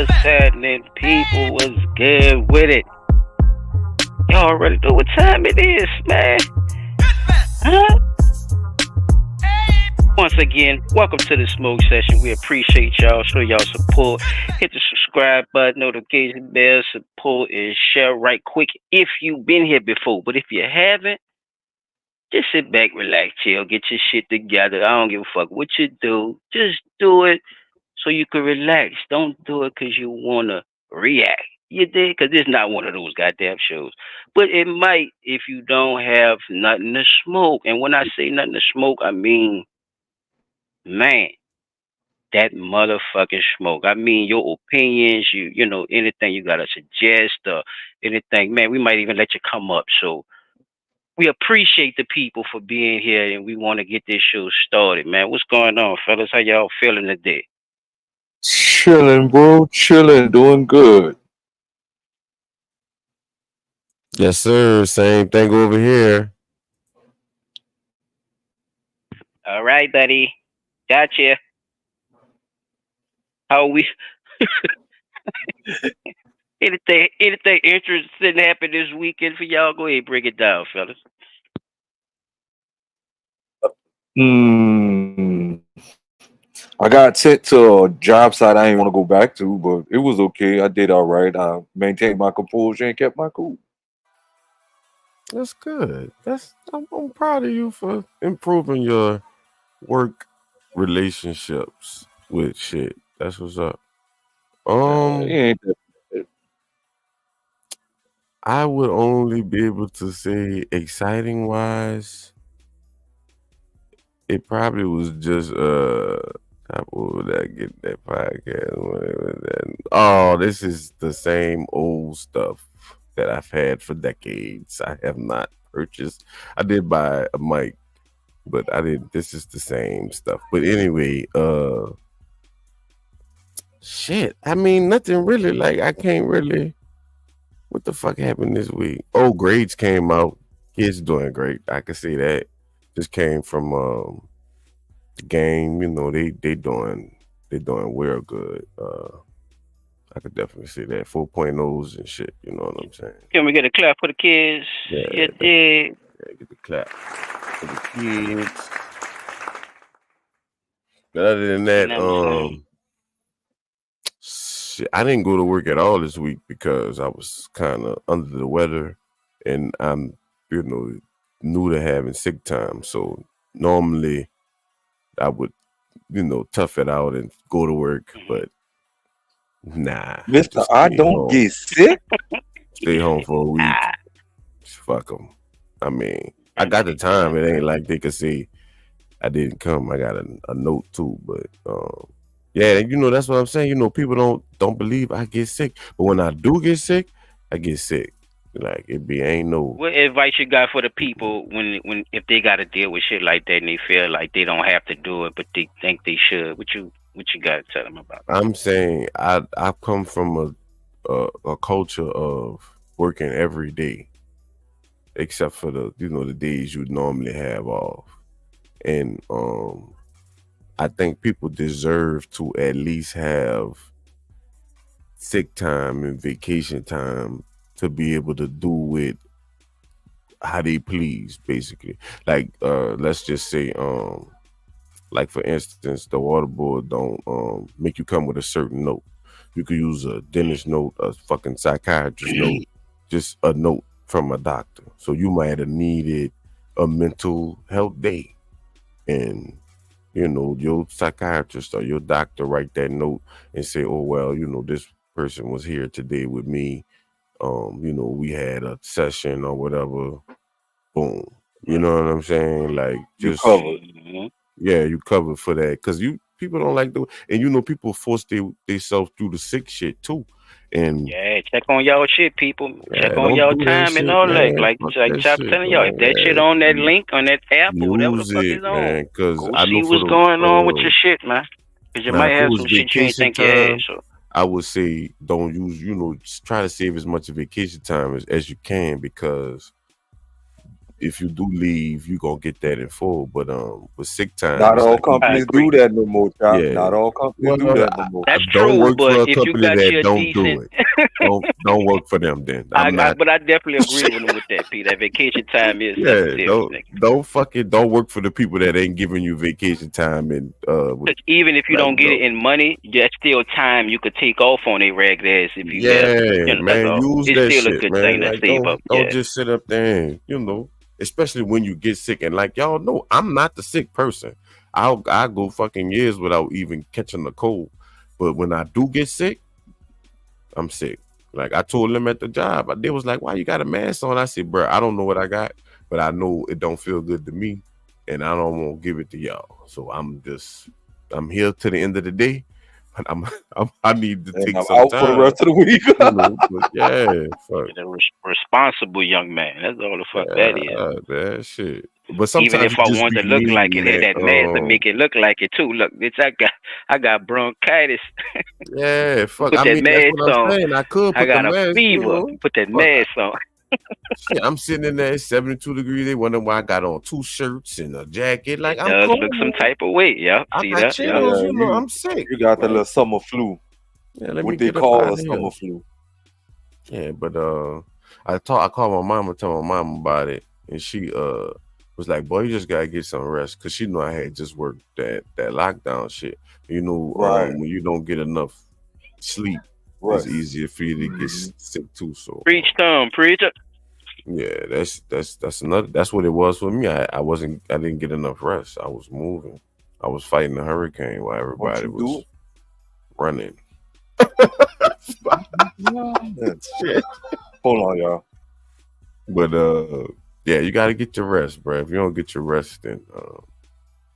What's happening, people? What's good with it? Y'all already know what time it is, man. Huh? Once again, welcome to the smoke session. We appreciate y'all. Show y'all support. Hit the subscribe button, notification bell, support, and share right quick if you've been here before. But if you haven't, just sit back, relax, chill, get your shit together. I don't give a fuck what you do. Just do it so you can relax. Don't do it because you want to react. You did? Because it's not one of those goddamn shows. But it might if you don't have nothing to smoke. And when I say nothing to smoke, I mean, man, that motherfucking smoke. I mean, your opinions, you know, anything you got to suggest or anything. Man, we might even let you come up. So we appreciate the people for being here and we want to get this show started, man. What's going on, fellas? How y'all feeling today? Chilling, bro. Chilling, doing good. Yes, sir. Same thing over here. All right, buddy. Gotcha. How we anything interesting happened this weekend for y'all? Go ahead, break it down, fellas. I got sent to a job site I didn't want to go back to, but it was okay. I did all right. I maintained my composure and kept my cool. That's good. I'm proud of you for improving your work relationships with shit. That's what's up. It ain't that. I would only be able to say exciting wise. It probably was just how would I get that podcast? Whatever that. Oh, this is the same old stuff that I've had for decades. I have not purchased. I did buy a mic, but I didn't. This is the same stuff. But anyway, shit. I mean, nothing really. Like I can't really. What the fuck happened this week? Oh, grades came out. Kids doing great. I can see that. Just came from the game. You know, they doing real good. I could definitely see that 4.0s and shit. You know what I'm saying? Can we get a clap for the kids? Yeah, You did. yeah, get the clap for the kids. But other than You that, know what I'm saying? shit, I didn't go to work at all this week because I was kind of under the weather, and I'm, you know, new to having sick time. So normally I would, you know, tough it out and go to work, but nah, Mister, just I stay don't home. get sick. Stay home for a week. Ah, Fuck them. I mean, I got the time. It ain't like they could say I didn't come. I got a note too, but yeah, you know that's what I'm saying. You know, people don't believe I get sick, but when I do get sick, I get sick. Like it be ain't no. what advice you got for the people when if they got to deal with shit like that and they feel like they don't have to do it but they think they should? What you got to tell them about? I'm saying I've come from a culture of working every day, except for the days you normally have off, and I think people deserve to at least have sick time and vacation time to be able to do it how they please, basically. Like let's just say like for instance, the water board don't make you come with a certain note. You could use a dentist note, a fucking psychiatrist note, just a note from a doctor. So you might have needed a mental health day, and you know your psychiatrist or your doctor write that note and say, oh well, you know this person was here today with me. You know we had a session or whatever. Boom. You know what I'm saying? Like You just covered. Mhm. yeah, you covered for that because you people don't like the and you know people force themselves through the sick shit too, and Yeah, check on y'all shit, people. Check yeah, on don't y'all do that time and shit, all that. man. Fuck Like that Chop shit, telling y'all, if man. that shit on that link on that app or whatever the Use fuck is it, on, man. Because go I see know for what's the going on with your shit, man. Because you now might if it have was some shit you ain't vacation think you had. time, So I would say don't use. You know, just try to save as much vacation time as you can because if you do leave, you gonna get that in full. But with sick time, Not it's all like companies do that no more, Chop. yeah. Not all companies Well, do that no more. I That's don't true, work but for a if you company got that your don't do decent, it. Don't work for them. Then I'm not. but I definitely agree with him with that, Pete. That vacation time is Yeah, something serious, nigga. don't work for the people that ain't giving you vacation time and with, Because even if you like don't get it in money, that's still time you could take off on a regular ass if you have to. yeah, That's man, all. use It's that still a shit, good thing man. to Like save up. don't Yeah. just sit up there and especially when you get sick and like y'all know, I'm not the sick person. I go fucking years without even catching the cold, but when I do get sick, I'm sick. Like I told them at the job, they was like, "Why you got a mask on?" I said, "Bro, I don't know what I got, but I know it don't feel good to me, and I don't want to give it to y'all. So I'm here to the end of the day, but I need to And take I'm some out for the time, rest of the week. But yeah, fuck, You're a responsible young man. That's all the fuck that is. that shit. But Even sometimes if you I just want be to look like needing it, that mask to make it look like it too. Look, bitch, I got bronchitis. yeah, fuck. Put I that mean, that's mask what I'm on. saying. I could I put the got a mask, fever. Put that Fuck, mask on. shit, I'm sitting in there at 72 degrees. They wonder why I got on 2 shirts and a jacket. Like It I'm does cold, look some man. type of way. Yeah, I see got that? Yeah. chills, Yeah, I'm sick. you got the Like, little summer flu. yeah, let me What they get up call out a of here. summer flu. Yeah, but I called my mom and told my mom about it, and she was like, "Boy, you just gotta get some rest," because she knew I had just worked that lockdown shit. Right. When you don't get enough sleep, it's Right. easier for you to get sick too. So Preach, Tom, preacher. yeah, that's what it was for me. I didn't get enough rest. I was moving. I was fighting the hurricane while What everybody you was running. do? Shit. Hold on, y'all. But yeah, you gotta get your rest, bro. If you don't get your rest, then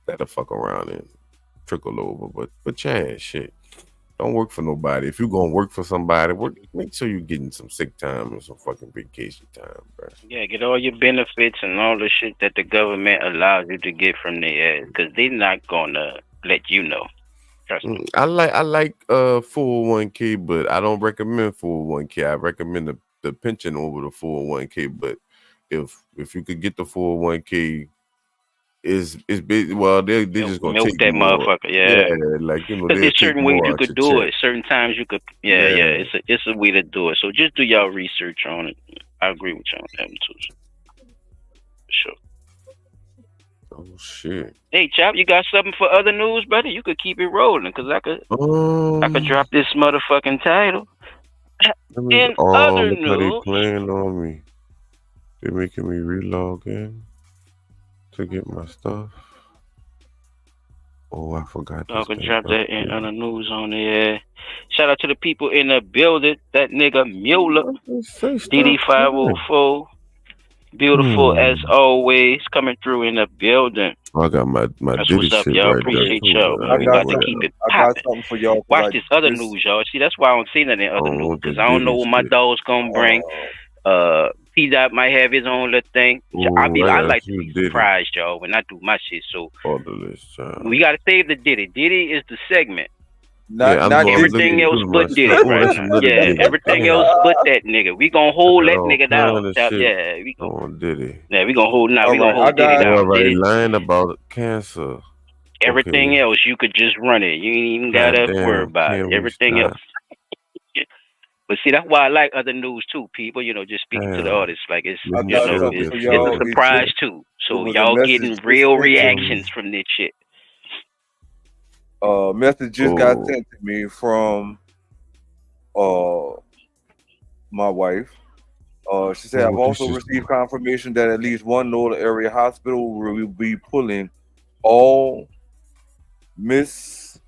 that'll fuck around and trickle over. But Chad, shit. Don't work for nobody. If you gonna work for somebody, make sure you're getting some sick time and some fucking vacation time, bro. Yeah, get all your benefits and all the shit that the government allows you to get from their ass, because they're not gonna let you know. Trust me. I like 401k, but I don't recommend 401k. I recommend the pension over the 401k. But if you could get the 401k, is big. Well, they just gonna Milk take that more. motherfucker, Yeah, yeah. like Because they'll there's take certain ways more you out could your do check. it. Certain times you could, yeah. It's a way to do it. So just do y'all research on it. I agree with you on that one too. For sure. Oh shit. Hey, Chop, you got something for other news, brother? You could keep it rolling, because I could drop this motherfucking title. In other Look how they news, playing on me. They're making me relog in to get my stuff. Oh, I forgot I this could thing. drop that in other news on there. Shout out to the people in the building. That nigga Mueller, DD 504, beautiful as always, coming through in the building. I got my That's Diddy what's up, shit y'all. right Appreciate there. y'all, man. We about to keep it I got popping. something for y'all. Watch this other news, y'all. See, that's why I don't see nothing in other news, because I don't know what my dog's gonna bring. P Dot might have his own little thing. I like to be surprised, y'all, when I do my shit. So we gotta save the Diddy. Diddy is the segment. Not everything else but Diddy right now. Yeah, everything else but that nigga. We gonna hold that nigga down. Yeah, we gonna Diddy. Yeah, we gonna hold. Nah, we gonna hold Diddy down. Already lying about cancer. Everything else you could just run it. You ain't even gotta worry about it. Everything else. But see, that's why I like other news too, people. Just speaking to the audience, like it's it's a surprise too. So y'all getting real reactions from this shit. Message just got sent to me from my wife. She said, I've also received confirmation that at least one Nola area hospital will be pulling all misoprostol.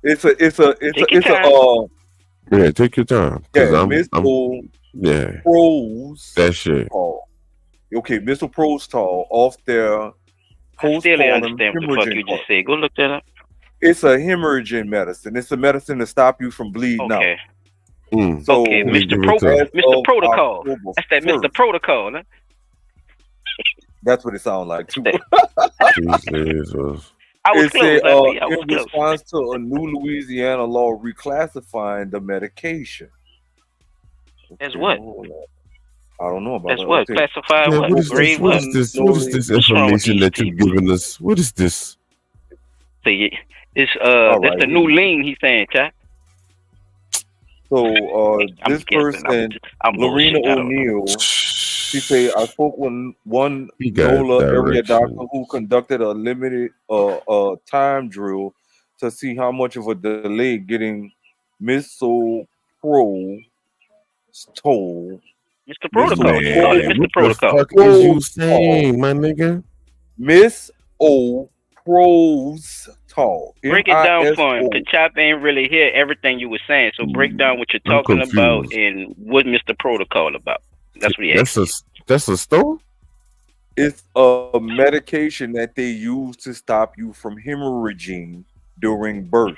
It's a yeah, take your time. That shit. Okay, misoprostol off their I still didn't understand what the fuck you just said. Go look that up. It's a hemorrhaging medicine. It's a medicine to stop you from bleeding out. So, okay, Mr. Protocol. That's that Mr. Protocol, huh? That's what it sounds like too. I was It close, said, IP. I was in close. response to a new Louisiana law reclassifying the medication. As Okay, what? hold on. I don't know about That's that. what? Okay. Classified Man, what? what is this? Grade What what? is this? What is Slowly. this What's wrong with information these that you're people? giving us? What is this? See, it's All that's right. the new lean he's saying, chat. So I'm this guessing. person, I'm Lorena bullshitting. I don't know. O'Neill, she said, I spoke with one He got NOLA area doctor direction. who conducted a limited time drill to see how much of a delay getting misoprostol, Mr. misoprostol, Protocol. Just call it Man, Mr. what the Protocol. fuck is you saying, my nigga? misoprostol, Break it down MISO. for him. The chap ain't really hear everything you were saying. So break down what you're I'm talking about confused. and what Mr. Protocol about. That's what he asked. That's a store? It's a medication that they use to stop you from hemorrhaging during birth.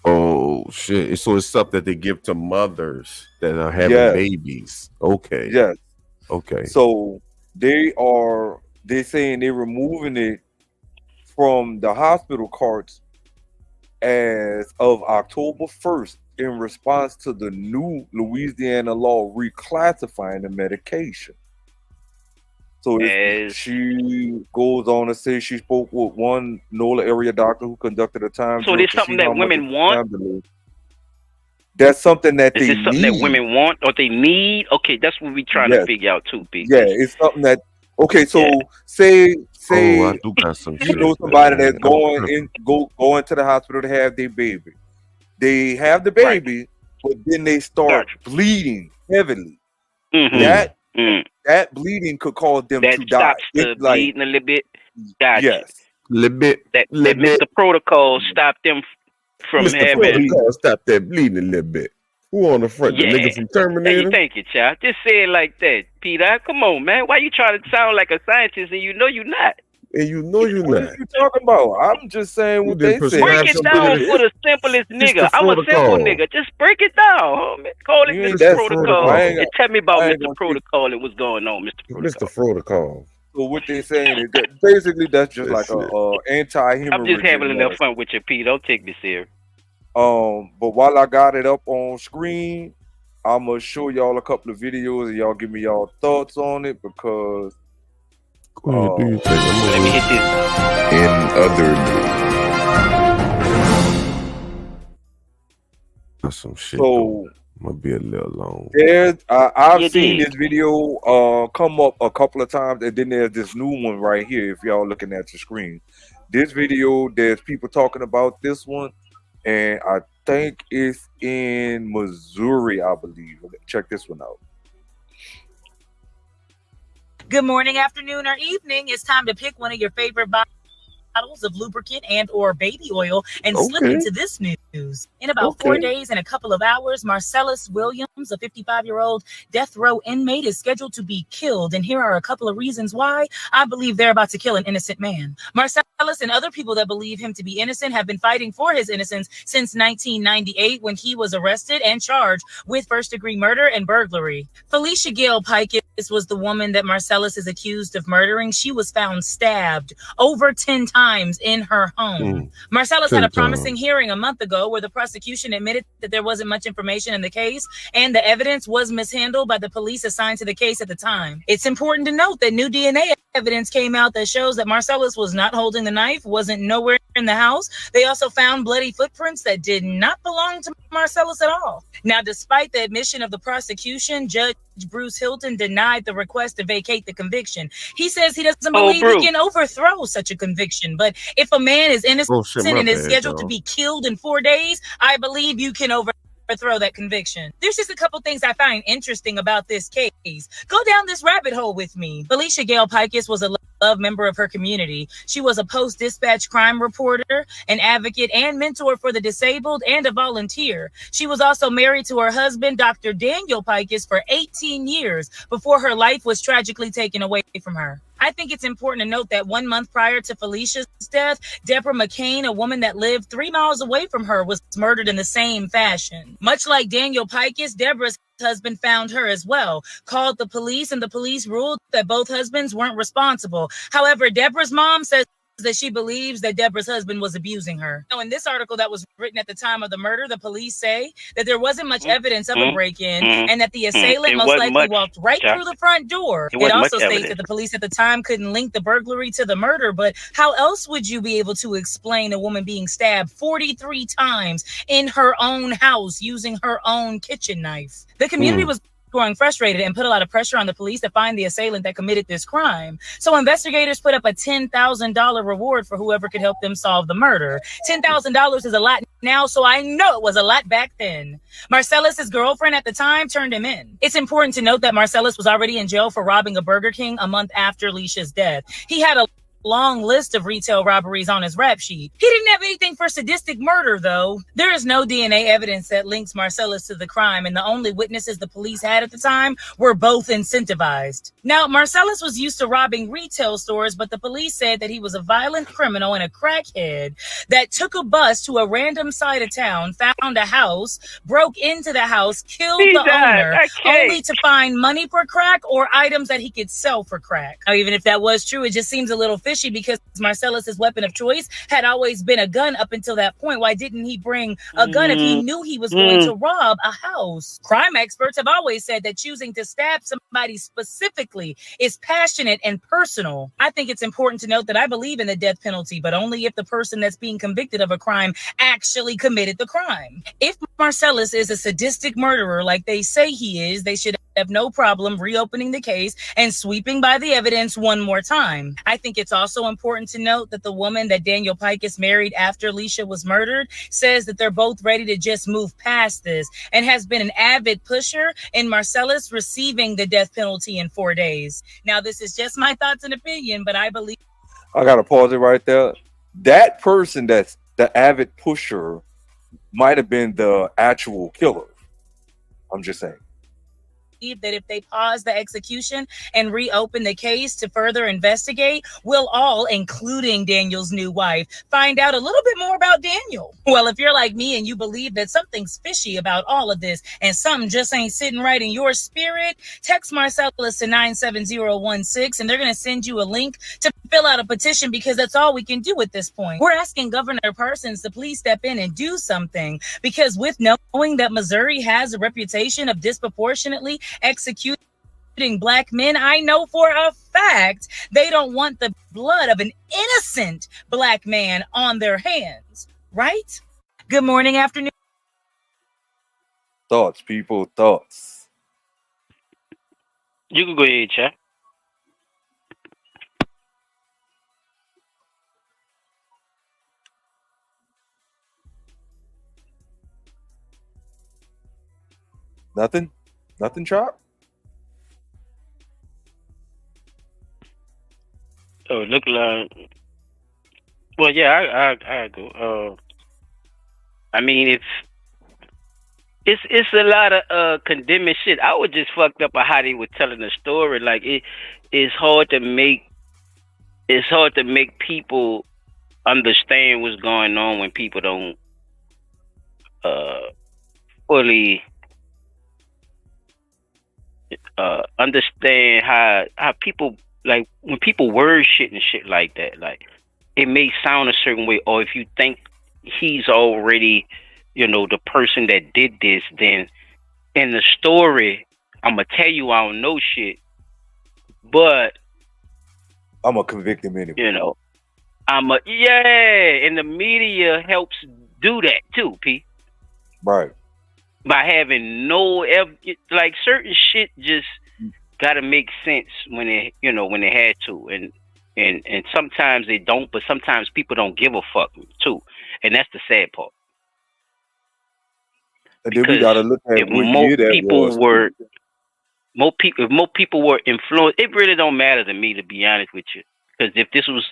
Oh shit! So it's stuff that they give to mothers that are having Yes. babies. Okay. Yes. Okay. So they're saying they're removing it from the hospital carts as of October 1st in response to the new Louisiana law reclassifying the medication. So she goes on to say she spoke with one NOLA area doctor who conducted a time So drill there's to something see how that much women want. That's something that Is they this something need. that women want or they need? Okay, that's what we're trying to figure out too, Pete. Yeah, it's something that. Okay, so say I do got some you shit, know somebody man. that's going to the hospital to have their baby. They have the baby, but then they start bleeding heavily. Mm-hmm. That bleeding could cause them that to die. stops the bleeding a little bit. Gotcha. Yes. Little bit. That Mr. Protocol stopped them from Mr. having. Protocol stop that bleeding a little bit. Who on the front? Yeah. The nigga from Terminator? Thank you, child. Just say it like that, Peter. Come on, man. Why you trying to sound like a scientist and you know you're not? And you know you're what not. What you talking about? I'm just saying what they say. Break it down for the simplest nigga. I'm a simple nigga. Just break it down, homie. Call it Mr. Protocol and tell me about Mr. Protocol and what's going on, Mr. Protocol. Mr. Protocol. So what they're saying is that basically that's just like a anti-hemorrhage. I'm just having enough fun with you, Pete. Don't take me serious. But while I got it up on screen, I'm gonna show y'all a couple of videos and y'all give me y'all thoughts on it because. Go ahead, do you think? Let me hit this. In other news, that's some shit. So I'm gonna be a little long. I've seen this video come up a couple of times, and then there's this new one right here. If y'all looking at your screen, this video, there's people talking about this one, and I think it's in Missouri, I believe. Check this one out. Good morning, afternoon, or evening. It's time to pick one of your favorite bottles of lubricant and or baby oil and slip into this news. In about 4 days and a couple of hours, Marcellus Williams, a 55-year-old death row inmate, is scheduled to be killed. And here are a couple of reasons why I believe they're about to kill an innocent man. Marcellus and other people that believe him to be innocent have been fighting for his innocence since 1998 when he was arrested and charged with first-degree murder and burglary. Felicia Gail Pikes was the woman that Marcellus is accused of murdering. She was found stabbed over 10 times in her home. Marcellus had a promising hearing a month ago where the prosecution admitted that there wasn't much information in the case and the evidence was mishandled by the police assigned to the case at the time. It's important to note that new DNA evidence came out that shows that Marcellus was not holding the knife, wasn't nowhere in the house. They also found bloody footprints that did not belong to Marcellus at all. Now, despite the admission of the prosecution, Judge Bruce Hilton denied the request to vacate the conviction. He says he doesn't believe he can overthrow such a conviction. But if a man is innocent and is scheduled to be killed in 4 days, I believe you can overthrow that conviction. There's just a couple things I find interesting about this case. Go down this rabbit hole with me. Felicia Gail Pikes was a love member of her community. She was a Post-Dispatch crime reporter, an advocate and mentor for the disabled, and a volunteer. She was also married to her husband, Dr. Daniel Pikes, for 18 years before her life was tragically taken away from her. I think it's important to note that 1 month prior to Felicia's death, Deborah McCain, a woman that lived 3 miles away from her, was murdered in the same fashion. Much like Daniel Pikes, Deborah's husband found her as well, called the police, and the police ruled that both husbands weren't responsible. However, Deborah's mom says that she believes that Deborah's husband was abusing her. Now, in this article that was written at the time of the murder, the police say that there wasn't much evidence of a break-in and that the assailant most likely walked right through the front door. It also states that the police at the time couldn't link the burglary to the murder, but how else would you be able to explain a woman being stabbed 43 times in her own house using her own kitchen knife? The community was growing frustrated and put a lot of pressure on the police to find the assailant that committed this crime. So investigators put up a $10,000 reward for whoever could help them solve the murder. $10,000 is a lot now, so I know it was a lot back then. Marcellus' girlfriend at the time turned him in. It's important to note that Marcellus was already in jail for robbing a Burger King a month after Leisha's death. He had a long list of retail robberies on his rap sheet. He didn't have anything for sadistic murder, though. There is no DNA evidence that links Marcellus to the crime, and the only witnesses the police had at the time were both incentivized. Now, Marcellus was used to robbing retail stores, but the police said that he was a violent criminal and a crackhead that took a bus to a random side of town, found a house, broke into the house, killed the owner, only to find money for crack or items that he could sell for crack. Now, even if that was true, it just seems a little fishy because Marcellus's weapon of choice had always been a gun up until that point. Why didn't he bring a gun if he knew he was going to rob a house? Crime experts have always said that choosing to stab somebody specifically is passionate and personal. I think it's important to note that I believe in the death penalty, but only if the person that's being convicted of a crime actually committed the crime. If Marcellus is a sadistic murderer like they say he is, they should have no problem reopening the case and sweeping by the evidence one more time. I think it's also important to note that the woman that Daniel Pikus married after Leisha was murdered says that they're both ready to just move past this and has been an avid pusher in Marcellus receiving the death penalty in 4 days. Now, this is just my thoughts and opinion, but I believe... I got to pause it right there. That person that's the avid pusher might have been the actual killer. I'm just saying that if they pause the execution and reopen the case to further investigate, we'll all, including Daniel's new wife, find out a little bit more about Daniel. Well, if you're like me and you believe that something's fishy about all of this and something just ain't sitting right in your spirit, text Marcellus to 97016 and they're going to send you a link to fill out a petition because that's all we can do at this point. We're asking Governor Parsons to please step in and do something because with knowing that Missouri has a reputation of disproportionately executing Black men, I know for a fact they don't want the blood of an innocent Black man on their hands, right? Good morning, afternoon. Thoughts, people, thoughts. You can go ahead, chat. Nothing, Chop? Oh, look like... Well, yeah, I go. I mean, it's a lot of condemning shit. I was just fucked up at how they were telling the story. Like it's hard to make people understand what's going on when people don't fully understand how people, like, when people word shit and shit like that, like, it may sound a certain way, or if you think he's already, the person that did this, then in the story, I'm gonna tell you I don't know shit, but I'm gonna convict him anyway. And the media helps do that too, P. Right. By having like certain shit just gotta make sense when it had to, and sometimes they don't, but sometimes people don't give a fuck too, and that's the sad part. And then we gotta look at what year that was. If more people were influenced, it really don't matter to me, to be honest with you, because if this was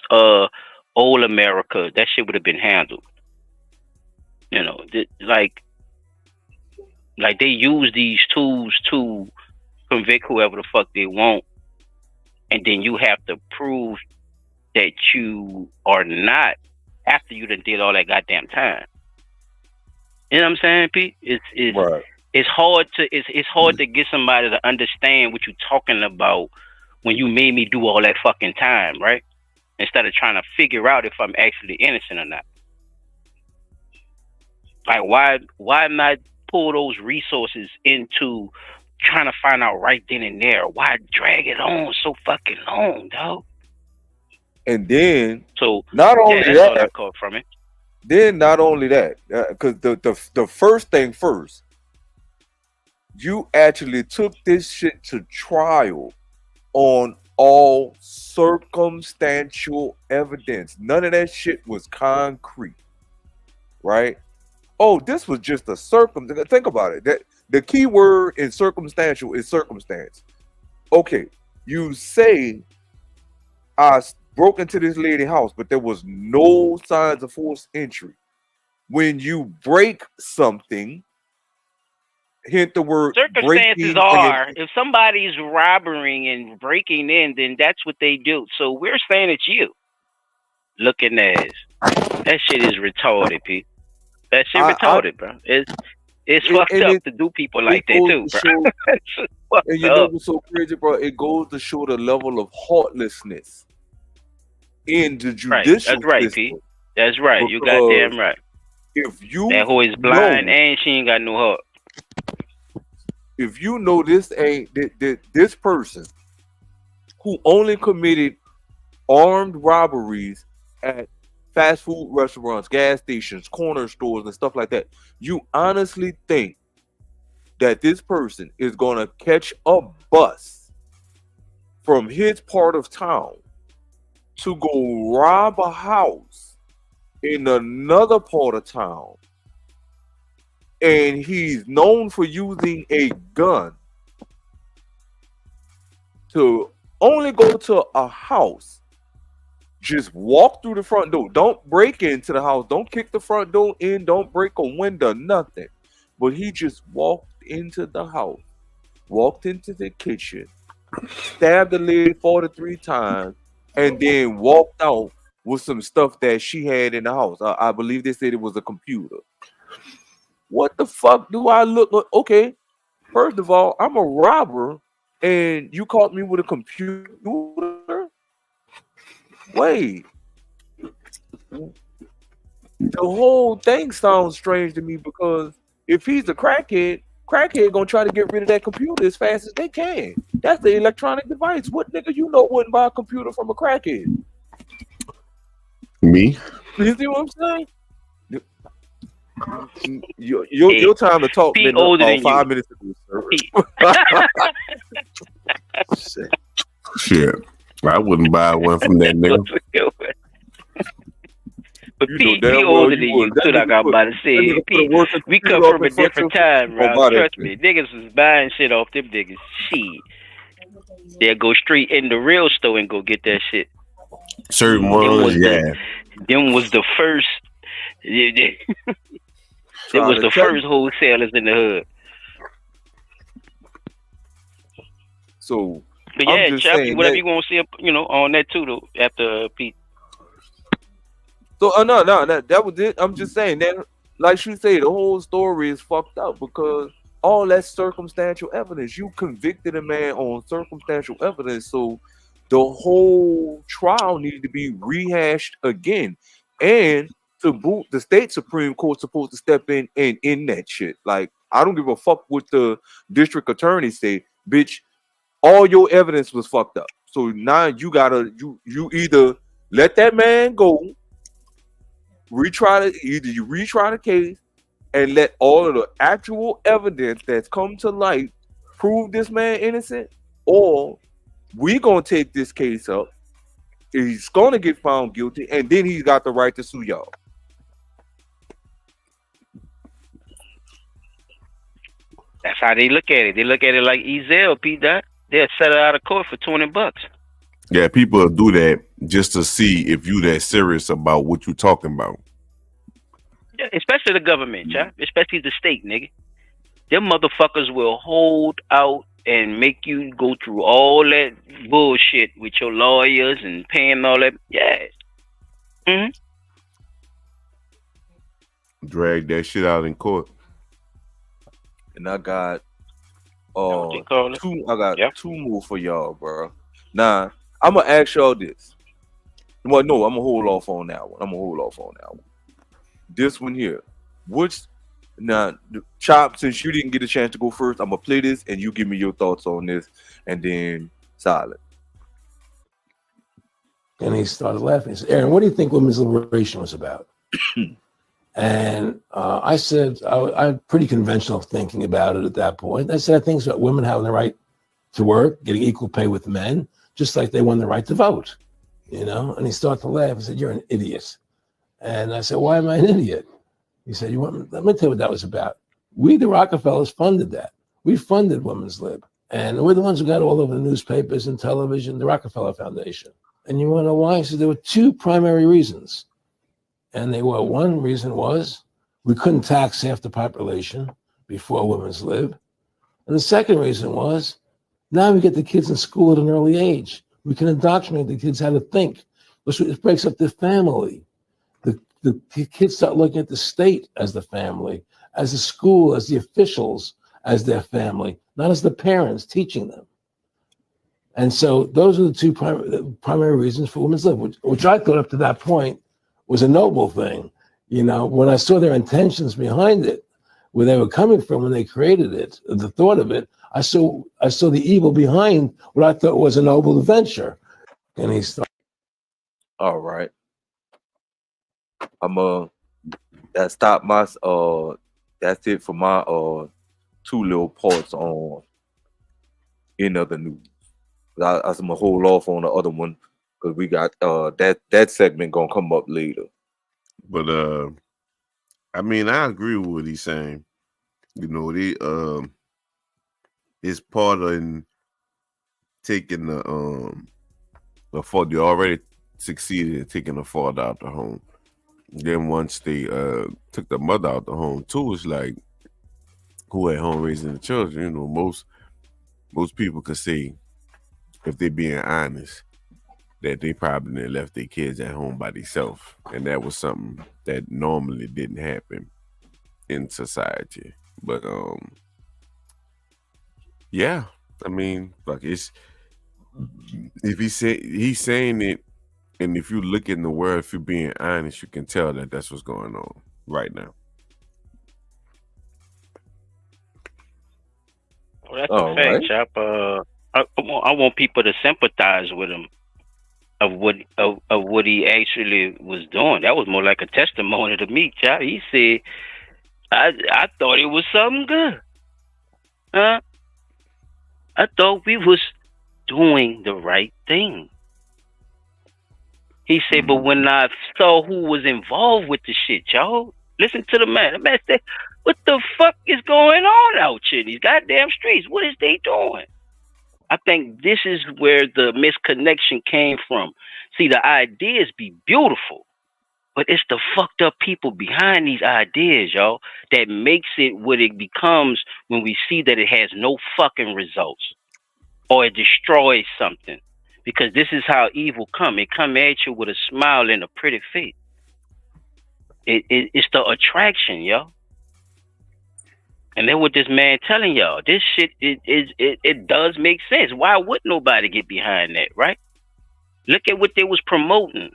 old America, that shit would have been handled. Like they use these tools to convict whoever the fuck they want, and then you have to prove that you are not after you done did all that goddamn time. You know what I'm saying, Pete? Right. It's hard to get somebody to understand what you're talking about when you made me do all that fucking time, right? instead of trying to figure out if I'm actually innocent or not. Like, why not pull those resources into trying to find out right then and there? Why drag it on so fucking long, dog? And then, so not only that's that, all I caught from it. Then not only that, because the first thing first, you actually took this shit to trial on all circumstantial evidence. None of that shit was concrete, right? Oh, this was just a circumstance. Think about it. That the key word in circumstantial is circumstance. Okay, you say I broke into this lady's house, but there was no signs of forced entry. When you break something, hint the word circumstances are, if somebody's robbing and breaking in, then that's what they do. So we're saying it's you. Looking at that shit is retarded, Pete. That shit retarded, bro. It's fucked up to do people like that too, bro. And you know what's so crazy, bro? It goes to show the level of heartlessness in the judicial That's right, system. Pete. That's right. You goddamn right. If you that hoe is blind and she ain't got no heart. If you know this ain't this person who only committed armed robberies at fast food restaurants, gas stations, corner stores, and stuff like that, you honestly think that this person is gonna catch a bus from his part of town to go rob a house in another part of town, and he's known for using a gun, to only go to a house, just walk through the front door, don't break into the house, don't kick the front door in, don't break a window, nothing, but he just walked into the house, walked into the kitchen, stabbed the lady 43 times, and then walked out with some stuff that she had in the house. I believe they said it was a computer. What the fuck do I look like? Okay, first of all, I'm a robber, and you caught me with a computer? Wait. The whole thing sounds strange to me, because if he's a crackhead gonna try to get rid of that computer as fast as they can. That's the electronic device. What nigga you know wouldn't buy a computer from a crackhead? Me. You see what I'm saying? Your time to talk been about 5 minutes ago, sir. Shit. I wouldn't buy one from that nigga. But Pete older than you too, like I'm about to say. Pete, we come from a different time, bro. Trust me. Niggas was buying shit off them niggas. Shit. They'll go straight in the real store and go get that shit. Certain ones, Them was the first. It was the first wholesalers in the hood. So, but yeah, Chappie, whatever you want to see, on that too, though. After Pete. So no, that was it. I'm just saying that, like you say, the whole story is fucked up, because all that circumstantial evidence. You convicted a man on circumstantial evidence, so the whole trial needed to be rehashed again. And to boot, the state Supreme Court supposed to step in and end that shit. Like, I don't give a fuck what the district attorney say, bitch. All your evidence was fucked up. So now you gotta you either let that man go, retry the case, and let all of the actual evidence that's come to light prove this man innocent, or we gonna take this case up. He's gonna get found guilty, and then he's got the right to sue y'all. That's how they look at it. They look at it like Ezel, Pete. They'll set it out of court for $20. Yeah, people do that just to see if you that serious about what you talking about. Yeah, especially the government, especially the state, nigga. Them motherfuckers will hold out and make you go through all that bullshit with your lawyers and paying all that. Yeah. Mm-hmm. Drag that shit out in court. And I got two more for y'all, bro. Now, I'm gonna ask y'all this. Well, no, I'm gonna hold off on that one. This one here, which now, Chop, since you didn't get a chance to go first, I'm gonna play this and you give me your thoughts on this, and then Silent. And he started laughing. He said, Aaron, what do you think women's liberation was about? And I said, I'm pretty conventional thinking about it at that point. I said, I think it's about women having the right to work, getting equal pay with men, just like they won the right to vote, you know? And he started to laugh. He said, you're an idiot. And I said, why am I an idiot? He said, let me tell you what that was about. We, the Rockefellers, funded that. We funded Women's Lib. And we're the ones who got all over the newspapers and television, the Rockefeller Foundation. And you want to know why? He said, there were two primary reasons. And they were, one reason was we couldn't tax half the population before Women's Lib. And the second reason was now we get the kids in school at an early age. We can indoctrinate the kids how to think. It breaks up the family. The kids start looking at the state as the family, as the school, as the officials, as their family, not as the parents teaching them. And so those are the two primary reasons for Women's Lib, which I thought up to that point was a noble thing. You know, when I saw their intentions behind it, where they were coming from when they created it, the thought of it, I saw the evil behind what I thought was a noble venture. And he started. All right. That's it for my two little parts on in other news. I'm gonna hold off on the other one because we got that segment gonna come up later. But I mean, I agree with what he's saying. You know, it's part of taking the fault. They already succeeded in taking the father out the home. Then once they took the mother out the home too, it's like who at home raising the children. You know, most people could say, if they're being honest, that they probably left their kids at home by themselves, and that was something that normally didn't happen in society. But yeah, I mean, like he's saying it. And if you look in the world, if you're being honest, you can tell that that's what's going on right now. Well, that's a fact, right. Chop. I want people to sympathize with him of what he actually was doing. That was more like a testimony to me, Chop. He said, "I thought it was something good, huh? I thought we was doing the right thing." He said, but when I saw who was involved with the shit, y'all, listen to the man. The man said, what the fuck is going on out here in these goddamn streets? What is they doing? I think this is where the misconnection came from. See, the ideas be beautiful, but it's the fucked up people behind these ideas, y'all, that makes it what it becomes when we see that it has no fucking results or it destroys something. Because this is how evil come. It come at you with a smile and a pretty face. It's the attraction, yo. And then what this man telling y'all, this shit, it does make sense. Why would nobody get behind that, right? Look at what they was promoting.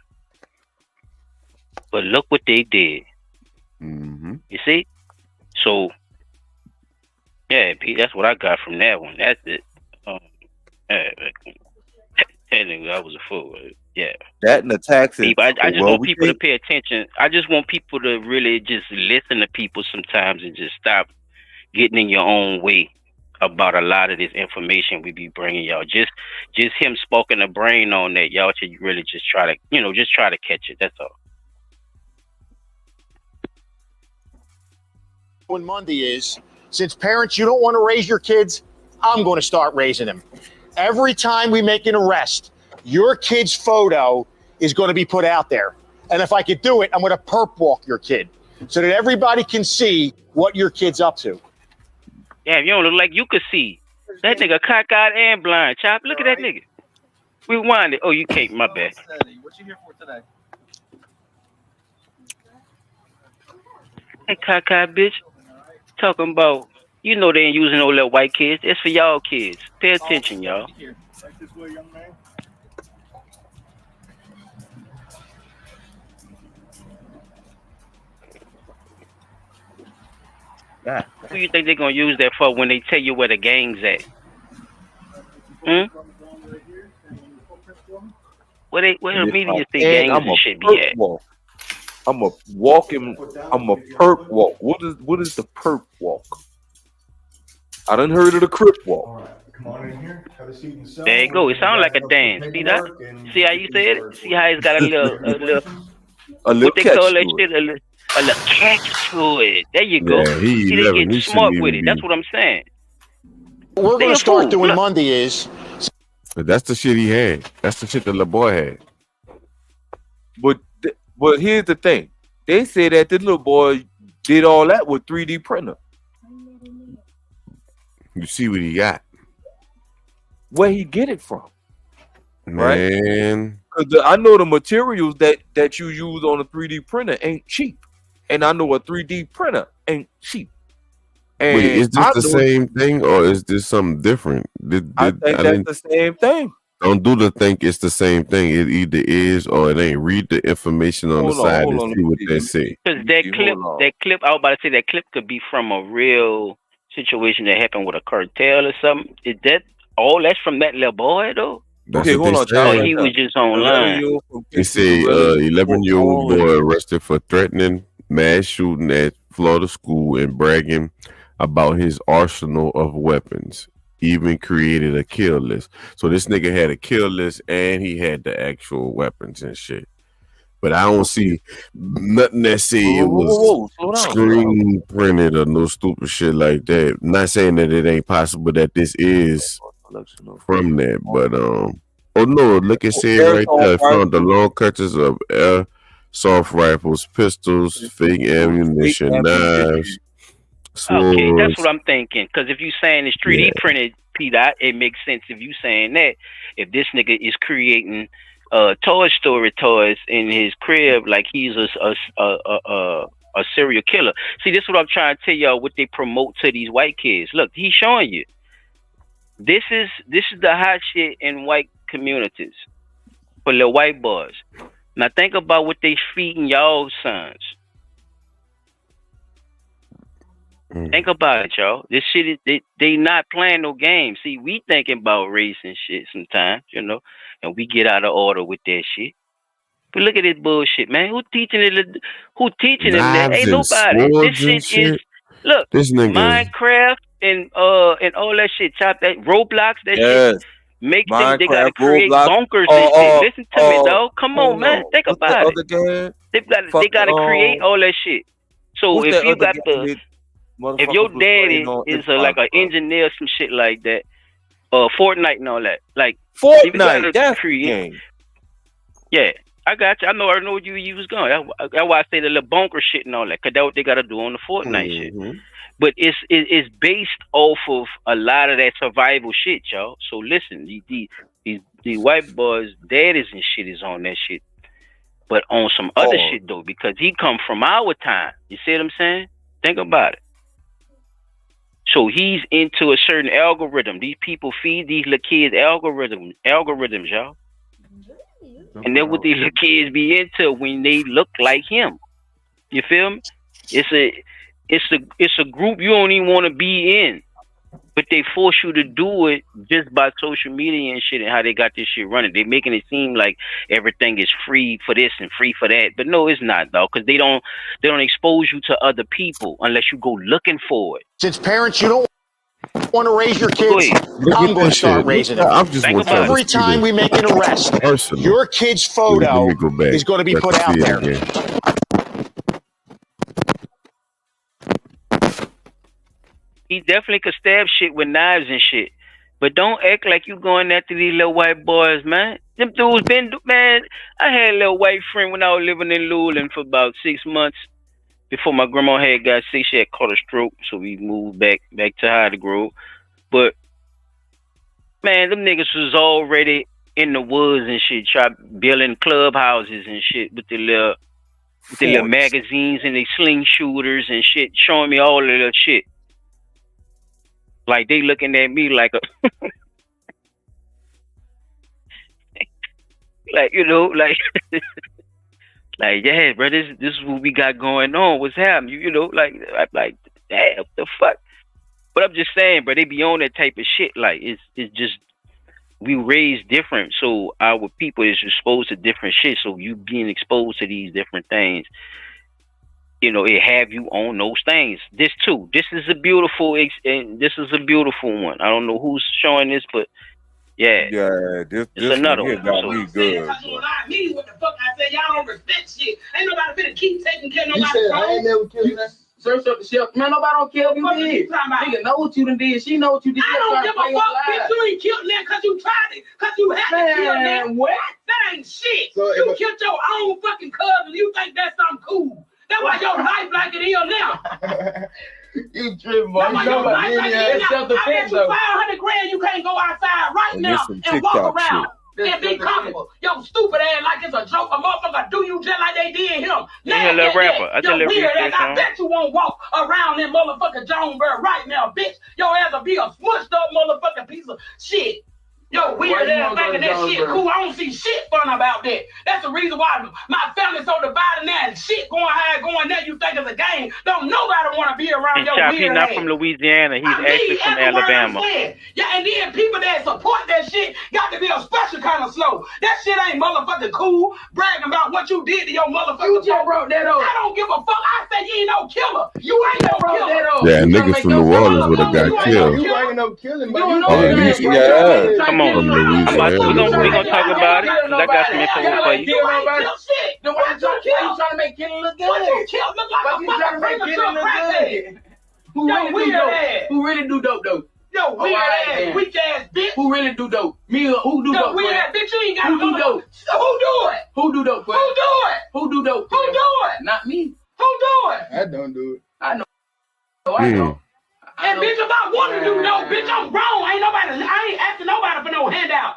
But look what they did. Mm-hmm. You see? So, yeah, Pete, that's what I got from that one. That's it. Technically, I was a fool. Yeah. That and the taxes. I just want people to pay attention. I just want people to really just listen to people sometimes and just stop getting in your own way about a lot of this information we be bringing y'all. Just him spoken a brain on that. Y'all should really just try to catch it. That's all. When Monday is, since parents, you don't want to raise your kids, I'm going to start raising them. Every time we make an arrest, your kid's photo is going to be put out there. And if I could do it, I'm going to perp walk your kid so that everybody can see what your kid's up to. Yeah, you don't look like you could see. That nigga cockeyed and blind. Chop, look at that nigga. Rewind it. Oh, you can't. My bad. What you here for today? Hey, cockeyed bitch. Talking about, you know they ain't using no little white kids. It's for y'all kids. Pay attention, y'all. God. Who you think they're gonna use that for when they tell you where the gang's at? Where the media say And gangs I'm and a shit be perp at? walk. I'm a walking. I'm a perp walk. What is the perp walk? I done heard of the crip walk. All right, come on in here. Have a seat in the cell. There you go. It sounds like a dance. See that? See how you said it? See how it's got a little what they call that shit? A little catch to it. There you go. Yeah, he See, they 11. get He smart shouldn't with even it. be. That's what I'm saying. What we're going to start doing Look. Monday is. But that's the shit he had. That's the shit that little boy had. But here's the thing. They say that this little boy did all that with 3D printer. You see what he got. Where he get it from? Man. Because I know the materials that you use on a 3D printer ain't cheap. And I know a 3D printer ain't cheap. And Wait, is this the same thing or is this something different? I think that's the same thing. Don't do the think it's the same thing. It either is or it ain't. Read the information on the side and see what they say. Because that clip, I was about to say that clip could be from a real situation that happened with a cartel or something. Is that all that's from that little boy though? That's okay, what hold they on, say. Or he was just online. They say 11-year-old boy arrested for threatening mass shooting at Florida school and bragging about his arsenal of weapons. Even created a kill list. So this nigga had a kill list and he had the actual weapons and shit. But I don't see nothing that say it was screen printed or no stupid shit like that. Not saying that it ain't possible that this is from that, but oh no, look at say right there. I found the long cartridges of airsoft rifles, pistols, fake ammunition, knives. Okay, that's what I'm thinking. Because if you saying it's 3D printed, P-Dot, it makes sense if you saying that. If this nigga is creating Toy Story toys in his crib like he's a serial killer. See, this is what I'm trying to tell y'all. What they promote to these white kids. Look, he's showing you. This is the hot shit in white communities for the white boys. Now think about what they feeding y'all sons. Think about it, y'all. This shit is they not playing no games. See, we thinking about race and shit sometimes, you know, and we get out of order with that shit. But look at this bullshit, man. Who teaching it? Who teaching them that? Ain't nobody. This shit is look, this nigga Minecraft and all that shit. Chop that Roblox. That shit make them. They gotta create bunkers and shit. Listen to me, dog. Come on, man. Think about it. They gotta create all that shit. So if you got if your daddy is like an engineer, some shit like that, Fortnite and all that, like Fortnite, that's create. Yeah, I got you. I know where you was going. That's why I say the little bunker shit and all that, cause that's what they gotta do on the Fortnite shit. But it's based off of a lot of that survival shit, y'all. So listen, these white boys' daddies and shit is on that shit, but on some other shit though, because he come from our time. You see what I'm saying? Think about it. So he's into a certain algorithm. These people feed these little kids algorithms, y'all. And then what these little kids be into when they look like him. You feel me? It's a group you don't even want to be in. But they force you to do it just by social media and shit and how they got this shit running. They making it seem like everything is free for this and free for that. But no, it's not, though, because they don't expose you to other people unless you go looking for it. Since parents, you don't want to raise your kids, I'm going to start raising them. Every time we make an arrest, your kid's photo is going to be put out there. He definitely could stab shit with knives and shit. But don't act like you going after these little white boys, man. Them dudes man, I had a little white friend when I was living in Luling for about 6 months. Before my grandma had got sick, she had caught a stroke, so we moved back to Hyde Grove. But, man, them niggas was already in the woods and shit, building clubhouses and shit with the little magazines and they sling shooters and shit, showing me all of that shit. Like they looking at me like a like, you know, like like, yeah, bro, this is what we got going on. What's happening? You know, like damn, what the fuck? But I'm just saying, bro, they be on that type of shit. Like it's just we raised different, so our people is exposed to different shit. So you being exposed to these different things, you know, it have you on those things. This too. This is a beautiful and this is a beautiful one. I don't know who's showing this, but yeah. Yeah, this another one here one. got So, me good. Me, what the fuck I said? Y'all don't respect shit. Ain't nobody finna keep taking care of nobody. You said I ain't never killed that. Search up the shelf. Man, nobody don't care what you did. Nigga know what you done did. She know what you did. I don't give a fuck, bitch. You ain't killed that because you tried it. Because you had to kill that. What? That ain't shit. So you killed your own fucking cousin. You think that's something cool. That's why your life like it is now. You tripping, boy. That's why your life like it is now. I bet you 500 grand you can't go outside right now and walk around. And be comfortable. Yo, stupid ass like it's a joke. A motherfucker do you just like they did him. Yeah, little rapper. Yo, weird ass. I bet you won't walk around in motherfucking Jonesboro right now, bitch. Your ass will be a smushed up motherfucking piece of shit. Yo, weird ass thinking that shit cool. I don't see shit fun about that. That's the reason why my family's so divided now and shit going high, going there. You think it's a game. Don't nobody want to be around your weird ass. He's not from Louisiana. He's actually from Alabama. Yeah, and then people that support that shit got to be a special kind of slow. That shit ain't motherfucking cool. Bragging about what you did to your motherfucker. You just wrote that up. I don't give a fuck. I said you ain't no killer. You ain't no killer. Yeah, niggas from New Orleans would have got killed. You ain't no killing, but Come on, from Louisiana. We're gonna talk about it. I got some info for you. Then why you trying to make killing look good? What you kill look like a motherfucker killing Who really do dope though? Yo, weird ass, weak ass bitch. Who really do dope? Me or who do dope? Weird ass bitch, you ain't got who do dope? Who do it? Who do dope? Who do it? Who do dope? Who do it? Not me. Who do it? I don't do it. I know. I know. And bitch, if I want to do dope, bitch, I'm grown. I ain't asking nobody for no handout.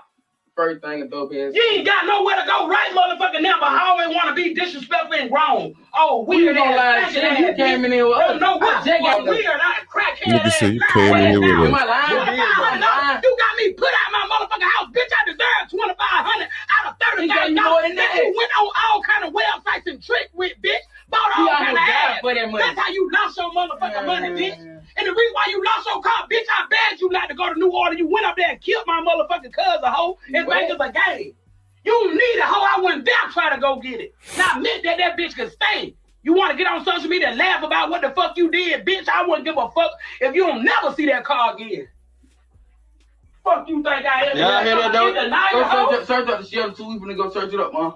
First thing a dope is. You ain't got nowhere to go right, motherfucker, now, but I always want to be disrespectful and grown. Oh, weird ass. You came in here with us. No, what? Weird ass, crackhead. Nigga said you came in here with us. You got me put out my motherfucking house, bitch. I deserve $2,500 out of $30,000. Bitch, you went on all kind of websites and tricked with, bitch. Bought all kind of ass. That's how you lost your motherfucking money, bitch. And the reason why you lost your car, bitch, I begged you not to go to New Orleans. You went up there and killed my motherfucking cousin, hoe, and make us a game. You need a hoe. I wouldn't dare try to go get it. Now, admit that bitch could stay. You want to get on social media and laugh about what the fuck you did, bitch? I wouldn't give a fuck if you don't never see that car again. Fuck you think I am? Y'all hear that, though? Go search up the shelf too. We finna go search it up, man.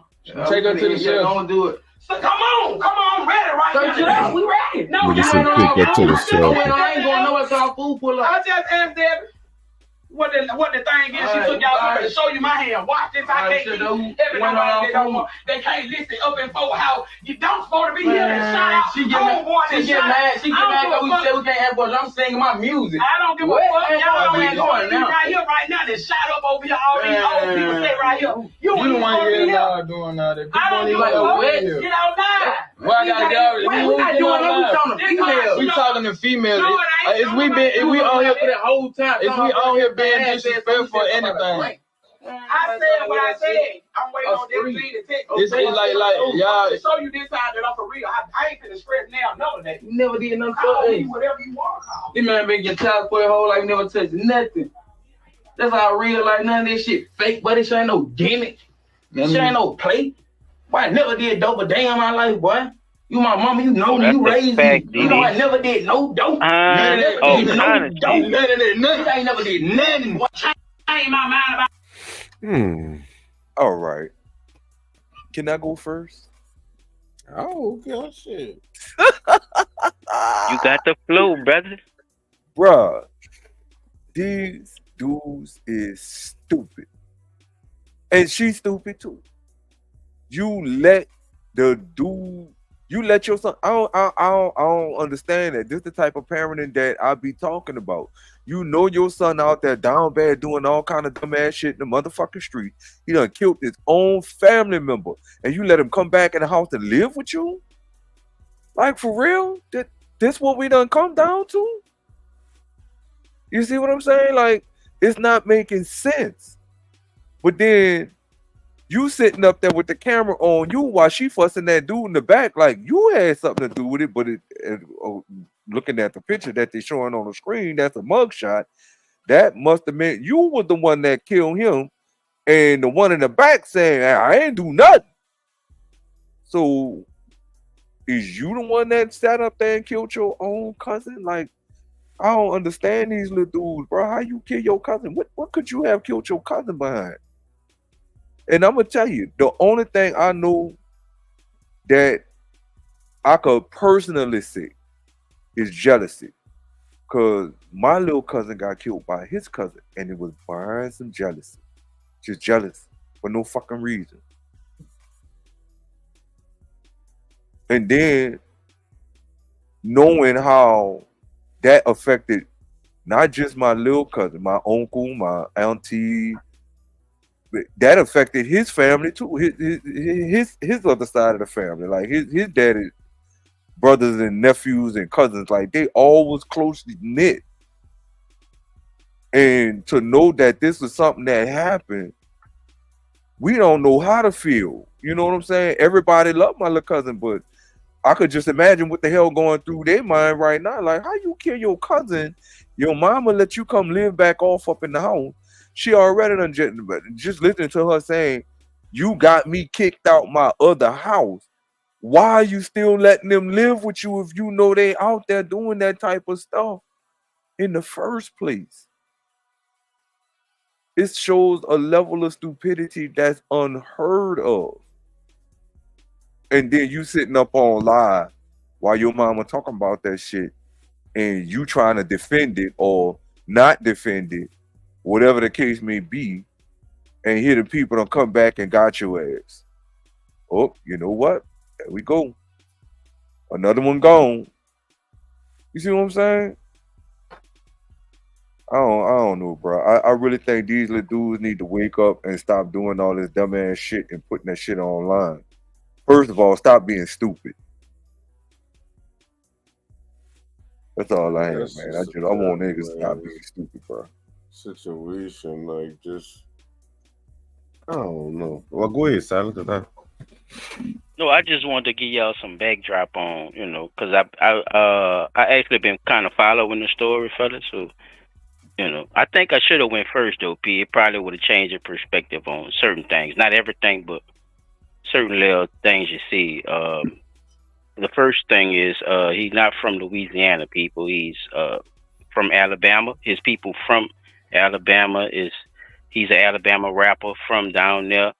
Take her to the shelf. Don't do it. So come on, ready right now. Search it up. We ready. No, Nigga said take her to the shelf. I ain't going nowhere till our food pull up. I just asked Debbie what the thing is. She took y'all something to show you my hand. Watch this. I can't everybody they can't listen up in Fort House. You don't supposed to be here and shout out. She get mad. She get mad because we said we can't have boys. I'm singing my music. I don't give a fuck. Y'all ain't going now. Right here, right now. They shout up over here. All these old people say right here. You don't want to be here. Doing all that. I don't give a fuck. Get outside. Well, I gotta go. We not doing that. We talking to females. We talking to females. If we on here for that whole time, if we on here being disrespectful for anything. I said what I said. I'm waiting on them to text. It's like y'all. To show you this time that I'm for real. I ain't finna stress now. None of that. You never did nothing Call for me whatever you want to call me. This man been getting child for a whole life, never touched nothing. That's how real like none of this shit fake, but this ain't no gimmick. This ain't no play. Boy, I never did dope a day in my life, boy. You my mama, you know me, you raised me. You know I never did no dope. None of that. I ain't never did nothing. Change my mind about. All right. Can I go first? Oh, okay, shit. You got the flow, brother. Bruh, these dudes is stupid. And she's stupid too. You let your son. I don't understand that. This is the type of parenting that I be talking about. You know your son out there down bad doing all kind of dumb ass shit in the motherfucking street. He done killed his own family member, and you let him come back in the house and live with you? Like, for real? This what we done come down to? You see what I'm saying? Like, it's not making sense. But then you sitting up there with the camera on you while she fussing that dude in the back like you had something to do with it, but looking at the picture that they're showing on the screen, that's a mugshot. That must have meant you was the one that killed him, and the one in the back saying, I ain't do nothing. So is you the one that sat up there and killed your own cousin? Like, I don't understand these little dudes, bro. How you kill your cousin? What could you have killed your cousin behind? And I'm gonna tell you, the only thing I know that I could personally say is jealousy. Cause my little cousin got killed by his cousin, and it was behind some jealousy. Just jealous for no fucking reason. And then knowing how that affected not just my little cousin, my uncle, my auntie, but that affected his family too. His other side of the family, like his daddy, brothers and nephews and cousins, like they all was closely knit. And to know that this was something that happened, we don't know how to feel. You know what I'm saying? Everybody loved my little cousin, but I could just imagine what the hell going through their mind right now. Like, how you kill your cousin? Your mama let you come live back off up in the house. She already done just listening to her saying, you got me kicked out my other house. Why are you still letting them live with you if you know they out there doing that type of stuff in the first place? It shows a level of stupidity that's unheard of. And then you sitting up on live while your mama talking about that shit and you trying to defend it or not defend it, whatever the case may be, and here the people don't come back and got your ass. Oh, you know what? There we go. Another one gone. You see what I'm saying? I don't know, bro. I really think these little dudes need to wake up and stop doing all this dumbass shit and putting that shit online. First of all, stop being stupid. That's all I have, man. I want niggas to stop being stupid, bro. Situation, like, just, I don't know. Well, go ahead, Silent. No, I just wanted to give y'all some backdrop on, because I actually been kind of following the story, fellas. So, I think I should have went first, though, P. It probably would have changed your perspective on certain things. Not everything, but certain little things you see. The first thing is he's not from Louisiana, people. He's from Alabama. His people from Alabama he's an Alabama rapper from down there,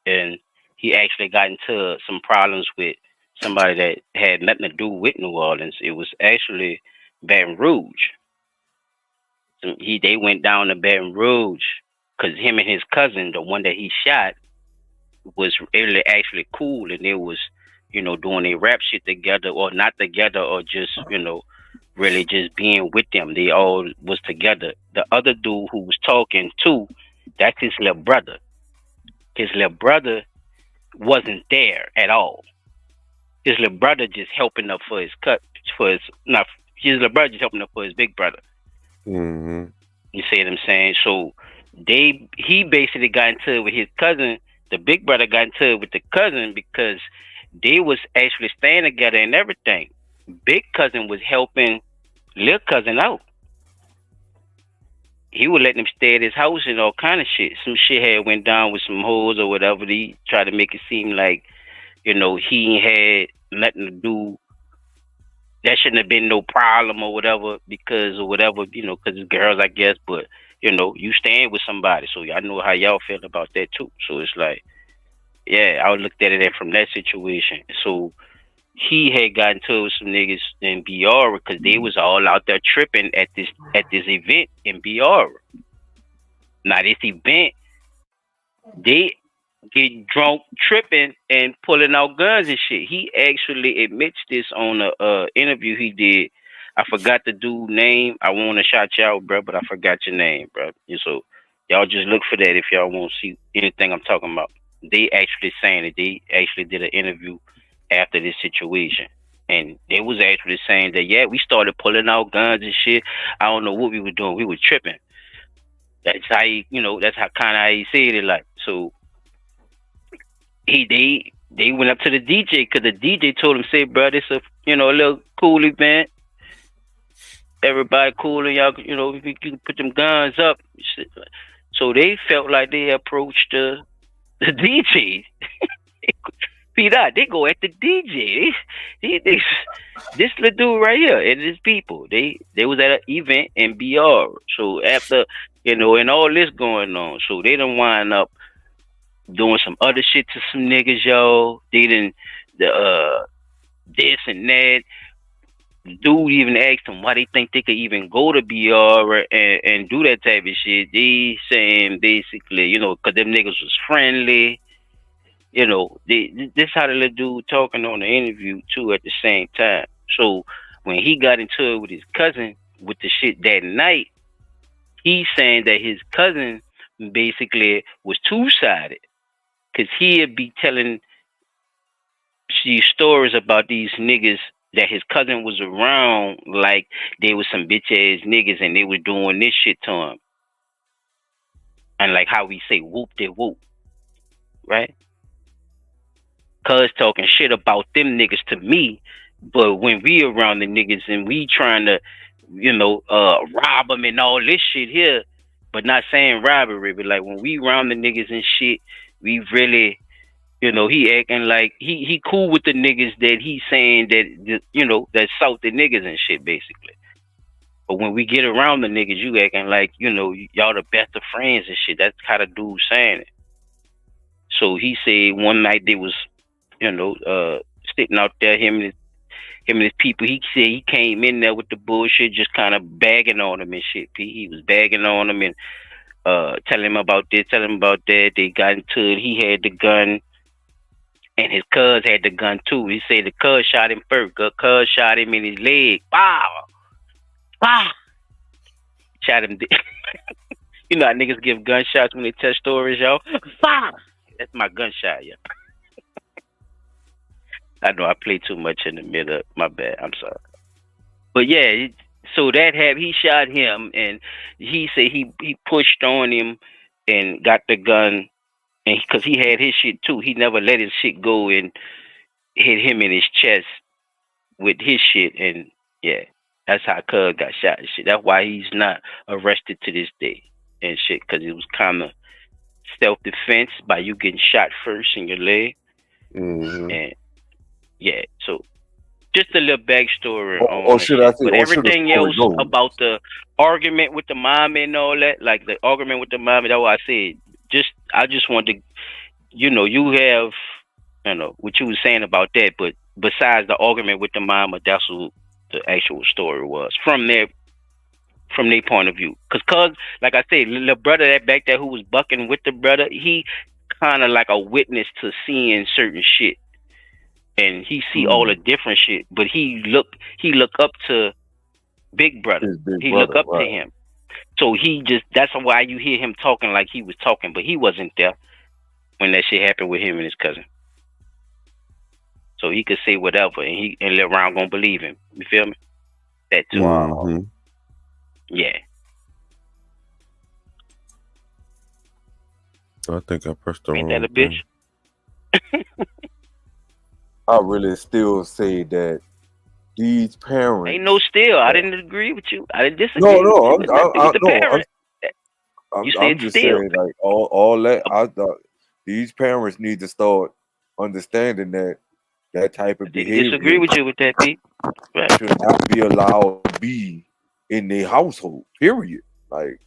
and he actually got into some problems with somebody that had nothing to do with New Orleans. It was actually Baton Rouge. So they went down to Baton Rouge because him and his cousin, the one that he shot, was really actually cool, and they was, doing a rap shit together, or not together, or just, really just being with them. They all was together. The other dude who was talking too, that's his little brother. His little brother wasn't there at all. His little brother just helping up for his his little brother just helping up for his big brother. Mm-hmm. You see what I'm saying? So he basically got into it with his cousin. The big brother got into it with the cousin because they was actually staying together and everything. Big cousin was helping little cousin out. He would let them stay at his house and all kind of shit. Some shit had went down with some hoes or whatever. He tried to make it seem like, he had nothing to do. That shouldn't have been no problem or whatever because it's girls, I guess. But, you staying with somebody. So I know how y'all feel about that too. So it's like, yeah, I looked at it from that situation. So he had gotten to some niggas in BR because they was all out there tripping at this event in BR. Now this event, they get drunk, tripping, and pulling out guns and shit. He actually admits this on a interview he did. I forgot the dude's name. I want to shout you out, bro, but I forgot your name, bro. And so y'all just look for that if y'all want to see anything I'm talking about. They actually saying that they actually did an interview after this situation, and they was actually saying that, yeah, we started pulling out guns and shit. I don't know what we were doing. We were tripping. That's how that's how kind of how he said it. Like, so they went up to the DJ because the DJ told him, say, bro, this a a little cool event. everybody cool and y'all, you can put them guns up. So they felt like they approached the DJ. P Dot, they go at the DJ. This little dude right here and his people. They was at an event in BR. So after and all this going on, so they done wind up doing some other shit to some niggas, yo. They didn't this and that. Dude even asked them why they think they could even go to BR and do that type of shit. They saying basically, because them niggas was friendly. This how the little dude talking on the interview too at the same time. So when he got into it with his cousin with the shit that night, he's saying that his cousin basically was two-sided. Because he'd be telling these stories about these niggas that his cousin was around like they was some bitch-ass niggas and they were doing this shit to him. And like how we say whoop-de-whoop. Right? Cuz talking shit about them niggas to me, but when we around the niggas and we trying to, rob them and all this shit here, but not saying robbery, but like when we around the niggas and shit, we really, he acting like he cool with the niggas that he's saying that, that south the niggas and shit basically. But when we get around the niggas, you acting like, y'all the best of friends and shit. That's how the dude saying it. So he said one night they was, sitting out there, him and his people. He said he came in there with the bullshit, just kind of bagging on him and shit. He was bagging on him and telling him about this, telling him about that. They got into it. He had the gun, and his cuz had the gun too. He said the cuz shot him first. Cuz shot him in his leg. Wow, wow. Shot him. You know how niggas give gunshots when they tell stories, y'all. Wow. That's my gunshot, yeah. I know I play too much in the middle. My bad. I'm sorry. But yeah, so that happened. He shot him, and he said he pushed on him and got the gun, and because he had his shit too, he never let his shit go and hit him in his chest with his shit, and yeah, that's how Cuz got shot and shit. That's why he's not arrested to this day and shit, because it was kind of self-defense by you getting shot first in your leg, and yeah, so just a little backstory on should I say, but everything else about the argument with the mom and all that, like the argument with the mom, that's what I said. I just want to, you have, what you was saying about that, but besides the argument with the mama, that's what the actual story was from their point of view. Cause like I said, the brother that back there who was bucking with the brother, he kind of like a witness to seeing certain shit. And he see all the different shit, but he look up to Big Brother. He look up to him. So that's why you hear him talking like he was talking, but he wasn't there when that shit happened with him and his cousin. So he could say whatever, and Lil Ron gonna believe him. You feel me? That too. Mm-hmm. Yeah. I think I pressed the wrong. Ain't that a bitch? I really still say that these parents ain't no still. I didn't agree with you. I didn't disagree. No, I'm just saying like all that. I thought these parents need to start understanding that type of behavior. Disagree with you with that, Pete. Right. Should not be allowed to be in their household. Period. Like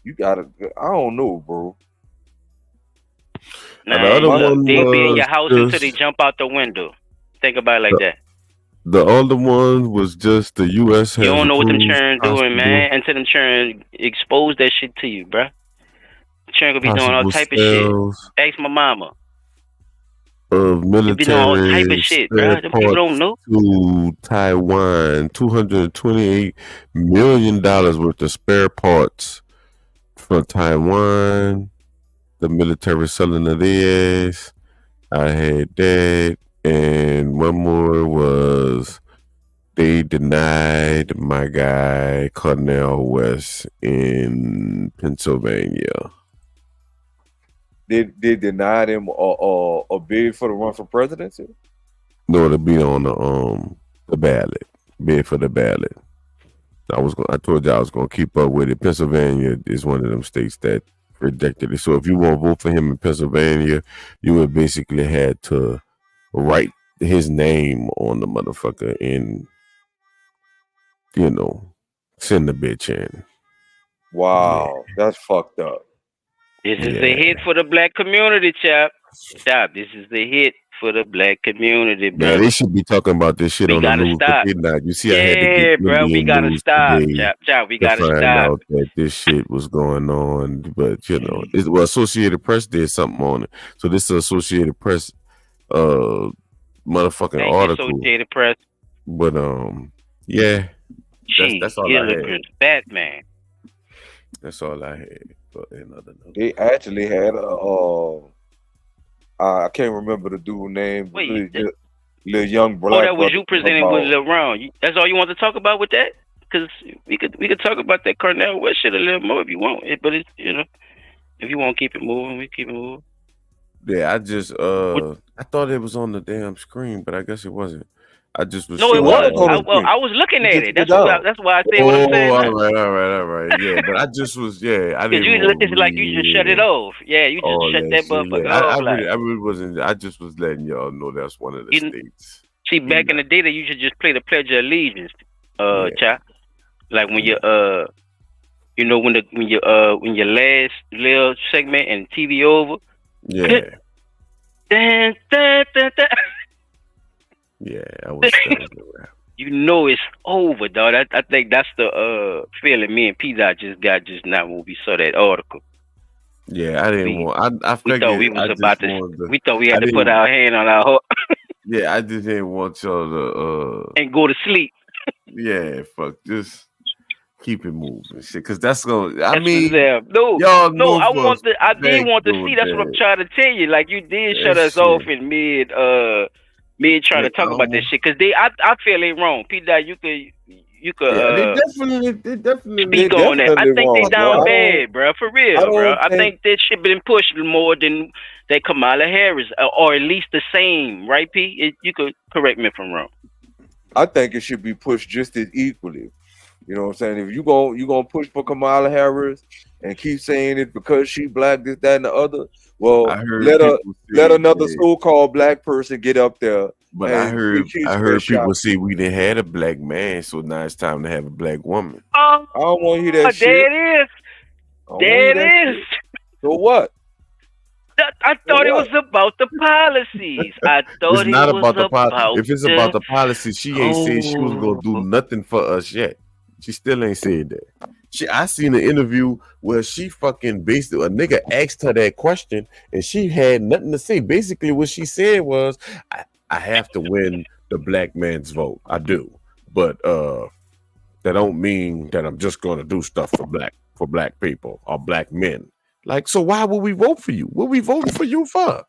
you gotta. I don't know, bro. Nah, they be in your house until they jump out the window. Think about it like that. The other one was just the U.S. You don't know what them churn doing, man, until them churn expose that shit to you, bruh. Churn gonna be doing all type of shit. Ask my mama. Of military be doing all type of shit, bruh. Them people don't know. To Taiwan, $228 million worth of spare parts for Taiwan. The military selling of theirs. I had that. And one more was they denied my guy Cornel West in Pennsylvania. They denied him a bid for the run for presidency? No, to be on the ballot. Bid for the ballot. I told you I was gonna keep up with it. Pennsylvania is one of them states that rejected it. So if you want to vote for him in Pennsylvania, you would basically had to write his name on the motherfucker and send the bitch in. Wow, that's fucked up. This is a hit for the black community, chap. This is the hit for the black community, bro. Man, they should be talking about this shit on the news. Stop. You see, I had to get bro, we gotta news stop, today chap. We to gotta find stop. out that this shit was going on. But Associated Press did something on it. So this is Associated Press, motherfucking article. Associated Press. But yeah, that's all I had. Batman. That's all I had. But they actually had I can't remember the dude's name. Little young black. That was you presenting with Lil Ron. That's all you want to talk about with that? Because we could talk about that Cornell West shit a little more if you want. But it's if you want to keep it moving, we keep it moving. Yeah, I just I thought it was on the damn screen, but I guess it wasn't. I just was. No, it was. I was looking at it. That's why I said what I'm saying. All right. Yeah, but I just was. Yeah, I didn't. It's like you just shut it off. Yeah, you just shut that motherfucker off. I really wasn't. I just was letting y'all know that's one of the states. See, back in the day, they used to just play the Pledge of Allegiance, chap. Like when you when your last little segment and TV over. Yeah. Dun, dun, dun, dun. Yeah, I was. It's over, dog. I think that's the feeling me and P Dot just got just now when we saw that article. Yeah, I didn't want. I figured we thought we was about to. We thought we had to put our hand on our heart. Yeah, I just didn't want y'all to and go to sleep. Yeah, fuck, just keep it moving, shit. Because that's gonna. I did want to see. That's what I'm trying to tell you. Like you did shut us off in mid trying to talk about this shit because I feel they wrong. P Dot, you could they definitely speak on that. I think they down bad, bro. For real, bro. I think that shit been pushed more than that Kamala Harris, or at least the same, right, P? You could correct me if I'm wrong. I think it should be pushed just as equally. You know what I'm saying? If you gonna push for Kamala Harris and keep saying it because she black, this, that, and the other, well, let another so-called black person get up there. But I heard people say we didn't had a black man, so now it's time to have a black woman. I don't want to hear that shit. There it is. So what? I thought it was about the policies. I thought it's not about the policy. If it's about the policy, she ain't said she was gonna do nothing for us yet. She still ain't said that. I seen an interview where she fucking basically a nigga asked her that question and she had nothing to say. Basically, what she said was, I have to win the black man's vote. I do, but that don't mean that I'm just gonna do stuff for black people or black men. Like, so why would we vote for you? What we voting for you for?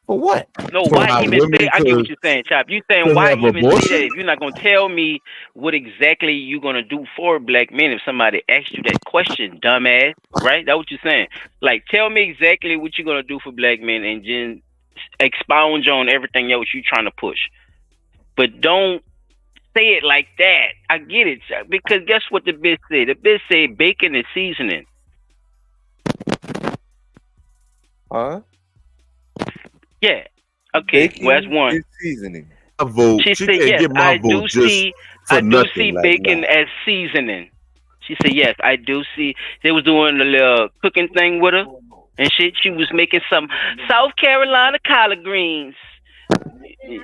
For what? No, for why even say? I get what you're saying, Chop. You saying why even say that if you're not gonna tell me what exactly you're gonna do for black men if somebody asks you that question, dumbass? Right? That's what you're saying. Like, tell me exactly what you're gonna do for black men, and then expound on everything else you're trying to push. But don't say it like that. I get it, Chop, because guess what the bitch said? The bitch said bacon and seasoning. Huh? Yeah. Okay. Bacon, well, that's one. Seasoning. I vote. She said yes. I do see bacon as seasoning. She said yes. I do see. They was doing a little cooking thing with her and shit. She was making some South Carolina collard greens.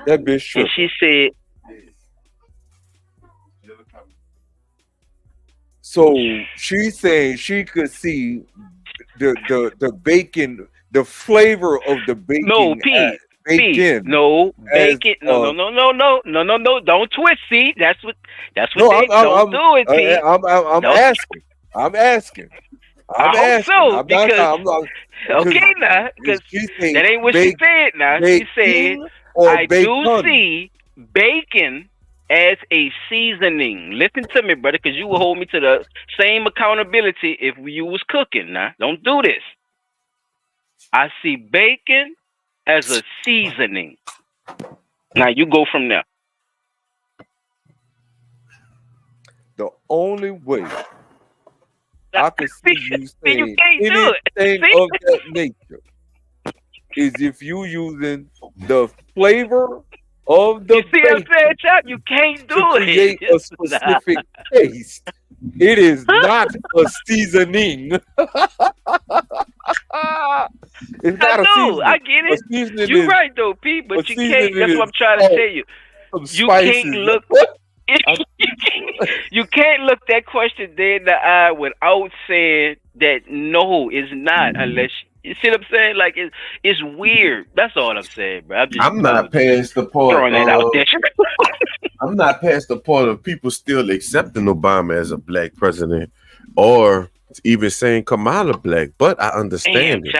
That bitch tripping. And she said. So she's saying she could see the bacon. The flavor of the bacon. No, bacon. No, bacon. No. Don't twist. See, that's what don't do it, P. I'm asking. So, okay, now, because that ain't what she said. Now she said, I do see bacon as a seasoning. Listen to me, brother, because you will hold me to the same accountability if you was cooking. Now, don't do this. I see bacon as a seasoning. Now you go from there. the only way I can see you saying do anything of that nature is if you using the flavor of the you see what I'm saying, Chuck? You can't do to create a specific taste. It is not a seasoning. It's not a seasoning. I get it. You're right though, Pete, but you can't. That's what I'm trying to tell you. You can't look. You can't look that question dead in the eye without saying that no, it's not, unless you see what I'm saying. Like it's weird. That's all I'm saying, bro. I'm not past the part. Throwing that out there. I'm not past the part of people still accepting Obama as a black president, or even saying Kamala black. But I understand it.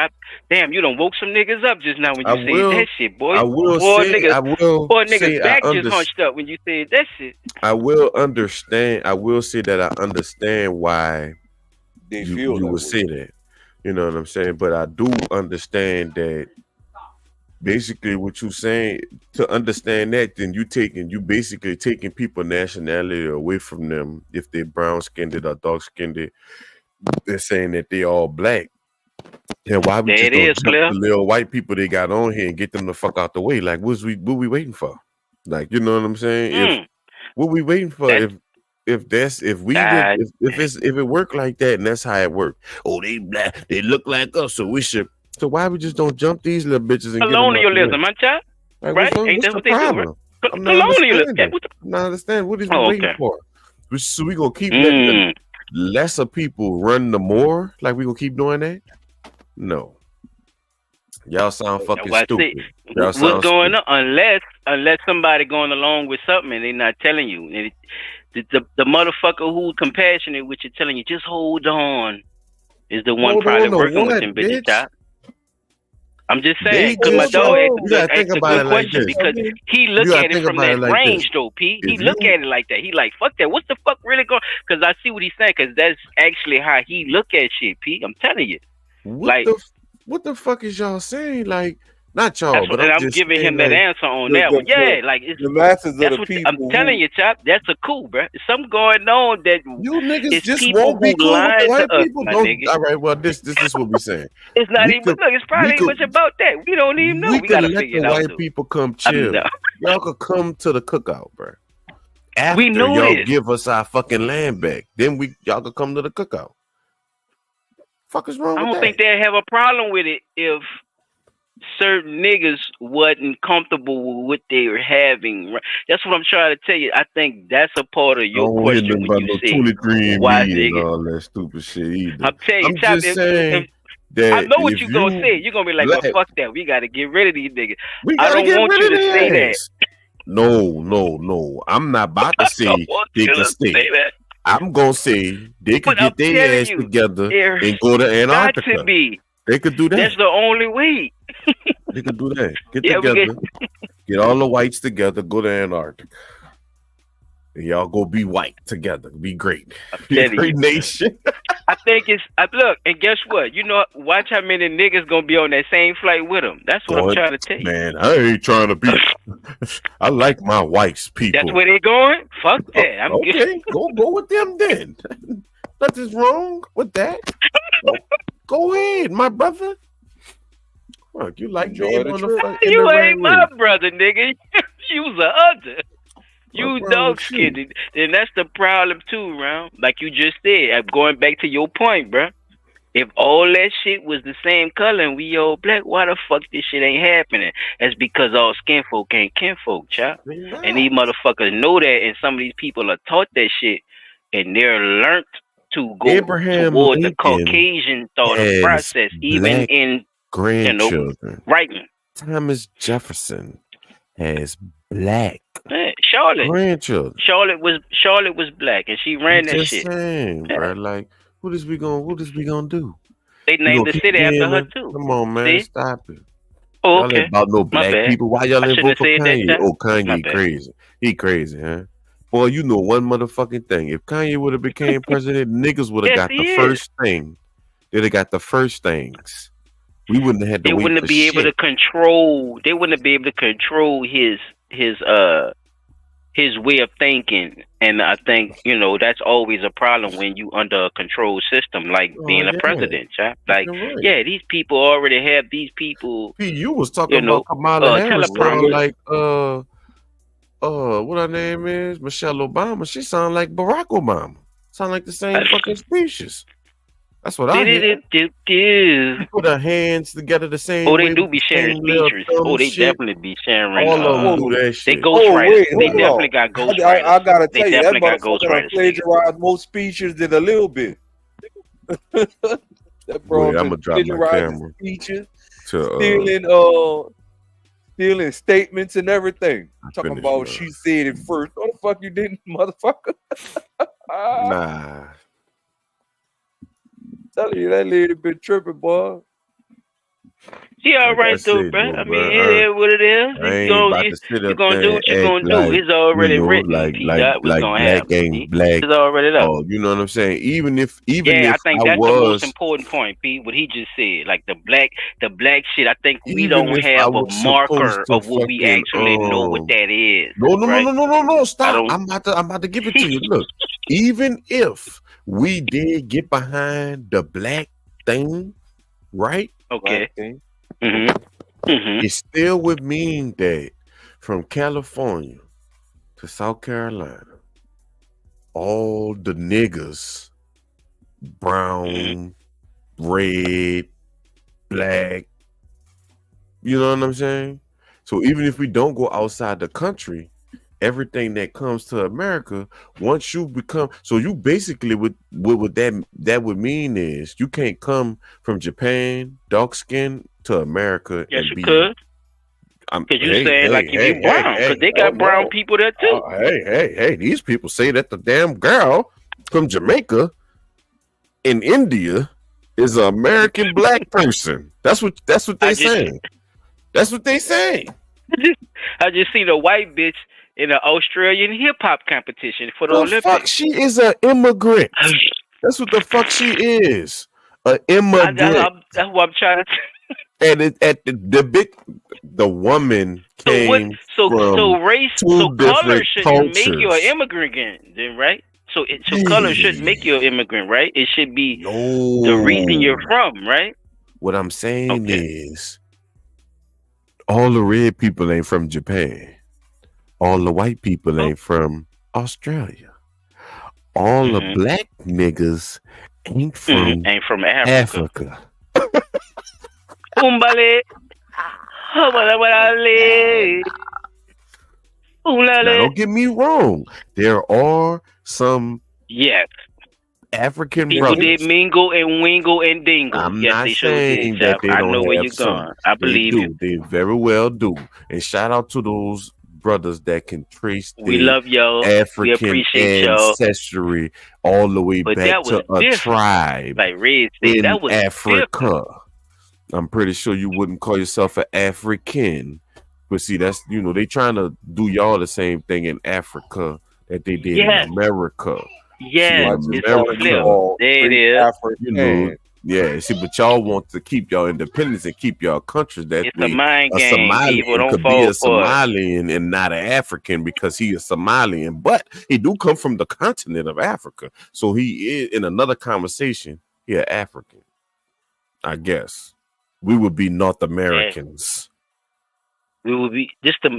Damn, you done woke some niggas up just now when you said that shit, boy. I will Niggas back just hunched up when you said that shit. I will understand. I will say that I understand why you would say that. You know what I'm saying? But I do understand that basically what you're saying, to understand that, then you basically taking people nationality away from them if they're brown skinned or dark skinned. They're saying that they all black. And why we just don't jump the little white people they got on here and get them the fuck out the way? Like, what we waiting for? Like, you know what I'm saying? What we waiting for? If it worked like that, and that's how it worked. Oh, they black, they look like us, so we should. So why we just don't jump these little bitches and colonialism, man, child? Like, right? Ain't that what they do? Right? I'm not understanding. What is we waiting for? So we gonna keep letting lesser people run the more? Like we gonna keep doing that? No. Y'all sound fucking stupid. What's going on? Unless somebody going along with something and they're not telling you. And the motherfucker who's compassionate with you telling you just hold on is the one probably working with them bitches, child. I'm just saying, because my dog asked a good question because he look at it from that range, though, Pete. He look at it like that. He like, fuck that. What's the fuck really going? Because I see what he's saying. Because that's actually how he look at shit, Pete. I'm telling you. What the fuck is y'all saying? Like, not y'all, but I'm giving him that answer on that one. Yeah, like it's the masses of the people. I'm telling you, Chop, that's a cool, bro. There's something going on that you niggas just won't be cool with white people. All right, well, this is what we're saying. It's not even. Look, it's probably much about that. We don't even know. We gotta figure it out. White people come chill. Y'all could come to the cookout, bro. After we know y'all give us our fucking land back, then y'all could come to the cookout. Fuck is wrong with that? I don't think they'll have a problem with it if certain niggas wasn't comfortable with what they were having. That's what I'm trying to tell you. I think that's a part of your question when you say why niggas all that stupid shit either. I'm telling you, I'm just saying that I know what you're gonna say. You're gonna be like, well, fuck that. We gotta get rid of these niggas. I don't want you to say that. No. I'm not about to say they can stay. I'm gonna say they could get their ass together and go to Antarctica. Got to be. They could do that. That's the only way. They could do that. Get together, get all the whites together, go to Antarctica. And y'all go be white together. Be great. Be a great nation. I think it's look, and guess what? You know, watch how many niggas gonna be on that same flight with them. That's what I'm trying to tell you. Man, I ain't trying to be. I like my whites people. That's where they going? Fuck that. I'm okay. Go with them then. Nothing's wrong with that. Go ahead, my brother. Look, you like being on the fuck. You ain't my brother, nigga. You's a other. You dog skinned, and that's the problem too, Round. Like you just said, going back to your point, bro. If all that shit was the same color and we all black, why the fuck this shit ain't happening? That's because all skin folk ain't kinfolk, chop. And these motherfuckers know that, and some of these people are taught that shit, and they're learned to go toward the Caucasian thought process, even in grandchildren. Writing. Thomas Jefferson has black grandchildren. Charlotte was black, and she ran that shit. Saying, bro, like, what is we gonna do? They named the city after her too. Come on, man, see? stop it. Oh, okay. Y'all ain't about no black people. Why y'all ain't vote for Kanye? Oh, Kanye crazy. He crazy, huh? Boy, you know one motherfucking thing. If Kanye would have became president, niggas would have got the first thing. They'd have got the first things. We wouldn't have had to. They wouldn't be able to control. They wouldn't be able to control his his way of thinking, and I think that's always a problem when you under a controlled system, like being a president, chap. Like, right. these people already have these people. P, you was talking about Kamala Harris sound like what her name is, Michelle Obama. She sound like Barack Obama. Sound like the same fucking species. That's what I hear. She put her hands together the same way. Oh, they do be sharing features. Oh, they definitely be sharing. All of them do that shit. They ghostwriters. They definitely got ghostwriters. I gotta tell you, that motherfucker plagiarized most speeches than a little bit. That bro, I'm gonna drop my camera. Speeches, stealing statements and everything. Talking about she said it first. What the fuck you didn't, motherfucker? Nah. Tell you that lady been tripping, boy. She all right though, bro. I mean, it is what it is. You're gonna do what you're gonna do. It's already written. Like gonna black ain't black. It's already up. Oh, you know what I'm saying? Even if I think that's the most important point, Pete. What he just said, like the black shit. I think we don't have a marker of what we actually know what that is. No. Stop. I'm about to give it to you. Look, even if we did get behind the black thing, right? Okay. It still would mean that from California to South Carolina, all the niggas, brown, red, black, you know what I'm saying? So even if we don't go outside the country, everything that comes to America, once you become, so you basically what that would mean is you can't come from Japan, dark skin, to America. Yes, you could. Because you saying like if you brown, because they got brown people there too. Hey, these people say that the damn girl from Jamaica in India is an American black person. That's what they saying. That's what they say. I just seen a white bitch in an Australian hip hop competition for the Olympics. Fuck, she is an immigrant. That's what the fuck she is. An immigrant. That's what I'm trying to. And the woman came from race, two color shouldn't cultures. make you an immigrant, then, right? So color shouldn't make you an immigrant, right? It should be the region you're from, right? What I'm saying is, all the red people ain't from Japan. All the white people ain't from Australia. All the black niggas ain't from Africa. Umbale. Now, don't get me wrong. There are some African people brothers. did mingle and wingle and dingle. I'm not saying that they don't. I know where you're some. going. I believe you. They very well do. And shout out to those brothers that can trace we love y'all. African ancestry all the way back to a tribe like Red State. in That was Africa. Different. I'm pretty sure you wouldn't call yourself an African, but see, that's they trying to do y'all the same thing in Africa that they did in America. Yeah, see, there it is. See, but y'all want to keep y'all independence and keep y'all countries. That it's a mind game. Somalian could be a Somalian and not an African because he is Somalian, but he do come from the continent of Africa. So he is in another conversation. He an African, I guess. We would be North Americans. We would be this is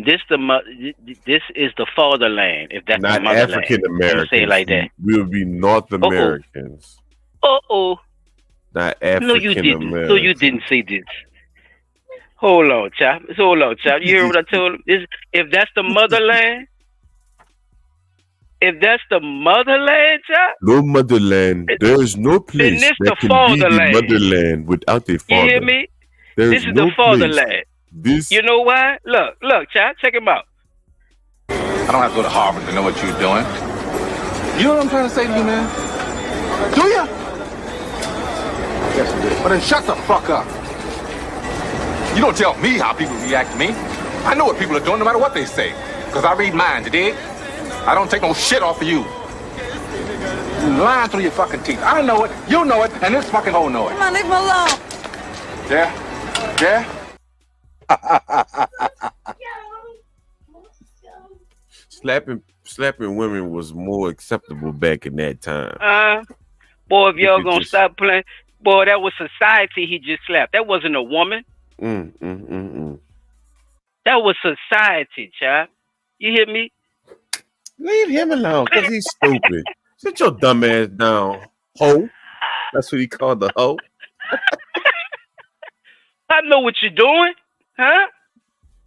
the fatherland. If that's not the African Americans, say it like that. We would be North Americans. No, Not African you didn't. Americans. No, you didn't say this. Hold on, chap. You hear what I told him? If that's the motherland. If that's the motherland, chap. No motherland. There is no place that can be the motherland without a father. You hear me? This is the fatherland. You know why? Look, chap. Check him out. I don't have to go to Harvard to know what you're doing. You know what I'm trying to say to you, man? Do you? Yes, you do. Well, then shut the fuck up. You don't tell me how people react to me. I know what people are doing no matter what they say. Because I read minds, you dig? I don't take no shit off of you. You're lying through your fucking teeth. I know it, you know it, and this fucking hoe know it. Come on, leave me alone. Yeah? slapping women was more acceptable back in that time. Boy, if y'all gonna stop playing, boy, that was society he just slapped. That wasn't a woman. That was society, child. You hear me? Leave him alone, cause he's stupid. Sit your dumb ass down, hoe. That's what he called the hoe. I know what you're doing, huh?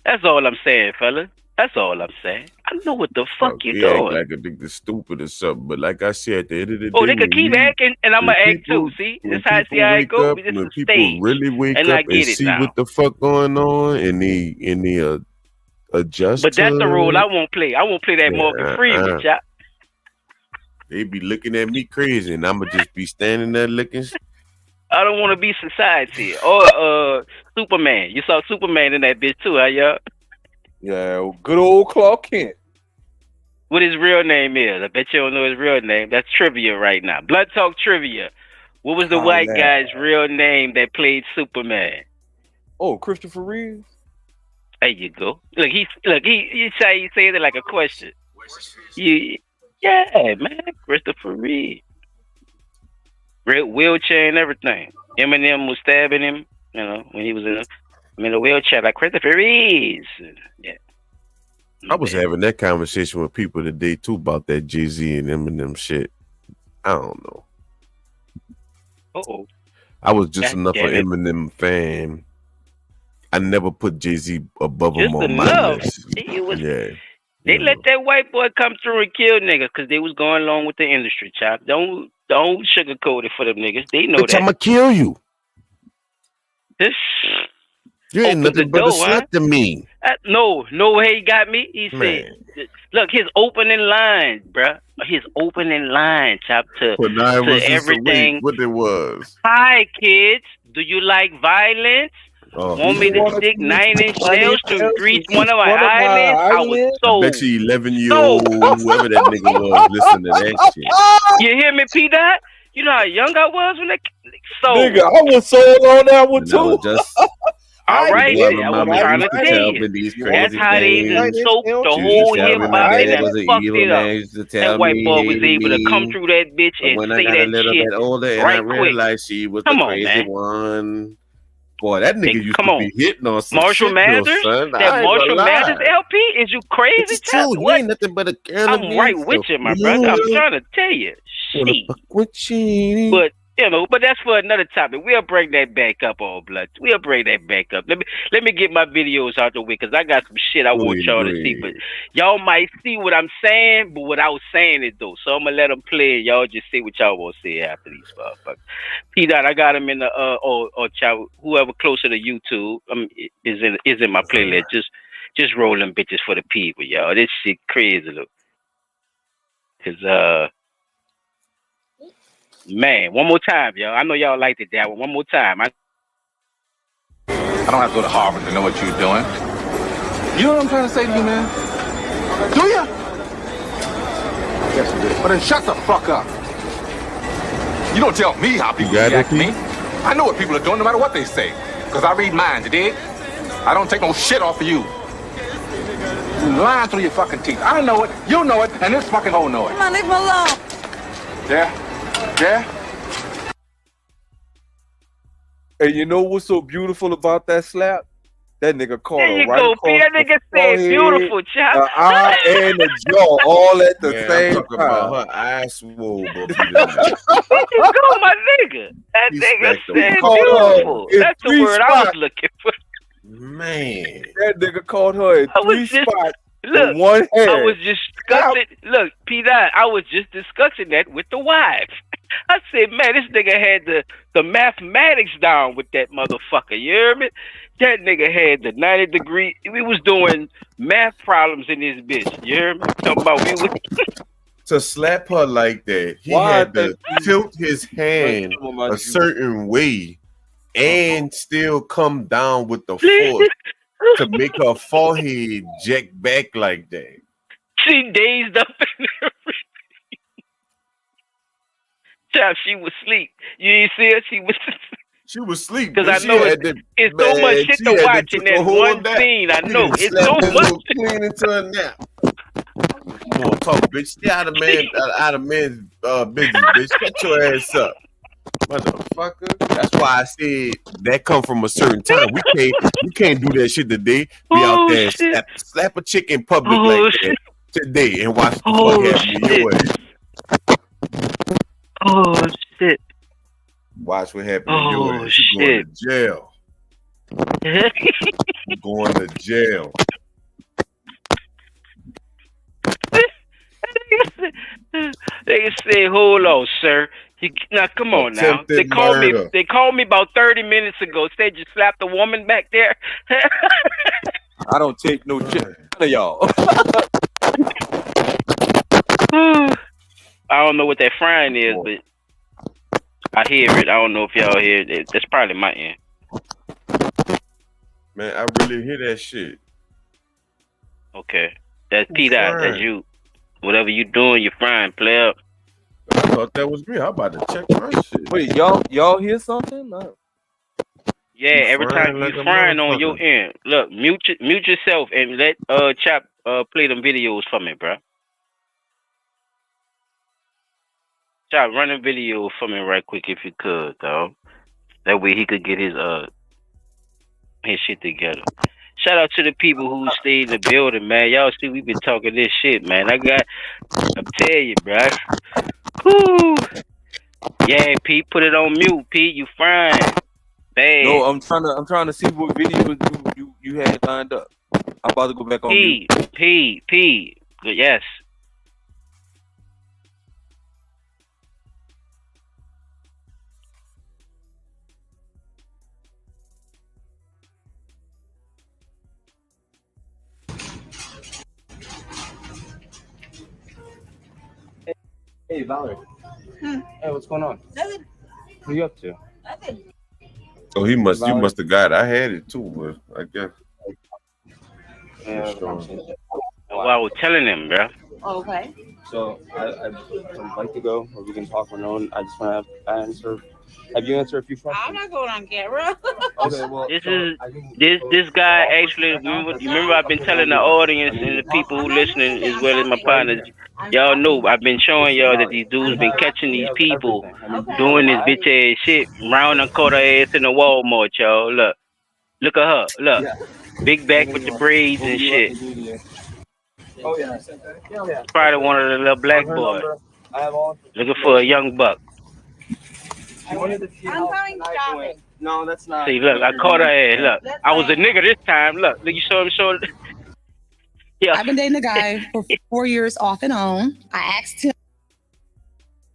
That's all I'm saying, fella. That's all I'm saying. I know what the fuck you doing. Like a nigga stupid or something, but like I said, at the end of the day, they could keep acting, and I'm gonna act too. See, that's how it goes. When people really wake up and see what the fuck going on, and they adjust. But that's the role I won't play. I won't play that Morgan Freeman, chap. They be looking at me crazy, and I'ma just be standing there looking. I don't want to be society or Superman. You saw Superman in that bitch too, huh, y'all? Yeah, good old Clark Kent. What his real name is? I bet you don't know his real name. That's trivia right now. Blunttalk trivia. What was the white guy's real name that played Superman? Oh, Christopher Reeves. There you go. Look, he say it like a question. Yeah, man, Christopher Reeves. Red wheelchair and everything. Eminem was stabbing him, when he was in a wheelchair like Christopher Reeves. Yeah. I was having that conversation with people today too about that Jay-Z and Eminem shit. I don't know. I was just enough of Eminem fan. I never put Jay-Z above him on my list. They let that white boy come through and kill niggas because they was going along with the industry, chop. Don't sugarcoat it for them niggas. They know that. I'ma kill you. You ain't nothing but a slut to me. No, he got me. He said, look, his opening line, bruh. His opening line, chop, to everything. What it was. Hi, kids. Do you like violence? Want me to stick 9-inch nails to grease one of my eyelids? I was so. I bet you 11-year-old, whoever that nigga was, listen to that shit. You hear me, P. Dot? You know how young I was when nigga, I was sold on that one too. All right, I was trying to tell you. That's how they soaked the whole hip hop and fucked it up. That white boy was able to come through that bitch and say that shit right quick. I realized she was the crazy one. Boy, that nigga used to be hitting on some Marshall shit, Mathers, son. that Marshall Mathers LP. Is you crazy? You ain't nothing but a girl. I'm right with you, my brother. I'm trying to tell you. Shit. But that's for another topic. We'll bring that back up, all blood. We'll bring that back up. Let me get my videos out the way because I got some shit I want y'all to see. But y'all might see what I'm saying, but without saying it though. So I'm gonna let them play. Y'all just see what y'all want to say after these motherfuckers. P. Dot, I got them in the or child, whoever closer to YouTube is in my playlist. Just roll them bitches for the people, y'all. This shit crazy look. Cause man, one more time, y'all. I know y'all liked it that one. One more time. I don't have to go to Harvard to know what you're doing. You know what I'm trying to say to you, man? Do you? Yes, you do. Well, then shut the fuck up. You don't tell me how people react to me. I know what people are doing no matter what they say. Because I read minds, you dig? I don't take no shit off of you. You lying through your fucking teeth. I know it, you know it, and this fucking hoe know it. Come on, leave him alone. Yeah? And you know what's so beautiful about that slap? That nigga caught her right across that nigga said beautiful, child. The eye and the jaw all at the same time. About her eyes swole. Go, my nigga. That nigga said beautiful. That's the word I was looking for. Man. That nigga caught her in three spots. Look, one hand. I was just discussing. Look, P. Dot, I was just discussing that with the wife. I said, man, this nigga had the mathematics down with that motherfucker. You hear me? That nigga had the 90 degree. We was doing math problems in this bitch. You hear me? Talking about to slap her like that, he had to tilt his hand a certain way and still come down with the force to make her forehead jack back like that. She dazed up and everything. Child, she was asleep. You didn't see her? She was asleep. Because I know it's so much shit to watch in that one scene. I know. It's so much. Clean into a nap. Come on, talk, bitch. Stay out of man's business, bitch. Shut your ass up, motherfucker. That's why I said that come from a certain time. We can't do that shit today. Be out there and slap a chick in public like that today and watch the fuck happen to your ass. Oh shit! Watch what happened to your ass. You going to jail. You going to jail. They say, "Hold on, sir." Now, come on now. They called me. They called me about 30 minutes ago. Said you slapped a woman back there. I don't take no shit out of y'all. I don't know what that frying is, but I hear it. I don't know if y'all hear it. That's probably my end. Man, I really hear that shit. Okay, that's P Dot. That's you. Whatever you doing, you're frying, player. I thought that was me. I'm about to check my shit. Wait, y'all hear something? No. Yeah, every time you frying on your end. Look, mute yourself and let Chap play them videos for me, bro. Chap, run a video for me right quick if you could, dog. That way he could get his shit together. Shout out to the people who stayed in the building, man. Y'all see we been talking this shit, man. I'm telling you, bro. Whoo. Yeah, Pete, put it on mute, Pete. You frying. Bad. No, I'm trying to see what videos you had lined up. I'm about to go back on mute. P. Yes. Hey, Valerie. Hey, what's going on? Nothing. What are you up to? Nothing. Oh, you must have got it. I had it too, but I guess. Yeah, well, I was telling him, bro. Okay. So I'd like to go, or we can talk on our own. I just want to have you answer a few questions. I'm not going on camera. Okay, well, this guy actually. Remember I've been telling the audience and the people who listening as well as my partners. Y'all know I've been showing y'all that these dudes been catching these people doing this bitch ass shit, round and caught her ass in the Walmart, y'all. Look at her. Look, big back with the braids and shit. Oh yeah. Probably one of the little black boys looking for a young buck. I'm coming shopping. No, that's not. See, look, I caught her ass. Look, I was a nigga this time. Look, you saw him show. Yeah. I've been dating a guy for 4 years off and on. I asked him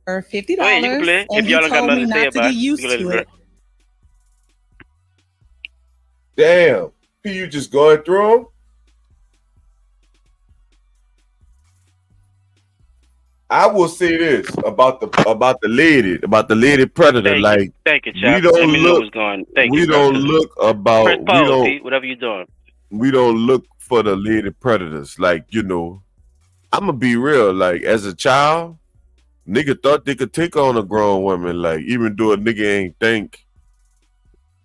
for $50, and he told me not to get used to it. Damn, you just going through them? I will say this about the lady predator. Thank you, Chap. We don't look about. Press pause, Pete, whatever you're doing. We don't look for the lady predators. Like, you know, I'm gonna be real. Like, as a child, nigga thought they could take on a grown woman. Like, even though a nigga ain't think.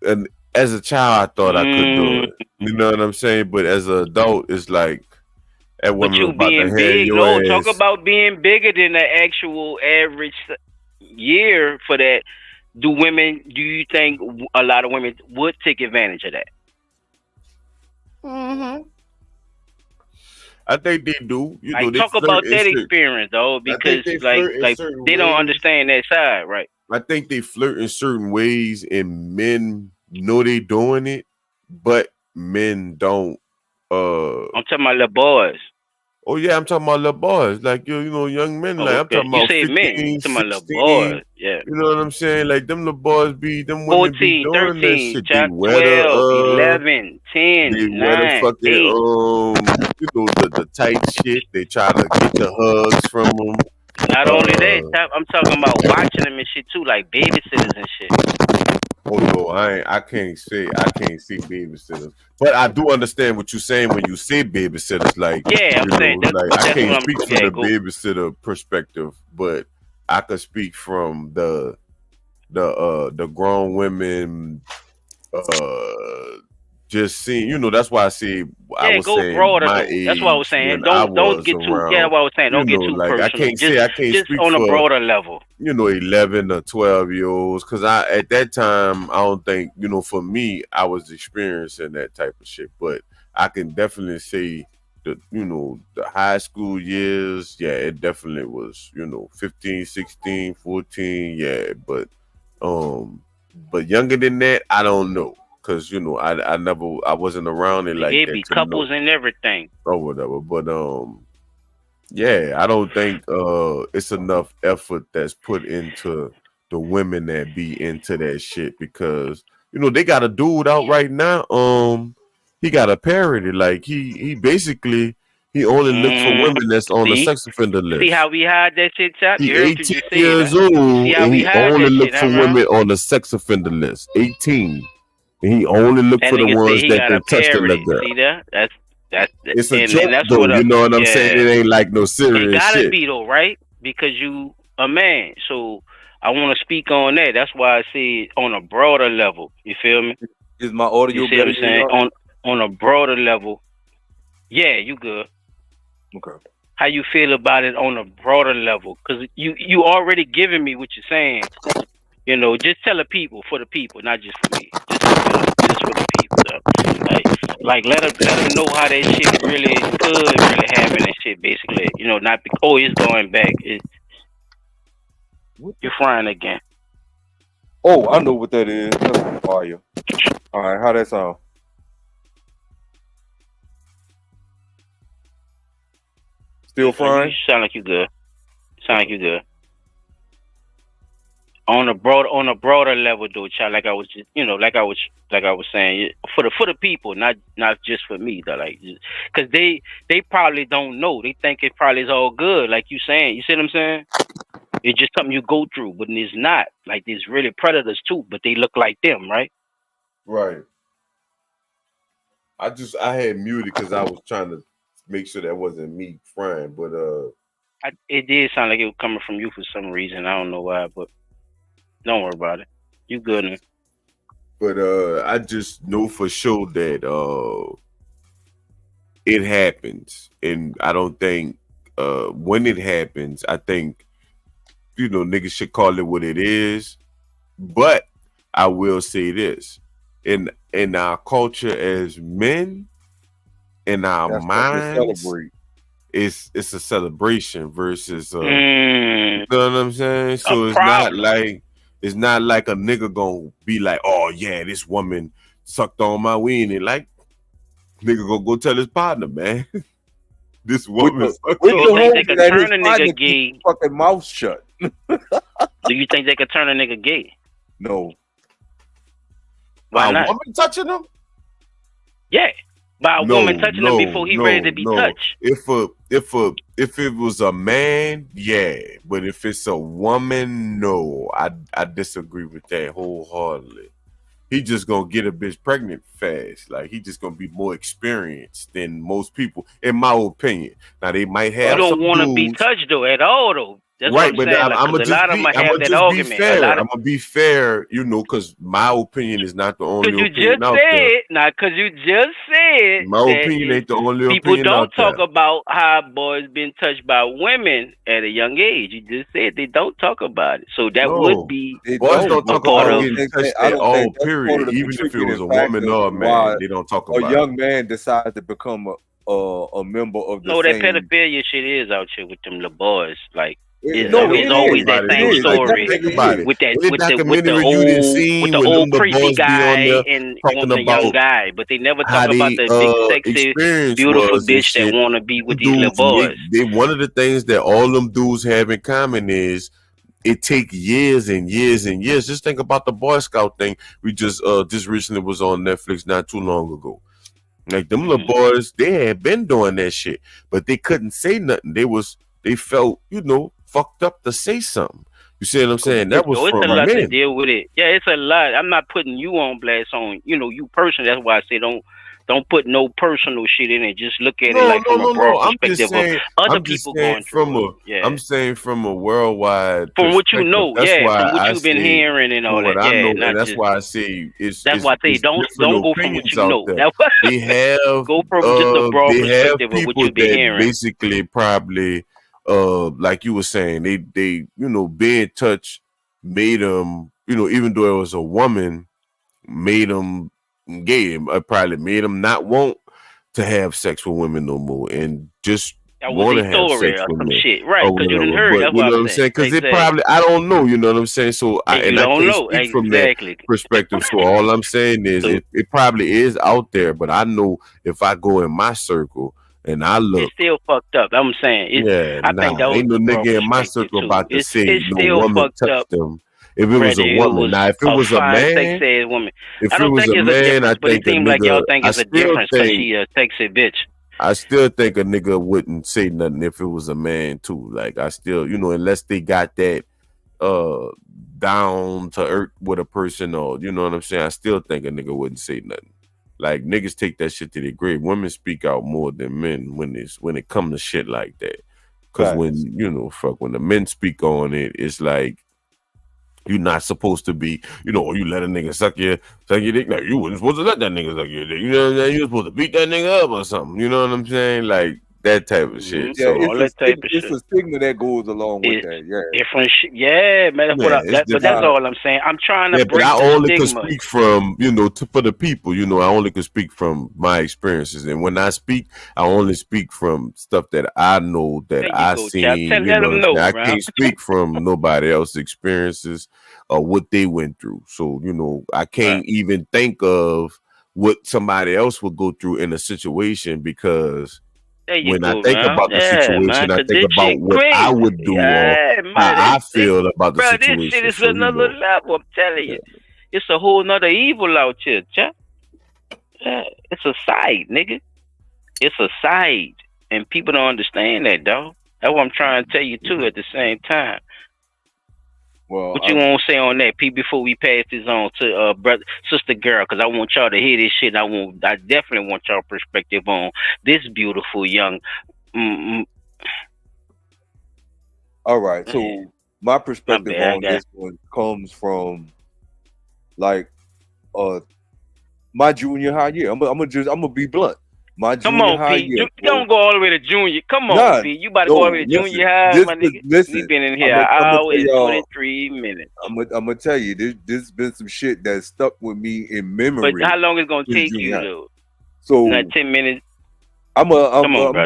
And as a child, I thought I could do it. You know what I'm saying? But as an adult, it's like. But you being big, talk about being bigger than the actual average year for that. Do you think a lot of women would take advantage of that? Mm-hmm. I think they do. You know, talk about that experience though, because they don't understand that side, right? I think they flirt in certain ways, and men know they doing it, but men don't. I'm talking about little boys. Oh yeah, I'm talking about little boys, like you know, young men. Like I'm talking about 15, men. 16, little boys. Yeah, you know what I'm saying? Like them little boys them women 14, be doing 13, that shit. 12, 11, 10, they 9, wear the fucking 8. You know the tight shit. They try to get your hugs from them. Not only that, I'm talking about watching them and shit too, like babysitters and shit. Oh no, I can't say babysitters, but I do understand what you're saying when you say babysitters. Like, yeah, I'm saying I can't speak from the babysitter perspective, but I could speak from the grown women, just seeing, you know, that's why I say I was go saying broader my though. age. That's what I was saying. When I Don't was get too. around, Yeah, that's what I was saying. Don't get too like personal. I can't just speak on for a broader level. 11 or 12-year-olds, because at that time I don't think, for me, I was experiencing that type of shit. But I can definitely say the high school years, yeah, it definitely was 15, 16, 14, yeah, but younger than that, I don't know, because I wasn't around it like It that be to couples know and everything or whatever. But yeah, I don't think it's enough effort that's put into the women that be into that shit, because they got a dude out right now. He got a parody, like he basically he only look for women that's on the sex offender list. See how we hide that shit, Chop? He You heard what you 18 just said, years huh? old, See how and we he hide only that look shit, for huh, women on the sex offender list. 18, and he only look That for the nigga ones said he that got can a touch the little parody. girl. See that? That's It's a and joke that's though, what you know what I'm saying? It ain't like no It serious gotta shit. be though, right? Because you a man. So I want to speak on that. That's why I say on a broader level. You feel me? Is my audio You see better? what I'm saying? On a broader level. Yeah, you good. Okay. How you feel about it on a broader level? Because you already giving me what you're saying. Just tell the people, for the people, not just for me. Just for the people. Though. Like let them know how that shit really could really happen and shit. Basically, not it's going back. You're frying again. Oh, I know what that is. That's fire. All right, how that sound? Still frying? You sound like you good. Sound like you good. On a broader level, though, child. Like I was just, like I was saying, for the people, not just for me, though. Like, because they probably don't know. They think it probably is all good. Like you saying, you see what I'm saying? It's just something you go through, but it's not. Like, there's really predators too, but they look like them, right? Right. I had muted because I was trying to make sure that wasn't me frying, but it did sound like it was coming from you for some reason. I don't know why, but don't worry about it. You good now. But I just know for sure that it happens, and I don't think when it happens, I think niggas should call it what it is. But I will say this: in our culture as men, in our minds, it's a celebration versus you know what I'm saying? So it's not like a nigga gonna be like, oh yeah, this woman sucked on my weenie. Like, nigga gonna go tell his partner, man. This woman sucked on my weenie. They could turn a nigga gay. Fucking mouth shut. Do you think they could turn a nigga gay? No. Why not? A woman touching him? Yeah. By a woman touching him before he ready to be touched. If it was a man, yeah. But if it's a woman, no. I disagree with that wholeheartedly. He just gonna get a bitch pregnant fast. Like, he just gonna be more experienced than most people, in my opinion. Now they might have. You don't want to be touched though at all though. That's right, what I'm but saying. I'm gonna just be fair. I'm gonna be fair, because my opinion is not the only opinion out there. Because you just said my opinion ain't the only people opinion out there. People don't talk about how boys been touched by women at a young age. You just said they don't talk about it. So that would be boys don't talk about getting touched at all. Period. Even if it was a woman or a man, they don't talk about it. A young man decides to become a member of the same. That pedophilia shit is out here with them little boys. Like, it's always that same story with the old creepy guy and the young guy, but they never talk about the big, sexy, beautiful bitch that want to be with these little boys. One of the things that all them dudes have in common is it take years and years and years. Just think about the Boy Scout thing. We just recently was on Netflix not too long ago. Like, them little boys, they had been doing that shit, but they couldn't say nothing. They felt, fucked up to say something. You see what I'm saying? That was it's from a lot men. to deal with it. Yeah, it's a lot. I'm not putting you on blast on, you personally. That's why I say don't Don't put no personal shit in it. Just look at it like from a broad perspective of other people going through it. Yeah. I'm saying from a worldwide from what you know, that's why from what I you've been hearing and all that. I know, not and that's just, why I say that's why I say don't go from what you know. They have go from just a broad perspective of what you've been hearing. Basically probably like you were saying, they being touched made them, even though it was a woman, made them gay. Probably made them not want to have sex with women no more, and just want to have sex with men. Shit. Right? Because you didn't heard. That's you know what I'm saying? Because it probably, I don't know. You know what I'm saying? So I can't speak from that perspective. So all I'm saying is it probably is out there, but I know if I go in my circle and I look, it's still fucked up. I'm saying, I think that ain't no nigga in my circle about to say no woman touched them. If it was a woman, now if it was a man, if it was a man, I think a nigga. Like y'all think it's a difference because she a sexy bitch. I still think a nigga wouldn't say nothing if it was a man too. Like I still, unless they got that down to earth with a person, or you know what I'm saying. I still think a nigga wouldn't say nothing. Like niggas take that shit to their grave. Women speak out more than men when it comes to shit like that. Because when when the men speak on it, it's like. You're not supposed to be, you let a nigga suck your dick. Like you wasn't supposed to let that nigga suck your dick. You know what I'm saying? You were supposed to beat that nigga up or something. You know what I'm saying? Like that type of shit. Yeah, it's a stigma that goes along with that. Yeah, different shit. Yeah, man. But that's all I'm saying. I'm trying to break but I only could speak from, for the people. I only could speak from my experiences, and when I speak, I only speak from stuff that I know that I seen. I can't speak from nobody else's experiences or what they went through. So I can't even think of what somebody else would go through in a situation because. When I think about the situation, I think about what I would do or how I feel about the situation. This shit is another level, I'm telling you. It's a whole nother evil out here, chat. Yeah, it's a side, nigga. It's a side. And people don't understand that, dog. That's what I'm trying to tell you, too, at the same time. Well, what you want to say on that, P, before we pass this on to sister girl, because I want y'all to hear this shit. I definitely want y'all perspective on this beautiful young. All right, so my perspective on this one comes from like my junior high year. I'm gonna be blunt. My junior high year. You don't go all the way to junior. Come on, P. You about to go all the way to junior high, my nigga. We've been in here an hour and 23 minutes. I'm gonna tell you, this been some shit that stuck with me in memory. But how long is it gonna take you, though? So not 10 minutes. I'm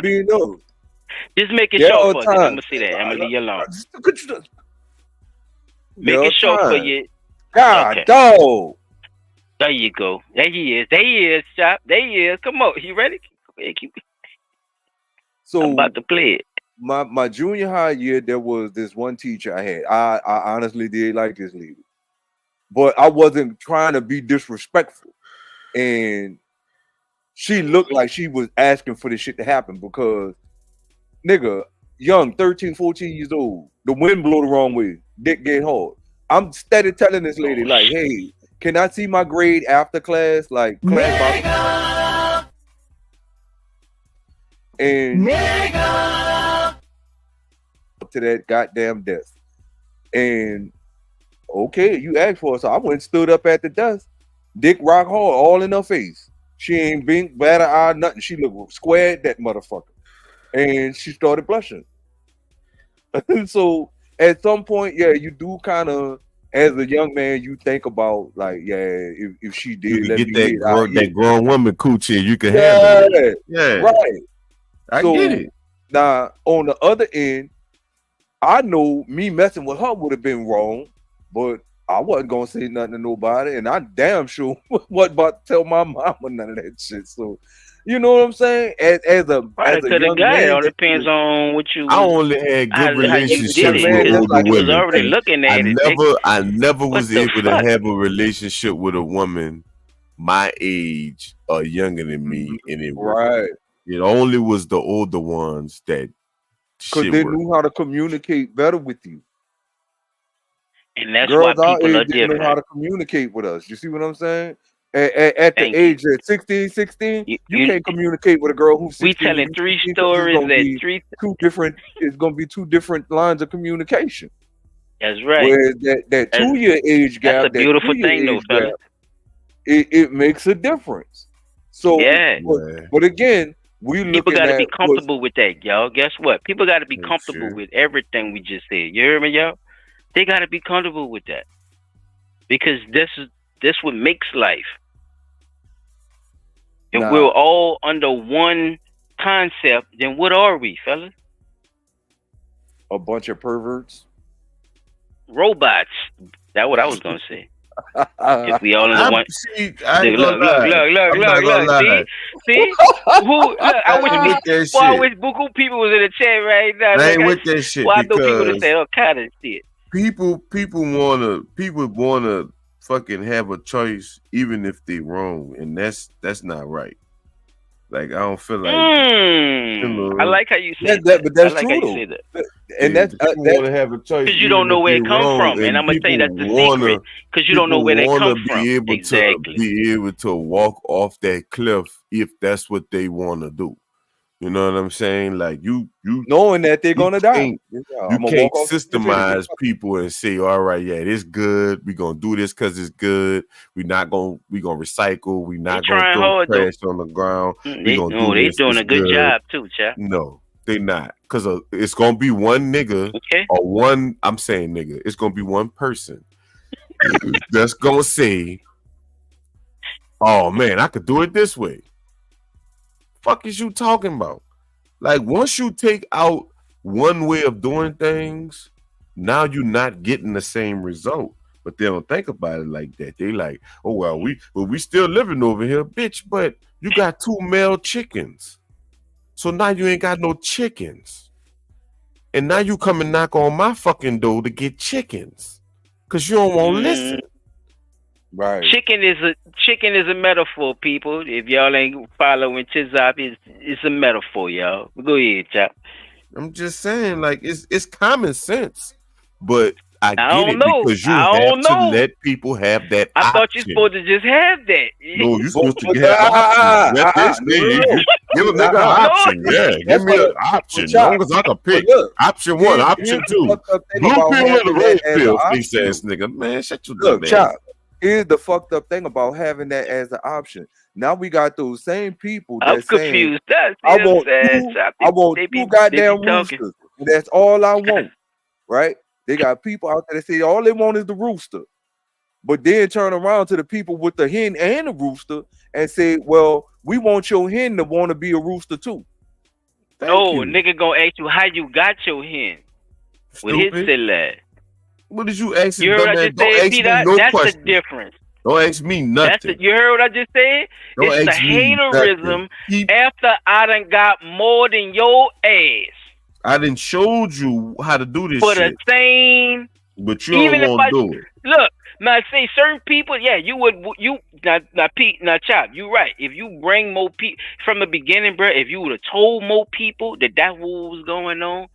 being no. Just make it short for us. I'm gonna see that. I'm gonna leave you alone. Make it short for you. God, dog. There you go. There he is, Chop. There he is. Come on. You ready? So I'm about to play it. My junior high year, there was this one teacher I had. I honestly did like this lady. But I wasn't trying to be disrespectful. And she looked like she was asking for this shit to happen because, nigga, young, 13, 14 years old, the wind blow the wrong way. Dick get hard. I'm steady telling this lady, like, hey, can I see my grade after class? Like class and up to that goddamn desk. And okay, you asked for it. So I went and stood up at the desk. Dick rock hard, all in her face. She ain't been bad at eye, nothing. She looked squared that motherfucker. And she started blushing. So at some point, yeah, you do kind of, as a young man, you think about like, yeah, if she did, you get that grown woman coochie, you can handle it. Yeah, right. I get it. Now, on the other end, I know me messing with her would have been wrong, but I wasn't gonna say nothing to nobody, and I damn sure wasn't about to tell my mama none of that shit. So, you know what I'm saying? As a young man, it all depends on what you. I only had good relationships with older women. Already looking at I never was able to have a relationship with a woman my age or younger than me, and it right. It only was the older ones that because they knew how to communicate better with you. And that's girls why people are didn't different. know how to communicate with us. You see what I'm saying? At the age of 16, you can't communicate with a girl who's 16. We telling 3 stories at 3. It's gonna be 2 different lines of communication. That's right. Whereas that 2-year age gap, that's a beautiful thing, though, fella. It makes a difference. So, yeah. But again, people got to be comfortable with that, y'all. Guess what? People got to be comfortable with everything we just said. You hear me, y'all? They got to be comfortable with that because this what makes life. If we're all under one concept, then what are we, fellas? A bunch of perverts. Robots. That's what I was gonna say. If we all in the one, see, look. See, who? Look, I wish buku people was in the chat right now. I ain't with that shit. Well, I know people to say all kind of shit. People wanna fucking have a choice even if they wrong, and that's not right. Like I don't feel like. I like how you say that, but that's I like true. How you say that. And that's want to have a choice because you don't know where it comes from, and I'm gonna tell you that's the secret because you don't know where they come from. Be able to walk off that cliff if that's what they want to do. You know what I'm saying? Like you knowing that they're gonna die. You can't systemize people and say, all right, yeah, it's good. We're gonna do this because it's good. We're gonna recycle. We're not gonna throw trash on the ground. They're doing a good job too, chap. No, they not. Because it's gonna be one nigga or one, I'm saying nigga, it's gonna be one person that's gonna say, oh man, I could do it this way. Fuck is you talking about? Like once you take out one way of doing things, now you're not getting the same result. But they don't think about it like that. They like, oh well, we still living over here, bitch. But you got 2 male chickens, so now you ain't got no chickens, and now you come and knock on my fucking door to get chickens, cause you don't want to listen. Right. Chicken is a metaphor, people. If y'all ain't following Tizop, it's a metaphor, y'all. Go ahead, chap. I'm just saying, like it's common sense, but I get it know. because you have to let people have that. I thought you're supposed to just have that. No, you're supposed to have options. Give a nigga an option. Yeah, give me an option. As long as I can pick. Option 1, option 2. Blue pill or the red pill, face ass nigga. Man, shut your dumb ass. Here's the fucked up thing about having that as an option. Now we got those same people that I'm confused. I want 2 goddamn roosters. That's all I want. Right? They got people out there that say all they want is the rooster. But then turn around to the people with the hen and the rooster and say, well, we want your hen to want to be a rooster too. Nigga gonna ask you how you got your hen. With his silly. What did you ask? You heard what I just said? See, that's the difference. Don't ask me nothing. You heard what I just said? It's the haterism after I done got more than your ass. I done showed you how to do this for shit. The same. But you don't want to do it. Look, now say certain people, yeah, you would. Now, Chop, you right. If you bring more people from the beginning, bro, if you would have told more people that what was going on,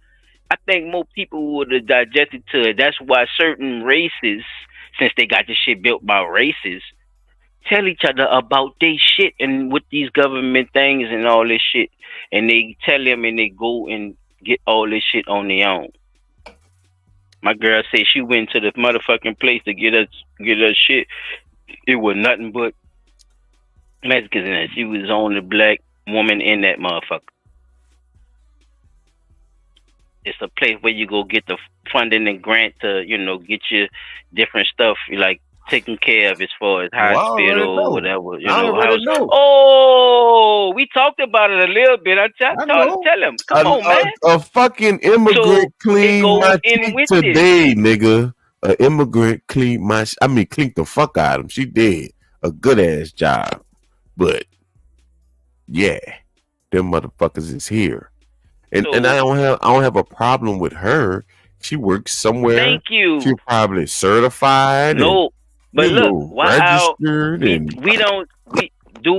I think more people would have digested to it. That's why certain races, since they got this shit built by races, tell each other about their shit and with these government things and all this shit. And they tell them and they go and get all this shit on their own. My girl said she went to the motherfucking place to get her shit. It was nothing but Mexicans in it. She was the only black woman in that motherfucker. It's a place where you go get the funding and grant to, get your different stuff like taken care of as far as hospital or whatever. Oh, we talked about it a little bit. I tell him, come on, man. A fucking immigrant cleaned my teeth today, nigga. An immigrant cleaned cleaned the fuck out of him. She did a good ass job, but yeah, them motherfuckers is here. And I don't have a problem with her. She works somewhere. Thank you. She's probably certified. But look, registered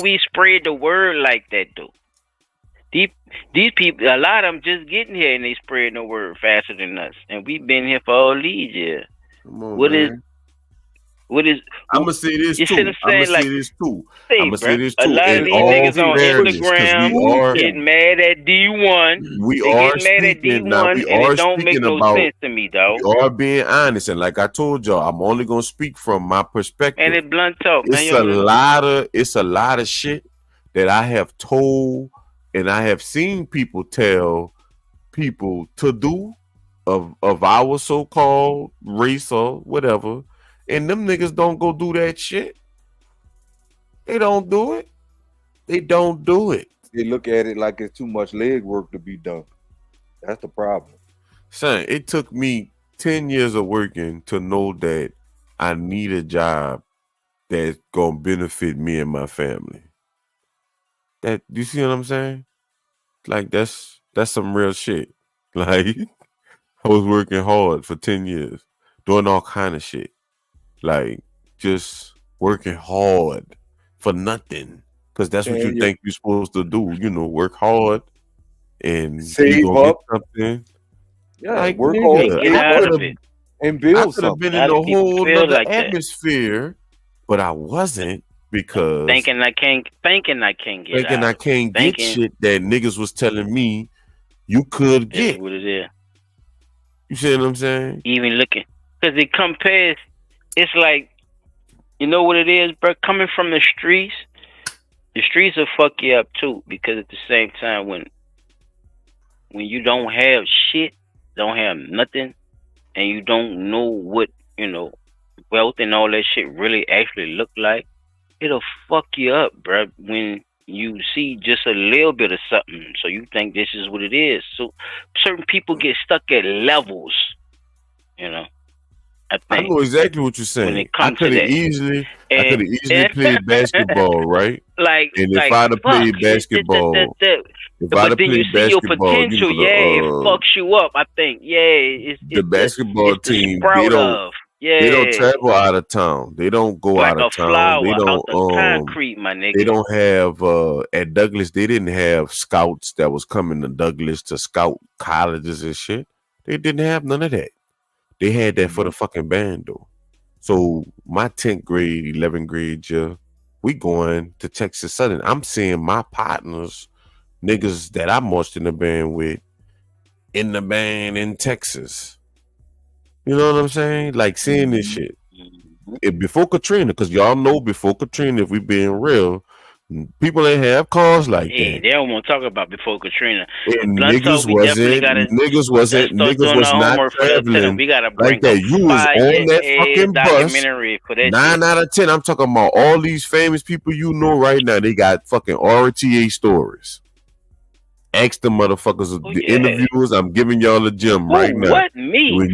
we spread the word like that though? These people, a lot of them just getting here and they spread the word faster than us, and we've been here for all these years. Come on, What is? I'm gonna say this you too. I'm gonna say this too. Say, I'm gonna say this too. A lot of these niggas on Instagram getting mad at D1. We they are getting mad at speaking D1, now. We and are it don't make speaking no about. sense to me, though. We are being honest, and like I told y'all, I'm only gonna speak from my perspective. And it's blunt talk, man. It's a lot of shit that I have told, and I have seen people tell people to do of our so-called race or whatever, and them niggas don't go do that shit. They don't do it. They don't do it. They look at it like it's too much leg work to be done. That's the problem. Son, it took me 10 years of working to know that I need a job that's gonna benefit me and my family. That, you see what I'm saying? Like that's some real shit. Like I was working hard for 10 years, doing all kind of shit. Like just working hard for nothing. Because that's what you think you're supposed to do. You know, work hard and save up something. Yeah, like, work nigga, hard, get out of it, and build I could have something. been in a whole other atmosphere, but I wasn't because thinking I can't get shit that niggas was telling me you could get. What it is. You see what I'm saying? Even looking, because it compares. It's like, you know what it is, bro. Coming from the streets will fuck you up too. Because at the same time, when you don't have shit, don't have nothing, and you don't know what, wealth and all that shit really actually look like, it'll fuck you up, bro. When you see just a little bit of something, so you think this is what it is. So certain people get stuck at levels, I know exactly what you're saying. I could have easily played basketball, right? And if I'd have played basketball, but then you see your potential, it fucks you up. I think, it's the basketball team. They don't travel out of town. They don't go like out of town. Flower they don't out the concrete, my nigga. They don't have at Douglas. They didn't have scouts that was coming to Douglas to scout colleges and shit. They didn't have none of that. They had that for the fucking band though. So my 10th grade, 11th grade year, we going to Texas Southern. I'm seeing my partners, niggas that I marched in the band with, in the band in Texas. You know what I'm saying? Like seeing this shit. Before Katrina, because y'all know before Katrina, if we being real, people ain't have cars like that. They don't want to talk about before Katrina. And niggas was not traveling we gotta bring like that. You was on that fucking documentary bus. For that 9 shit. out of 10. I'm talking about all these famous people you know right now. They got fucking RTA stories. Ask the motherfuckers, the interviewers. I'm giving y'all a gem right now. What me? When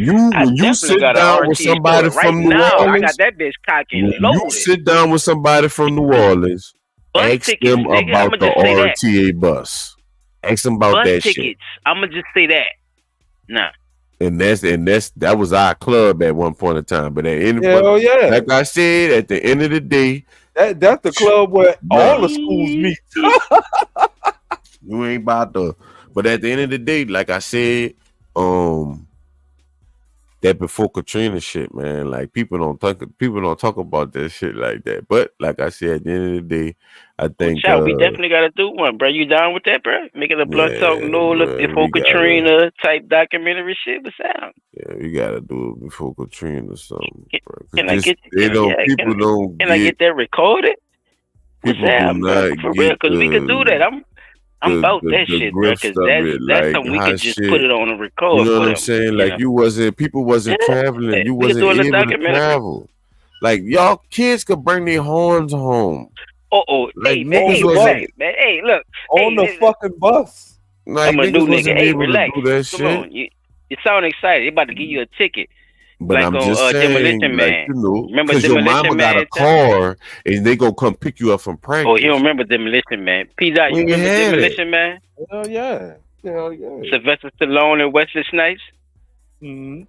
you sit down with somebody from New Orleans, I got that bitch cocky loaded. You sit down with somebody from New Orleans. Ask them about the RTA bus. Ask them about that shit. I'ma just say that. Nah. And that was our club at one point in time. But like I said, at the end of the day, that's the club where all the schools meet. You ain't about to. But at the end of the day, like I said, that before Katrina shit, man, like people don't talk about that shit like that. But like I said, at the end of the day, I think we definitely gotta do one, bro. You down with that, bro? Making a Blunttalk before Katrina type documentary shit. What's up? Yeah, we gotta do it before Katrina or something. Can I get that recorded? People do not for real, because we could do that. I'm about that shit, bro. Because that's something we could just put it on a record. You know what I'm saying? Like people wasn't traveling. You wasn't able to travel. Like y'all kids could bring their horns home. Hey man, hey, look, on the fucking bus. Like, I'm a new nigga. Hey, relax. Come on, you sound excited. They about to give you a ticket. But like I'm on, just saying, Demolition Man. Remember because your mama got a car and they gonna come pick you up from practice. Oh, you don't remember Demolition Man? P. Dot, you remember Demolition Man? Hell yeah. Sylvester Stallone and Wesley Snipes. Mm-hmm.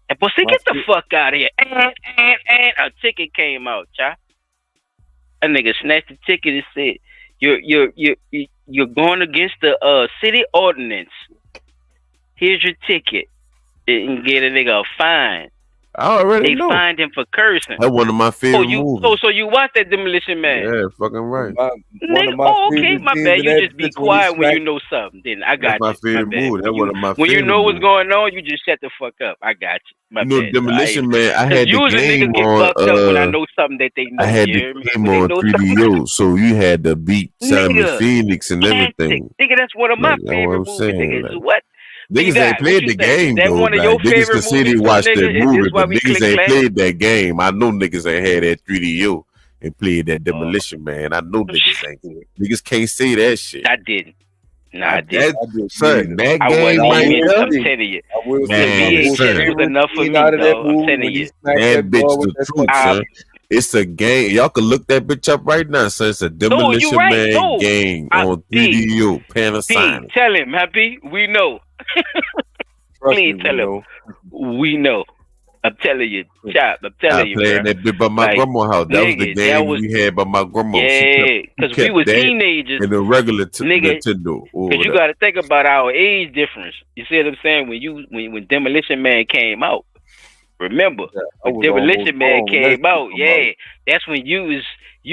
And but see, get the fuck out of here! And a ticket came out, child. A nigga snatched the ticket and said, "You're going against the city ordinance. Here's your ticket." And get a nigga a fine. I already They know. fined him for cursing. That's one of my favorite movies. So you watched that Demolition Man? Yeah, fucking right. One of my okay, favorite my scenes bad. in You that just be bitch when he quiet when you smacked- know something. Then I got That's my you. favorite My bad. movie. That's one of my When you favorite know what's movies. going on, you just shut the fuck up. I got you. My You know, bad. Demolition Man. I had the usually game niggas get on. fucked up when I know something that they know. I had you the hear me? game When they on know something. 3DO, so you had to beat Simon Nigga, Phoenix and everything. Nigga, that's one of my Like, that's what favorite I'm movies. saying. Nigga, Like, what? niggas ain't played the game That though. one of Like, your niggas favorite can say they movies, watched nigga? that Is this movie, why but we niggas click ain't clack? played that game. I know niggas ain't had that 3DO and played that Demolition Man. I know niggas ain't. Niggas can't say that shit. I didn't. No, I didn't. Son, that I game wasn't right even. there. I'm telling you. I will To say me, Man, son. it was enough for me, out of that dog. I'm movie telling when he you. smacked That bitch boy with the that truth, fucking- son. It's a game. Y'all can look that bitch up right now, son. It's a Demolition right. Man No. game on 3DO, Panasonic. Tell him, Happy. We know. Please tell him. We know. I'm telling you, Chop. I'm telling you, playing bro. that bit by my Like, grandma's house. That was the nigga, that game was- we had by my grandma. Yeah, because we was teenagers. in the regular Nigga, Nintendo. Because you got to think about our age difference. You see what I'm saying? When Demolition Man came out, remember when Demolition Man came out, that's when you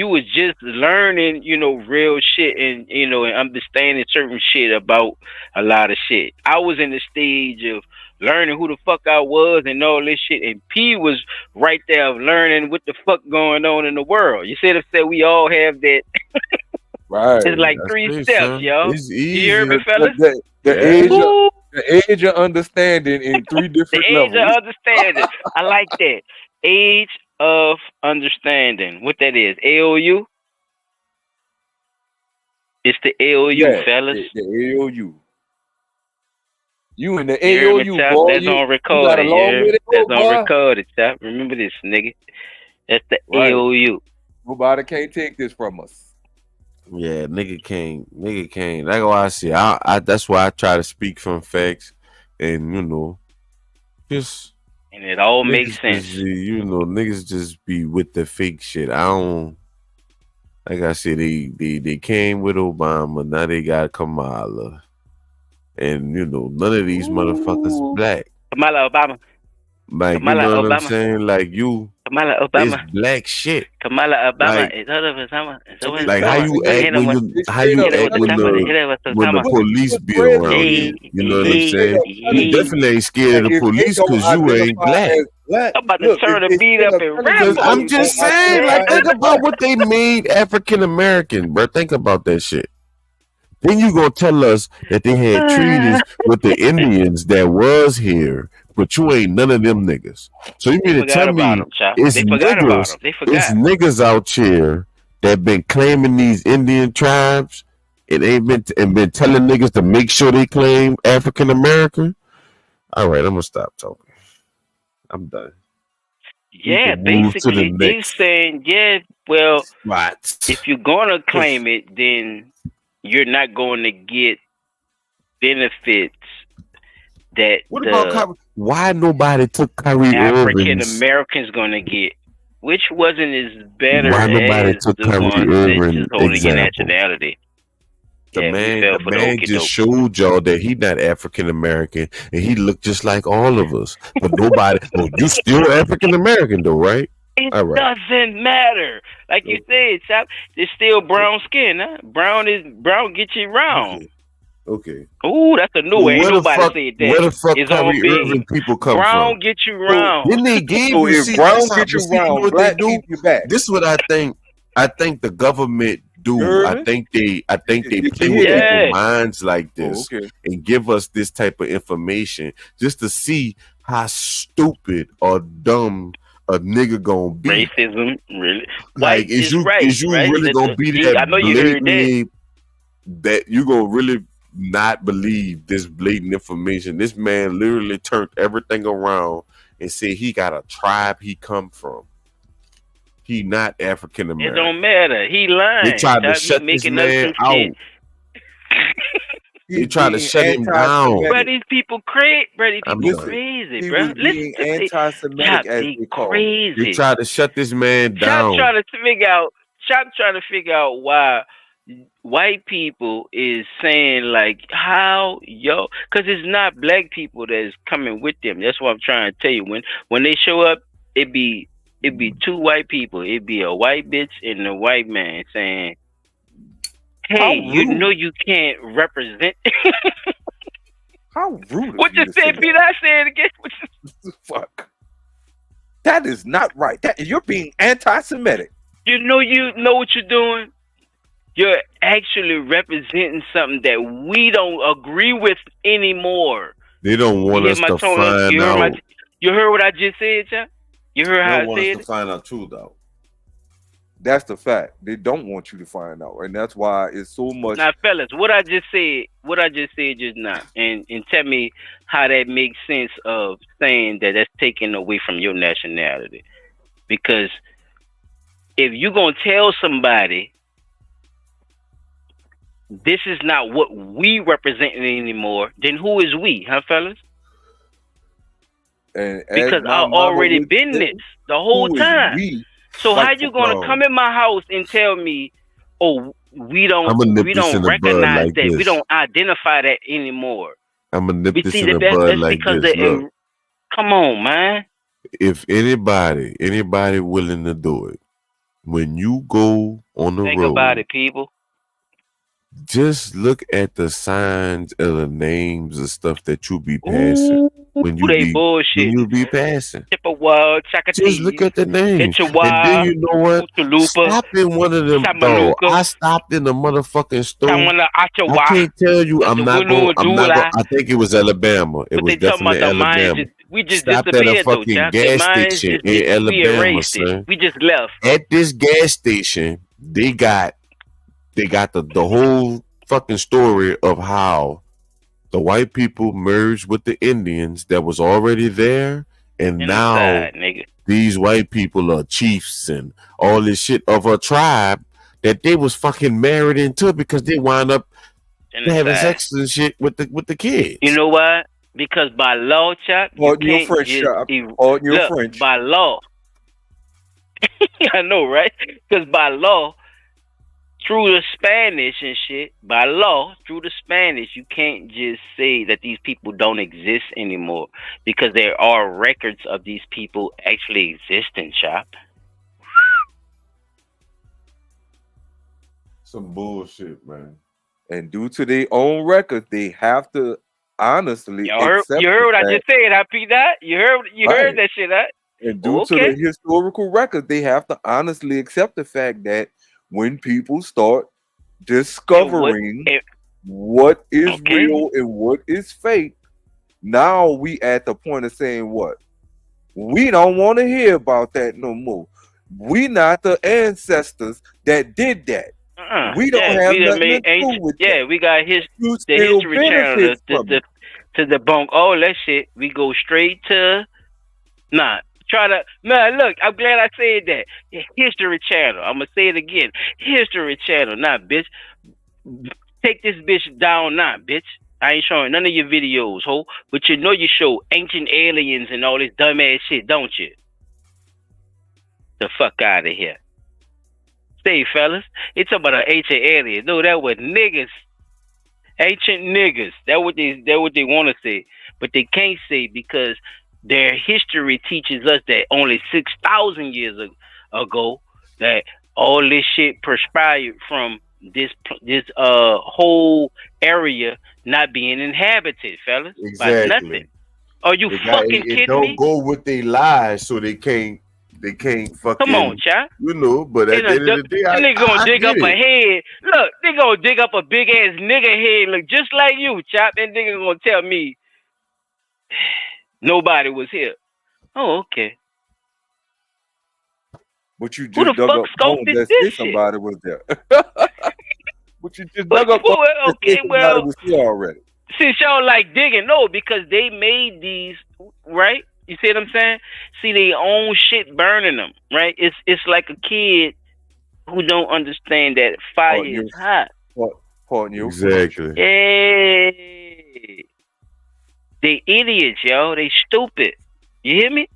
was just learning, real shit and and understanding certain shit about a lot of shit. I was in the stage of learning who the fuck I was and all this shit, and P was right there of learning what the fuck going on in the world. You see what I'm saying? We all have that. Right. It's like That's 3 it, steps, son. yo. It's You hear me, easy. fellas? The age of understanding in 3 different The age levels. of understanding. I like that. Age of understanding. What that is? AOU? It's the AOU, fellas. The AOU. You in the You hear me, AOU, Chop? boy. That's on You got a recorded. long way to go, That's on boy. recorded, Chop. Remember this, nigga. That's the Right. AOU. Nobody can't take this from us. Yeah, nigga can't. That's why I say. I that's why I try to speak from facts, and just. And it all makes sense. Just, niggas just be with the fake shit. I don't. Like I said, they came with Obama. Now they got Kamala, and none of these motherfuckers black. Kamala Obama. Like Kamala you know what I'm Obama. saying? Like Kamala it's Obama. black shit. Kamala Obama. Like- Is other Obama. Like how you act when the police be around you. You know what I'm saying? You definitely ain't scared of the police because you ain't black. I'm about to turn the beat up and rap. Because on I'm you, just nigga. saying, like, think about what they made African American, bro. Think about that shit. Then you gonna tell us that they had treaties with the Indians that was here, but you ain't none of them niggas. So you mean to forgot tell me about 'em, child. it's They forgot about 'em. niggas, They forgot. it's niggas out here that been claiming these Indian tribes and ain't been telling niggas to make sure they claim African American? All right, I'm gonna stop talking. I'm done. Yeah, can move to the basically, they next saying, well, spot. if you're gonna claim it, then you're not going to get benefits that What about Kyrie? Why nobody took Kyrie African Irving's? Americans going to get, which wasn't as better Why nobody as took the Kyrie ones Irving that just holding your example? nationality. The we man fell for the okey just doke. showed y'all that he not African American and he looked just like all of us. But nobody, well, you still African American though, right? It All right. doesn't matter. Like you said, Chop, it's still brown skin, huh? Brown get you round. Okay. Ooh, that's a new Well, one. Ain't where the nobody fuck- said that. where the fuck it's Kyrie on big. Irving people come brown from? get you round. Then they gave So you if see, brown that's how- get you but see, round, what black they do. keep you back. This is what I think. I think the government do. heard I me? think they play you with hear people's minds like this okay. and give us this type of information just to see how stupid or dumb a nigga gonna be. Racism, really? Like, is you really gonna be that I know you heard that. blatantly that you gonna really not believe this blatant information? This man literally turned everything around and said he got a tribe he come from. He not African It American. don't matter. He lying. They tried to Chop, he shut this making up man some out. shit. They tried to shut him down. Bro, these people crazy. Bro, these I'm people done. crazy, He bro. was being Listen, anti-Semitic, Chop, as they they call it. crazy. They tried to shut this man Chop down. trying to figure out why white people is saying like how because it's not black people that's coming with them. That's what I'm trying to tell you. When they show up, it be two white people. It be a white bitch and a white man saying, "Hey, you know you can't represent." How rude! What you said, Peter? I said it again. Fuck. That is not right. You're being anti-Semitic. You know what you're doing. You're actually representing something that we don't agree with anymore. They don't want us to find out. You heard what I just said, John? You heard how I said it? They don't want us to find out too, though. That's the fact. They don't want you to find out, and that's why it's so much. Now, fellas, what I just said just now, and tell me how that makes sense of saying that that's taken away from your nationality. Because if you're gonna tell somebody this is not what we represent anymore, then who is we, huh, fellas? And because I've already been this the whole time. So how you gonna come in my house and tell me, oh, we don't recognize that, we don't identify that anymore? I'm gonna nip this in the bud like this. Come on, man. If anybody willing to do it, when you go on the road, think about it, people. Just look at the signs of the names of stuff that you be passing. When you be passing. Just look at the names. And then you know what? Stop in one of them though. I stopped in the motherfucking store. I can't tell you I'm not going. I think it was Alabama. It was definitely Alabama. We just stopped at a fucking gas station in Alabama, son. We just left. At this gas station, they got the whole fucking story of how the white people merged with the Indians that was already there, and now these white people are chiefs and all this shit of a tribe that they was fucking married into because they wound up having sex and shit with the kids. You know what? Because by law, Chuck, by law. I know, right? Because by law, through the Spanish and shit, by law, through the Spanish, you can't just say that these people don't exist anymore because there are records of these people actually existing, Chop. Some bullshit, man. And due to their own records, they have to honestly accept. You heard what I just said, huh, P. Dot? You heard that shit, huh? And due to the historical record, they have to honestly accept the fact that when people start discovering what is real and what is fake, now we at the point of saying what? We don't want to hear about that no more. We not the ancestors that did that. We don't have nothing to do with that. Yeah, we got the History Channel to debunk all that shit. We go straight to look, I'm glad I said that. History Channel. I'm gonna say it again. History Channel, bitch. Take this bitch down now, bitch. I ain't showing none of your videos, ho. But you know you show ancient aliens and all this dumbass shit, don't you? The fuck out of here. Say, fellas, it's about an ancient alien. No, that was niggas. Ancient niggas. That's what they want to say, but they can't say because their history teaches us that only 6,000 years ago that all this shit perspired from this whole area not being inhabited, fellas. Exactly. By nothing. Are you fucking kidding me? Don't go with their lies, so they can't fucking. Come on, child. You know, but at the end of the day, they gonna dig up a head. Look, they gonna dig up a big ass nigga head, look just like you, chop. And they gonna tell me nobody was here. Oh, okay. But you just dug up bones that say somebody was there. But you just dug up bones that say somebody was here already. Since y'all like digging, no, because they made these, right? You see what I'm saying? See their own shit burning them, right? It's like a kid who don't understand that fire is hot. Exactly. Hey. They idiots, yo. They stupid. You hear me?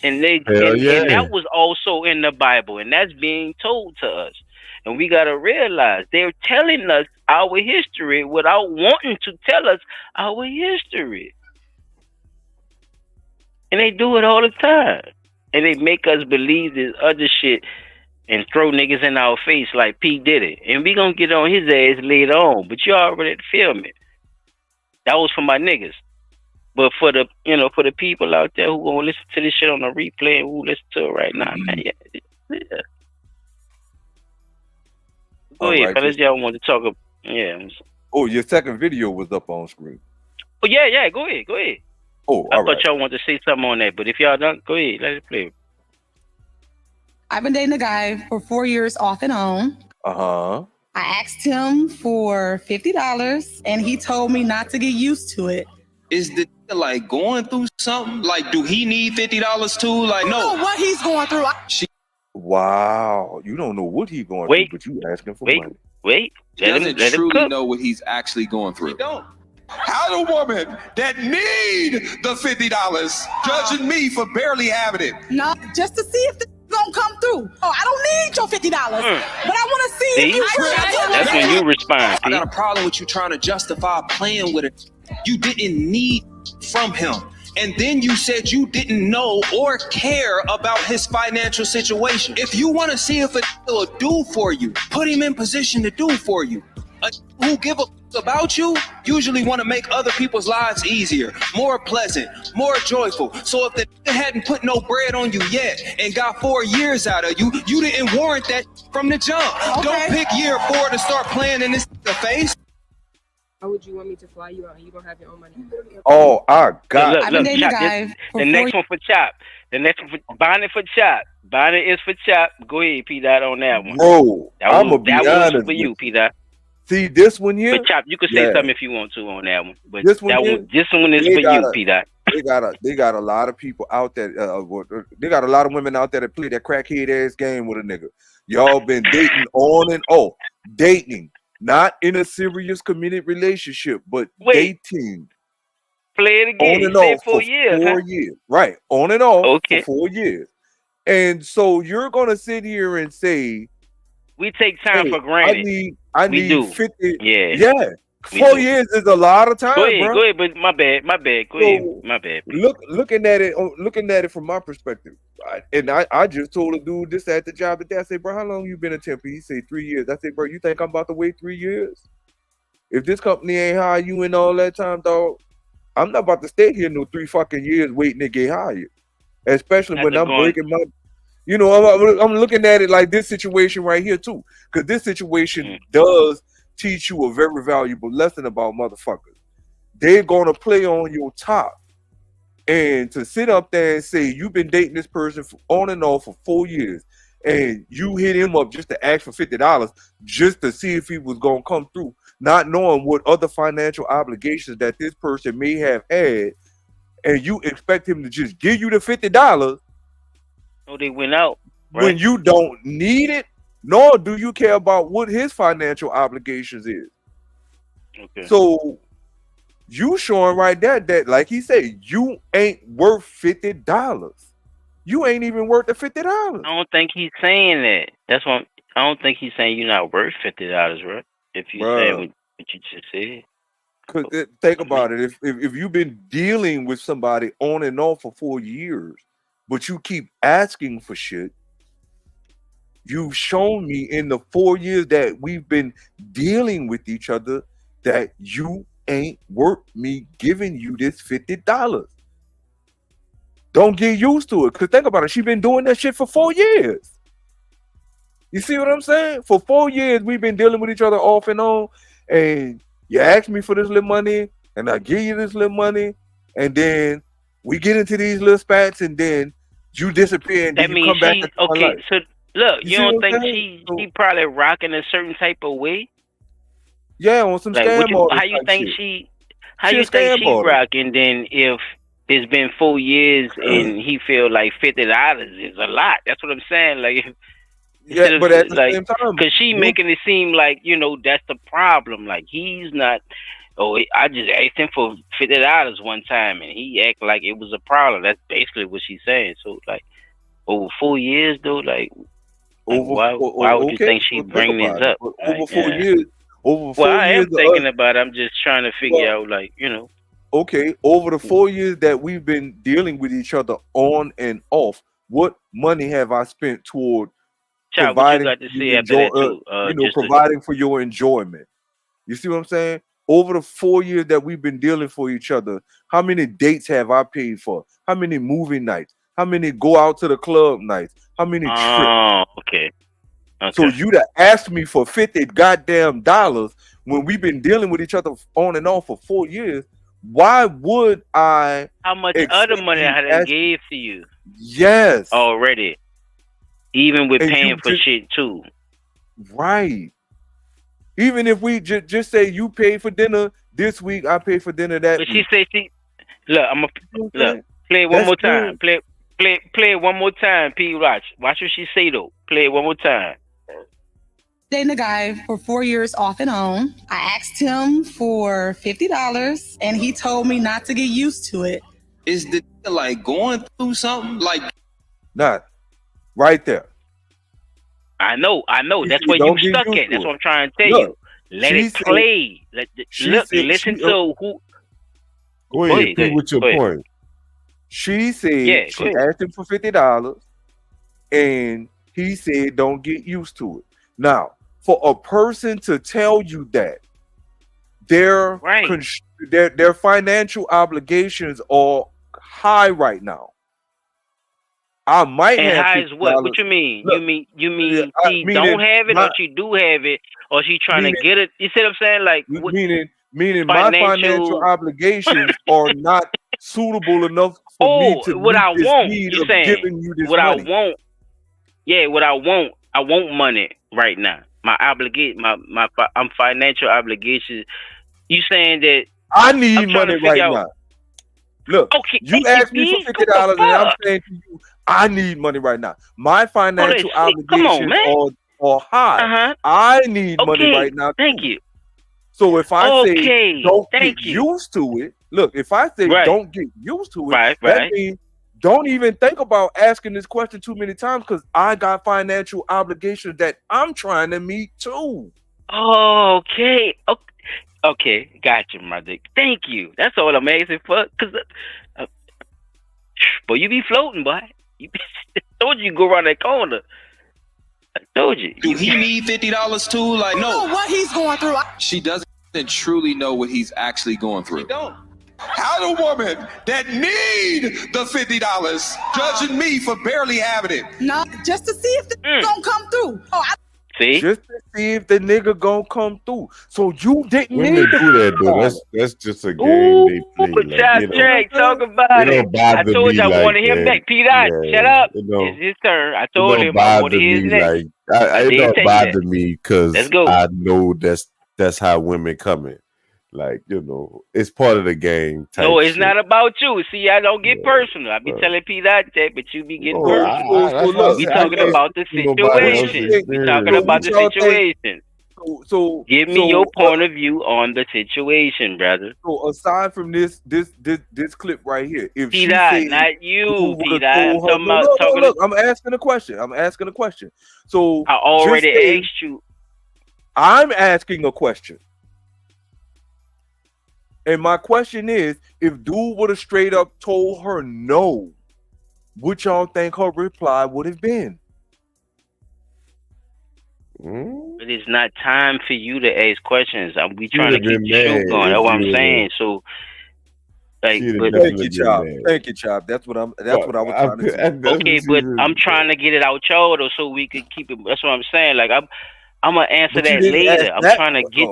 And and that was also in the Bible, and that's being told to us. And we got to realize they're telling us our history without wanting to tell us our history. And they do it all the time. And they make us believe this other shit and throw niggas in our face like P Diddy. And we gonna get on his ass later on. But you already film it. That was for my niggas. But for the for the people out there who gonna listen to this shit on the replay and who listen to it right now, man, yeah. Go ahead, fellas. Y'all want to talk about Oh, your second video was up on screen. Oh yeah, go ahead. Oh, I thought y'all wanted to say something on that, but if y'all don't, go ahead, let it play. I've been dating a guy for 4 years off and on. Uh-huh. I asked him for $50 and he told me not to get used to it. Is the like going through something? Like, do he need $50 too? Like, no. I don't know what he's going through. Wow, you don't know what he's going through, but you asking for money. He doesn't truly know what he's actually going through. He don't. How the woman that need the $50 judging me for barely having it? No, just to see if this is gonna come through. Oh, I don't need your $50, but I want to see if you really. That's when you respond. I got a problem with you trying to justify playing with it. You didn't need from him. And then you said you didn't know or care about his financial situation. If you want to see if it will do for you, put him in position to do for you. Who give a about you usually want to make other people's lives easier, more pleasant, more joyful. So if they hadn't put no bread on you yet and got 4 years out of you, you didn't warrant that from the jump. Okay. Don't pick year 4 to start playing in this the face. How would you want me to fly you out and you don't have your own money? Oh, I got it. Look, Chop, the next one for Chop. The next one for Bonnie for Chop. Bonnie is for Chop. Go ahead, P. Dot on that one. Bro, I'm going to be honest was for you, P. Dot. See, this one here. But Chop, you can say something if you want to on that one. But this one is for you, P. Dot. They got a lot of people out there. They got a lot of women out there that play that crackhead ass game with a nigga. Y'all been dating on and off. Dating. Not in a serious committed relationship, but dating. Play it again. On and off 4 years. 4 years. Right. On and off for 4 years. And so you're going to sit here and say, we take time for granted. I need 50. Yeah. 4 years is a lot of time, go ahead, bro. Go ahead, but my bad. Go ahead, my bad. Looking at it from my perspective, I just told a dude this at the job today. I said, bro, how long you been a temp? He said 3 years. I said, bro, you think I'm about to wait 3 years? If this company ain't hire you in all that time, dog, I'm not about to stay here no 3 fucking years waiting to get hired. Especially when I'm breaking my. You know, I'm looking at it like this situation right here too, because this situation does teach you a very valuable lesson about motherfuckers. They're gonna play on your top, and to sit up there and say you've been dating this person on and off for 4 years, and you hit him up just to ask for $50 just to see if he was gonna come through, not knowing what other financial obligations that this person may have had, and you expect him to just give you the $50. Oh, they went out. Right? When you don't need it, nor do you care about what his financial obligations is. Okay. So you showing right there that, like he said, you ain't worth $50. You ain't even worth the $50. I don't think he's saying that. That's what I don't think he's saying you're not worth $50, right? If you say what you just said. Cause think about it. If you've been dealing with somebody on and off for 4 years, but you keep asking for shit, you've shown me in the 4 years that we've been dealing with each other that you ain't worth me giving you this $50. Don't get used to it. Because think about it. She's been doing that shit for 4 years. You see what I'm saying? For 4 years, we've been dealing with each other off and on. And you ask me for this little money, and I give you this little money, and then we get into these little spats, and then you disappear, and then you come back. Okay, so look, you don't think she probably rocking a certain type of way? Yeah, on some scam artist. How you think she rocking? Then if it's been 4 years and he feel like $50 is a lot, that's what I'm saying. Like, yeah, but at the same time, because she making it seem like that's the problem. Like he's not. Oh, I just asked him for $50 one time, and he act like it was a problem. That's basically what she's saying. So, like, over 4 years, though, like, Why would you think she bring this up? Over 4 years. Over 4 well, I years am thinking about it. I'm just trying to figure out, Okay, over the 4 years that we've been dealing with each other on and off, what money have I spent toward providing what you got to say after that too? Providing for your enjoyment? You see what I'm saying? Over the 4 years that we've been dealing for each other, how many dates have I paid for? How many movie nights? How many go out to the club nights? How many trips? Oh, okay. So you'd have asked me for $50 goddamn dollars when we've been dealing with each other on and off for 4 years. Why would I? How much other money I done gave to you? Yes. Already. Even with paying for shit too. Right. Even if we just say you pay for dinner this week, I pay for dinner that week. But she say look, I'm gonna play it one more time. Play it one more time, P. Watch what she say though. Play it one more time. Dating a guy for 4 years off and on. I asked him for $50 and he told me not to get used to it. Is the like going through something? Like not right there. I know. That's where you stuck at. That's what I'm trying to tell you. Let it play. Listen to who. Go ahead. With your point. She said she asked him for $50, and he said, "Don't get used to it." Now, for a person to tell you that their financial obligations are high right now, I might have. High is what? What you mean? Look, you mean she don't have it, or she do have it, or she trying to get it? You see what I'm saying? Like meaning my financial obligations are not suitable enough for me to what I want. You saying giving you this what money. I want? Yeah, what I want. I want money right now. I'm financial obligations. You saying that I need money right now? Look, you asked me for $50, and I'm saying to you, I need money right now. My financial obligations are high. I need money right now. Thank you. So if I say don't get used to it, look, if I say don't get used to it, that means don't even think about asking this question too many times, because I got financial obligations that I'm trying to meet too. Okay, got you, my dick. Thank you. That's all I'm asking for. Cause, boy, you be floating, boy. I told you go around that corner. I told you. Do he need $50 too? Like, no. What he's going through. She doesn't truly know what he's actually going through. She don't. How the woman that need the $50 judging me for barely having it? No, just to see if the gonna come through. See? Just to see if the nigga gonna come through. So you didn't when need they do that, though. That's just a game they play. Like, talk about it. I told you I wanted him back. P. Dot, shut up. It's his turn. I told him I wanted his next. It don't bother me because I know that's how women coming. Like, it's part of the game. No, it's not about you. See, I don't get personal. I be telling P. Dot that, but you be getting personal. We talking about the situation. We talking about the situation. So give me your point of view on the situation, brother. So aside from this clip right here, if P. Dot, not you, P. Dot. Look, I'm asking a question. So I already asked you. I'm asking a question. And my question is, if dude would have straight up told her no, what y'all think her reply would have been? But it's not time for you to ask questions. We trying to keep the show going. That's what I'm saying. So, like, thank you, Chop. That's what I was trying to say. Okay, but I'm trying to get it out y'all though, so we can keep it. That's what I'm saying. Like, I'm gonna answer that later. I'm trying to get.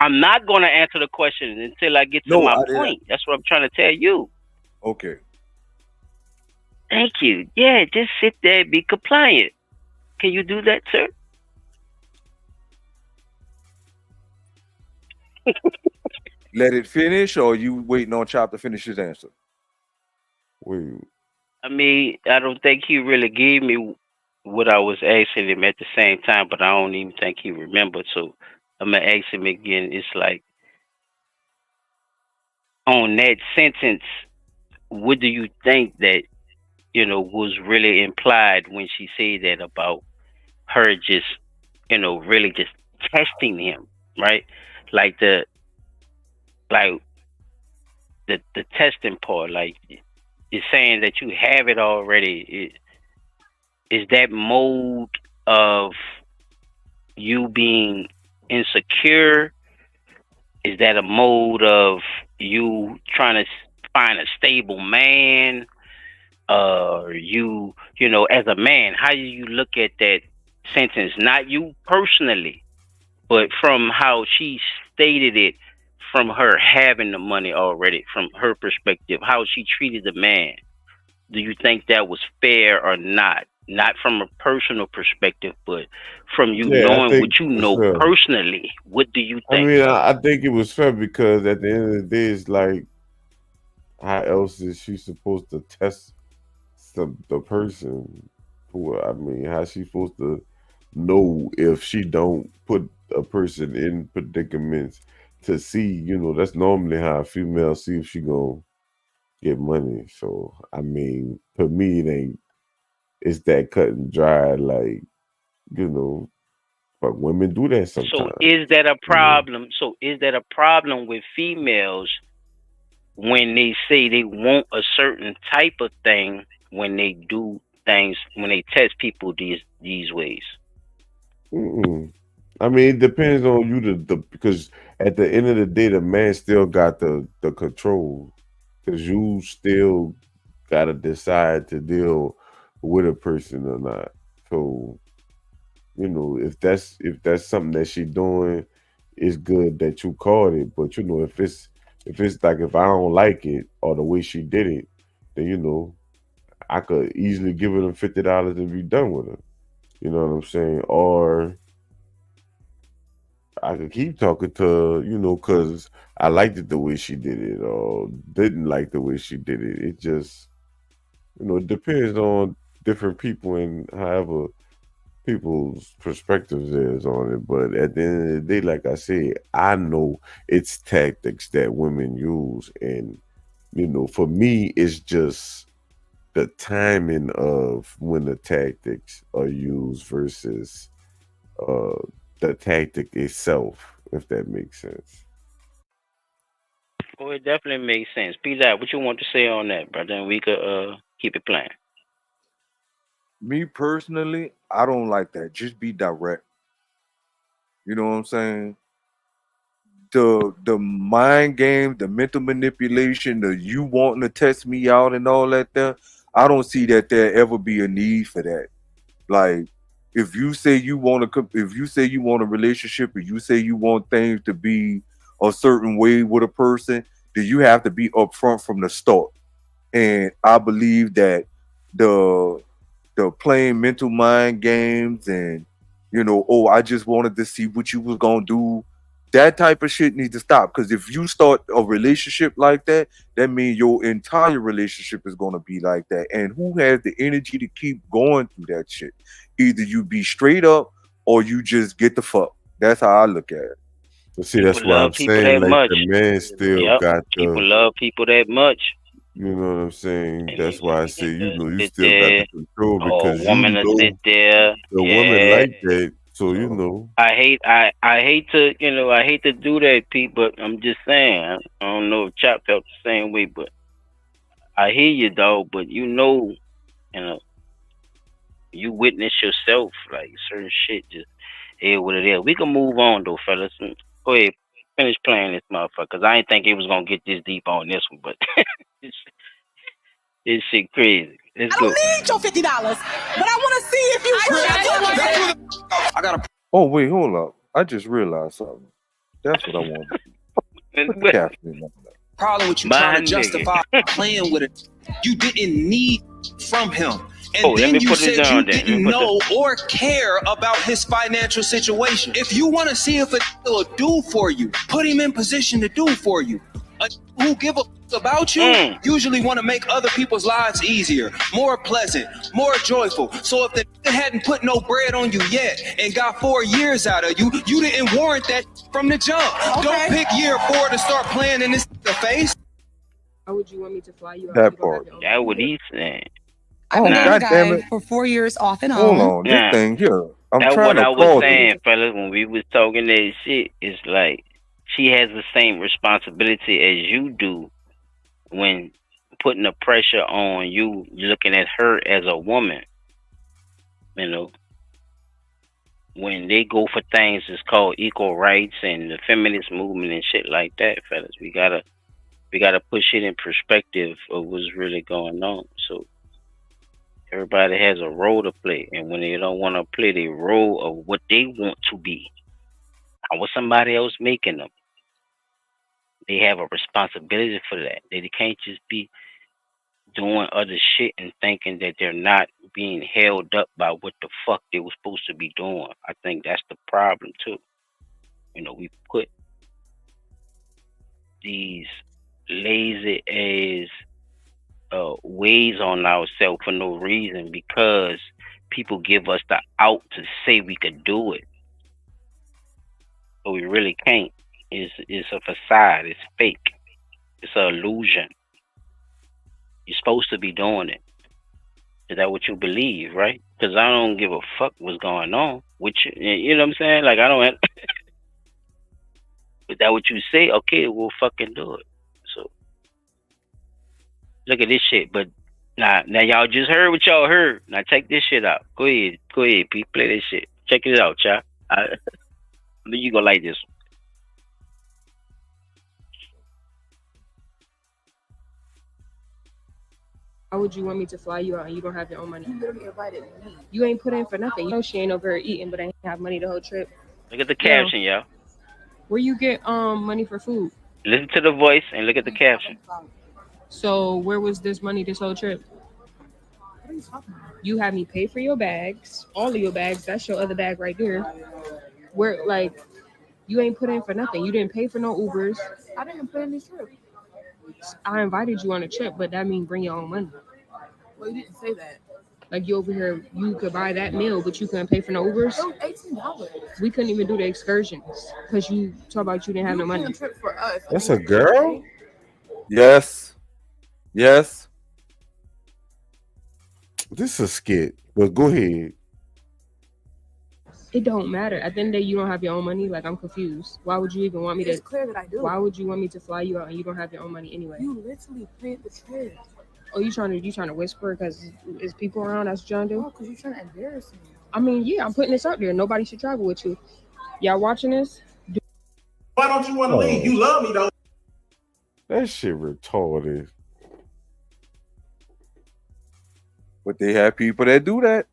I'm not gonna answer the question until I get to my point. That's what I'm trying to tell you. Okay. Thank you. Yeah, just sit there and be compliant. Can you do that, sir? Let it finish, or you waiting on Chop to finish his answer? Wait. I mean, I don't think he really gave me what I was asking him at the same time, but I don't even think he remembered. So I'm gonna ask him again. It's like, on that sentence, what do you think that was really implied when she said that about her just, really just testing him, right? Like the testing part, like it's saying that you have it already. Is that mode of you being insecure? Is that a mode of you trying to find a stable man? You as a man, how do you look at that sentence? Not you personally, but from how she stated it, from her having the money already, from her perspective, how she treated the man. Do you think that was fair or not? Not from a personal perspective, but from you knowing what you know personally. What do you think? I mean, I think it was fair because at the end of the day, it's like, how else is she supposed to test the person? How's she supposed to know if she don't put a person in predicaments to see? That's normally how a female see if she gonna get money. So for me, it's that cut and dry. Like, but women do that sometimes. So is that a problem? So is that a problem with females when they say they want a certain type of thing when they do things, when they test people these ways? It depends on you because at the end of the day, the man still got the control, because you still gotta decide to deal with a person or not. So, if that's something that she doing, it's good that you caught it. But if it's like, if I don't like it or the way she did it, then I could easily give her them $50 and be done with her. You know what I'm saying? Or I could keep talking to her, because I liked it the way she did it, or didn't like the way she did it. It just, it depends on different people and however people's perspectives is on it. But at the end of the day, like I said, I know it's tactics that women use. And, for me, it's just the timing of when the tactics are used versus the tactic itself, if that makes sense. Well, it definitely makes sense. P Dot, what you want to say on that, brother? And we could keep it playing. Me personally, I don't like that. Just be direct. You know what I'm saying? The mind game, the mental manipulation, the you wanting to test me out and all that there, I don't see that there ever be a need for that. Like, if you say you want a relationship, or you say you want things to be a certain way with a person, then you have to be upfront from the start. And I believe that the playing mental mind games and I just wanted to see what you was gonna do, that type of shit needs to stop. Because if you start a relationship like that, that means your entire relationship is gonna be like that. And who has the energy to keep going through that shit? Either you be straight up or you just get the fuck. That's how I look at it. So see, that's why I'm saying, like, the man still got people love people that much. You know what I'm saying? That's why I say, you still got the control, because woman to sit there. The woman like that. So I hate to do that, Pete, but I'm just saying, I don't know if Chop felt the same way, but I hear you, dog. But you witness yourself, like, certain shit just is what it is. We can move on though, fellas. Go ahead, finish playing this motherfucker, because I didn't think it was gonna get this deep on this one, but this shit crazy. Let's go. I don't need your $50, but I want to see if you. I got Oh wait, hold up! I just realized something. That's what I wanted. Problem with you trying to justify playing with it. You didn't need from him. And then you said you didn't know or care about his financial situation. If you want to see if it will do for you, put him in position to do for you. Who give a about you usually want to make other people's lives easier, more pleasant, more joyful. So if the hadn't put no bread on you yet and got 4 years out of you, you didn't warrant that from the jump. Okay. Don't pick year 4 to start playing in this face. How would you want me to fly you out? That part. That what he's saying. I've been dating a guy for 4 years off and on. Hold on, this thing here. That's trying what to I was call saying, it. fellas. When we was talking that shit, it's like she has the same responsibility as you do when putting the pressure on you, looking at her as a woman. You know, when they go for things it's called equal rights and the feminist movement and shit like that, fellas. We gotta push it in perspective of what's really going on. So everybody has a role to play, and when they don't want to play the role of what they want to be, not what somebody else making them, they have a responsibility for that. They can't just be doing other shit and thinking that they're not being held up by what the fuck they were supposed to be doing. I think that's the problem too. You know, we put these lazy ass ways on ourselves for no reason because people give us the out to say we could do it, but we really can't. It's a facade. It's fake. It's an illusion. You're supposed to be doing it. Is that what you believe, right? Because I don't give a fuck what's going on with you. You know what I'm saying? Like, I don't have... Is that what you say? Okay, we'll fucking do it. So, look at this shit. But, now y'all just heard what y'all heard. Now, check this shit out. Go ahead, Pete. Play this shit. Check it out, y'all. I know you gonna like this one. How would you want me to fly you out and you don't have your own money? You literally invited me. You ain't put in for nothing. You know she ain't over here eating, but ain't have money the whole trip. Look at the caption, y'all. Where you get money for food? Listen to the voice and look at the caption. So where was this money this whole trip? What are you talking about? You had me pay for your bags, all of your bags. That's your other bag right there. Where, like, you ain't put in for nothing. You didn't pay for no Ubers. I didn't put in this trip. I invited you on a trip, but that means bring your own money. Well, you didn't say that. Like, you over here, you could buy that meal, but you couldn't pay for no Ubers. It was $18. We couldn't even do the excursions because you talk about you didn't have no money. A trip for us. That's a girl? Yes. Yes. This is a skit, but go ahead. It don't matter. At the end of the day, you don't have your own money. Like, I'm confused. Why would you even want me to? It's clear that I do. Why would you want me to fly you out and you don't have your own money anyway? You literally paid the trip. Oh, you trying to whisper because there's people around? That's what you trying to do? Oh, because you're trying to embarrass me. I mean, yeah, I'm putting this out there. Nobody should travel with you. Y'all watching this? Why don't you want to leave? You love me, though. That shit retarded. But they have people that do that.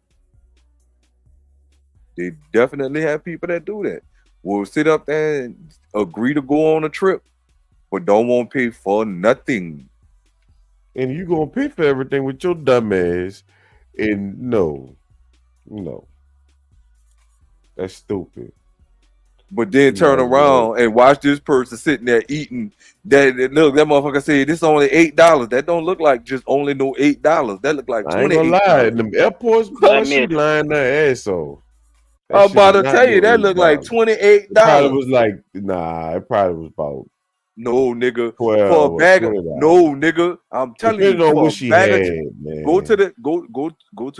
They definitely have people that do that. Will sit up there and agree to go on a trip, but don't want to pay for nothing. And you gonna pay for everything with your dumb ass. And no. That's stupid. But then turn around and watch this person sitting there eating. That motherfucker said this only $8. That don't look like just only no $8. That look like $28. I ain't gonna lie. In them airports, boy, she lying her ass off. I'm about to tell you, that look like $28. It probably was like, it probably was about no, nigga. 12 for a bag of, no, nigga. I'm telling you, know what she had, man. Go to the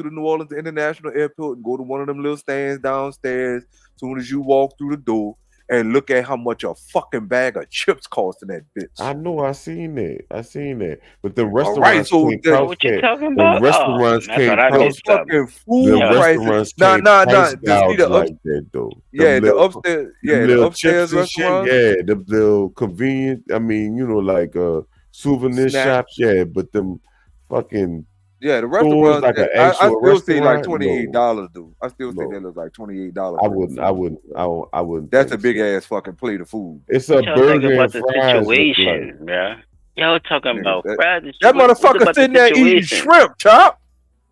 New Orleans International Airport and go to one of them little stands downstairs. As soon as you walk through the door, and look at how much a fucking bag of chips cost in that bitch. I know, I seen that. But the restaurants came what you talking about? The restaurants came fucking food prices. Nah. The like that though. Yeah, the upstairs. Yeah, the upstairs restaurant. Yeah, the convenient. I mean, like souvenir shops. Yeah, but them fucking. Yeah, the restaurant. Like I still say like $28, dude. I still think that looks like $28. I wouldn't. That's a big ass fucking plate of food. It's a burger about and the fries. Situation, bruh. Y'all talking about fries. That motherfucker sitting there eating shrimp, chop.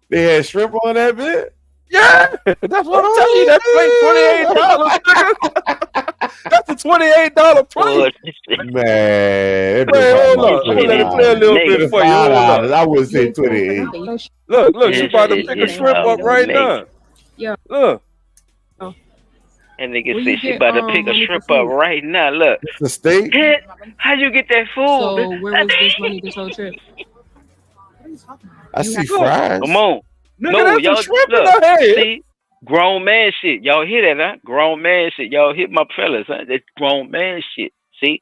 They had shrimp on that bit. Yeah, that's what I'm telling you. That plate $28. That's a $28 plate. Man, hold on. I'm gonna let it play a little bit for you. I would say 28. Look, she about to pick a shrimp up right now. Yeah. Look. And nigga say she about to pick a shrimp up right now. Look. It's a steak. How'd you get that food? So where was this money this whole trip? I see fries. Come on. Nigga, that's y'all, shrimp in her head. See, Grown man shit. Y'all hear that, huh? Grown man shit. Y'all hear my fellas, huh? That's grown man shit. See?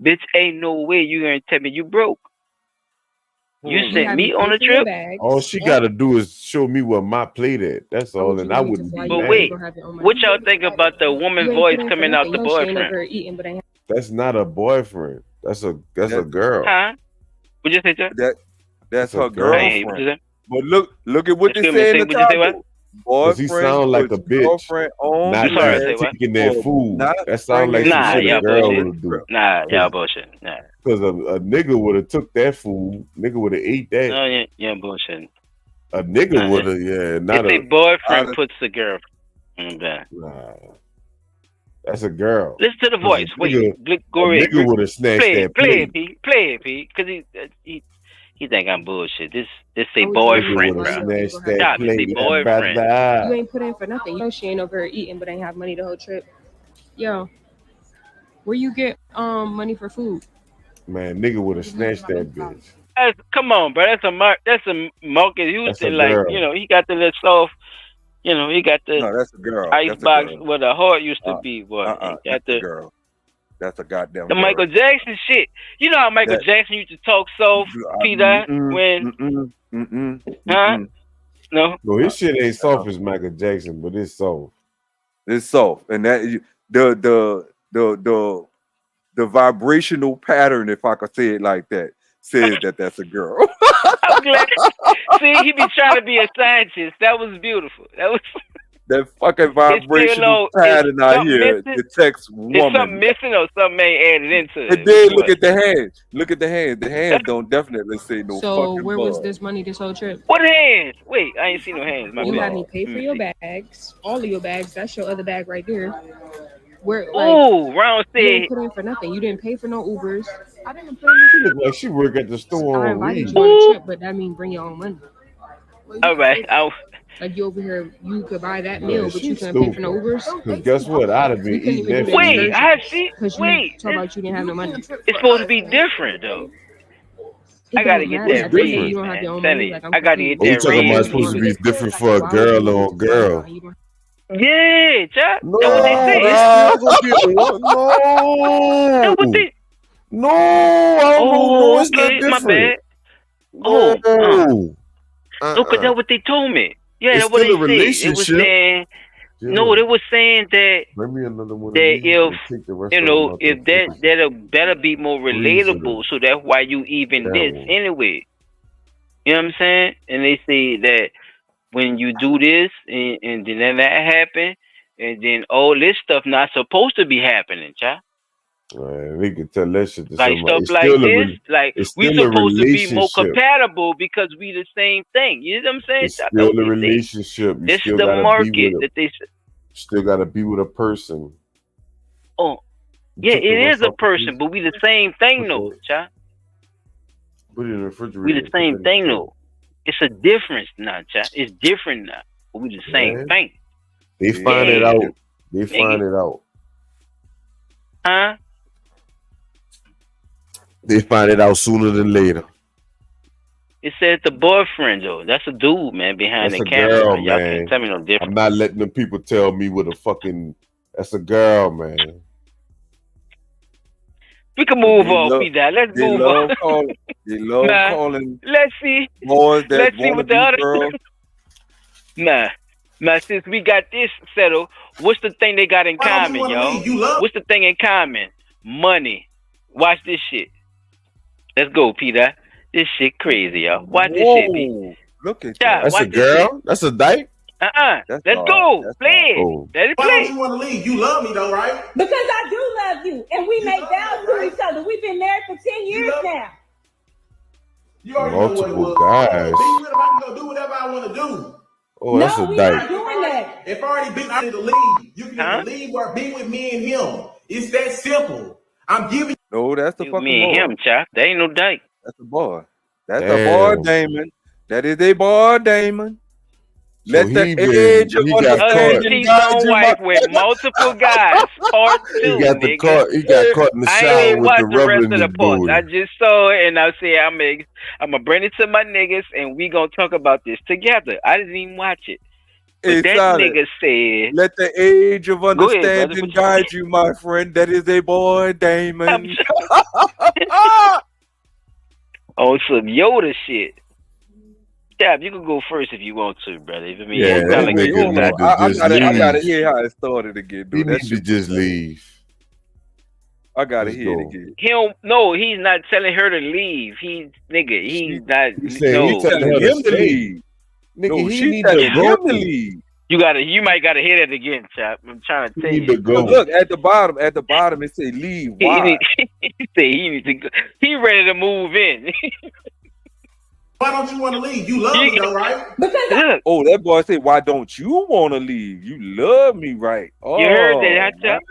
Bitch, ain't no way you gonna tell me you broke. You sent me on a trip. All she gotta do is show me where my plate at. That's all, and I wouldn't be But mad. wait, what y'all think about the woman voice coming out the boyfriend? That's not a boyfriend. That's a girl. Huh? What you say, Chuck? That's her girl. girlfriend. But look at what they say in the title. Because he sound like a bitch. Not taking their food. That sounds like some shit a girl would do. Nah, y'all bullshit. Nah. Because a nigga would have took that food. Nigga would have ate that. No, yeah, bullshit. A nigga would have, yeah. Not if a boyfriend puts a girl. Nah. That's a girl. Listen to the voice. Wait, go ahead. Nigga would have snatched that plate. Play it, P. Because he think I'm bullshit. This a boyfriend, bro. Stop, it's a boyfriend. You ain't put in for nothing. You know she ain't over here eating, but ain't have money the whole trip. Yo, where you get money for food? Man, nigga would have snatched that bitch. Come on, bro. That's a Marcus Houston. Like, you know, he got the little soft. You know, he got the that's a girl. Icebox where the heart used to be. Boy, he got the girl. That's a goddamn the girl. Michael Jackson shit. You know how Michael Jackson used to talk soft, Peter, when huh? No, his shit ain't soft as Michael Jackson, but it's soft. It's soft, and that the vibrational pattern, if I could say it like that, says that's a girl. I'm glad. See, he be trying to be a scientist. That was beautiful. That was that fucking vibrational pattern out here detects woman. Is something missing or something ain't added into it? And then look at the hands. Look at the hands. The hands don't definitely say no. So where was this money this whole trip? What hands? Wait, I ain't seen no hands. You had me pay for your bags, all of your bags. That's your other bag right there. Where? Round said you didn't put in for nothing. You didn't pay for no Ubers. I didn't put in. She look like she work at the store. I invited you on a trip, but that means bring your own money. All right, like you over here, you could buy that meal, but you couldn't pay for no Ubers. Because guess what? I'd have been eating that. Wait, I see. Wait, talk about you didn't have no money. It's supposed to be different though. I gotta get that raise, man. I gotta get that raise. You talking about supposed to be different for a girl or a girl? Yeah, Chuck. No, that's what they say. No, that's what they. No, I don't know. It's not different. My bad. No, because that's what they told me. Yeah, that's what they said. It was saying, no, they were saying that if that'll be more relatable, so that's why you even this anyway. You know what I'm saying? And they say that when you do this and then that happen, and then all this stuff not supposed to be happening, child. We can tell that shit to like somebody. Stuff like this, like we supposed to be more compatible because we the same thing. You know what I'm saying? It's still a relationship. This is the market that they still gotta be with a person. Oh, yeah, it is a person, but we the same thing, though, child. Put it in the refrigerator. We the same thing, though. It's a difference now, child. It's different now, but we the same thing. They find it out. They find it out. Huh? They find it out sooner than later. It said the boyfriend, though. That's a dude, man, behind that's the camera. Girl, Y'all man. can't tell me no difference. I'm not letting them people tell me what a fucking. That's a girl, man. We can move on, P-Dot. Let's move on. They love calling. Let's see. Boys that let's see what the other girls. Now, since we got this settled, what's the thing they got in common, y'all? What's the thing in common? Money. Watch this shit. Let's go, Peter. This shit crazy, y'all. Watch this shit, P. Look at that. That's a girl? That's a dyke? Let's go. Play it. Let it play. Why don't you want to leave? You love me, though, right? Because I do love you. And we make vows to each other. We've been married for 10 years now. You already know what it was. Guys. Be with him. I can go do whatever I want to do. Oh, that's a dyke. Not doing that. If I already been to leave, you can either leave or be with me and him. It's that simple. I'm giving. No, that's the fucking me and him, chap. There ain't no dyke. That's a boy. That's a boy, Damon. That is a boy, Damon. So Let the age of understanding guide you. Wife with multiple guys. Part 2. He got caught in the shower with the rubber in his booty. I just saw it and I said, I'm gonna bring it to my niggas and we gonna talk about this together. I didn't even watch it. But that nigga said, "Let the age of understanding guide you, my friend. That is a boy, Damon." On some Yoda shit. Dab, you can go first if you want to, brother. I mean, yeah, that like nigga need to just leave. I gotta hear how it started again, dude. He needs to just leave. I gotta hear it again. He's not telling her to leave. He's not. He's telling him to leave. Nigga, no, she's telling him to leave. You might gotta hear that again, chap. I'm trying to tell you. Look at the bottom. At the bottom, it say leave. Why? He needs to go. He ready to move in. Why don't you want to leave? You love me though, right? Oh, that boy said, "Why don't you want to leave? You love me, right?" Oh, you heard that,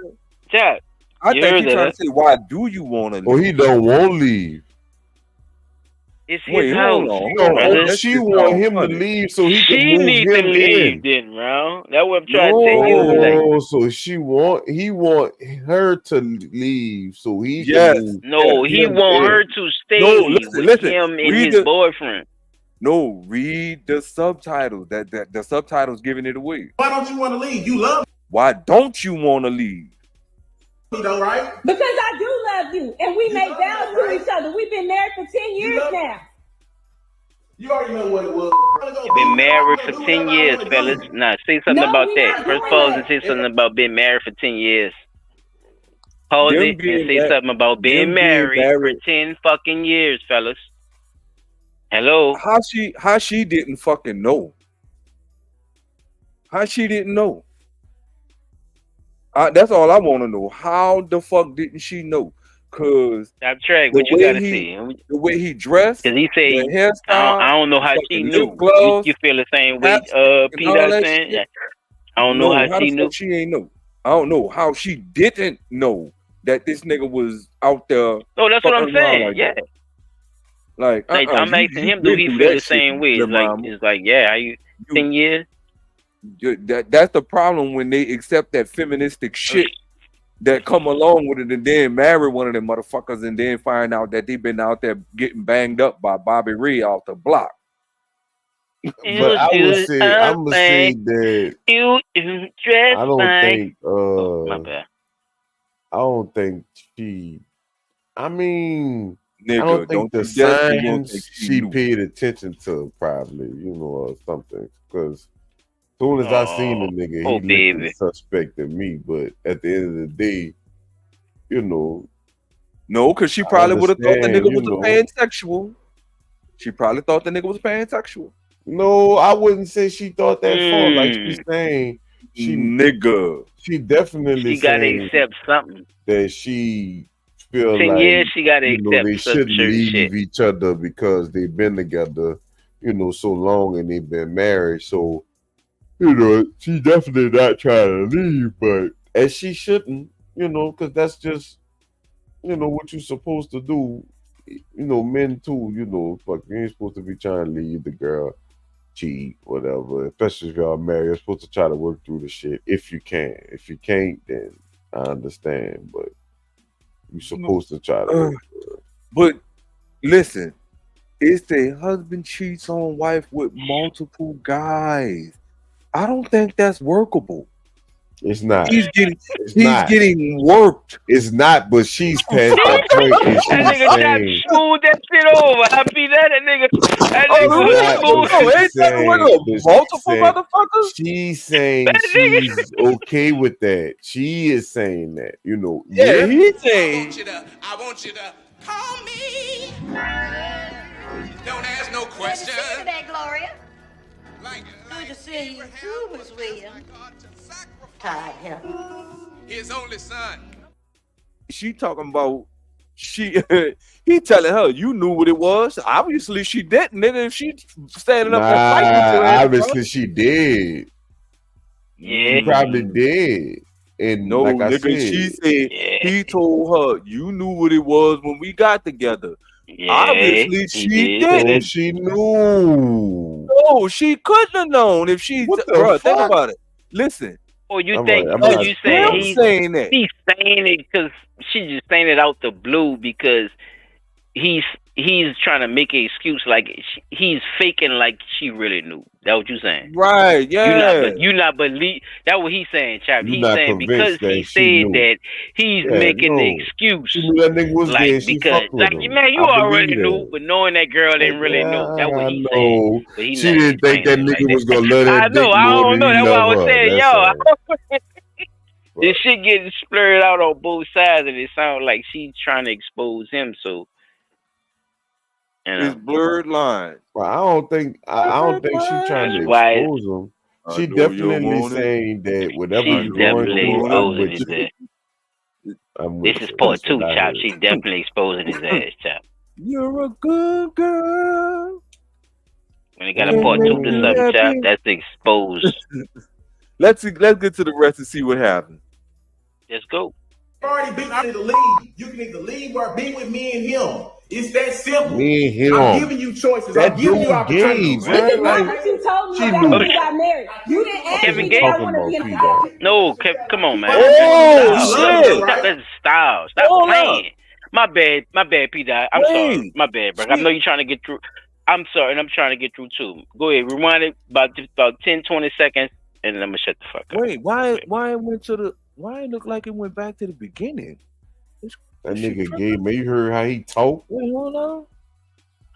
chap? I think he's trying to say, "Why do you want to leave?" Or he don't want to leave. It's his house. She want him to leave so he can move him in. Then, bro. That's what I'm trying to tell you. So he want her to leave so he can move. No, he want her to stay with him and his boyfriend. No, read the subtitles. That the subtitles giving it away. Why don't you want to leave? You love me. Why don't you want to leave? You know, right? Because I do love you, and we make vows to each other. We've been married for 10 years now. You already know what it was. You've been married for 10 years, fellas. Nah, say something about that. First pause and say something about being married for 10 years. Pause it and say something about being married for 10 fucking years, fellas. Hello? How she didn't fucking know? How she didn't know? That's all I want to know. How the fuck didn't she know? Cause stop track. What you gotta see? The way he dressed. Cause he said, I don't know how she knew. You feel the same way, P. saying? I don't know how she knew. She ain't know. I don't know how she didn't know that this nigga was out there. No, that's what I'm saying. Yeah. Like I'm asking him, do he feel the same way? It's like, yeah, 10 years? That's the problem when they accept that feministic shit that come along with it and then marry one of them motherfuckers and then find out that they've been out there getting banged up by Bobby Ray off the block. But I would say, I'm gonna say that I don't think my bad. I don't think she. I mean, nigga, I don't think the signs she paid attention to, probably, or something. Because as soon as I seen the nigga, he looked suspected me. But at the end of the day, no, because she probably would have thought the nigga was a pansexual. She probably thought the nigga was pansexual. No, I wouldn't say she thought that far. Like she's saying, she definitely gotta accept something that she feel 10 like years she gotta accept they shouldn't leave shit. each other because they've been together, so long and they've been married. So, she definitely not trying to leave, but as she shouldn't, because that's just, what you're supposed to do. Men too, fuck, you ain't supposed to be trying to leave the girl, cheat, whatever. Especially if y'all married, you're supposed to try to work through the shit if you can. If you can't, then I understand, but you're supposed to try to work through it. But listen, it's a husband cheats on wife with multiple guys. I don't think that's workable. It's not. He's getting worked. It's not, but she's past that point. And she's that nigga saying, smooth that shit over. Happy that nigga multiple motherfuckers. She's saying she's okay with that. She is saying that, Yeah, he's saying. I want you to call me. Don't ask no questions. Good to see you today, Gloria. Good to see you too, Miss Williams. Tied him. His only son. She talking about he telling her, you knew what it was. Obviously she didn't, nigga. If she standing up and fighting, obviously she did. Yeah, she probably did. And no, like I nigga, said, she said he told her, you knew what it was when we got together. Yeah, obviously she didn't. She knew. No, she couldn't have known if she. Bro, think about it. Listen. Or you think? You saying he's saying that? He's saying it because she's just saying it out the blue because he's he's trying to make an excuse like he's faking like she really knew. That what you saying? Right? Yeah. You not believe that what he's saying, Chap. You He's not saying because convinced that he she said knew. that he's making the excuse. She knew that nigga was like there. She because fucked with him. man, you I already believe knew, that. but knowing that girl didn't really know. That's what I he's know. saying. But he She not didn't think that explaining it nigga like was gonna love I that know. dick I more don't than know. he That's why I was loved her. saying, That's yo. all. This shit getting splurred out on both sides, and it sounds like she's trying to expose him. So, you know. It's blurred line. Well, I don't think she's trying to That's why expose him. I She know you definitely want it. saying that whatever she's you're going definitely through, I'm exposing with his you. ass. I'm with This is you. part That's what 2, I Chop. heard. She's definitely exposing his ass, Chop. You're a good girl. When they got a part 2 to something, Chop, that's exposed. Let's get to the rest and see what happens. Let's go. Already been out of the league. You can either leave or be with me and him. It's that simple. Me and him. I'm giving you choices. That I'm giving you dude opportunities. gay, This is man. not Like, what you told me she about knew. when you got married. You didn't ask Kevin me Gates? that I want to be in a relationship. No, come on, man. Oh, shit. Stop that style. Stop Hold playing. My bad, P. Dot. I'm sorry. My bad, bro. I know you're trying to get through. I'm sorry, and I'm trying to get through too. Go ahead, rewind it about 10, 20 seconds, and then I'm gonna shut the fuck up. Wait, why it looked like it went back to the beginning? That nigga gay, man. You heard how he talk? Wait, hold on.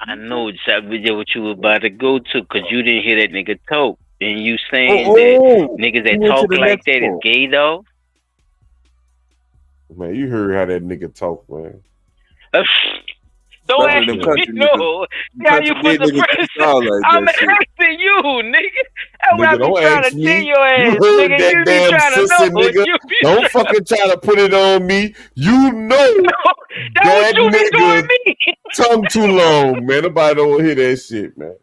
I know exactly what you were about to go to, because you didn't hear that nigga talk. And you saying that niggas that went to talk the like next that is one. gay, though? Man, you heard how that nigga talk, man. Don't Better ask than me, country no. Now you put the person. I'm asking you, nigga. That's what I Nigga, be don't trying ask to me. tell your ass, You heard nigga. that You be damn trying to sissy, know. nigga. You be Don't fucking try to put it on me. You know That's what you be doing nigga me. tongue too long, man. Nobody don't hear that shit, man.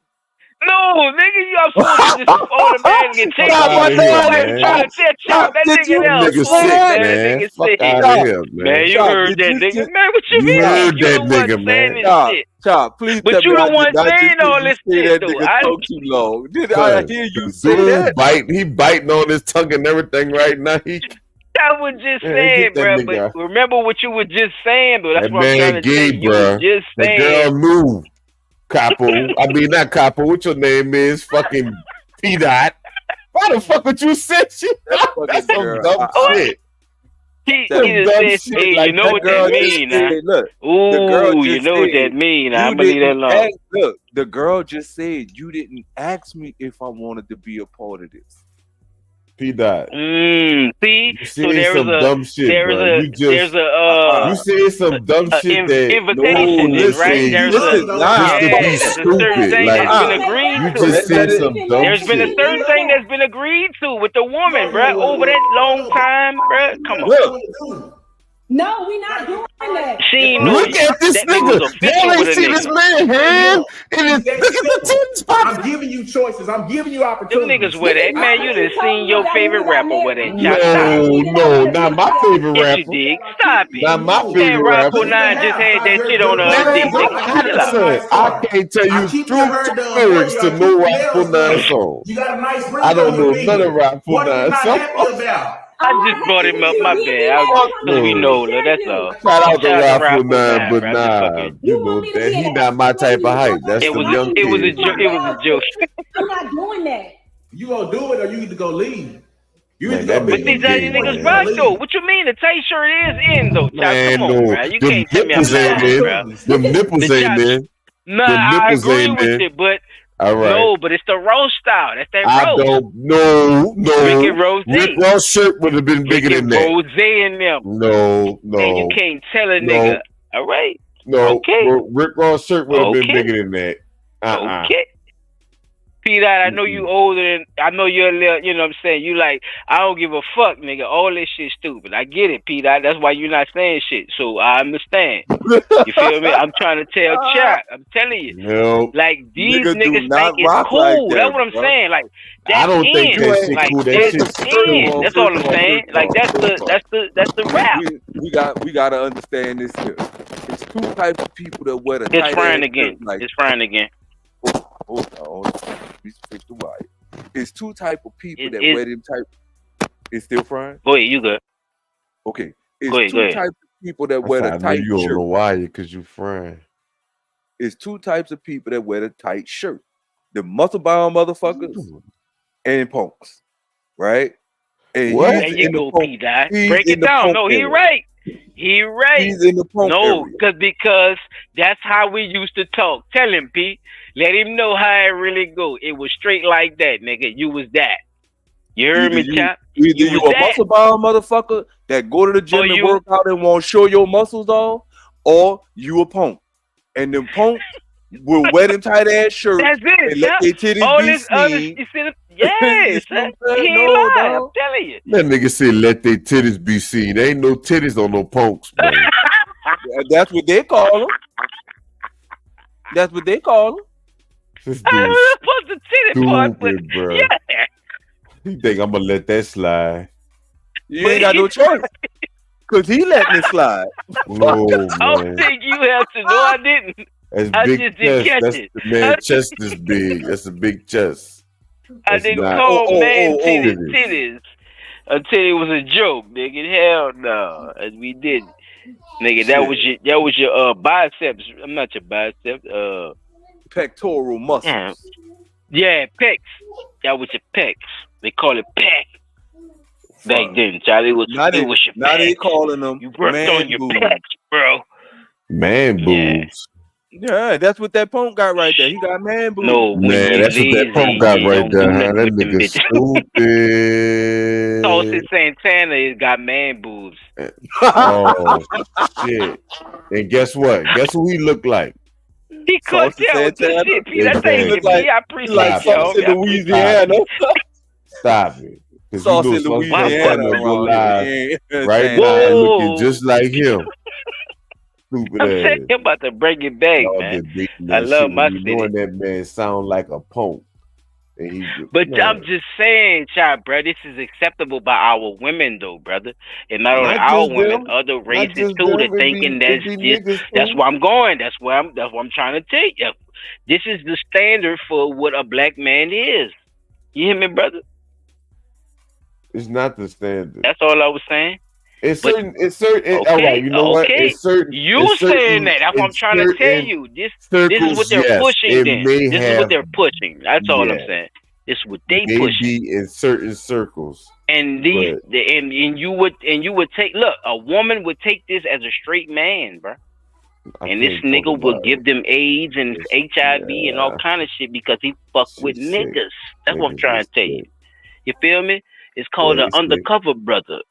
No, nigga, you are supposed to just automatically take Fuck it. outta here, Nobody man. trying to tell Chop. That Did you nigga else. Nigga Fool, sick, man. That man. nigga Fuck sick. out of here, man. Man, you Chop, heard did that you nigga. just- Man, what you You mean? heard You that the one nigga, saying man. this shit. Chop, please But tell you me the I one did not saying just all hear you this say shit, that though. nigga talk too long. Did I hear you say Dude that? he biting on his tongue and everything right now. I was just Man, saying, get that bro. nigga. But remember what you were just saying, though. That's That what I'm trying man to tell gay, you. You was bruh. just The saying. girl knew. Capo. I mean, not Capo. What your name is? Fucking P. Dot. Why the fuck would you say shit? That's some girl. dumb shit. He Some just dumb said, shit hey, like you know that what girl that just mean, now? said, look, the girl Ooh, you just know what said, that mean, now. you I'm going to leave that didn't alone. look, the girl just said you didn't ask me if I wanted to be a part of this. P. Dot. See? You So said there some was a, dumb shit, there bro. was a, You just there's a, you said some dumb shit that invitation, no, then, right? listen, There's just to be there's a certain stupid. thing Like that's been agreed you to. just said some dumb There's been a shit. certain thing that's been agreed to with the woman, bruh, over that long time, bruh. Come on. Look. No, we not doing that. She ain't know Look at this that nigga nigga. was official Y'all with ain't a see this nigga. man hand. Look at the titty spots. I'm giving you choices. I'm giving you Them opportunities. niggas with that. Man, you done seen your favorite rapper with that. Chop. No, not my favorite Yes, rapper. you dig. Stop it. Not my That favorite Rocco rapper. 9 just had that shit on the other day, nigga. Chill out. Listen, I can't tell you two lyrics to no Rocco 9 song. You got a nice ring I don't on your know none finger. of Rocco What are you 9 not songs. happy about? I just brought him up, my bad. Because we know, look, that's all. Shout out to Shout Rocco 9, but bro. I'm just nah, fucking. you know that he not my type of hype. That's It the was young it was a kid. joke. It was a joke. I'm not doing that. You gonna do it or you need to go leave. You Man, need to that go But nigga these gay, niggas man. rock though. What you mean? The tight shirt is in though, Chop. Man, Come on, no. bro. You Them can't tell me I'm nipples ain't lying, in. bro. Them nipples The ain't Chop- in. Nah, Them I nipples agree ain't with in. it, but All right. no, but it's the roast style. That's that I roast. don't know. Rick and Rose. Rick Ross shirt would have been bigger Rick than and that. Rose and them. No. And you can't tell a No. nigga. All right. No. Okay. Rick Ross shirt would have been Okay. bigger than that. Okay. P. I know you older than I know you're a little, you know what I'm saying? You like, I don't give a fuck, nigga. All this shit stupid. I get it, P. That's why you're not saying shit. So I understand. You feel me? I'm trying to tell Chop. I'm telling you. No. Like these Nigga do niggas not think it's rock cool. like that, That's what I'm bro. saying. Like that's I don't think in. that shit Like cool. That that's shit's in. That's all I'm saying. Like that's the rap. We gotta understand this here. It's two types of people that wear the It's tight frying ass again. shirt like It's frying again. hold on. We fix the wire. It's two type of people that It- wear them type. It's still frying? Go ahead, you good. Okay. It's Go ahead, two go ahead. types of people that wear the I know tight you on shirt. the wire because you frying. is two types of people that wear the tight shirt: the muscle-bound motherfuckers and punks, right? And what? There you go, P. Dot. Break it down. No, he right. He right. He's in the punk no, area. because that's how we used to talk. Tell him, P. Let him know how it really go. It was straight like that, nigga. You was that. You heard me, chap? Either you a muscle-bound motherfucker that go to the gym and work out and won't show your muscles off, or you a punk. And them punks will wear them tight ass shirts and let their titties be seen. Yes, he ain't lying. I'm telling you. That nigga said, "Let their titties be seen." There ain't no titties on no punks, bro. That's what they call them. That's what they call them. This I dude was supposed to titty part, but bro. yeah. He think I'm gonna let that slide? You ain't got no choice, cause he letting it slide. No, man. I don't think you have to. No, I didn't. That's I big just didn't chest. catch That's it. the man chest is big. That's a big chest. I didn't call man titties until it was a joke, nigga. Hell no, and we didn't, nigga. That was your biceps. I'm not your biceps. Pectoral muscles. Yeah, pecs. That was your pecs. They call it pec. Back then, Charlie, it was your pecs. Now they calling them you worked on your boobs. pecs, bro. Man boobs. Yeah, that's what that punk got right there. He got man boobs. No, man, that's what that punk got right there. Huh? That nigga stupid. Saucy Santana has got man boobs. Oh shit! And guess what? Guess who he looked like? He couldn't tell with this shit, P. That's thank you, P. I appreciate like Sauce in Louisiana. Stop it. Sauce in Louisiana right now, looking just like him. Stupid I'm ass. saying I'm about to bring it back, man. I love my city. Knowing that man sound like a punk. But I'm just saying, child, bro, this is acceptable by our women, though, brother. And not only our women, other races too. They're thinking that's where I'm going. That's what I'm trying to take you. This is the standard for what a black man is. You hear me, brother? It's not the standard. That's all I was saying. It's certain. Okay, all right, you know what? It's certain. You saying that? That's what I'm trying to tell you. This is what they're pushing. Then this is what they're pushing. That's all I'm saying. This is what they push. Be in certain circles. And you would take a woman would take this as a straight man, bro. And this nigga will give them AIDS and HIV and all kind of shit because he fuck with niggas. That's what I'm trying to tell you. You feel me? It's called an undercover brother.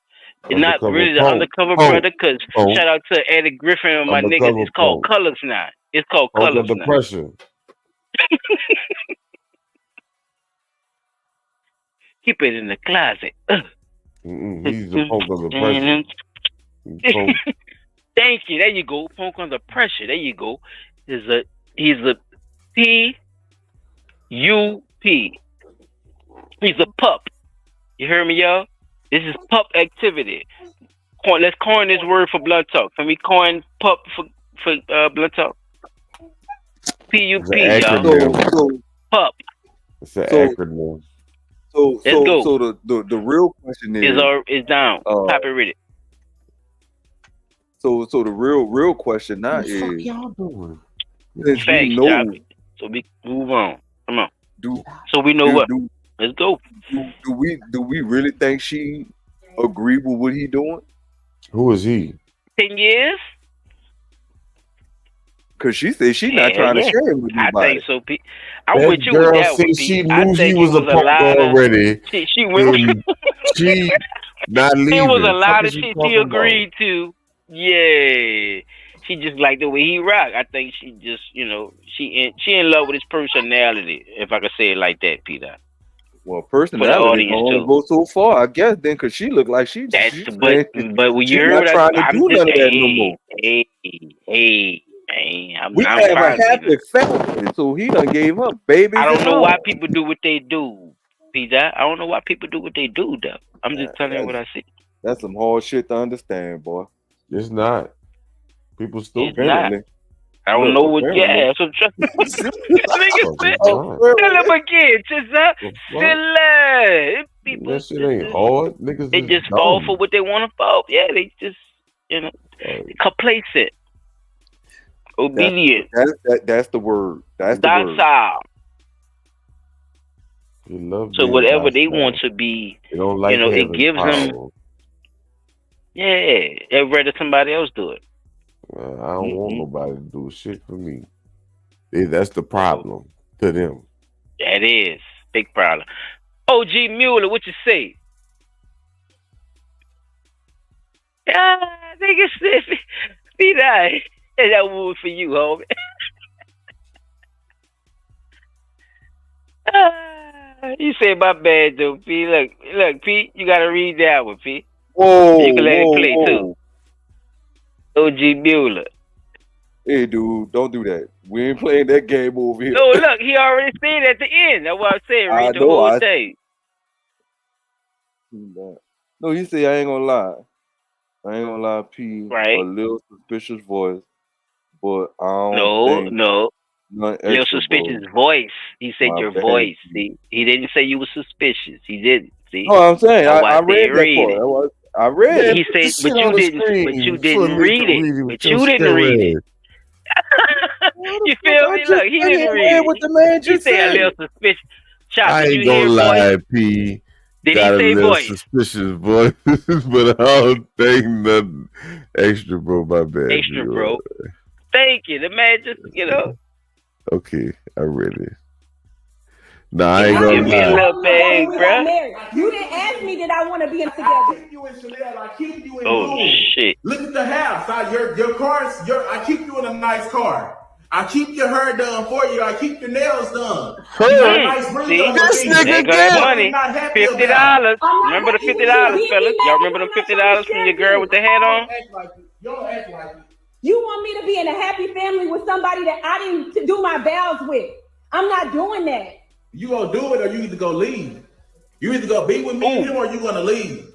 It's not really the undercover brother, because shout out to Eddie Griffin and my niggas. It's called Colors now. It's called Colors now. Pressure. Keep it in the closet. He's the punk under pressure. Thank you. There you go. Punk under pressure. There you go. He's a P-U-P. He's a pup. You hear me, y'all? This is pup activity. Let's coin this word for Blunttalk. Can we coin pup for Blunttalk? P-U-P, y'all. Pup. It's an acronym. So the real question is down. Copy read it. So the real question now is, what y'all doing? Thanks, so we move on. Come on. So we know what. Let's go. Do we really think she agree with what he doing? Who is he? 10 years? Cause she said she not trying to share it with nobody. I think so, Pete. I'm with you with that one, she knew he was a punk already. She went. She not leaving. It was a lot of shit she agreed to. Yeah. She just liked the way he rock. I think she just, she in love with his personality, if I could say it like that, Peter. Well, personality can only go so far, I guess. Then, cause she looked like she. But when you heard, not trying to do none of that no more. We have a happy family, so he done gave up, baby. I don't know why people do what they do, Peter. I don't know why people do what they do, though. I'm just telling you what I see. That's some hard shit to understand, boy. It's not. People still apparently. I don't know what. Yeah, so trust me. Tell him again, people. That shit ain't hard, niggas. They just fall for what they want to fall. Yeah, they just complacent. Obedient. That's the word. That's the word. Docile. You love So being whatever they docile. want to be, They don't like it gives power. them. Yeah, they'd rather somebody else do it. I don't want nobody to do shit for me. That's the problem to them. That is big problem. OG Mueller, what you say? Nigga said, be nice. That wood for you, homie. You say my bad though, P. Look, P. You gotta read that one, P. Whoa, you can let it play too. OG Mueller. Hey, dude, don't do that. We ain't playing that game over here. No, look, he already said at the end. That's what I'm saying. Read the whole thing. No, he said I ain't gonna lie. I ain't gonna lie, P. Right. A little suspicious voice, but I don't think. No. Little Extra, suspicious voice. He said your voice. See, he didn't say you were suspicious. He didn't. See. No, I'm saying I read that read part. it. I read it. He said, but you didn't. But you didn't read it. But you didn't read it. You feel me? Look, he didn't read it. What the man just said a said. little suspicious. Chop, I did ain't you hear gonna lie, voice? P. Did Got he say a little voice? suspicious voice, but I don't think nothing extra, bro. My bad. Extra, bro. Thank you. The man just, Okay, I read it. Nah, I ain't Give me a gonna lie. little bag, bro. You didn't ask me that I want to be together. I keep you in Chanel. I keep you in Louis. Shit. Look at the house. Your car's. I keep you in a nice car. I keep your hair done for you. I keep your nails done. You got a nice ring on your finger. There go that money. $50. Remember the $50, fellas? Y'all remember them $50 from your girl with the hat on? You don't act like it. You want me to be in a happy family with somebody that I didn't do my vows with? I'm not doing that. You gonna do it or you either go leave. You either gonna be with me and him or you gonna leave.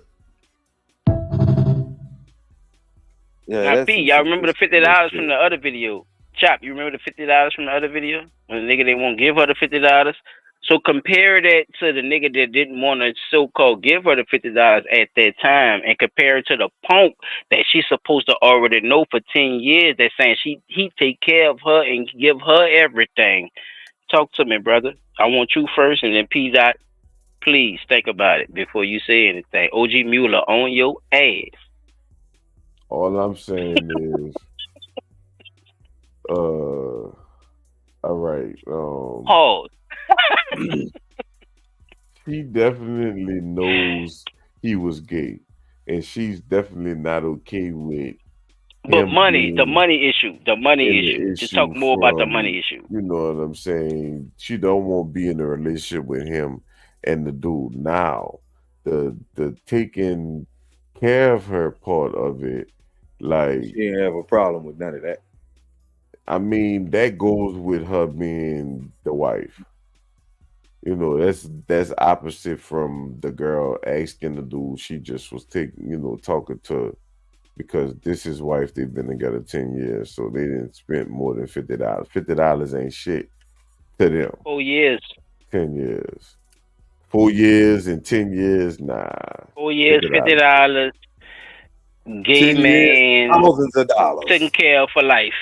Yeah. Now, P, y'all remember the $50 from the other video? Chop, you remember the $50 from the other video? When the nigga they won't give her the $50? So compare that to the nigga that didn't want to so-called give her the $50 at that time, and compare it to the punk that she's supposed to already know for 10 years that's saying he take care of her and give her everything. Talk to me, brother. I want you first, and then P. Dot. Please think about it before you say anything. OG Mueller on your ass. All I'm saying is, all right. Pause. She definitely knows he was gay, and she's definitely not okay with. But the money issue. Just talk more about the money issue. You know what I'm saying? She don't want to be in a relationship with him and the dude. Now, the taking care of her part of it, like she didn't have a problem with none of that. I mean, that goes with her being the wife. You know, that's opposite from the girl asking the dude. She just was talking to. Because this is wife, they've been together 10 years, so they didn't spend more than $50. $50 ain't shit to them. 4 years. 10 years. 4 years and 10 years, nah. 4 years, $50. Gay man, thousands of dollars. Taken care of for life.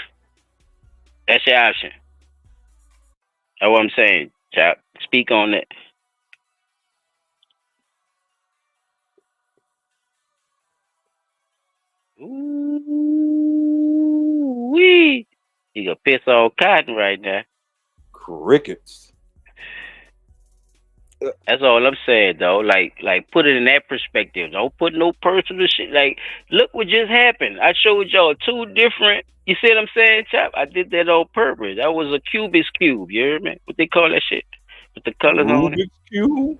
That's your option. That's what I'm saying, Chop. Speak on it. Ooh-wee. You gonna piss all cotton right now. Crickets. That's all I'm saying, though. Like, put it in that perspective. Don't put no personal shit. Like, look what just happened. I showed y'all two different. You see what I'm saying, Chop? I did that on purpose. That was a Cubic's cube. You hear me? What they call that shit? With the colors on it. Rubik's cube.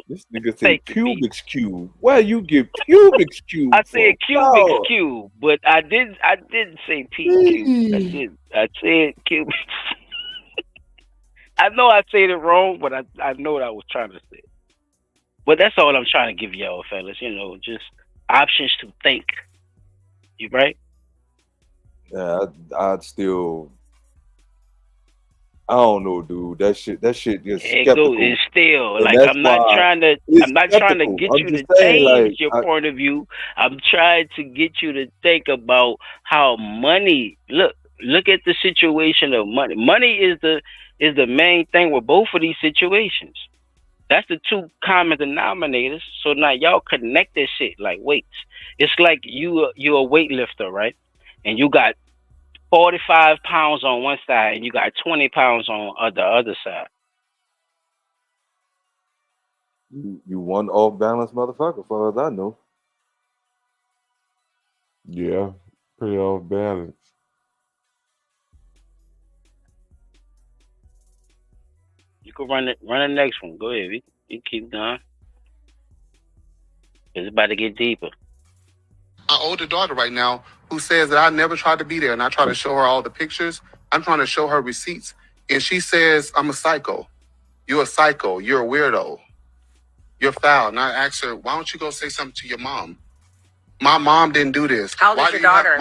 This nigga said Cubic's cube. Where you get Cubic's cube? I said Cubic's cube, but I didn't say P cube. I said Cubic's. I know I said it wrong, but I know what I was trying to say. But that's all I'm trying to give y'all, fellas. You know, just options to think. You right? Yeah, I'd still. I don't know, dude. That shit just It skeptical. goes. It's still And like that's I'm not why trying to. it's I'm not trying to skeptical. get I'm you just to saying, change like, your point of view. I'm trying to get you to think about how money. Look at the situation of money. Money is the main thing with both of these situations. That's the two common denominators. So now y'all connect this shit like weights. It's like you're a weightlifter, right? And you got 45 pounds on one side and you got 20 pounds on the other side. you one off balance motherfucker, as far as I know. Yeah, pretty off balance. You can run the next one. Go ahead. You keep going. It's about to get deeper. My older daughter right now who says that I never tried to be there, and I try to show her all the pictures. I'm trying to show her receipts, and she says I'm a psycho. You're a psycho. You're a weirdo. You're foul. And I asked her, why don't you go say something to your mom? My mom didn't do this. How old is your daughter?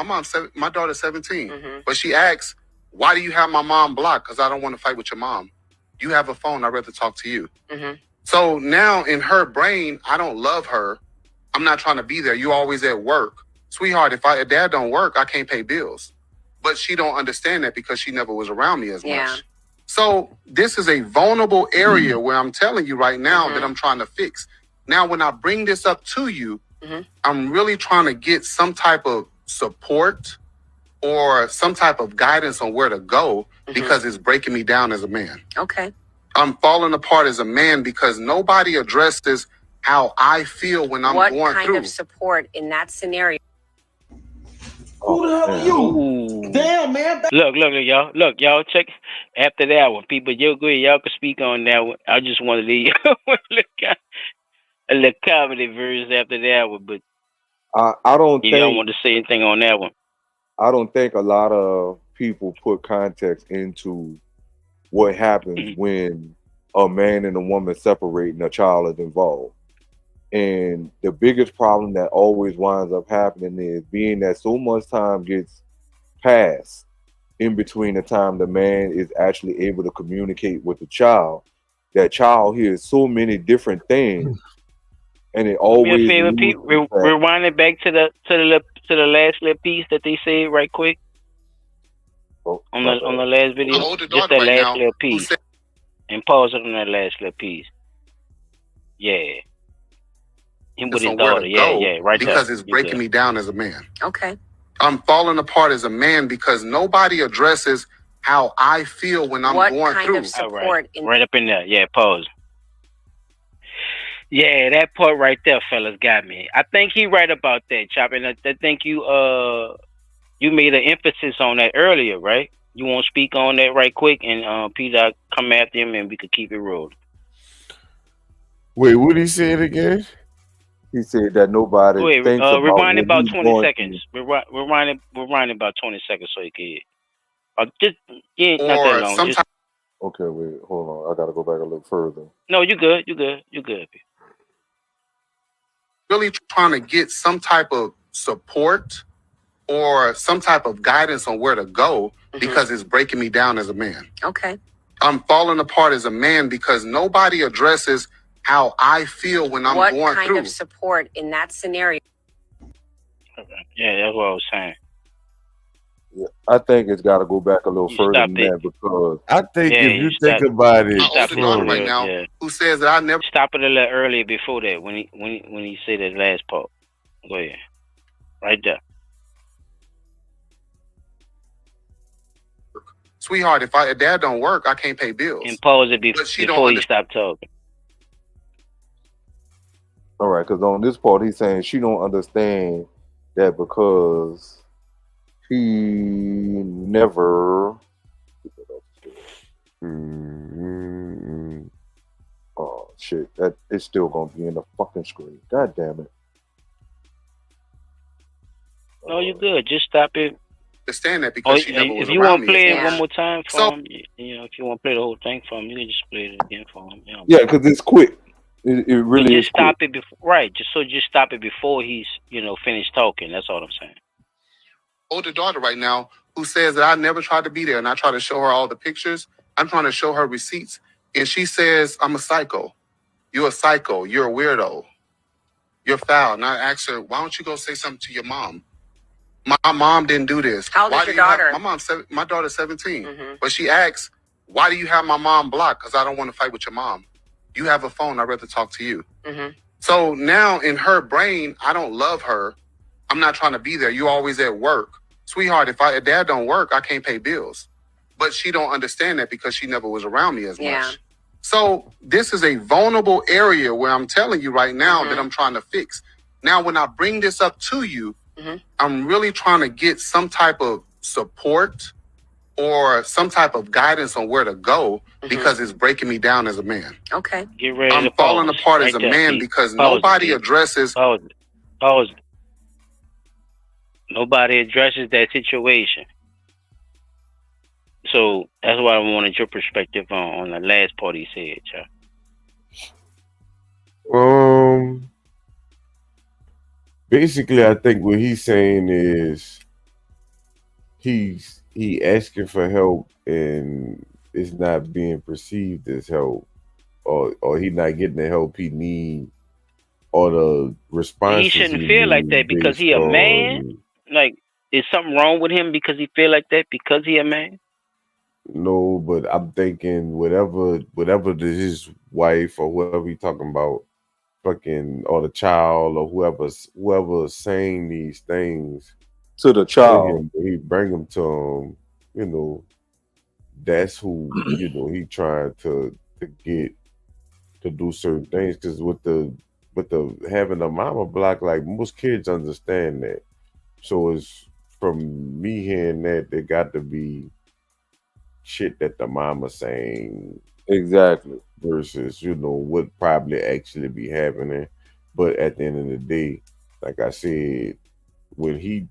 My daughter's 17. But she asks, why do you have my mom blocked? Because I don't want to fight with your mom. You have a phone. I'd rather talk to you. So now in her brain, I don't love her. I'm not trying to be there. You always at work. Sweetheart, if dad don't work, I can't pay bills. But she don't understand that because she never was around me as much. So this is a vulnerable area where I'm telling you right now that I'm trying to fix. Now, when I bring this up to you, I'm really trying to get some type of support or some type of guidance on where to go because it's breaking me down as a man. Okay. I'm falling apart as a man because nobody addresses how I feel when I'm going through. What kind of support in that scenario? Who the hell are you? Damn, man. Look, y'all. Look, y'all. Check after that one, people. You'll go. Y'all can speak on that one. I just want to leave a little comedy version after that one, but I don't if y'all think want to say anything on that one. I don't think a lot of people put context into what happens when a man and a woman separate and a child is involved. And the biggest problem that always winds up happening is being that so much time gets passed in between the time the man is actually able to communicate with the child. That child hears so many different things, and it always. Do me a favor, Pete. Rewind it back to the last little piece that they said right quick on the last video. Just that last little piece, and pause it on that last little piece. Yeah. Him with his daughter, right because there. It's breaking me down as a man. Okay. I'm falling apart as a man because nobody addresses how I feel when I'm going through. What kind of support? Right up in there. Yeah, pause. Yeah, that part right there, fellas, got me. I think he right about that, Chop. And I think you made an emphasis on that earlier, right? You want to speak on that right quick, and Peter come after him, and we could keep it rolling. Wait, what did he say it again? He said that nobody thinks about rewind what about he's 20 going seconds. Rewind about 20 seconds so you can. Just not that long. Okay, wait, hold on. I gotta go back a little further. No, you good. You good. Really trying to get some type of support or some type of guidance on where to go because it's breaking me down as a man. Okay. I'm falling apart as a man because nobody addresses how I feel when I'm going through. What kind of support in that scenario? Yeah, that's what I was saying. Yeah, I think it's got to go back a little further than that because I think if you think about it, right now, who says that I never stop it a little earlier before that when he said that last part. Go ahead, right there. Sweetheart, if dad don't work, I can't pay bills. And pause it before you stop talking. All right, because on this part, he's saying she don't understand that because he never. Oh shit! That is still gonna be in the fucking screen. God damn it! No, you're good. Just stop it. Understand that because she never was if you around want to play me it one more time for him, if you want to play the whole thing for him, you can just play it again for him. Yeah, because it's quick. It really is. Just stop it before, right? Just stop it before he's finished talking. That's all I'm saying. Older daughter right now who says that I never tried to be there, and I try to show her all the pictures. I'm trying to show her receipts, and she says, I'm a psycho. You're a psycho. You're a weirdo. You're foul. And I asked her, why don't you go say something to your mom? My mom didn't do this. How old is your daughter? My daughter's 17. But she asks, why do you have my mom blocked? Because I don't want to fight with your mom. You have a phone. I'd rather talk to you. So now in her brain, I don't love her. I'm not trying to be there. You always at work. Sweetheart, if dad don't work, I can't pay bills. But she don't understand that because she never was around me as much. So this is a vulnerable area where I'm telling you right now that I'm trying to fix. Now, when I bring this up to you, I'm really trying to get some type of support or some type of guidance on where to go because it's breaking me down as a man. Okay. Get ready I'm to falling pause apart right as a there, man Pete. because Pause nobody Pete. addresses. Pause. Nobody addresses that situation. So that's why I wanted your perspective on the last part he said, child. Basically, I think what he's saying is he asking for help and it's not being perceived as help, or he not getting the help he need, or the responses He shouldn't feel like that because he a man. Like, is something wrong with him because he feel like that because he a man? No, but I'm thinking whatever his wife or whoever he talking about, fucking, or the child or whoever's saying these things to the child, he bring them to him. You know, that's who he trying to get to do certain things. Because with the having a mama block, like most kids understand that. So it's from me hearing that there got to be shit that the mama saying exactly versus what probably actually be happening. But at the end of the day, like I said, when he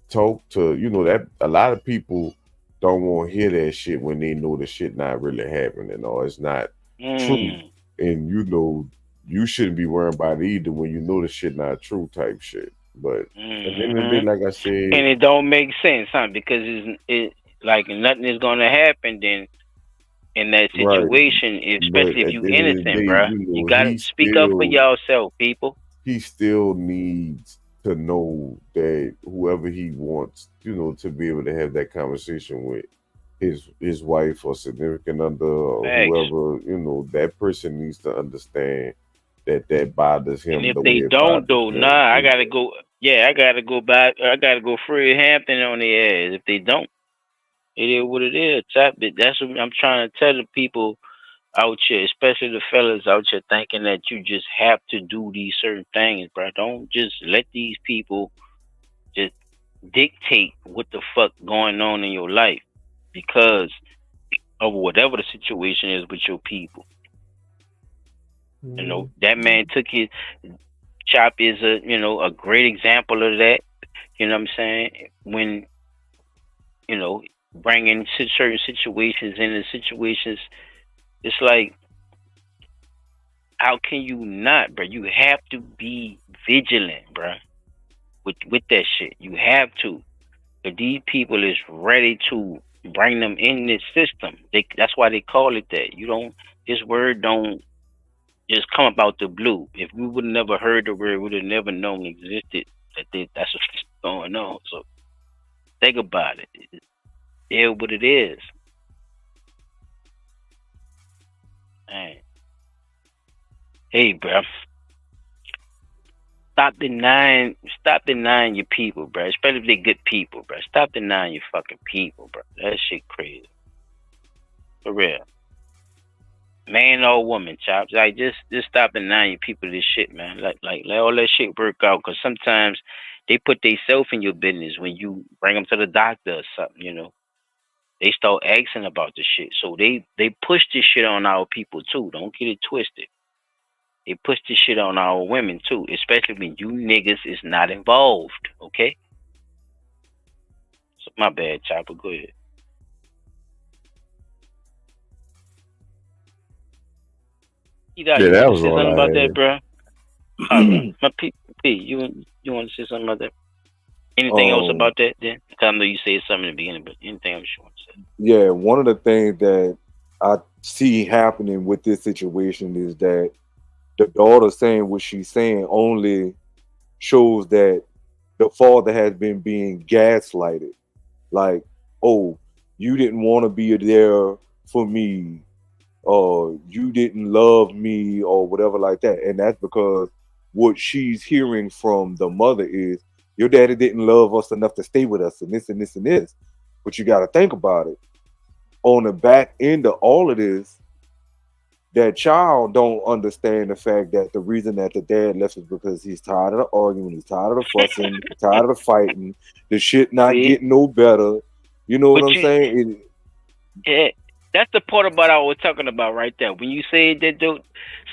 talked to that a lot of people don't want to hear that shit when they know the shit not really happening or it's not true, and you shouldn't be worrying about it either when you know the shit not true type shit. But at the end of the day, like I said, and it don't make sense, huh? Because it like nothing is gonna happen then in that situation, especially if you innocent, bro. You gotta speak up for yourself, people. He still needs to know that whoever he wants, to be able to have that conversation with his wife or significant other or whoever, that person needs to understand that bothers him. And if they don't, though, I gotta go. Yeah, I gotta go back. I gotta go Fred Hampton on their ass. If they don't, it is what it is. That's what I'm trying to tell the people out here, especially the fellas out here, thinking that you just have to do these certain things, bro. Don't just let these people just dictate what the fuck going on in your life because of whatever the situation is with your people. That man took his Chop is a great example of that. You know what I'm saying? When bringing certain situations into situations, it's like, how can you not, bro? You have to be vigilant, bro. With that shit, you have to. But these people is ready to bring them in this system. That's why they call it that. This word don't just come about the blue. If we would have never heard the word, we would have never known it existed. That's what's going on. So think about it. It's what it is. Man. Hey, bro. Stop denying your people, bro. Especially if they good people, bro. Stop denying your fucking people, bro. That shit crazy. For real. Man or woman, Chops. Like, just stop denying your people this shit, man. Like let all that shit work out. Because sometimes they put themselves in your business when you bring them to the doctor or something, They start asking about the shit. So they push this shit on our people, too. Don't get it twisted. They push this shit on our women, too. Especially when you niggas is not involved, okay? So, my bad, Chopper. Go ahead. You that want was to say all something I about had. that, bro? My P, you want to say something about that? Anything else about that, then? Because I know you said something in the beginning, but anything else you want to say? Yeah, one of the things that I see happening with this situation is that the daughter saying what she's saying only shows that the father has been being gaslighted. Like, oh, you didn't want to be there for me, or you didn't love me, or whatever like that. And that's because what she's hearing from the mother is your daddy didn't love us enough to stay with us, and this and this and this. But you got to think about it. On the back end of all of this, that child don't understand the fact that the reason that the dad left is because he's tired of the arguing, he's tired of the fussing, he's tired of the fighting, the shit not getting no better. You know what I'm saying? Yeah, that's the part about I was talking about right there. When you say that, dude,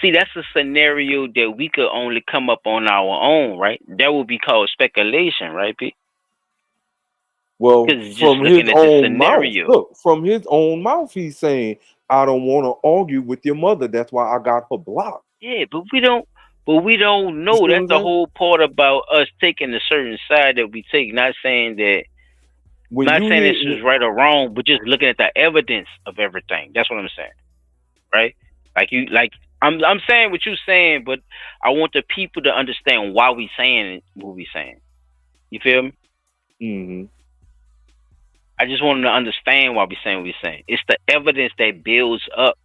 see, that's a scenario that we could only come up on our own, right? That would be called speculation, right, Pete? Well, from his own mouth, look, from his own mouth, he's saying, I don't want to argue with your mother. That's why I got her blocked. Yeah, but we don't know. That's the whole part about us taking a certain side that we take. Not saying that, not saying this is right or wrong, but just looking at the evidence of everything. That's what I'm saying, right? I'm saying what you're saying, but I want the people to understand why we saying what we saying. You feel me? Mm-hmm. I just want them to understand why we saying what we saying. It's the evidence that builds up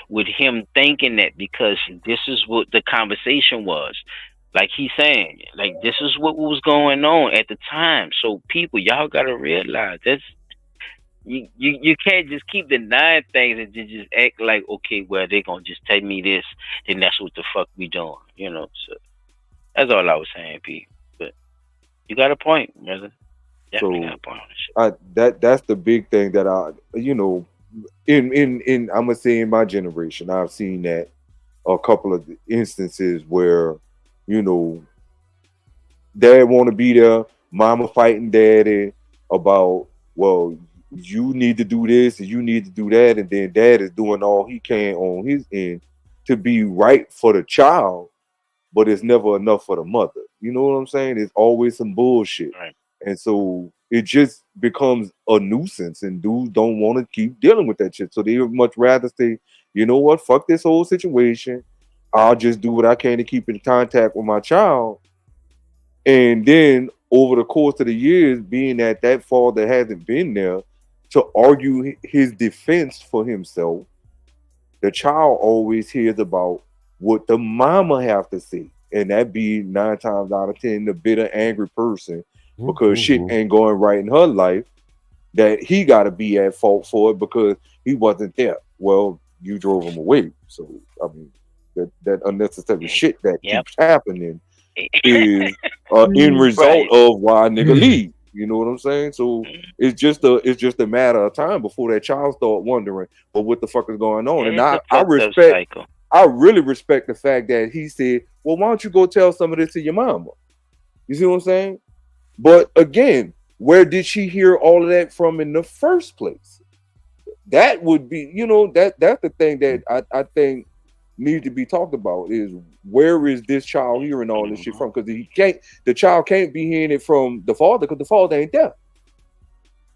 with him thinking that, because this is what the conversation was. Like he's saying, like, this is what was going on at the time. So people, y'all gotta realize that's you can't just keep denying things and just act like, okay, well, they're gonna just tell me this, then that's what the fuck we doing, you know. So that's all I was saying, Pete. But you got a point, brother. Definitely got a point on this shit. That's the big thing that I, you know, in I'm gonna say in my generation, I've seen that a couple of instances where, you know, dad want to be there, mama fighting daddy about, well, you need to do this and you need to do that, and then dad is doing all he can on his end to be right for the child, but it's never enough for the mother. You know what I'm saying? It's always some bullshit. Right. And so it just becomes a nuisance, and dudes don't want to keep dealing with that shit. So they would much rather say, you know what, fuck this whole situation. I'll just do what I can to keep in contact with my child. And then over the course of the years, being that father hasn't been there to argue his defense for himself, the child always hears about what the mama have to say. And that be 9 times out of 10 the bitter, angry person, because shit ain't going right in her life, that he got to be at fault for it because he wasn't there. Well, you drove him away. So, I mean, that unnecessary shit that keeps happening is end result of why a nigga leave. You know what I'm saying? So it's just a matter of time before that child start wondering, well, what the fuck is going on? And I really respect the fact that he said, well, why don't you go tell some of this to your mama? You see what I'm saying? But again, where did she hear all of that from in the first place? That would be, you know, that's the thing that I think needs to be talked about, is where is this child hearing all this shit from? Because the child can't be hearing it from the father because the father ain't there.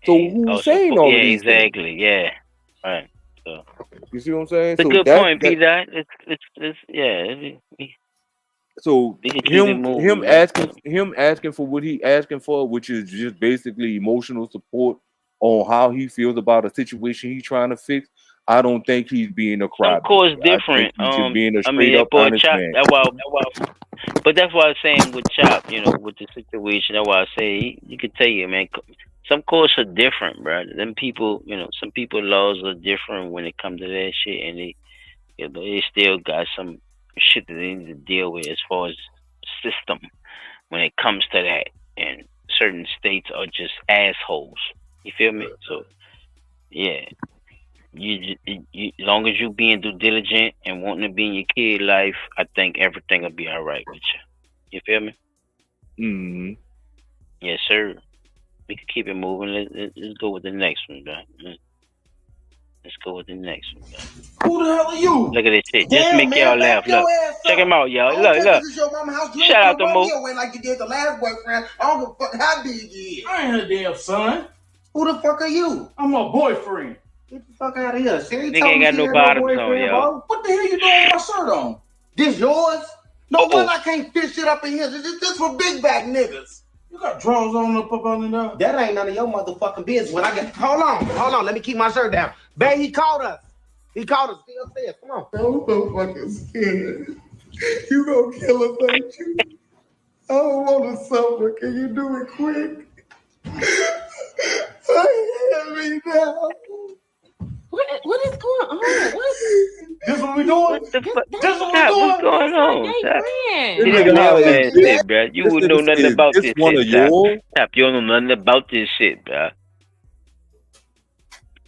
So who's saying all of these exactly things? Yeah, right. So you see what I'm saying? It's a good point, Peter. So him asking for what he asking for, which is just basically emotional support on how he feels about a situation he's trying to fix. I don't think he's being a crybaby. Of course, different. He's just being a straight up honest man. But that's why I'm saying with Chop, you know, with the situation. That's why I say you could tell you, man. Some courts are different, bro. Them people, you know, some people laws are different when it comes to that shit, and they still got some shit that they need to deal with as far as system when it comes to that. And certain states are just assholes. You feel me? So yeah, you as long as you being due diligent and wanting to be in your kid life, I think everything will be all right with you. You feel me? Mm-hmm. Yes, sir. We can keep it moving. Let's go with the next one, bro. Let's go with the next one, bro. Who the hell are you? Look at this shit. Just make y'all laugh. Look. Check him out, y'all. Look. This is your mama house. You Shout out to Mo. Away like you did the last boyfriend. I don't give a fuck how big you is. I ain't her damn son. Who the fuck are you? I'm her boyfriend. Get the fuck out of here. She ain't Nigga told ain't me got she no had no bottoms on, boyfriend, y'all. bro. What the hell you doing with my shirt on? This yours? No wonder I can't fit shit up in here. This for big back niggas. You got drawers on up under there. That ain't none of your motherfucking business. When I get, hold on. Let me keep my shirt down. Babe, he called us. He called us. Stay upstairs. Come on. I'm so fucking scared. You gonna kill us, ain't you? I don't want to suffer. Can you do it quick? I hear me now. What is going on? What? This what we doing? What the fuck? This what we Stop, doing? what's going on? They Stop. friends. This Nigga, how mailman is shit, this? bro. You This would nigga know nothing said, about this this one shit, of Stop. yours? Stop, you don't know nothing about this shit, bro.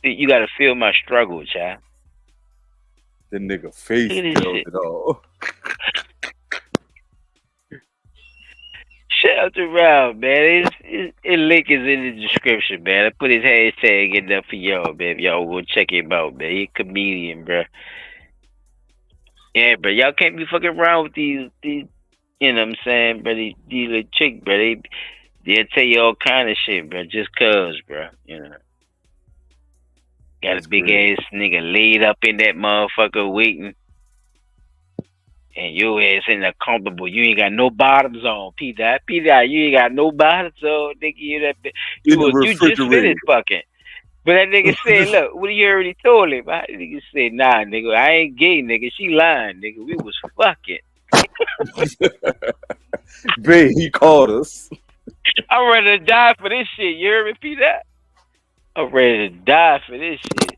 You gotta feel my struggle, child. The nigga face Look at this tells shit. it all. Shout out to Rob, man. His link is in the description, man. I put his hashtag in there for y'all, man. If y'all go check him out, man. He a comedian, bro. Yeah, bro. Y'all can't be fucking around with these you know what I'm saying, bro? These little chicks, bro. They'll tell you all kind of shit, bro. Just cause, bro. You know. Got a big ass nigga laid up in that motherfucker waiting. And your ass in there comfortable. You ain't got no bottoms on, P Dot. You ain't got no bottoms on, nigga. You just finished fucking. But that nigga said, look, what you already told him? That nigga said, nah, nigga, I ain't gay, nigga. She lying, nigga. We was fucking. Babe, he called us. I'm ready to die for this shit. You heard me, P Dot? I'm ready to die for this shit.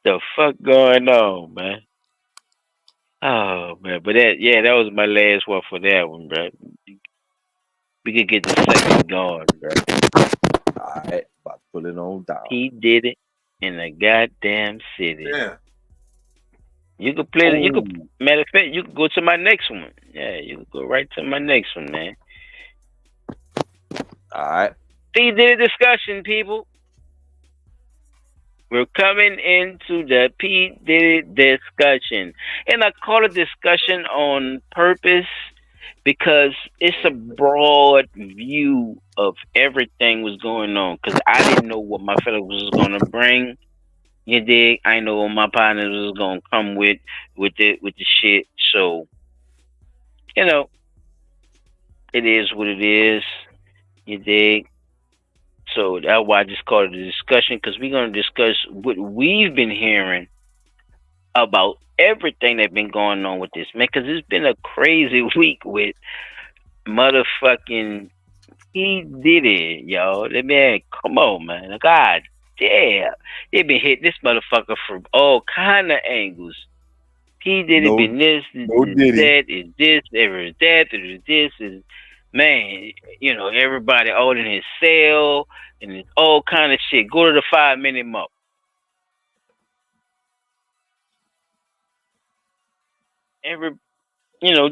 The fuck going on, man? Oh man, but that was my last one for that one, bro. We could get the second going, bro. Alright, about to put it on down. He did it in the goddamn city. Yeah. You could play. You could. Matter of fact, you could go to my next one. Yeah, you could go right to my next one, man. Alright. He did a discussion, people. We're coming into the P Diddy discussion. And I call it discussion on purpose because it's a broad view of everything was going on. Because I didn't know what my fellow was going to bring. You dig? I know what my partner was going to come with the shit. So, you know, it is what it is. You dig? So that's why I just called it a discussion, because we're going to discuss what we've been hearing about everything that's been going on with this, man, because it's been a crazy week with motherfucking P Diddy, y'all. Man, come on, man. God damn. They've been hitting this motherfucker from all kind of angles. P Diddy been this, that, is this, there is that, there is this, is man, you know, everybody all in his cell and it's all kind of shit. Go to the 5-minute mark.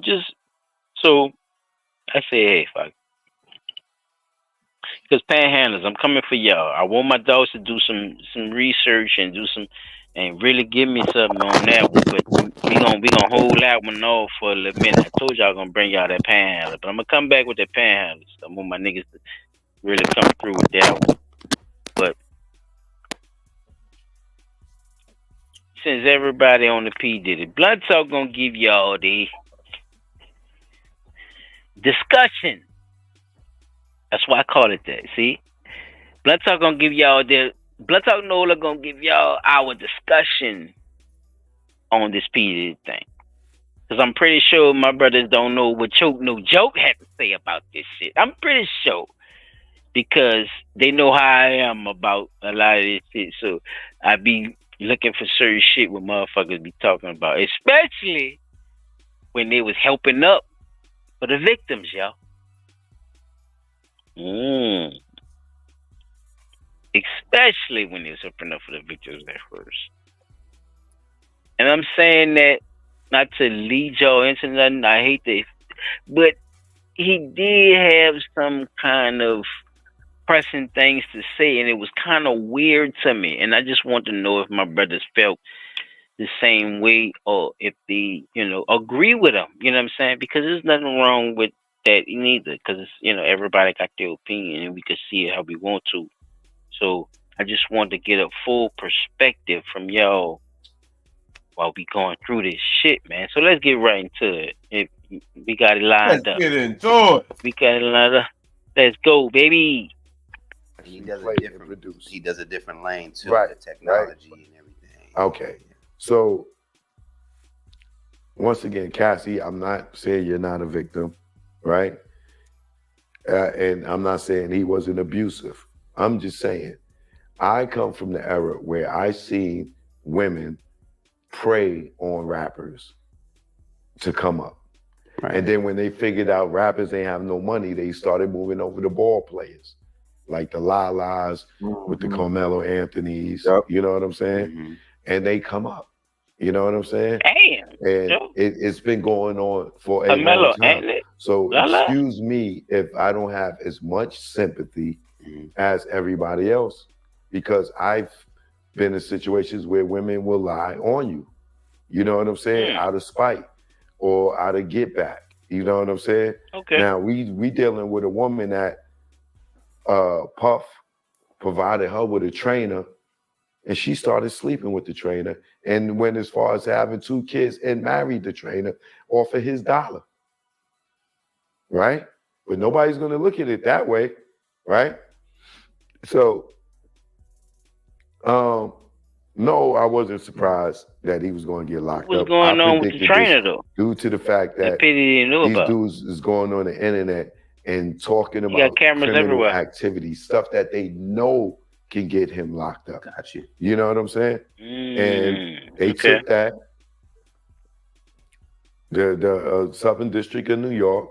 Just so I say, hey, fuck. Because panhandlers, I'm coming for y'all. I want my dogs to do some research and and really give me something on that one. But we gonna hold that one off for a little minute. I told y'all I'm gonna bring y'all that panhandler, but I'm gonna come back with that panhandler. I want my niggas to really come through with that one. But since everybody on the P Diddy, Blunttalk gonna give y'all the discussion. That's why I call it that. See, Blunttalk gonna give y'all Blunttalk Nola gonna give y'all our discussion on this P Diddy thing. Because I'm pretty sure my brothers don't know what No Joke had to say about this shit. I'm pretty sure. Because they know how I am about a lot of this shit. So I be looking for certain shit what motherfuckers be talking about. Especially when they was helping up for the victims, y'all. Especially when they was helping up for the victims at first. And I'm saying that not to lead y'all into nothing. I hate that. But he did have some kind of pressing things to say, and it was kind of weird to me. And I just want to know if my brothers felt the same way or if they, agree with him. You know what I'm saying? Because there's nothing wrong with that neither. Because, everybody got their opinion and we can see it how we want to. So I just wanted to get a full perspective from y'all while we going through this shit, man. So let's get right into it. We got it lined up. Let's get into it. We got it lined up. Let's go, baby. He does a different lane to the technology and everything. Okay. So once again, Cassie, I'm not saying you're not a victim, right? And I'm not saying he wasn't abusive. I'm just saying I come from the era where I seen women prey on rappers to come up. Right. And then when they figured out rappers ain't have no money, they started moving over to ball players, like the Lalas with the Carmelo Anthonys. Yep. You know what I'm saying? And they come up. You know what I'm saying? Damn. And it's been going on for a long time. So excuse me if I don't have as much sympathy as everybody else, because I've been in situations where women will lie on you. You know what I'm saying? Out of spite or out of get back. You know what I'm saying? Okay. Now we dealing with a woman that Puff provided her with a trainer, and she started sleeping with the trainer and went as far as having 2 kids and married the trainer off of his dollar. Right? But nobody's going to look at it that way. Right? So, no, I wasn't surprised that he was going to get locked up. What's going on with the trainer, though? Due to the fact that these dudes is going on the internet and talking about criminal activity, stuff that they know can get him locked up. Got you. You know what I'm saying? And they took that, the Southern District of New York,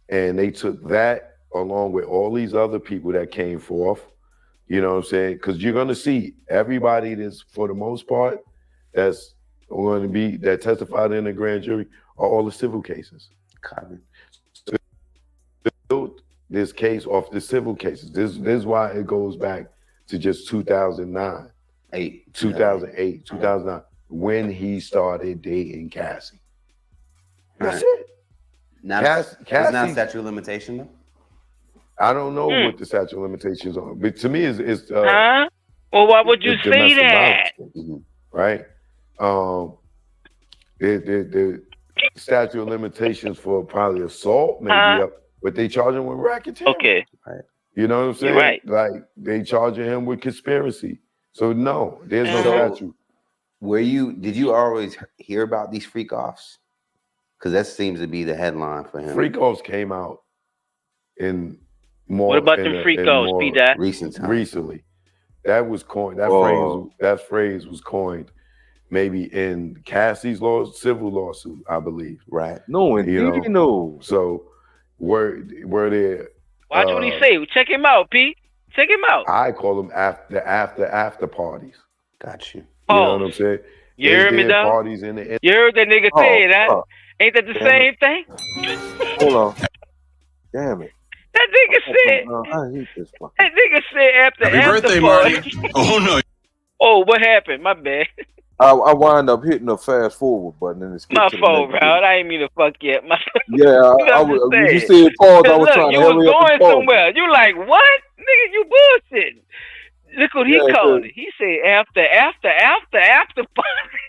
and they took that along with all these other people that came forth. You know what I'm saying? Because you're going to see everybody that's, for the most part, that's going to be, that testified in the grand jury are all the civil cases. So built this case off the civil cases. This is why it goes back to just 2009, 2009, when he started dating Cassie. That's it. Now, Cassie's not statute of limitation, though? I don't know what the statute of limitations are, but to me, it's well, why would you say that? Right? The statute of limitations for probably assault may be up, but they charge him with racketeering. Okay. Right. You know what I'm saying? You're right. Like they charging him with conspiracy. So no, there's no statute. Did you always hear about these freak offs? Because that seems to be the headline for him. Freak offs came out in more. What about them freak offs, P. Dot? Recently, that was coined. That phrase was coined maybe in Cassie's civil lawsuit, I believe. Right. No, indeed, no. So were there? Watch what he say. Check him out, P. Check him out. I call them after parties. Got you. You know what I'm saying? You heard me, though? Parties in the. You heard that nigga say that? Ain't that the same thing? Hold on. Damn it. That nigga said. I hate this fucking. That nigga said after birthday, party. Marty. Oh no. Oh, what happened? My bad. I wind up hitting the fast forward button and it's my fault, bro. I ain't mean to fuck yet. Yeah, when you said pause, I was trying to hurry up. You was going somewhere. You like, what? Nigga, you bullshitting. Look what he called it. He said after party.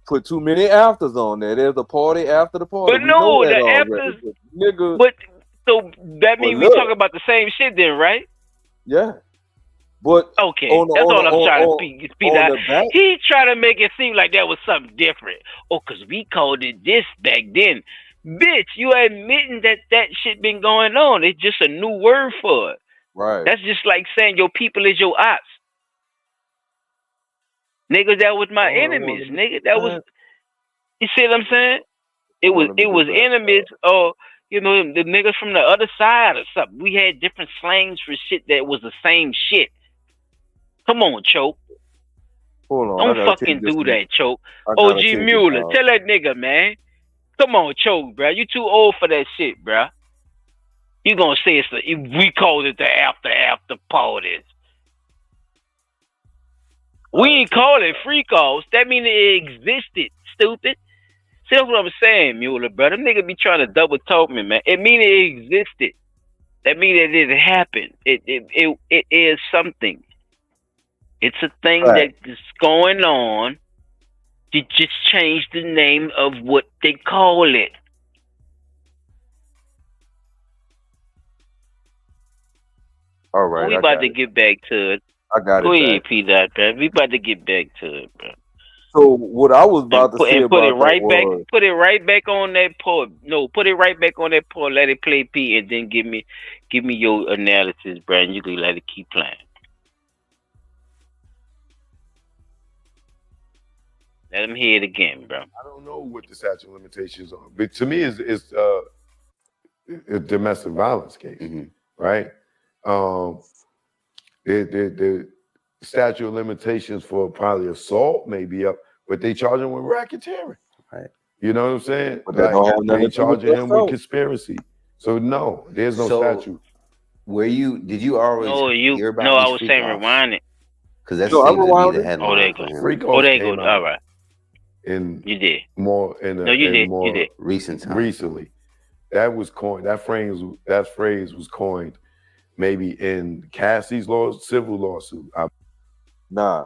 Put too many afters on there. There's a party after the party. But no, the afters. Nigga. But so that means we talk about the same shit then, right? Yeah. But okay, that's all I'm trying to speak out. He tried to make it seem like that was something different. Oh, because we called it this back then. Bitch, you admitting that shit been going on. It's just a new word for it. Right. That's just like saying your people is your ops. Nigga, that was my enemies. Nigga, that was. You see what I'm saying? It was enemies, or you know, the niggas from the other side or something. We had different slangs for shit that was the same shit. Come on, Choke. Hold on. Don't fucking do that, Choke. OG Mueller, tell that nigga, man. Come on, Choke, bro. You too old for that shit, bro. You gonna say we called it the after parties. We ain't call it freak offs. That mean it existed, stupid. See, that's what I'm saying, Mueller, bro. Them niggas be trying to double talk me, man. It mean it existed. That mean that it happened. It is something. It's a thing that is going on. You just change the name of what they call it. All right. We about to get back to it. I got Go it. Go ahead, P. Dot, bro. We about to get back to it, bro. So what I was about to say put it about right that back. was, Put it right back on that port. No, put it right back on that port. Let it play, P, and then give me your analysis, bro. And you can let it keep playing. Let him hear it again, bro. I don't know what the statute of limitations are, but to me, it's a domestic violence case, right? The statute of limitations for probably assault may be up, but they charge him with racketeering. Right. You know what I'm saying? But that don't have nothing they to do with charging him with assault. conspiracy. So no, there's no statute. Did you always hear about I these was freak saying offs? rewind it. Because that seems to be the headline. There you go. Freak There offs you go. came All out right. you did. More in a you did. more You did. Recent time. Recently. That was coined. That phrase was coined maybe in Cassie's civil lawsuit. Nah,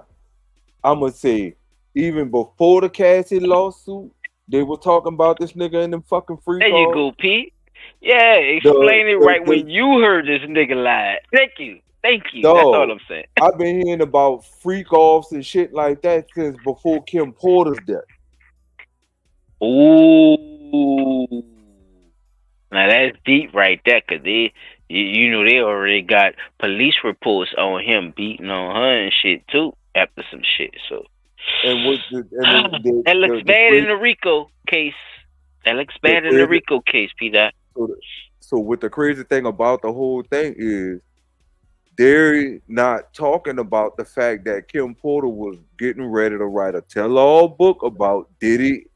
I'm gonna say even before the Cassie lawsuit, they were talking about this nigga in them fucking free There calls. you go, Pete. Yeah, explain it right when you heard this nigga lie. Thank you. That's all I'm saying. I've been hearing about freak offs and shit like that since before Kim Porter's death. Ooh. Now that's deep right there, cause they already got police reports on him beating on her and shit too after some shit. So that looks bad in the Rico case. That looks bad in the Rico case, Peter. So what the crazy thing about the whole thing is, they're not talking about the fact that Kim Porter was getting ready to write a tell-all book about Diddy,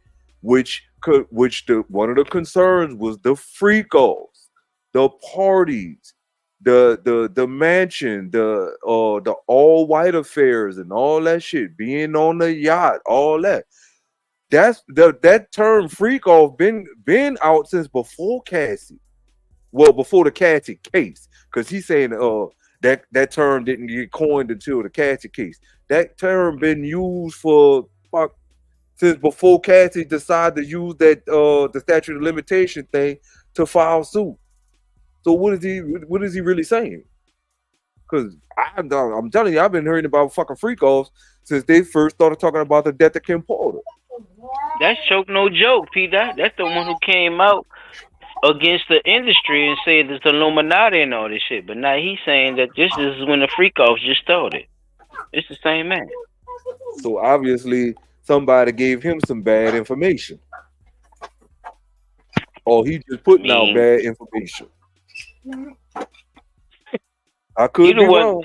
which one of the concerns was the freak-offs, the parties, the mansion, the all-white affairs and all that shit, being on the yacht, all that. That term freak-off been out since before Cassie. Well, before the Cassie case, because he's saying that term didn't get coined until the Cassie case. That term been used for since before Cassie decided to use that the statute of limitation thing to file suit. So what is he really saying? Because I'm telling you, I've been hearing about fucking freak offs since they first started talking about the death of Kim Porter. That's Choke No Joke, Peter. That's the one who came out against the industry and said it's Illuminati and all this shit. But now he's saying that this is when the freak offs just started. It's the same man. So obviously somebody gave him some bad information. Or he just putting out bad information. I could be wrong.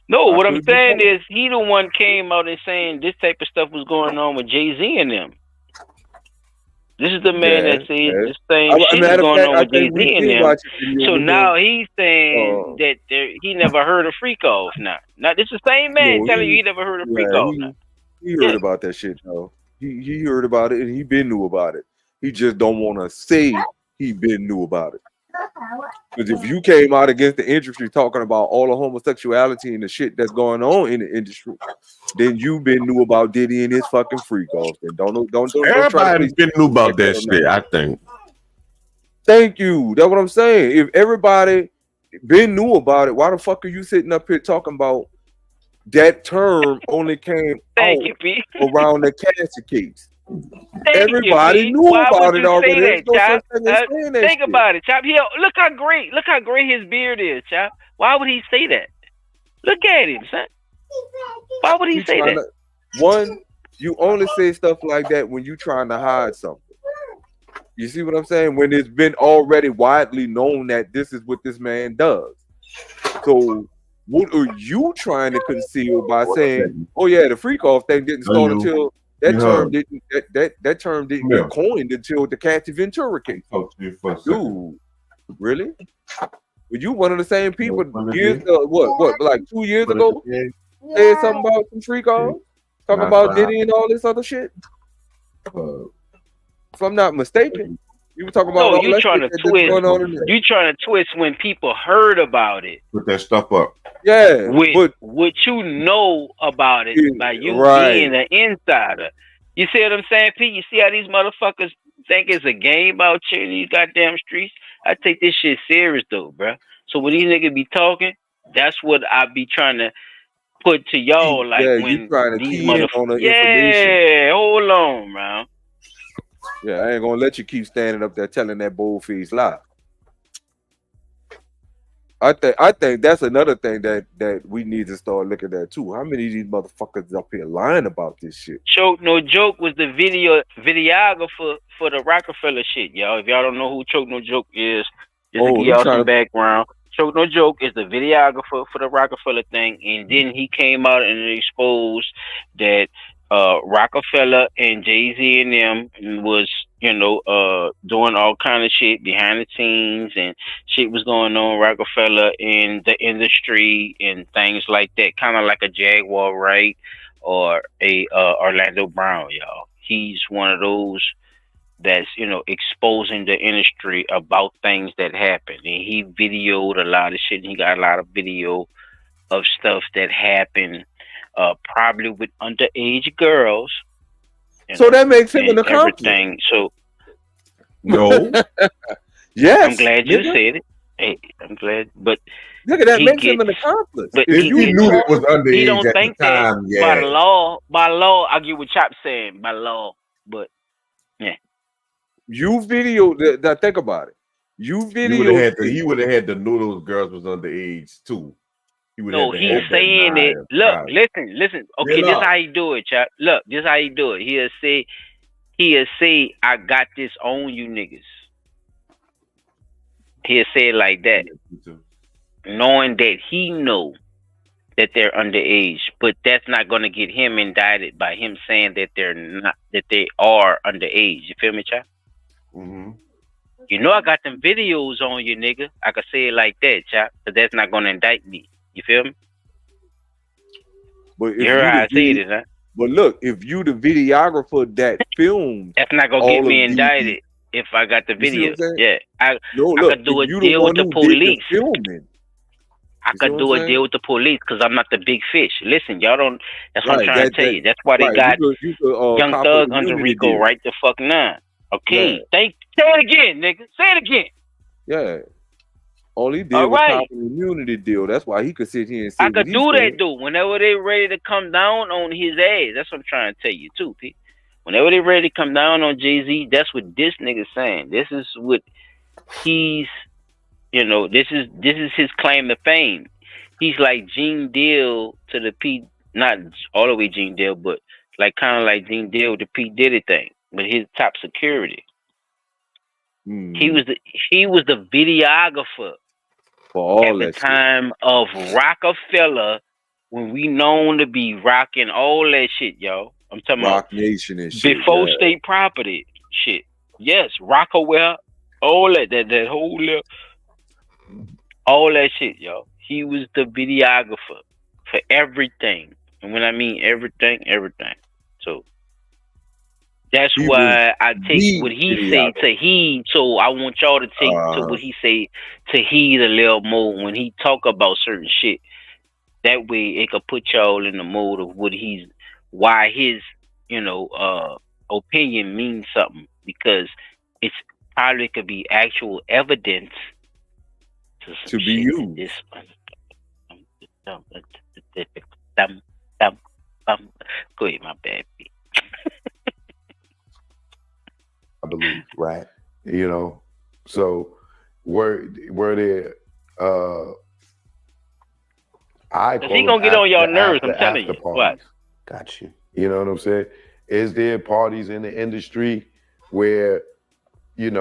No, what I'm saying is he the one came out and saying this type of stuff was going on with Jay-Z and them. This is the man that said the same shit is going on with Jay-Z and them. So now he's saying that he never heard of freak off. Now this is the same man telling you he never heard of freak off. He heard about that shit, though. He heard about it and he been knew about it. He just don't want to say he been knew about it. Because if you came out against the industry talking about all the homosexuality and the shit that's going on in the industry, then you been knew about Diddy and his fucking freak offs. And don't Everybody been knew about that shit, I think. Thank you. That's what I'm saying. If everybody been knew about it, why the fuck are you sitting up here talking about that term only came out around the Cassie case? Everybody knew about it already. Think about it, Chop. Look how great his beard is, Chop. Why would he say that? Look at him, son. Why would he say that? One, you only say stuff like that when you trying to hide something. You see what I'm saying? When it's been already widely known that this is what this man does. So what are you trying to conceal by saying, "Oh yeah, the freak off thing didn't start until that term didn't get coined until the Cassie Ventura case"? Dude, really? Were you one of the same people years? Like 2 years ago? Said something about some freak off, talking about Diddy and all this other shit. If I'm not mistaken. You were talking about No, all you that trying shit to that's twist. going on in there. You trying to twist when people heard about it. Put that stuff up. Yeah, With what you know about it by you right. being an insider. You see what I'm saying, Pete? You see how these motherfuckers think it's a game out here in these goddamn streets? I take this shit serious though, bruh. So when these niggas be talking, that's what I be trying to put to y'all. Like Yeah, you when trying to these key in on the information. Yeah, hold on, man. Yeah, I ain't gonna let you keep standing up there telling that bold-faced lie. I think that's another thing that we need to start looking at too. How many of these motherfuckers up here lying about this shit? Choke No Joke was the videographer for the Rockefeller shit, y'all. If y'all don't know who Choke No Joke is, just to give y'all some background. Choke No Joke is the videographer for the Rockefeller thing, and then he came out and exposed that Rockefeller and Jay-Z and them was, doing all kind of shit behind the scenes, and shit was going on Rockefeller in the industry and things like that, kind of like a Jaguar, right? Or a Orlando Brown, y'all. He's one of those that's, exposing the industry about things that happen. And he videoed a lot of shit. And he got a lot of video of stuff that happened, probably with underage girls. So that makes him an accomplice. Everything. So no. Yes. I'm glad you said it. Hey, I'm glad, but nigga, that makes him an accomplice. But if you knew it was underage he don't at think the time, that yeah. by law, I get what Chop's saying, by law, but yeah. You videoed that. Think about it. You videoed. He would have had to know those girls was underage too. He would No, have he's saying it. Look, listen. Okay, this how you do it, Chop. Look, this how you do it. He'll say, I got this on you niggas. He'll say it like that, knowing that he know that they're underage, but that's not gonna get him indicted by him saying that they're not, that they are underage. You feel me, Chop? Mm-hmm. I got them videos on you, nigga. I could say it like that, Chop, but that's not gonna indict me. You feel me? But you heard how I say it, huh? But look, if you the videographer that filmed, that's not gonna get me indicted if I got the video. Yeah, I could do a deal with the police. I could do a deal with the police because I'm not the big fish. Listen, y'all don't. That's what I'm trying to tell you. That's why they got Young Thug under Rico right the fuck now. Okay, say it again, nigga. Say it again. Yeah. All he did was cop an immunity deal. That's why he could sit here and say I could do that, though. Whenever they ready to come down on his ass, that's what I'm trying to tell you, too, Pete. Whenever they ready to come down on Jay-Z, that's what this nigga's saying. This is what he's, this is his claim to fame. He's like Gene Deal to the P, not all the way Gene Deal, but like kind of like Gene Deal with the P Diddy thing, but his top security. He was the videographer for all at the time of Rockefeller, when we known to be rocking all that shit, y'all. I'm talking Rock about Nation and shit. Before state property shit. Yes, Rockaware, all that whole all that shit, y'all. He was the videographer for everything. And when I mean everything. So that's why I take what he say to heed. So I want y'all to take to what he say to heed a little more when he talk about certain shit. That way it could put y'all in the mode of why his, opinion means something, because it's probably could be actual evidence to be used. Go ahead, my bad. I believe, right? So were there he gonna get on y'all nerves, I'm telling you. What? Got you. You know what I'm saying? Is there parties in the industry where you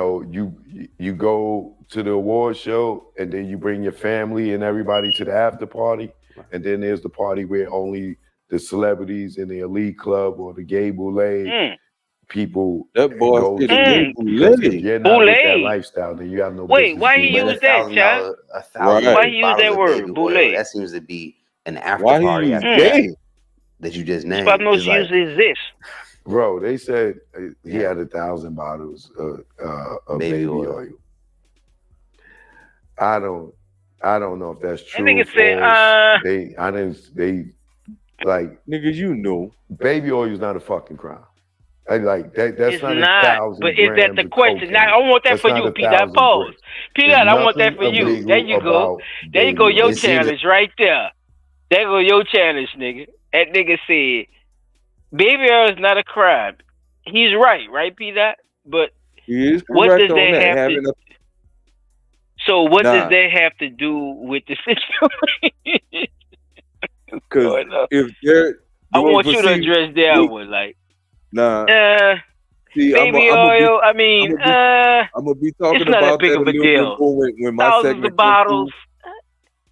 go to the award show and then you bring your family and everybody to the after party, and then there's the party where only the celebrities in the elite club or the gay boule people that boy go to if you're not with that lifestyle, then you have no business. Why he use that, Chad? Why he use that word, boule? That seems to be an after party after that you just named. Spot most uses this. Bro, they said he had 1,000 bottles of baby oil. I don't know if that's true. That nigga said, nigga, you know, baby oil is not a fucking crime. That's not 1,000 but is that the question? Now I want that for you, P. Dot. Pause. P. Dot, I want that for you. There you go. There you go. Your challenge right there. There go your challenge, nigga. That nigga said, baby oil is not a crime. He's right, P. Dot? But he is what correct does on that that. have to? So what does that have to do with the situation? Because if they're, I want you to address that one, like. Nah. See, baby oil. I'm gonna be talking it's not about that big that of a little deal. bit more when my Thousands segment of bottles.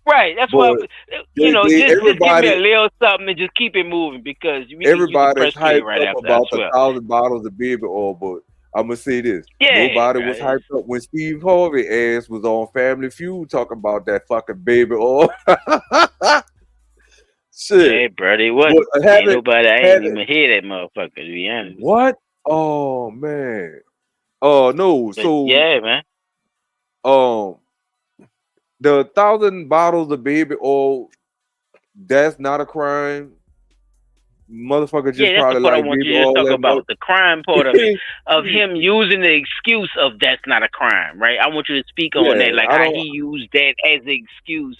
Right. That's why just give me a little something and just keep it moving because everybody's hyped right up after, about the 1,000 bottles of baby oil, but I'm gonna say this: nobody was hyped up when Steve Harvey ass was on Family Feud talking about that fucking baby oil. Shit. Hey, bro, they wasn't. Ain't nobody. I ain't even hear that motherfucker. To be honest. What? Oh man. Oh no. So yeah, man. The 1,000 bottles of baby oil, that's not a crime. Motherfucker just probably that's what like I want baby you to oil. talk about. The crime part of it, of him using the excuse of that's not a crime, right? I want you to speak on that, like how he used that as an excuse.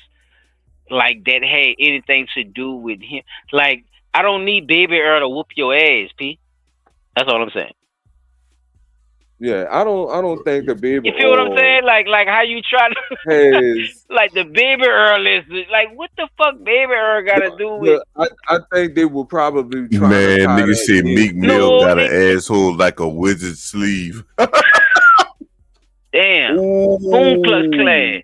Like that had anything to do with him. Like, I don't need baby Earl to whoop your ass, P. That's all I'm saying. Yeah, I don't think the baby. You feel what I'm saying? Like how you try to like the baby Earl is like what the fuck baby Earl got to do with? I think they will probably try man. To Nigga said Meek Mill got an asshole like a wizard sleeve. Damn, Boom Klux Klan.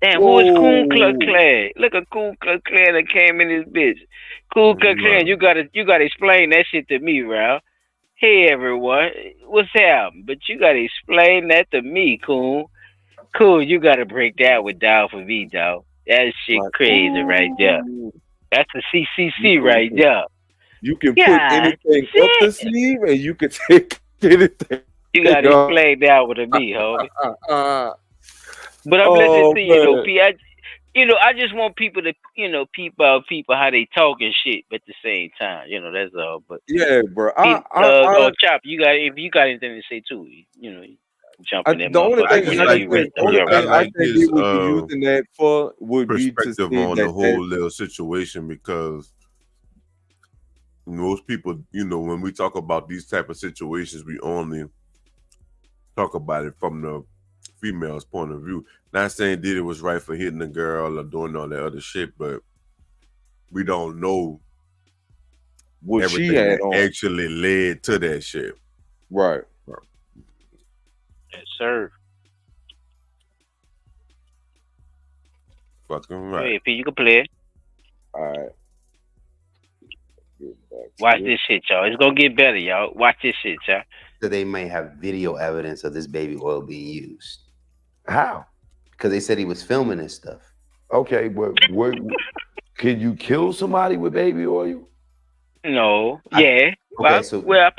Damn, who is Ku Klux Klan? Look at Ku Klux Klan that came in this bitch. Ku Klux Klan, you gotta explain that shit to me, Ralph. Hey everyone, what's happening? But you gotta explain that to me, Cool. Cool, you gotta break that one down for me, dog. That shit crazy right there. That's the CCC right there. You can put anything up the sleeve, and you can take anything. You gotta explain that one to me, homie. But I'm listening to you, though, P. I just want people to, peep out people how they talk and shit, but at the same time, that's all. But yeah, bro. Chop, if you got anything to say too, jump in there. The only thing I think they would be using that for would be perspective on the whole little situation, because most people, when we talk about these type of situations, we only talk about it from the female's point of view. Not saying Diddy was right for hitting the girl or doing all that other shit, but we don't know what everything she had that on actually led to that shit. Right. Yes, sir. Fucking right. Hey, P, you can play it. All right. Watch this shit, y'all. It's gonna get better, y'all. Watch this shit, y'all. So they may have video evidence of this baby oil being used. How? Because they said he was filming this stuff. Okay, but can you kill somebody with baby oil? No. I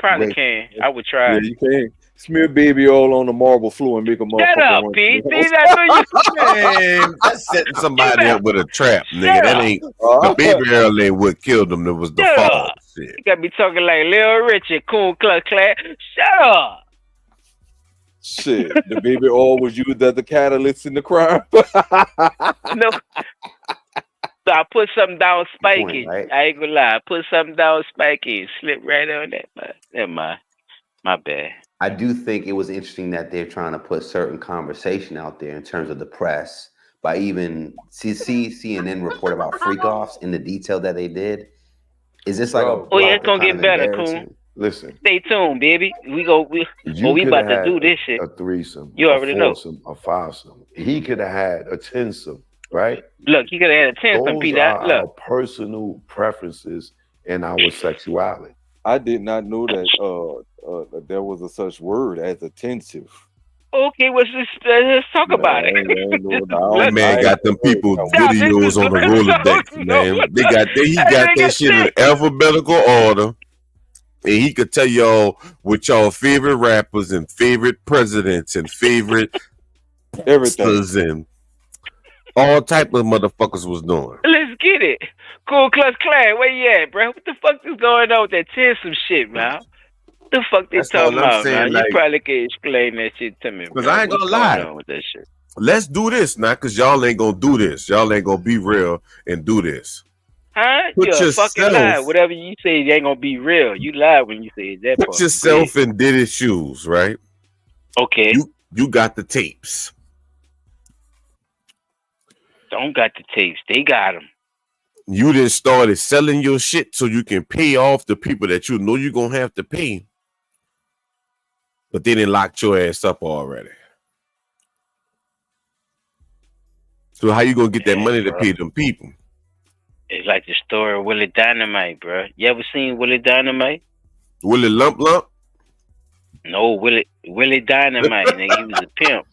probably can. I would try. Yeah, you can. Smear baby oil on the marble floor and make a motherfucker. Shut up, Pete. See, that's what you man. That's setting somebody up with a trap, nigga. That ain't the baby oil ain't what killed him. It was the fall. Shit. You gotta be talking like Lil Richard, Ku Klux Klan. Shut up. Shit, the baby oil was used as the catalyst in the crime. No. So I put something down spiky. Right? I ain't gonna lie. I put something down spiky and slip right on that. Never mind. My bad. I do think it was interesting that they're trying to put certain conversation out there in terms of the press by even CNN report about freak offs in the detail that they did. Is this like it's gonna get better, Coon. Listen. Stay tuned, baby. We about to do this shit. A threesome. You already know. A foursome. He could have had a tensome, right? Look, he could have had a tensome. Those are our personal preferences and our sexuality. I did not know that there was a such word as attentive. Okay, let's talk about it. That man got them people videos on the Rolodex, man. He got that shit in alphabetical order. And he could tell y'all what y'all favorite rappers and favorite presidents and favorite everything and all type of motherfuckers was doing. Let's get it. Cool Klux Klan, where you at, bro? What the fuck is going on with that some shit, man? What the fuck they talking about, man? You probably can explain that shit to me, bro. Because I ain't gonna lie. What's going on with that shit? Let's do this now, because y'all ain't gonna do this. Y'all ain't gonna be real and do this. Huh? You're a fucking lie. Whatever you say, it ain't gonna be real. You lie when you say that part. Put yourself in Diddy's shoes, right? Okay. You got the tapes. Don't got the tapes. They got them. You just started selling your shit so you can pay off the people that you know you're gonna have to pay. But they didn't lock your ass up already. So how you gonna get that money to pay them people? It's like the story of Willie Dynamite, bro. You ever seen Willie Dynamite? Willie Lump Lump? No, Willie Dynamite, nigga. He was a pimp.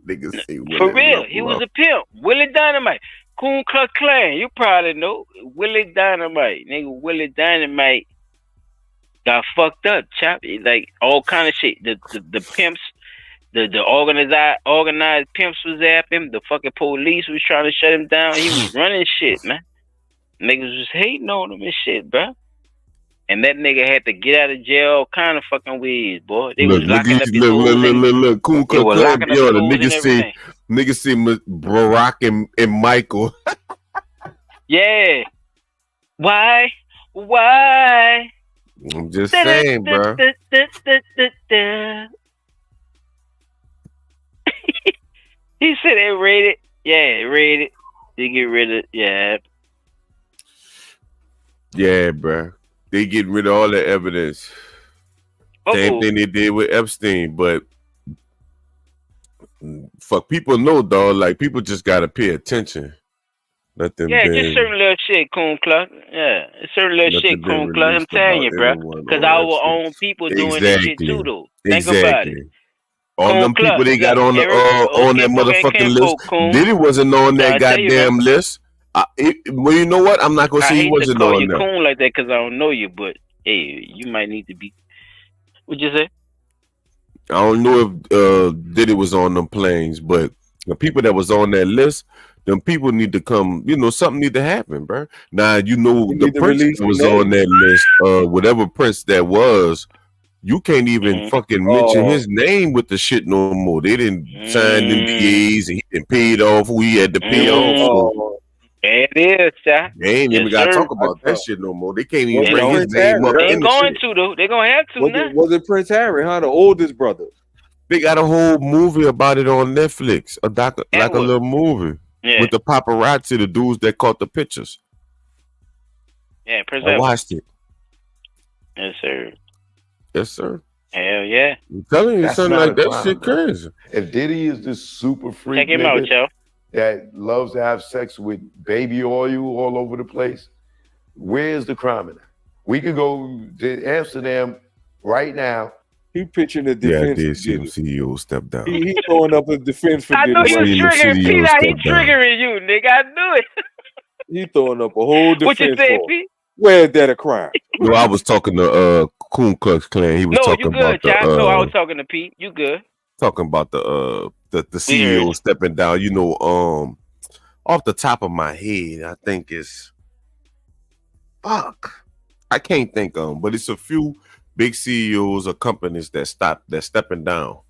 Niggas say Willie For real, Lump he Lump. was a pimp. Willie Dynamite. Ku Klux Klan. You probably know. Willie Dynamite. Nigga, Willie Dynamite got fucked up, chop. Like all kind of shit. The pimps, the organized pimps was after him. The fucking police was trying to shut him down. He was running shit, man. Niggas was hating on him and shit, bro. And that nigga had to get out of jail all kind of fucking ways, boy. They was locking up his look. Cool Klux Klan. Yo, the niggas say Barack and Michael. Yeah. Why? I'm just saying, bro. He said they raided. Yeah, raided. They get rid of. Yeah. Yeah, bro. They getting rid of all the evidence. Same thing they did with Epstein, but fuck, people know, dog. Like, people just gotta pay attention. Nothing. Yeah, just certain little shit, Coon Klux. Yeah, it's certain little shit, Coon Klux. I'm telling you, bro. Because our own people doing this shit too, though. Think about it. All them people they got on the on that motherfucking list. Diddy wasn't on that goddamn list. Well, you know what? I'm not gonna say he wasn't on there. I hate to call you Coon like that because I don't know you, but hey, you might need to be. What'd you say? I don't know if Diddy was on them planes, but the people that was on that list, them people need to come. You know, something need to happen, bro. Now you know the prince that was on that list. Whatever prince that was. You can't even fucking mention his name with the shit no more. They didn't sign NDAs and he didn't pay it off who he had to pay off. So. It is, child. They ain't even gotta talk about that shit no more. They can't even bring his name up. They going to though. They gonna have to now. Was it Prince Harry, huh? The oldest brother. They got a whole movie about it on Netflix. Like a little movie with the paparazzi, the dudes that caught the pictures. Yeah, Prince I watched it. Yes, sir. Yes, sir. Hell yeah. I'm telling you, something like that shit crazy. If Diddy is this super freak check him out, Joe, that loves to have sex with baby oil all over the place, where's the crime in that? We could go to Amsterdam right now. He pitching the defense. Yeah, I did see him CEO step down. He throwing up a defense for Diddy. I knew he was triggering Pete. He triggering you, nigga. I knew it. He throwing up a whole defense. What you say, Pete? Where's that a crime? No, I was talking to Ku Klux Klan. He was talking about the. No, I was talking to Pete. You good? Talking about the CEO stepping down. You know, off the top of my head, I think it's I can't think but it's a few big CEOs of companies that stepping down,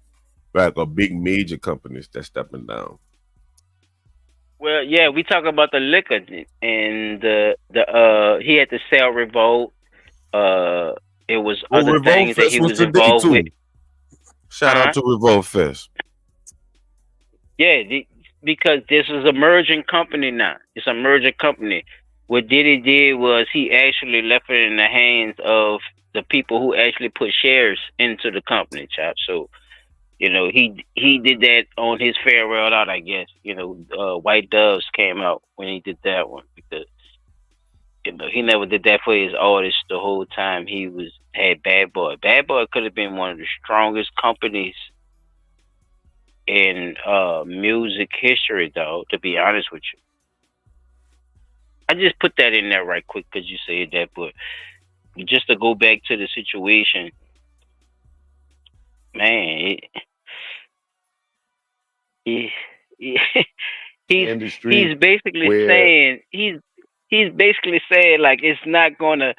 like a big major companies that stepping down. Well, yeah, we talk about the liquor and the he had to sell Revolt. It was other Revolt things Fest that he was involved too. with. Shout out to Revolt Fest. Yeah, because this is a merging company now. It's a merging company. What Diddy did was he actually left it in the hands of the people who actually put shares into the company, chap. So, you know, he did that on his farewell out, I guess. You know, White Doves came out when he did that one because, you know, he never did that for his artists the whole time he had Bad Boy. Bad Boy could have been one of the strongest companies in music history, though, to be honest with you. I just put that in there right quick because you said that, but just to go back to the situation, man, he's basically saying he's basically saying like it's not gonna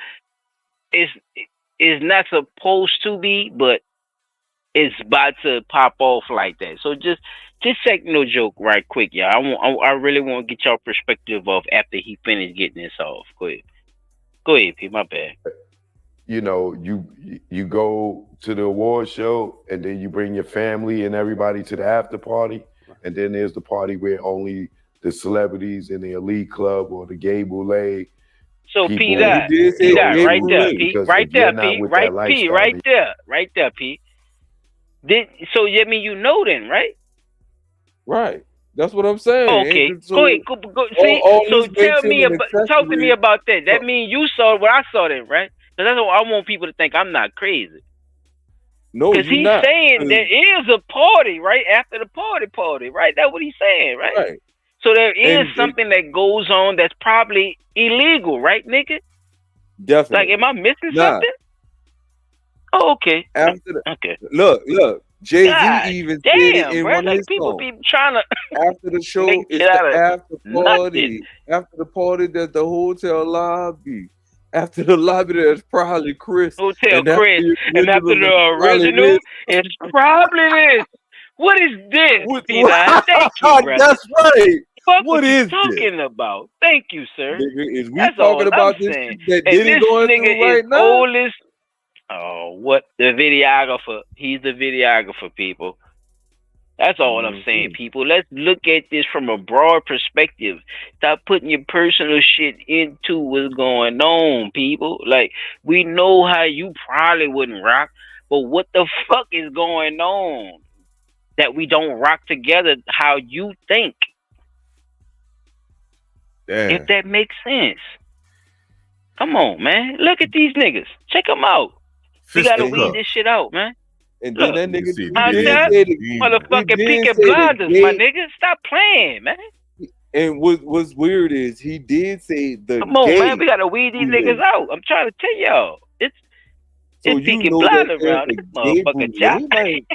it's not supposed to be, but it's about to pop off like that. So just check no joke right quick, y'all. I really want to get y'all perspective of after he finished getting this off. Go ahead, P. My bad. You know, you go to the award show and then you bring your family and everybody to the after party, and then there's the party where only the celebrities in the elite club or the gay boule. So P that right there, P. Right there, P. Right there, P. So I mean you know then, right? Right. That's what I'm saying. Okay. So, go ahead. Go. See. So talk to me about that. That means you saw what I saw then, right? Because that's what I want people to think I'm not crazy. No, because he's not. saying there is a party right after the party, right? That's what he's saying, right? So there is something that goes on that's probably illegal, right, nigga? Definitely. Like, am I missing something? Oh, okay. Okay. Look. Jay-Z even said it in one of his people songs. be trying to after the show, it's the after party. After the party, there's the hotel lobby. After the lobby, there's probably Chris. Hotel Chris. And after the original, it's probably this. What is this, Peter? Thank you, brother. That's right. What is you talking about? Thank you, sir. Nigga, is we That's talking about I'm this saying. that And Diddy this going nigga through right is now? oldest. Oh, what? The videographer. He's the videographer, people. That's all I'm saying, people. Let's look at this from a broad perspective. Stop putting your personal shit into what's going on, people. Like, we know how you probably wouldn't rock, but what the fuck is going on that we don't rock together how you think? Damn. If that makes sense. Come on, man. Look at these niggas. Check them out. We gotta weed this shit out, man. And Look, then that nigga motherfucking Peaky Blinders, my nigga. Stop playing, man. And what's weird is he did say the Come on, man. We gotta weed these niggas out. I'm trying to tell y'all. It's Peaky Blinders around this motherfucking job. Like,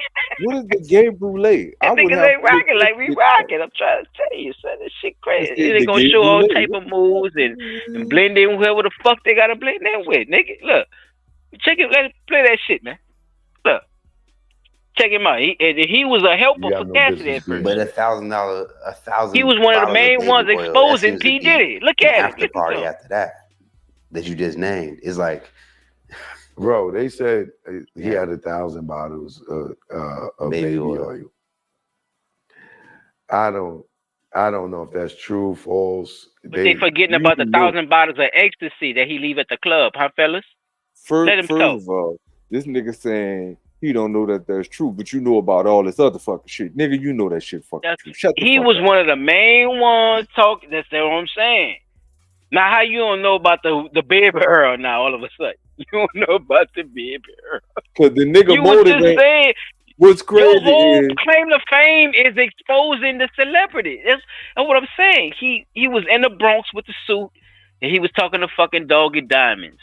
what is the gay brulee? Niggas ain't rocking like we rocking. I'm trying to tell you, son. This shit crazy. They gonna show all type of moves and blend in whoever the fuck they gotta blend in with, nigga. Look. Check it. Let's play that shit, man. Look, check him out. He was a helper for Cassidy at first. But $1,000. He was one of the main ones exposing P Diddy. Look at it. After party after that you just named is like, bro. They said he had 1,000 bottles of baby oil. I don't know if that's true, false. But they forgetting about the 1,000 bottles of ecstasy that he leave at the club, huh, fellas? First of all, this nigga saying he don't know that that's true, but you know about all this other fucking shit. Nigga, you know that shit fucking true. Shut the He fuck was up. one of the main ones talking. That's what I'm saying. Now, how you don't know about the baby Earl now all of a sudden? You don't know about the baby Earl. Because the nigga motivated. What's crazy your whole is claim to fame is exposing the celebrity. That's what I'm saying. He was in the Bronx with the suit, and he was talking to fucking Doggy Diamonds.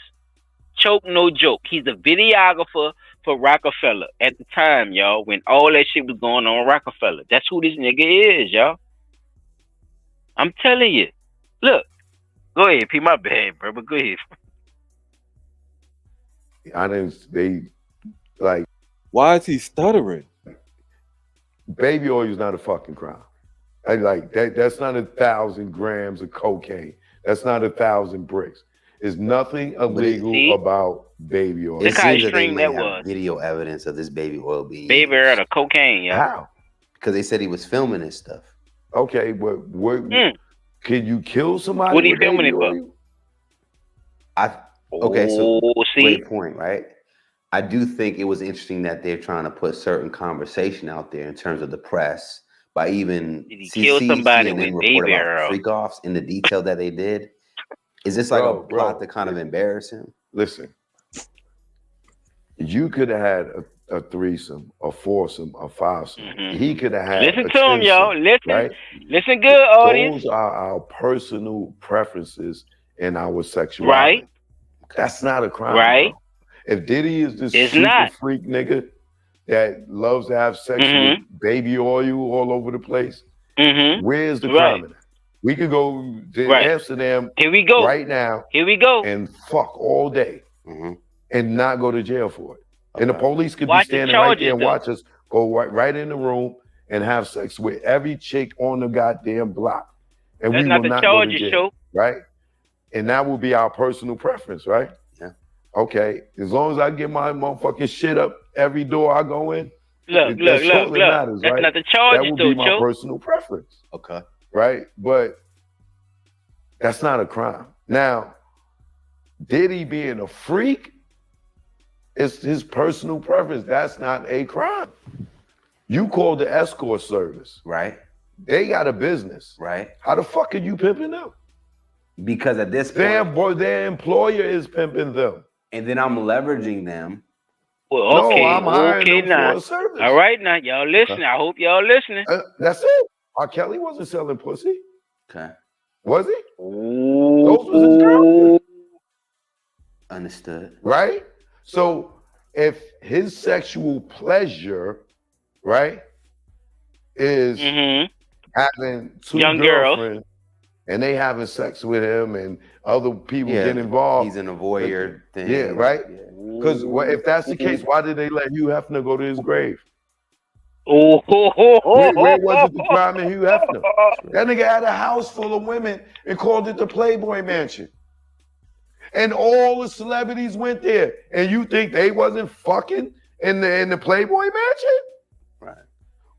Choke, no joke. He's a videographer for Rockefeller at the time, y'all, when all that shit was going on Rockefeller. That's who this nigga is, y'all. I'm telling you. Look, go ahead, P. My bad, bro, but go ahead. Why is he stuttering? Baby oil is not a fucking crime. That's not 1,000 grams of cocaine. That's not 1,000 bricks. There's nothing illegal about baby oil. It seems that they might have video evidence of this baby oil being baby oil of cocaine, yeah. How? Because they said he was filming this stuff. Okay, but can you kill somebody? What are you filming it for? Great point, right? I do think it was interesting that they're trying to put certain conversation out there in terms of the press by even kill somebody with baby oil. Freak offs in the detail that they did. Is this like a plot to kind of embarrass him? Listen, you could have had a threesome, a foursome, a fivesome. Mm-hmm. He could have had. Listen to him, y'all. Listen, right? Listen good, audience. Those are our personal preferences and our sexuality. Right. That's not a crime, right? bro. If Diddy is this It's super not. freak nigga that loves to have sex with baby oil all over the place, where's the crime in that? We could go to Amsterdam right now. Here we go. And fuck all day and not go to jail for it. And the police could Watch be standing the right charges, there and though. watch us go right in the room and have sex with every chick on the goddamn block. And That's we not will the not go to charges, jail, show. right? And that will be our personal preference, right? Yeah. Okay, as long as I get my motherfucking shit up every door I go in, Look. that's all that matters, That's right? not the charges, that would though, be my Joe. personal preference. Okay. Right? But that's not a crime. Now, Diddy being a freak is his personal preference. That's not a crime. You called the escort service. Right. They got a business. Right. How the fuck are you pimping them? Because at this point, their employer is pimping them. And then I'm leveraging them. Well, okay, No, I'm hiring them now. for a service. All right, now y'all listening. I hope y'all listening. That's it. R. Kelly wasn't selling pussy. Okay. Was he? Those was his girlfriend. Understood. Right? So if his sexual pleasure, right, is having two young girls girlfriends and they having sex with him and other people get involved. He's in a voyeur thing. Yeah, right? Because if that's the case, why did they let Hugh Hefner go to his grave? Where was it the crime in Hugh Hefner? That nigga had a house full of women and called it the Playboy Mansion. And all the celebrities went there. And you think they wasn't fucking in the Playboy Mansion? Right.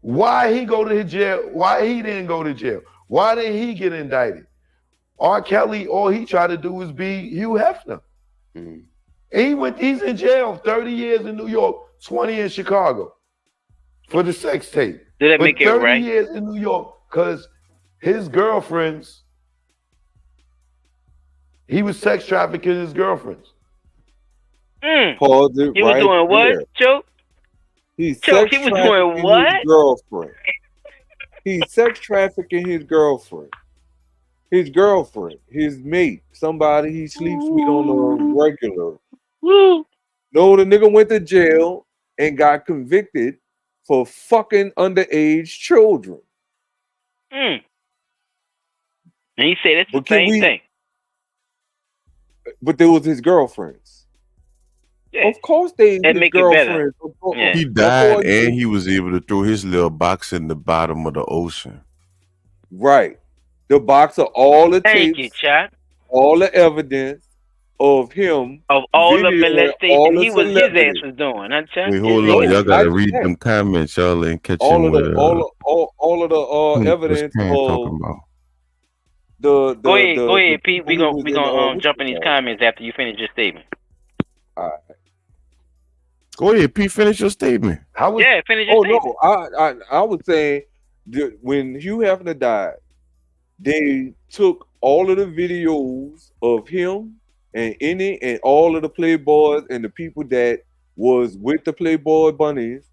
Why he go to jail? Why he didn't go to jail? Why didn't he get indicted? R. Kelly, all he tried to do was be Hugh Hefner. And he's in jail 30 years in New York, 20 in Chicago for the sex tape. Did that but make it 30 right? years in New York because his girlfriends, he was sex trafficking his girlfriends. Pause it He was right doing what, there. Joe? He's Joe, sex he was trafficking doing what? his girlfriend. He's sex trafficking his girlfriend. His girlfriend, his mate, somebody he sleeps with on a regular. No, the nigga went to jail and got convicted for fucking underage children. And he said it's the same thing. But there was his girlfriends. Yeah. Of course they That his make it better. girlfriends. He died and he was able to throw his little box in the bottom of the ocean. Right. The box of all the Thank tapes, you, Chad. all the evidence of him, Of all the videoing molestation all the his ass celebrities. was doing, huh, Chad? Wait, hold on. Y'all gotta read them comments, y'all, and catch all him of with the all of the what's evidence Pan of talking about. the Go ahead, Pete. people We who was in, gonna what jump you in these call it? comments after you finish your statement. All right. Go ahead, Pete. Finish your statement. Finish your statement. No, I was saying when Hugh Hefner died, they took all of the videos of him and all of the Playboys and the people that was with the Playboy bunnies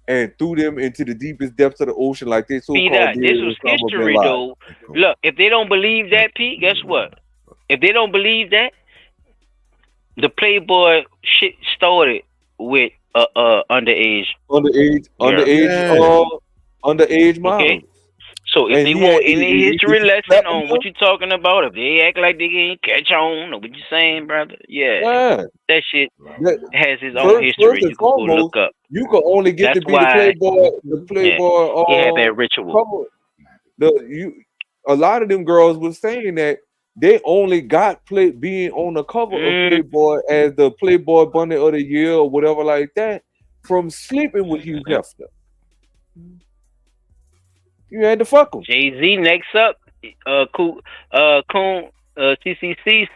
and threw them into the deepest depths of the ocean like they so-called See that? did This with was Osama bin history, Laden. though. Look, if they don't believe that, Pete, guess what? If they don't believe that, the Playboy shit started with underage models. Okay. So if And they he want had- any he history lesson slapped on what you talking about, if they act like they can't catch on or what you saying, brother, Yeah. that shit has his own First history. and You can go foremost, look up. you can only get That's to be why the Playboy. he had that ritual. A lot of them girls was saying that they only got being on the cover of Playboy as the Playboy Bunny of the Year or whatever like that from sleeping with Hugh Hefner. You had to fuck him. Jay-Z next up. CCC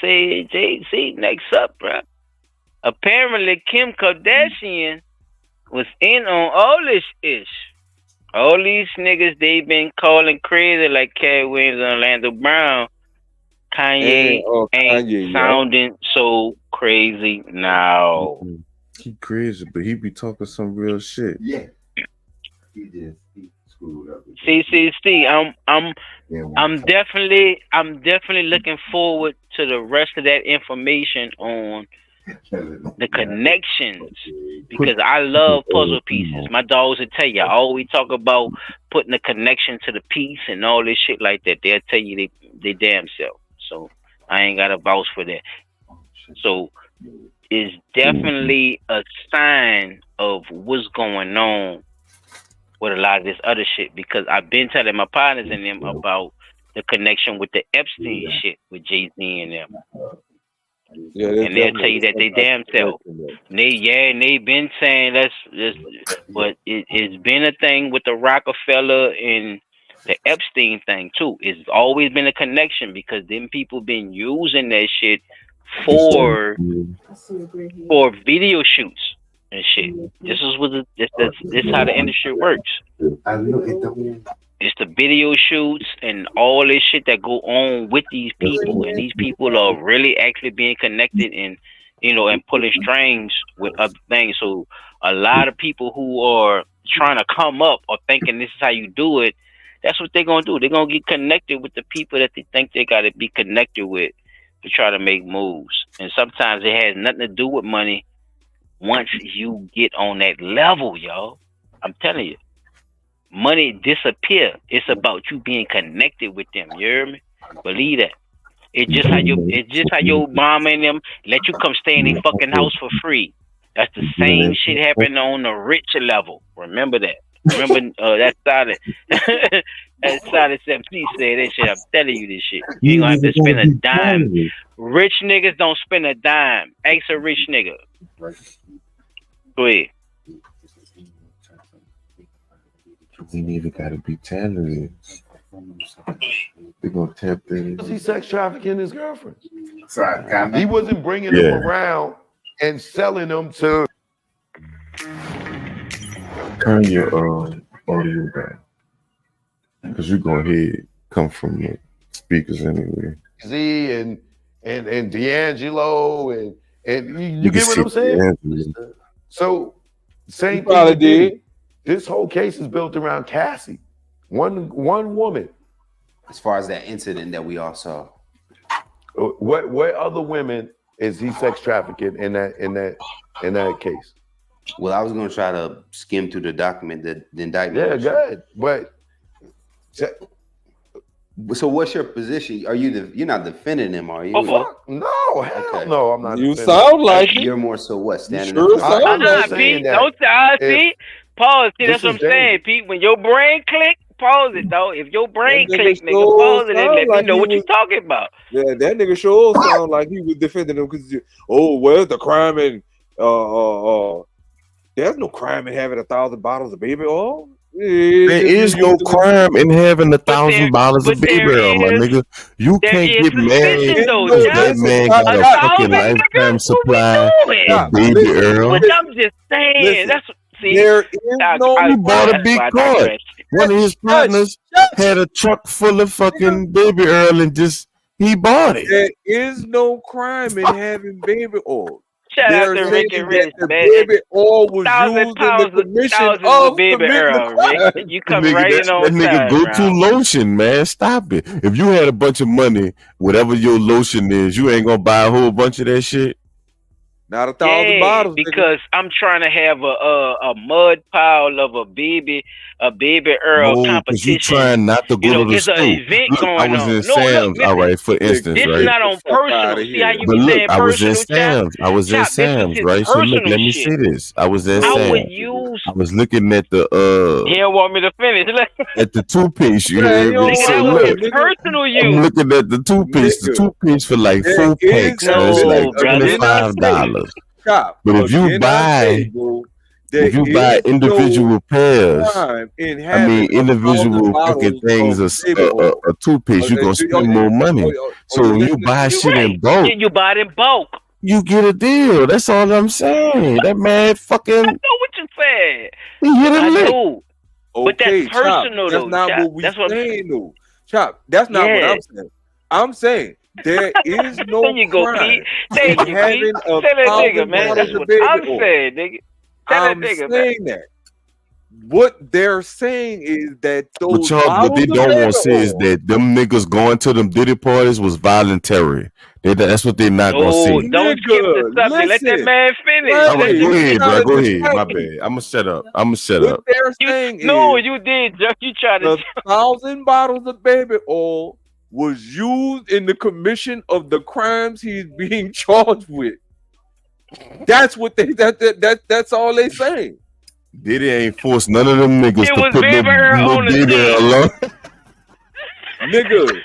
say Jay-Z next up, bro. Apparently Kim Kardashian was in on all this ish. All these niggas they been calling crazy like Cat Williams and Orlando Brown. Kanye ain't sounding so crazy now. He crazy, but he be talking some real shit. Yeah. He screwed up. CCC, I'm I'm definitely looking forward to the rest of that information on the connections, because I love puzzle pieces. My dogs will tell you, I always talk about putting a connection to the piece and all this shit like that. They'll tell you they damn self. So I ain't got a vouch for that. So it's definitely a sign of what's going on with a lot of this other shit, because I've been telling my partners and them about the connection with the Epstein shit with Jay-Z and them. Yeah, and they'll tell you that they damn self. They've been saying that's but it's been a thing with the Rockefeller and the Epstein thing too. It's always been a connection, because them people been using that shit for video shoots and shit. This is how the industry works. It's the video shoots and all this shit that go on with these people, and these people are really actually being connected and and pulling strings with other things. So a lot of people who are trying to come up or thinking this is how you do it, that's what they're gonna do. They're gonna get connected with the people that they think they gotta be connected with to try to make moves. And sometimes it has nothing to do with money once you get on that level, y'all. I'm telling you. Money disappear. It's about you being connected with them. You hear me? Believe that. It's just how your mama and them let you come stay in their fucking house for free. That's the same shit happening on the rich level. Remember that. Remember that Solid that Solid 7P said that shit. I'm telling you this shit. You ain't gonna have to spend a dime. Rich niggas don't spend a dime. Ask a rich nigga. Go ahead. We neither gotta be talented. They're gonna tap in. He sex trafficking his girlfriends. He wasn't bringing them around and selling them to. Turn your audio back, because you're gonna hear it come from the speakers anyway. Z and D'Angelo and you get what I'm saying? So same thing. Probably did. This whole case is built around Cassie, one woman. As far as that incident that we all saw, what other women is he sex trafficking in that case? Well, I was going to try to skim through the document, the indictment. Yeah, good. But so, what's your position? You're not defending him, are you? No, hell no, I'm not. You sound like you're more so what? Standing sure up. I'm not saying that. Don't see. Pause. See, that's what I'm saying, Pete. When your brain click, pause it though. If your brain click, nigga, pause it and let me know what you're talking about. Yeah, that nigga sure sound like he was defending him because where's the crime in there's no crime in having 1,000 bottles of baby oil. There is no crime in having 1,000 bottles of baby oil, my nigga. You can't get mad because that man got a fucking lifetime supply of baby oil. But I'm just saying, that's there is he bought a big cart. One of his partners had a truck full of fucking baby oil and he bought it. There is no crime in having baby oil. Shout out to Rick and Rich, man. Baby oil was used in the commission of baby oil, Rick. You come right in on time. That nigga go-to lotion, man. Stop it. If you had a bunch of money, whatever your lotion is, you ain't gonna buy a whole bunch of that shit. Not 1,000 bottles, because I'm trying to have a mud pile of a baby Earl competition. You trying not to go to the it's store. An event going I was on. in Sam's, all right, for instance, this right? is not on personal. See how you but be look, saying I was in personal, Sam's. I was in Sam's, right? So look, let me say this. I was in Sam's. I was looking at the He don't want me to finish. at the toothpaste. You hear me? So look, personal use. I'm looking at the toothpaste. The toothpaste for like 4 packs. So it's like $25. But if you buy individual pairs, individual fucking things of a toothpaste, you're gonna spend more money. So when you buy shit in bulk, you buy it in bulk. You get a deal. That's all I'm saying. That man fucking. I know what you said. He hit a lick. But that's personal, though. That's not what we're saying, though. Chop, that's not what I'm saying. I'm saying there is no crime in having a nigga, man. That's what I'm saying, nigga. I'm saying that what they're saying is that those But bottles they of don't baby want to say is oil, that them niggas going to them Diddy parties was voluntary. That's what they're not gonna No, say. don't skip the subject. Let that man finish. All right, Let go him ahead, bro. trying to Go ahead. My distract bad. I'm gonna shut up. I'm gonna shut what up. they're saying No, is you did, Jeff. You tried to. the 1,000 bottles of baby oil was used in the commission of the crimes he's being charged with. That's what that's all they saying. Diddy ain't forced none of them niggas It to was put no Baby on the baby scene. alone. Nigga,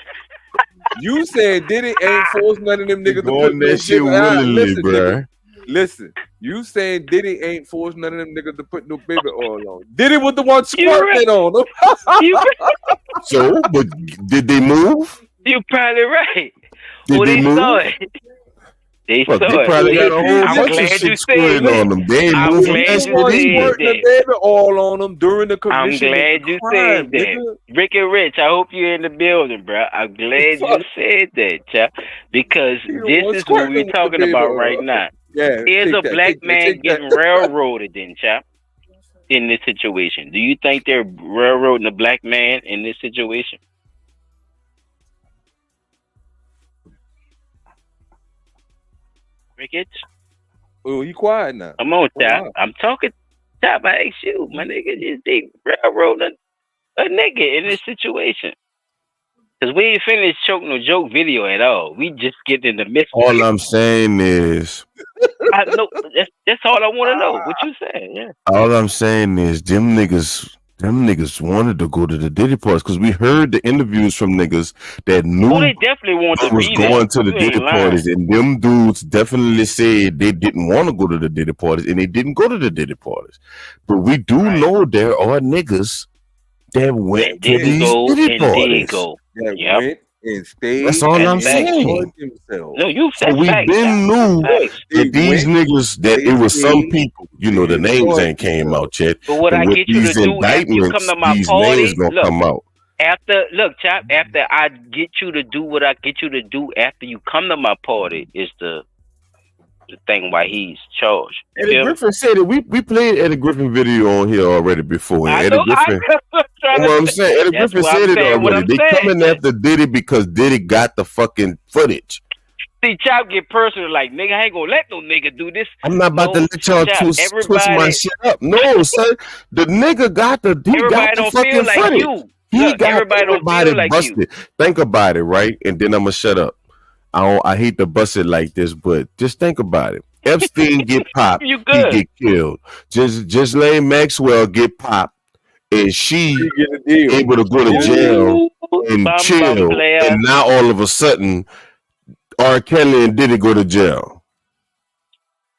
you said Diddy ain't forced none of them They niggas to doing put no that shit baby. willingly, Listen, bruh. nigga. Listen, you saying Diddy ain't forced none of them niggas to put no baby oil on. Diddy was the one squirting on them. So, but did they move? You probably right. Did they They move? saw it. They Fuck, saw they it. probably got a whole I'm bunch of glad you shit said squirting that. on them. They ain't I'm moving glad that you shit said either. The that. baby oil on them during the I'm commission glad of the you crime, said that. nigga. Rick and Rich, I hope you're in the building, bro. I'm glad you said that, child, because this was is what we're squirting with the talking baby about oil. right now. Yeah, Is take a that, black take that, man take that. getting railroaded then, child, in this situation? Do you think they're railroading a black man in this situation? Ricketts? Oh, you quiet now. Come on, Hold child. on. I'm talking, child. I ask you, my nigga, is they railroading a nigga in this situation? Because we ain't finished choke no joke video at all. We just get in the midst of All it. I'm saying is, I know that's all I want to know. What you saying? Yeah. all I'm saying is, them niggas wanted to go to the Diddy parties because we heard the interviews from niggas that knew They definitely want they to was be going there. to the You ain't Diddy lying. parties, and them dudes definitely said they didn't want to go to the Diddy parties, and they didn't go to the Diddy parties. But we do know there are niggas that went to Didn't these go Diddy and did parties. go. That Yep. went and stayed That's all and I'm saying. enjoyed themselves. No, you. So That's we facts, been child. knew Facts. that these niggas, that they it was some stayed, people, you they know, the names enjoyed ain't came out yet. But what But I with get you to these do after you come indictments, to my these party, names gonna look. come out. After I get you to do what I get you to do after you come to my party is the thing why he's charged. You Eddie feel me? Griffin said it. We played Eddie Griffin video on here already before. And I Eddie know. Griffin, Trying I'm saying, Eddie that's Griffin why I'm said it saying what already. I'm They saying. coming after Diddy because Diddy got the fucking footage. See, Chop get personal like, nigga, I ain't gonna let no nigga do this. I'm not about to let y'all Chop, twist my shit up. No, sir. The nigga got the everybody don't fucking feel like footage. you. He Look, got everybody don't feel like busted. you. Think about it, right? And then I'm gonna shut up. I hate to bust it like this, but just think about it. Epstein get popped, You he good. get killed. Just Lane Maxwell get popped, and she get a deal. able to go to jail and chill. player. And now all of a sudden, R. Kelly and Diddy go to jail.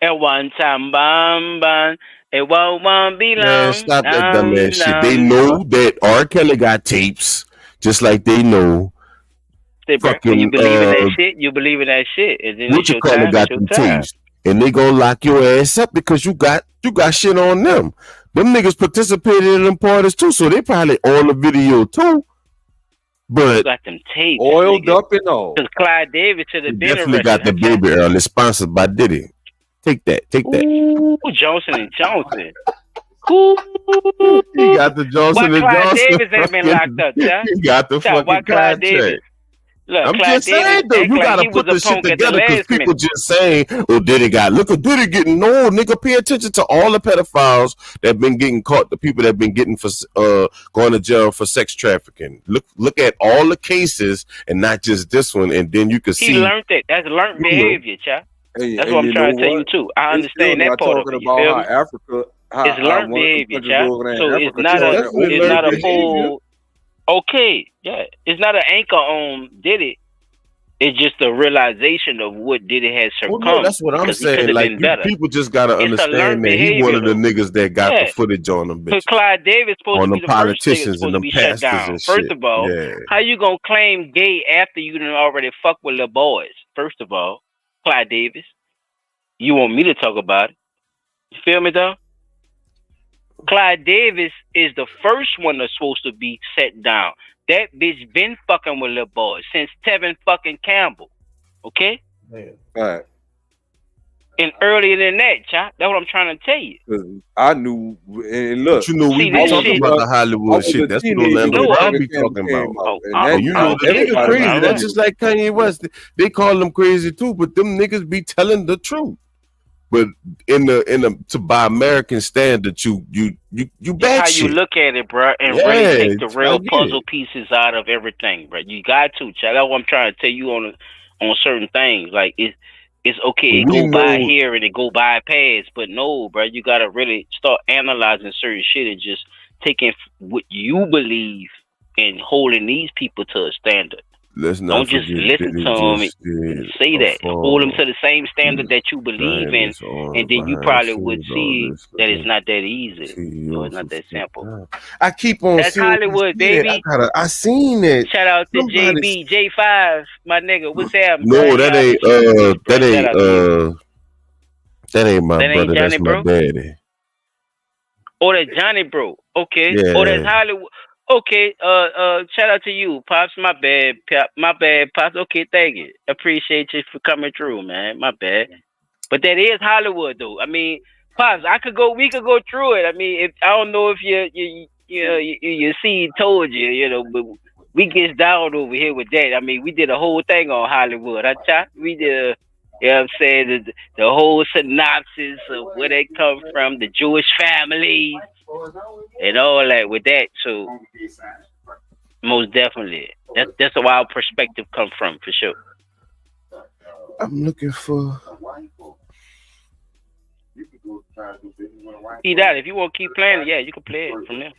At one time, bam, it won't be long. Man, stop that dumbass shit. They know that R. Kelly got tapes, just like they know. Fucking, you believe in that shit? You believe in that shit? And then What it's you your call time. it? Got It's them your time. tapes, and they gonna lock your ass up because you got shit on them. Them niggas participated in them parties too, so they probably on the video too. But you got them tapes, oiled nigga. up and all. Because Clyde Davis should have been definitely arrested. got the baby early, sponsored by Diddy. Take that. Ooh, Johnson and Johnson. Ooh. He got the Johnson Why and Clyde Johnson. Davis ain't been locked up, child? He got the Child, why fucking Clyde contract. Davis? Look, I'm Clyde just saying Davis though, act you like gotta he was put a this shit punk at the together because last people minute. just saying, "Oh, Diddy got look at Diddy getting no nigga." Pay attention to all the pedophiles that been getting caught, the people that been getting for going to jail for sex trafficking. Look at all the cases and not just this one, and then you can He see. learned it. That's learned behavior, child. That's what I'm trying to tell you too. I understand that part of it. You feel me? Africa, It's learned behavior, child. So it's not a full. Okay, yeah, it's not an anchor on Diddy. It's just a realization of what Diddy has Well, succumbed. no, that's what I'm because he saying. could have Like been better. people just gotta It's a understand learned that he behavior, one of the though. niggas that got Yeah. the footage on them Because bitches, Clyde Davis supposed on to be them the first nigga politicians supposed and to them be shut pastors down. and First shit. of all, Yeah. how you gonna claim gay after you done already fuck with little boys? First of all, Clyde Davis, you want me to talk about it? You feel me, though? Clyde Davis is the first one that's supposed to be set down. That bitch been fucking with little boys since Tevin fucking Campbell. Okay? Right. And earlier than that, child. That's what I'm trying to tell you. I knew, and look, But you know, we be talking about the Hollywood shit. That's what Orlando Brown be talking about. And you know, the niggas crazy. That's just like Kanye West. They call them crazy too, but them niggas be telling the truth. But in the to by American standards, you bad how shit. you look at it, bro, and really take the real puzzle pieces out of everything, bro. You got to, child. That's what I'm trying to tell you on certain things. Like it's okay, it go by here and it go by past, but no, bro, you gotta really start analyzing certain shit and just taking what you believe and holding these people to a standard. Don't just listen to them and say that. Hold them to the same standard that you believe in, and then you probably would see that it's not that easy. Or it's not that simple. I keep on. That's Hollywood, baby. I seen it. Shout out to JB, J5, my nigga. What's happening? No, that ain't my brother. That's my daddy. Oh, that's Johnny, bro. Okay. Yeah. Oh, that's Hollywood. Okay, shout out to you, Pops. My bad, Pops. Okay, thank you. Appreciate you for coming through, man. My bad. But that is Hollywood, though. I mean, Pops, we could go through it. I mean, I don't know if your seed told you, but we get down over here with that. I mean, we did a whole thing on Hollywood. We did, you know what I'm saying, the whole synopsis of where they come from, the Jewish families, and all that with that. So most definitely, that's where our perspective come from for sure. I'm looking for. If you want to keep playing it, yeah, you can play it from there.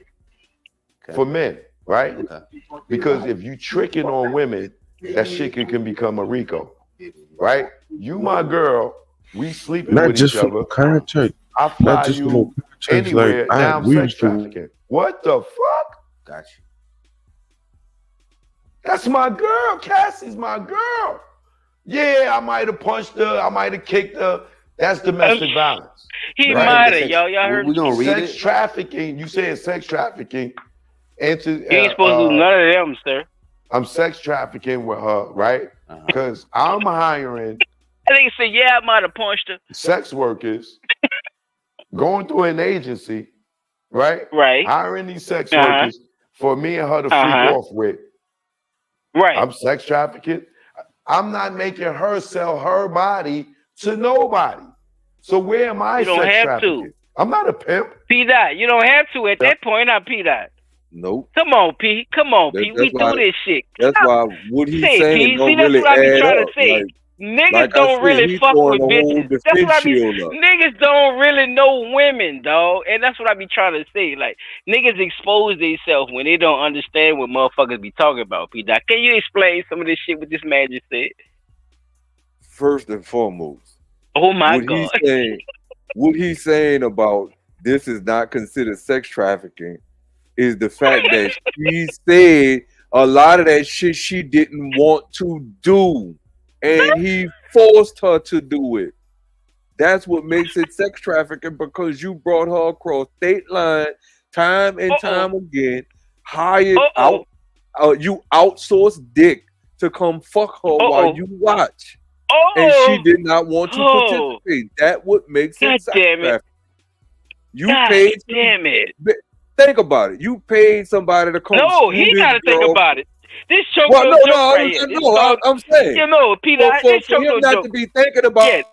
For men, right? Because if you tricking on women, that shit can become a RICO, right? You, my girl, we sleeping Not with just each for other. contract. I fly Not just you for anywhere. like, now I'm sex trafficking. What the fuck? Got you. That's my girl. Cassie's my girl. Yeah, I might have punched her. I might have kicked her. That's domestic violence. He might have, y'all heard. We gonna read sex trafficking. You saying sex trafficking? You ain't supposed to do none of them, sir. I'm sex trafficking with her, right? Because I'm hiring. I think he said, yeah, I might have punched her. Sex workers going through an agency, right? Right. Hiring these sex workers for me and her to freak off with. Right. I'm sex trafficking. I'm not making her sell her body to nobody. So where am I? You don't sex have trafficking? to. I'm not a pimp. P Dot, you don't have to at that point. Not P Dot. Nope. Come on, P. Come on, P. We do this shit. That's why what he's saying don't See, really that's what I be add trying up. to say. Like, Niggas don't really fuck with bitches. That's what I be. Up. Niggas don't really know women, dog, and that's what I be trying to say. Like niggas expose themselves when they don't understand what motherfuckers be talking about. P. Dot, can you explain some of this shit what this man just said? First and foremost, oh my God, what he's saying about this is not considered sex trafficking is the fact that she said a lot of that shit she didn't want to do. And he forced her to do it. That's what makes it sex trafficking, because you brought her across state line time and time again, hired out, you outsourced dick to come fuck her while you watch. And she did not want to participate. That what makes it sex trafficking. You paid. Damn it. Think about it. You paid somebody to come. No, he got to think about it. This choke I'm saying. You know, Peter, this for him not to be thinking about it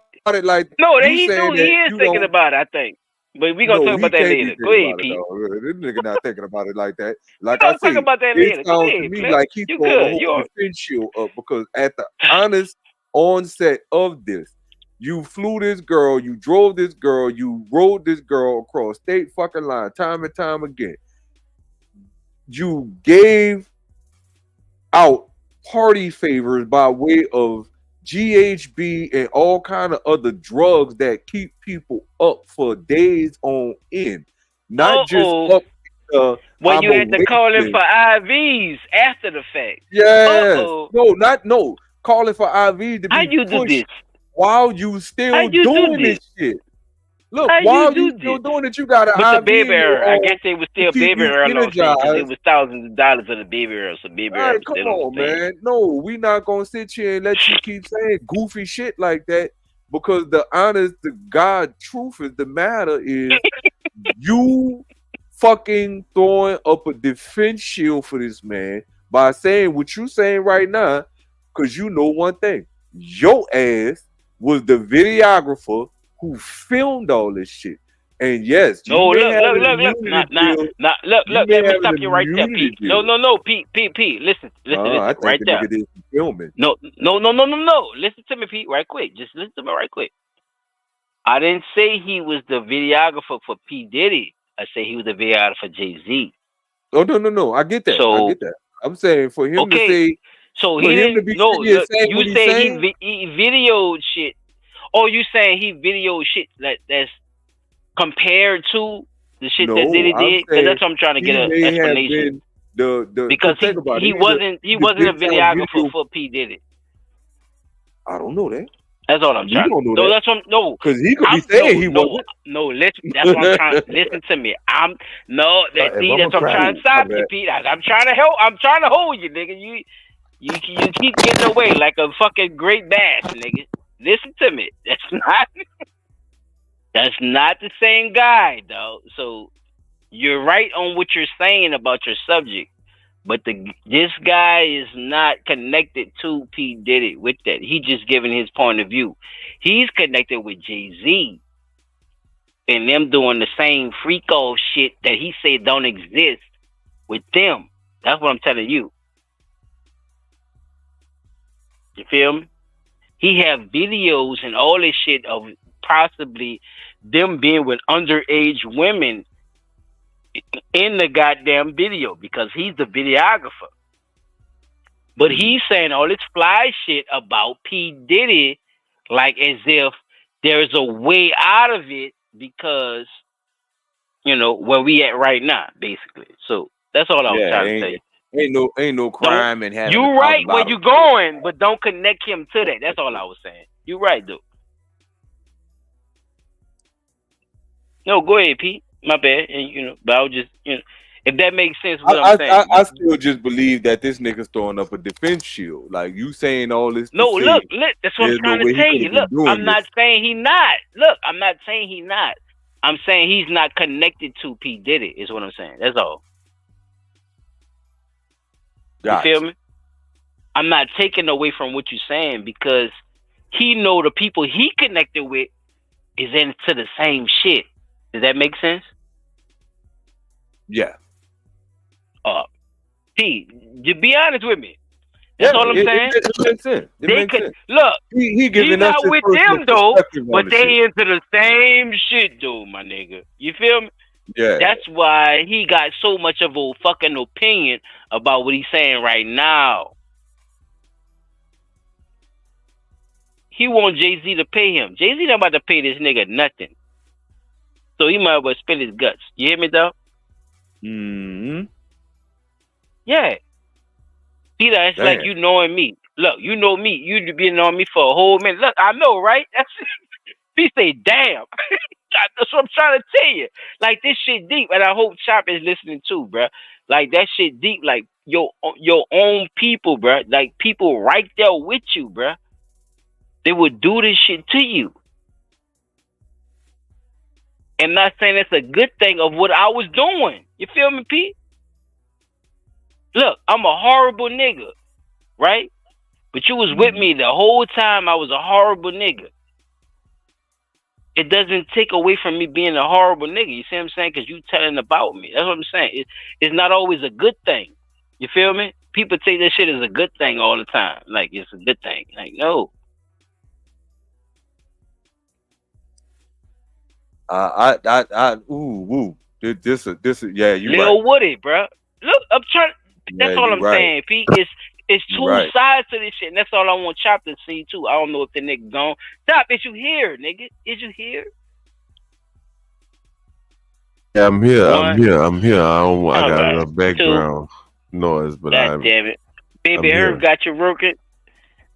like no, he is thinking about it, I think. But we gonna talk about that later. Go ahead, Pete. This nigga not thinking about it like that. Like I said, talk about that later. It sounds to me like he's throwing a whole defense shield up, because at the honest onset of this, you flew this girl, you drove this girl, you rode this girl across state fucking line time and time again. You gave out party favors by way of GHB and all kind of other drugs that keep people up for days on end. Not just up. When you had to call in for IVs after the fact. Yes. No. Calling for IVs to be pushed while you still doing this shit. Look, while you still doing it, you got an IV. The baby arrow, I guess they was still baby arrow because it was thousands of dollars of the baby arrow. So baby arrow. Come on, man. No, we not gonna sit here and let you keep saying goofy shit like that. because the honest to God truth is the matter is you fucking throwing up a defense shield for this man by saying what you saying right now, because you know one thing. Your ass was the videographer who filmed all this shit. And yes, you No, may look. have an Nah, immunity deal. look. You may Let me have stop an you right there, immunity Pete. deal. No, Pete. Listen, I think right the there. nigga did some filming. No. Listen to me, Pete, right quick. Just listen to me right quick. I didn't say he was the videographer for P Diddy. I say he was the videographer for Jay-Z. Oh no. I get that. So I'm saying for him to say, so for he him to didn't. be No, sitting here look. saying You what he's say saying. he videoed shit. Or you saying he videoed shit that's compared to the shit that No, Diddy I'm did? Because saying that's what I'm trying to get he an may have explanation. been the Because think about it. he wasn't a big time videographer video. for P Diddy. I don't know that. That's all I'm You trying. don't know No, that. that's what. No, Because he could be saying he no. wasn't. No, listen. That's what I'm trying. Listen to me. If I'm That's a what I'm trying to crack, stop you, Pete. I'm trying to help. I'm trying to hold you, nigga. You keep getting away like a fucking great bass, nigga. Listen to me. That's not the same guy, though. So you're right on what you're saying about your subject. But this guy is not connected to P Diddy with that. He just giving his point of view. He's connected with Jay-Z and them doing the same freak off shit that he said don't exist with them. That's what I'm telling you. You feel me? He have videos and all this shit of possibly them being with underage women in the goddamn video because he's the videographer. But he's saying all this fly shit about P Diddy like as if there's a way out of it because, you know, where we at right now, basically. So that's all I was trying to tell you. Ain't no crime in having. You right where you going, but don't connect him to that. That's all I was saying. You right, dude. No, go ahead, Pete. My bad. And but I was just, if that makes sense, what I'm saying. I still just believe that this nigga's throwing up a defense shield. Like you saying all this. No, look, that's what I'm trying to tell you. Look, I'm not saying he not. Look, I'm not saying he not. I'm saying he's not connected to P Diddy. Is what I'm saying. That's all. You feel me? I'm not taking away from what you're saying because he know the people he connected with is into the same shit. Does that make sense? Yeah. P, to be honest with me, that's all I'm saying. It makes sense. Look. He giving he's us not his with personal them though, perspective on but the they shit. into the same shit, dude, my nigga. You feel me? Yeah. That's why he got so much of a fucking opinion about what he's saying right now. He want Jay-Z to pay him. Jay-Z not about to pay this nigga nothing. So he might as well spill his guts. You hear me, though? Mm-hmm. Yeah. See, that's like you knowing me. Look, you know me. You been knowing me for a whole minute. Look, I know, right? He say, damn. That's what I'm trying to tell you. Like, this shit deep. And I hope Chop is listening too, bruh. Like, that shit deep. Like, your own people, bruh. Like, people right there with you, bruh. They would do this shit to you. And not saying it's a good thing of what I was doing. You feel me, Pete? Look, I'm a horrible nigga, right? But you was with me the whole time I was a horrible nigga. It doesn't take away from me being a horrible nigga. You see what I'm saying? Because you telling about me. That's what I'm saying. It's not always a good thing. You feel me? People take that shit as a good thing all the time. Like, it's a good thing. Like, no. This yeah, you Lil right. Woody, bro. Look, I'm trying. That's all I'm right. saying, Pete. It's two sides to this shit, and that's all I want Chop to see too. I don't know if the nigga gone. Chop, is you here, nigga? Is you here? Yeah, I'm here. One. I got Alright. a background noise, but God damn it, baby, I'm Herb here. got you working.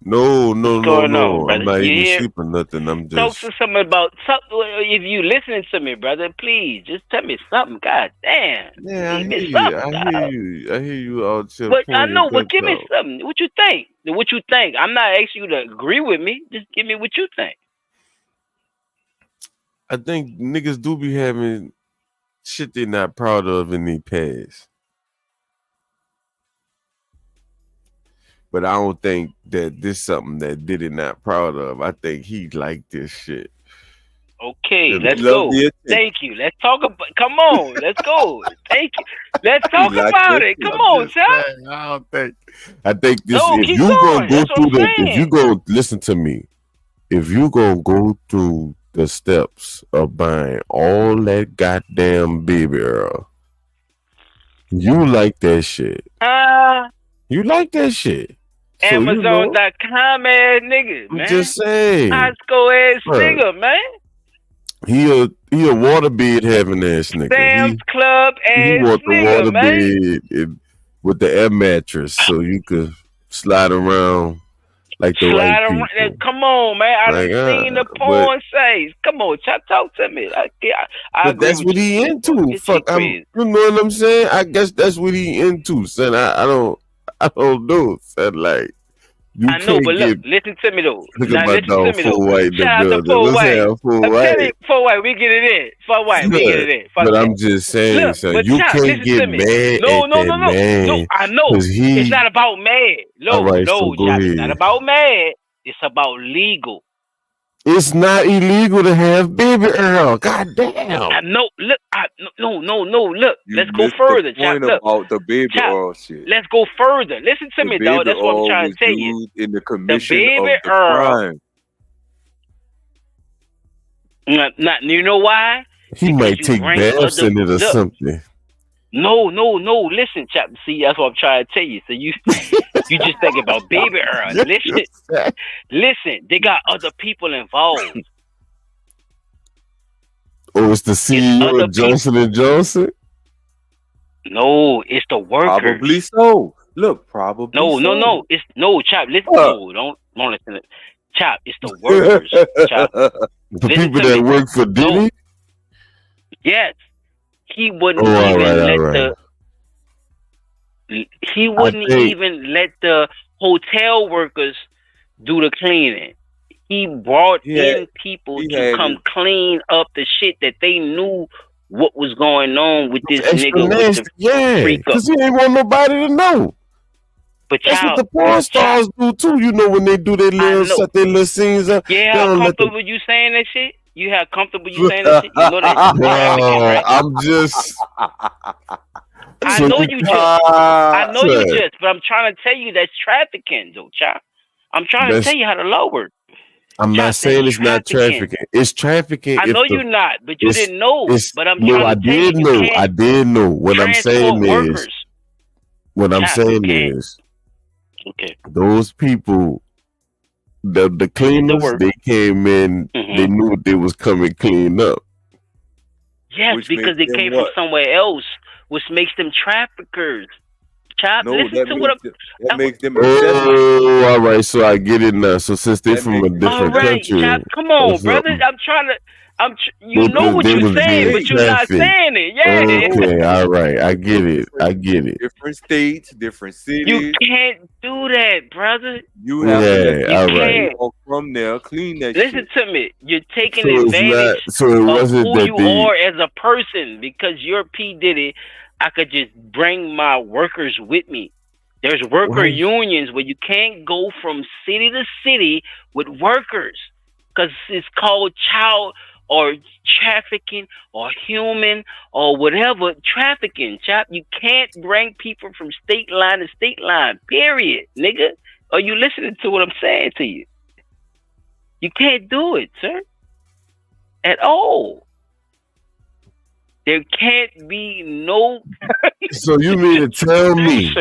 No. going on, brother? I'm not You even here? sleeping nothing. I'm Talk just to something about something. If you listening to me, brother, please just tell me something. God damn. I Give me hear something, you. I hear you out there. But I pulling know, your but guts give me out. something. What you think? What you think? I'm not asking you to agree with me. Just give me what you think. I think niggas do be having shit they're not proud of in their past. But I don't think that this something that Diddy not proud of. I think he like this shit. Okay, let's go. Thank you. Let's talk about. Come on, let's go. Thank you. Let's talk about it. Come on, Chop. I think this. No, if keep you going. gonna go That's what through I'm the, if saying. you go listen to me, if you gonna go through the steps of buying all that goddamn baby oil, you like that shit. You like that shit. So, Amazon.com ass nigga, man. I'm just saying. Costco ass nigga, man. He a waterbed having ass nigga. Sam's Club He ass want the nigga, man. waterbed with the air mattress so you could slide around like the Slide right around. people. Come on, man. I Like, done seen the porn says. Come on, talk to me. I But agree that's with what you. he into. It's Fuck, crazy. you know what I'm saying? I guess that's what he into, son. I don't know, son. Like, you I know, can't but get. look, listen to me though. Look Now at my listen to dog, me though. full white. The Shout out to building. Full What's White. happening, full I'm white? telling you, Full White, we get it in. Full White, we get it in. Fuck But that. I'm just saying, Look, son. but You Chop, can't listen get to me. mad No, at that man. No, I know. Because It's not about mad. All right, so go Chop, ahead. it's not about mad. It's about legal. It's not illegal to have baby oil. God damn. I know. Look, no. Look, You let's go missed further, the point Chop. Look, about the baby Chop, oil shit. let's go further. Listen to The me, baby dog. That's what I'm oil trying was to tell you. used in the commission baby of the oil- crime. Not, you know why? He might take bring baths other- in it or look. something. No. Listen, Chop. See, that's what I'm trying to tell you. So you just think about baby oil. Listen. They got other people involved. Oh, it's the CEO of Johnson & Johnson? No, it's the workers. Probably so. Look, probably so. No. It's no, Chop. Listen. No, don't listen. Chop. It's the workers. Chop. The people that work for Diddy? No. Yes. He wouldn't all even right. He wouldn't even let the hotel workers do the cleaning. He brought in people to come clean up the shit that they knew what was going on with this nigga. With the because he ain't want nobody to know. But that's what the porn stars do too. You know, when they do their little set their little scenes up. Yeah, how comfortable you saying that shit? You have comfortable you saying that shit? You know that right? I'm just I know you just, but I'm trying to tell you that's trafficking, though, Chop. I'm trying to tell you how the law works. I'm not saying it's not trafficking. It's trafficking. I know you're not, but you didn't know. But I'm I trying to tell you. I did know. What I'm saying is, okay, those people, the cleaners, they came in. They knew they was coming clean up. Yes, because they came from somewhere else, which makes them traffickers. Chop, listen to what that makes them. Oh, all right. So I get it now. So since they're from a different country, Chop, come on, brother. I'm trying to. You know what you're saying, but you're not saying it. Yeah. Okay, all right. I get it. Different states, different cities. You can't do that, brother. You have to walk from there, clean that Listen shit. to me. You're taking advantage of who you are as a person because you're P. Diddy. I could just bring my workers with me. There's worker unions where you can't go from city to city with workers because it's called child or trafficking or human or whatever trafficking. Chop, you can't bring people from state line to state line. Period, nigga. Are you listening to what I'm saying to you? You can't do it, sir. At all. There can't be no. So you mean to tell me?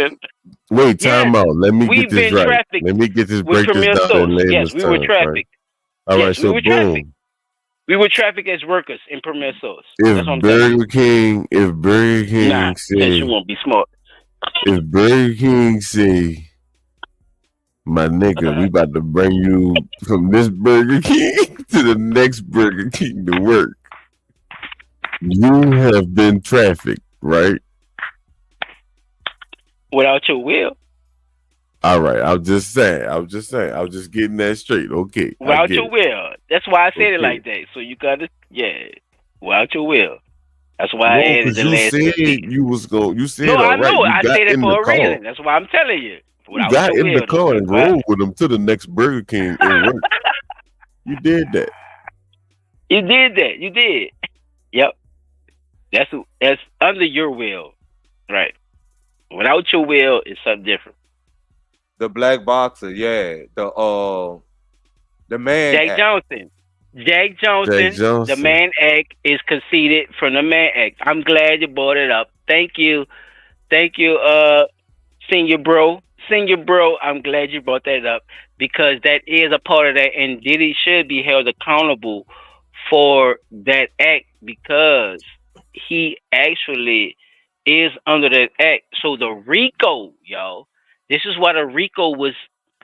Wait, time out. Let me get this right. Let me get this break this down in layman's terms. Yes, we were trafficked. Right? All right, so boom. We were trafficked as workers in Premier Sauce. If Burger King said you won't be smart. If Burger King say, my nigga, we about to bring you from this Burger King to the next Burger King to work. You have been trafficked, right? Without your will. All right, I was just getting that straight. Okay. Without your will. That's why I said it like that. So you got to Yeah, without your will. That's why I No, added because the you last 2 said seats. you was going. You said No, all I right. know. You I got said it in the for a car. reason. That's why I'm telling you. You Without got your in the will, car though. and What? rode with them to the next Burger King and work. You did that. You did that. You did. Yep. That's under your will, right? Without your will, it's something different. The black boxer, yeah. The man. Jack Johnson. Jack Johnson. The Man Act is conceded from the Man Act. I'm glad you brought it up. Thank you, senior bro. I'm glad you brought that up because that is a part of that, and Diddy should be held accountable for that act because he actually is under that act. So the RICO, y'all, this is why the RICO was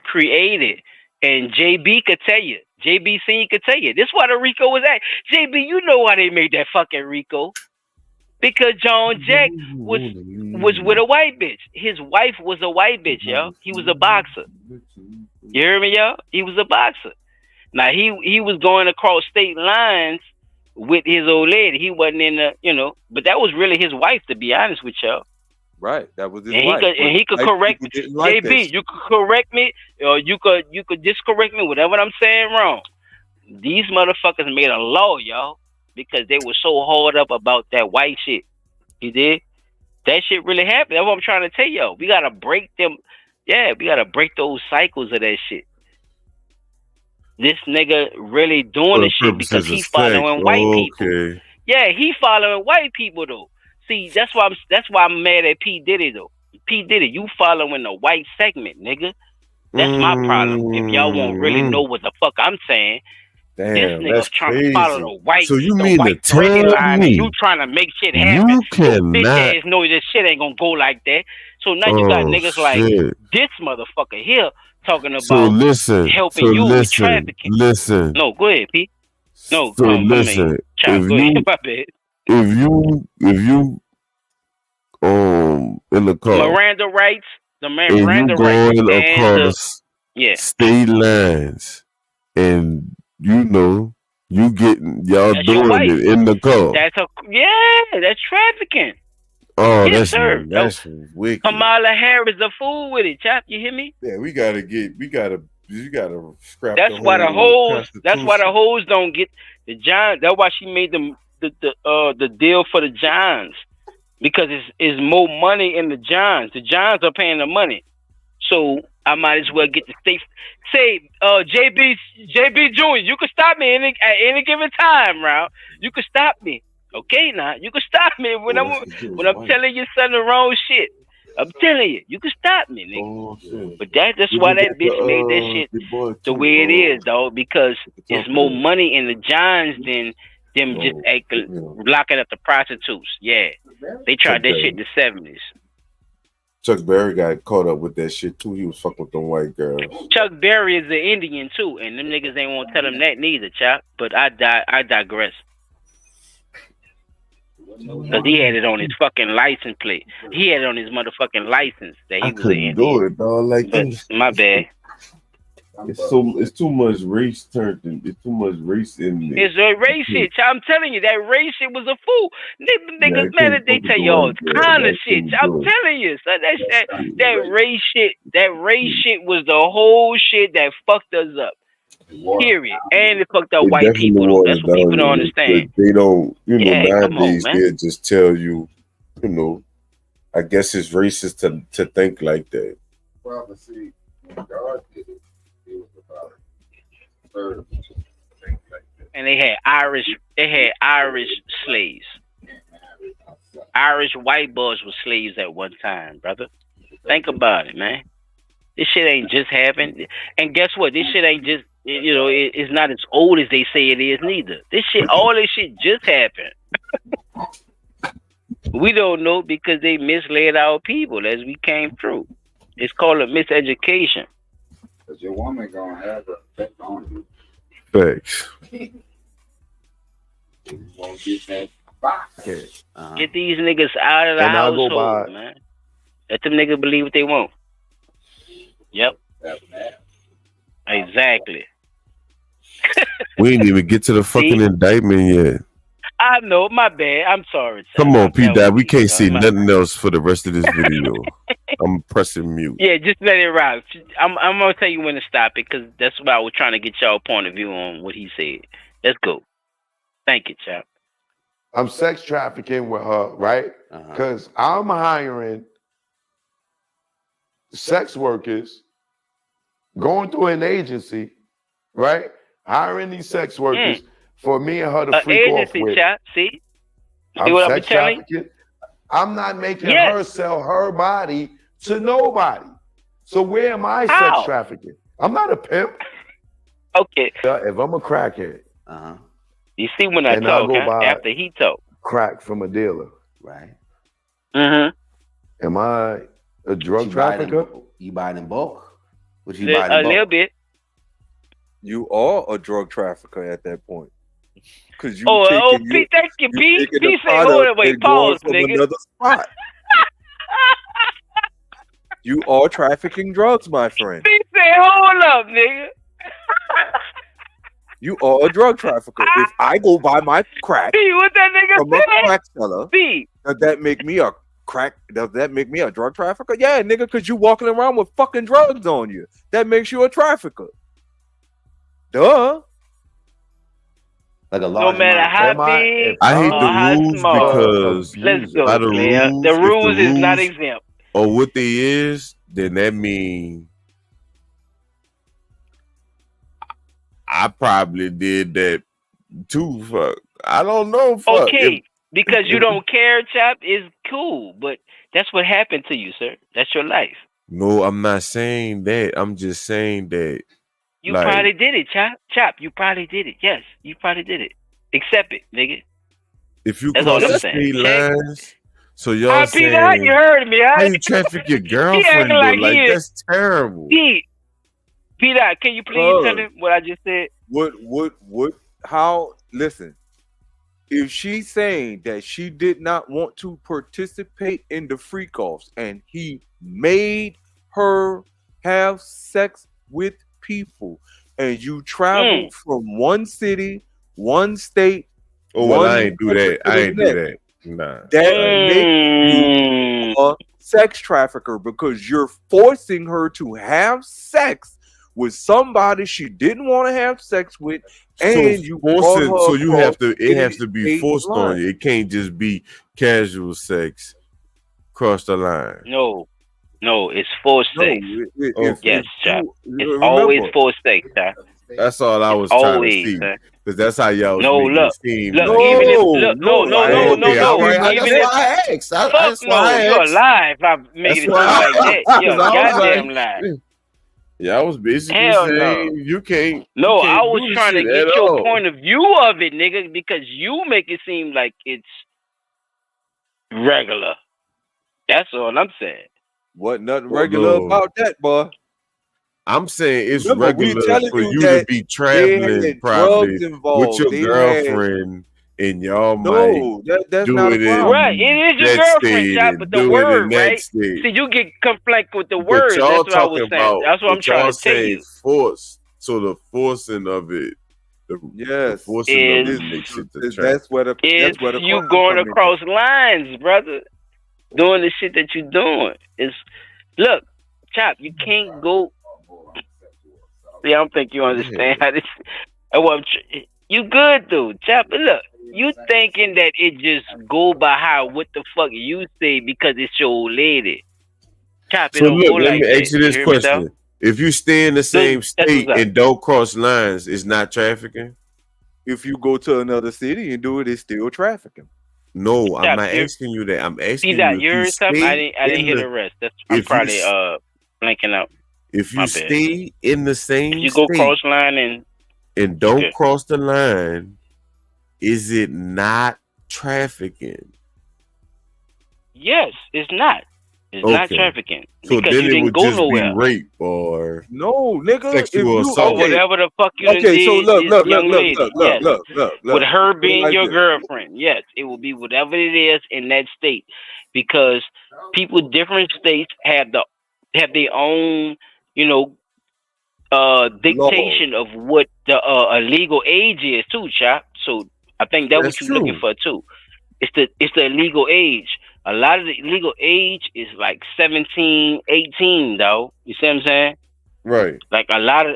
created. And JB could tell you, JB Senior could tell you, this is why the RICO was at. JB, you know why they made that fucking RICO? Because John Jack was with a white bitch. His wife was a white bitch, y'all. He was a boxer. You hear me, y'all? He was a boxer. Now he was going across state lines with his old lady. He wasn't in the, but that was really his wife, to be honest with y'all. Right, that was his And wife. he could correct me. Like JB, you could correct me, or you could discorrect me, whatever I'm saying wrong. These motherfuckers made a law, y'all, because they were so hard up about that white shit. You did? That shit really happened. That's what I'm trying to tell y'all. We gotta break them. Yeah, we gotta break those cycles of that shit. This nigga really doing this shit because he following white people. Yeah, he following white people though. See, that's why I'm mad at P Diddy though. P Diddy, you following the white segment, nigga. That's my problem. If y'all won't really know what the fuck I'm saying, damn, this nigga's trying to follow the white. So you mean to tell line, me and you trying to make shit happen? you cannot? Bitch ass know this shit ain't gonna go like that. So now you got niggas like this motherfucker here talking about helping you with trafficking. Listen. No, go ahead, P. No, so listen. Child, go ahead. My bad. If you in the car, Miranda rights, and you going across state lines, and you getting y'all that's doing it in the car. That's trafficking. Oh, yes, that's wicked. Kamala Harris a fool with it, chap. You hear me? Yeah, you gotta scrap. That's why the hoes don't get the John. That's why she made the deal for the Johns, because it's more money in the Johns. The Johns are paying the money, so I might as well get the state. Say, JB Jr., you can stop me at any given time, Ralph. You can stop me. Okay, now you can stop me when I'm telling you something wrong shit. I'm telling you, you can stop me, nigga. But that's why that bitch made that shit the way it is, dog. Because it's more money in the Johns than them just locking up the prostitutes. Yeah, they tried that shit in the 70s. Chuck Berry got caught up with that shit too. He was fucking with them white girls. Chuck Berry is an Indian too, and them niggas ain't want to tell him that neither, chap. But I digress. Because he had it on his fucking license plate. He had it on his motherfucking license that he was an Indian. Do it, dog. Like this. My bad. It's too much race it's too much race in there. It's a race shit. I'm telling you, that race shit was a fool. Niggas, man, they tell you all kind of shit. I'm telling you, son, that race shit was the whole shit that fucked us up. Period. And it fucked up white people though. That's what people don't understand. They don't, nowadays they'll just tell you, I guess it's racist to think like that. Well, but see, God did it. It was about a third of people think like that. And they had Irish slaves. Irish white boys were slaves at one time, brother. Think about it, man. This shit ain't just happened. And guess what? This shit ain't just, it's not as old as they say it is neither. All this shit just happened. We don't know because they misled our people as we came through. It's called a miseducation. Because your woman gonna have an effect on you. Facts. You won't get that box. Get these niggas out of the household, man. Let them niggas believe what they want. Yep. Exactly. We ain't even get to the fucking indictment yet. I know, my bad. I'm sorry. Come on, P. Dot. We can't see nothing else for the rest of this video. I'm pressing mute. Yeah, just let it rock. I'm gonna tell you when to stop it because that's why I was trying to get y'all point of view on what he said. Let's go. Thank you, chap. I'm sex trafficking with her, right? Because I'm hiring sex workers, going through an agency, right? Hiring these sex workers for me and her to freak off with. Chap. See I'm what sex I'm telling trafficking. I'm not making her sell her body to nobody. So where am I sex trafficking? I'm not a pimp. Okay. If I'm a crackhead, you see when I talk after he talk, crack from a dealer, right? Am I a drug trafficker? You buy it in bulk? What you buy in bulk? A little bit. You are a drug trafficker at that point. Because you Pete, thank you, Pete. Pete say, hold on, wait, pause, nigga. Another spot. You are trafficking drugs, my friend. Pete say, hold up, nigga. You are a drug trafficker. If I go buy my crack what that nigga from a crack seller, does that make me a crack? Does that make me a drug trafficker? Yeah, nigga, because you walking around with fucking drugs on you. That makes you a trafficker. Duh. Like a no matter how big, I hate the rules because let's go, by the rules, the rules is not exempt. Or what they is, then that means I probably did that too. Fuck, I don't know. Fuck. Okay, because you don't care, chap, is cool, but that's what happened to you, sir. That's your life. No, I'm not saying that. I'm just saying that you probably did it, chap. Chap, you probably did it. Yes, you probably did it. Accept it, nigga. If you cross the state lines, so y'all saying, you heard me. How you traffic your girlfriend? Like that's terrible. Pete, can you please tell him what I just said? How? Listen, if she's saying that she did not want to participate in the freak-offs and he made her have sex with people, and you traveled from one city, one state. Oh, well, I ain't do that. I ain't do that. Nah. That makes you a sex trafficker because you're forcing her to have sex with somebody she didn't want to have sex with, and so you forcing. So you have to. It has to be forced on you. It can't just be casual sex. Cross the line. No, it's forced sex. Yes, chap. It's always forced sex, chap. That's all I was trying to see. Because that's how y'all was making it seem. No. That's why I asked. That's why I asked. You're alive. I'm making it seem like that. You're goddamn live. Yeah, I was basically saying you can't. No, I was trying to get your point of view of it, nigga, because you make it seem like it's regular. That's all I'm saying. What nothing regular about that, boy. I'm saying it's regular for you to be traveling probably with your girlfriend and y'all might that's do not it a in right. It is your girlfriend, Jack, but the word, right? See, you get conflict with the words. That's what I was saying. That's what I'm trying to tell you. Force. So the forcing of it. The forcing of it makes it the that's where the you going across lines, brother. Doing the shit that you're doing. Look, Chop, you can't go. See, I don't think you understand how this. You good, dude, Chop. But look, you thinking that it just go by what the fuck you say because it's your old lady. Chop, so look, let me ask you this question: if you stay in the same state and don't cross lines, it's not trafficking. If you go to another city and do it, it's still trafficking. No, I'm not asking you that. I'm asking you. I didn't hear the rest. I'm probably blanking out. If you stay in the same you go cross line and don't cross the line, is it not trafficking? Yes, it's not. It's not trafficking. So because then you it would go just nowhere. be rape or nigga, sexual assault. Whatever the fuck you did. So look, with her being your girlfriend, yes, it will be whatever it is in that state, because people different states have their own, dictation of what the legal age is too, chap. So I think that's what you're looking for too. It's the legal age. A lot of the legal age is like 17, 18, though. You see what I'm saying? Right. Like a lot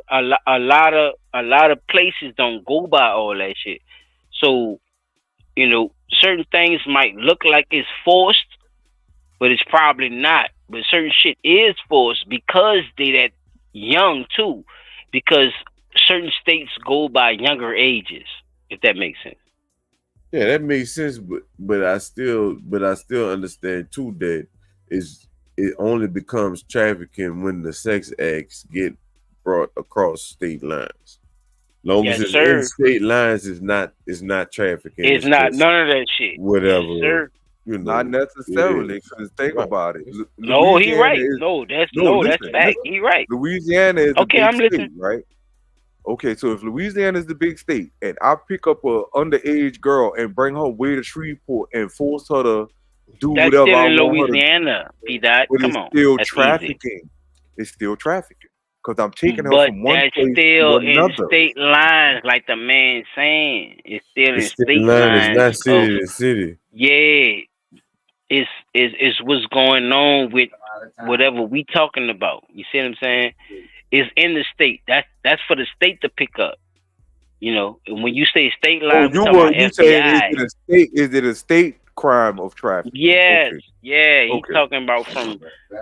of places don't go by all that shit. So, you know, certain things might look like it's forced, but it's probably not. But certain shit is forced because they that young too. Because certain states go by younger ages, if that makes sense. Yeah, that makes sense, but I still understand too that it only becomes trafficking when the sex acts get brought across state lines. Long as it's in state lines, it's not trafficking. It's not none of that shit. Whatever. Yes, sir. You know, not necessarily, because think about it. No, he right. That's fact. He right. Louisiana is the I'm big listening. state, right? Okay, so if Louisiana is the big state, and I pick up a underage girl and bring her way to Shreveport and force her to do That's whatever still I in want Louisiana. Be that. but Come it's on. still That's trafficking. easy. It's still trafficking because I'm taking her But from one that's place still to in another. state lines, like the man saying. It's still the in state state line is lines not city of to city. yeah. It's what's going on with whatever we talking about. You see what I'm saying? It's in the state. That's for the state to pick up. You know, and when you say state line, we talking about You saying FBI. is it a state crime of trafficking? Yes, Okay. yeah, he's Okay. talking about from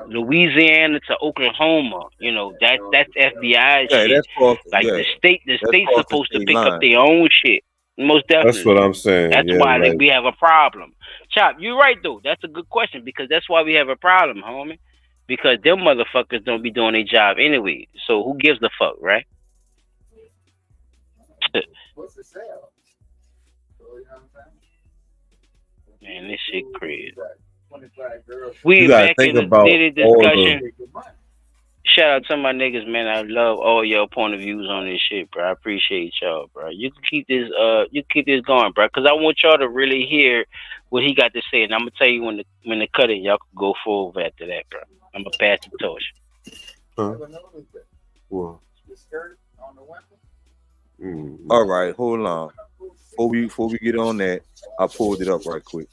Louisiana to Oklahoma. You know, that's FBI Yeah, shit. that's crossing. Like Yeah, the state's crossing supposed to state pick up lines. their own shit. Most definitely. That's what I'm saying. That's Yeah, why like we have a problem. Chop, you're right though. That's a good question because that's why we have a problem, homie. Because them motherfuckers don't be doing their job anyway. So who gives a fuck, right? What's the sale? Man, this shit crazy. 25 girls. We back in the Diddy all discussion. Shout out to my niggas, man. I love all your point of views on this shit, bro. I appreciate y'all, bro. You can keep this going, bro, because I want y'all to really hear what he got to say, and I'm gonna tell you when the cut it, y'all can go forward after that, bro. I'm gonna pass the torch. Well, All right, hold on. Before we get on that, I pulled it up right quick.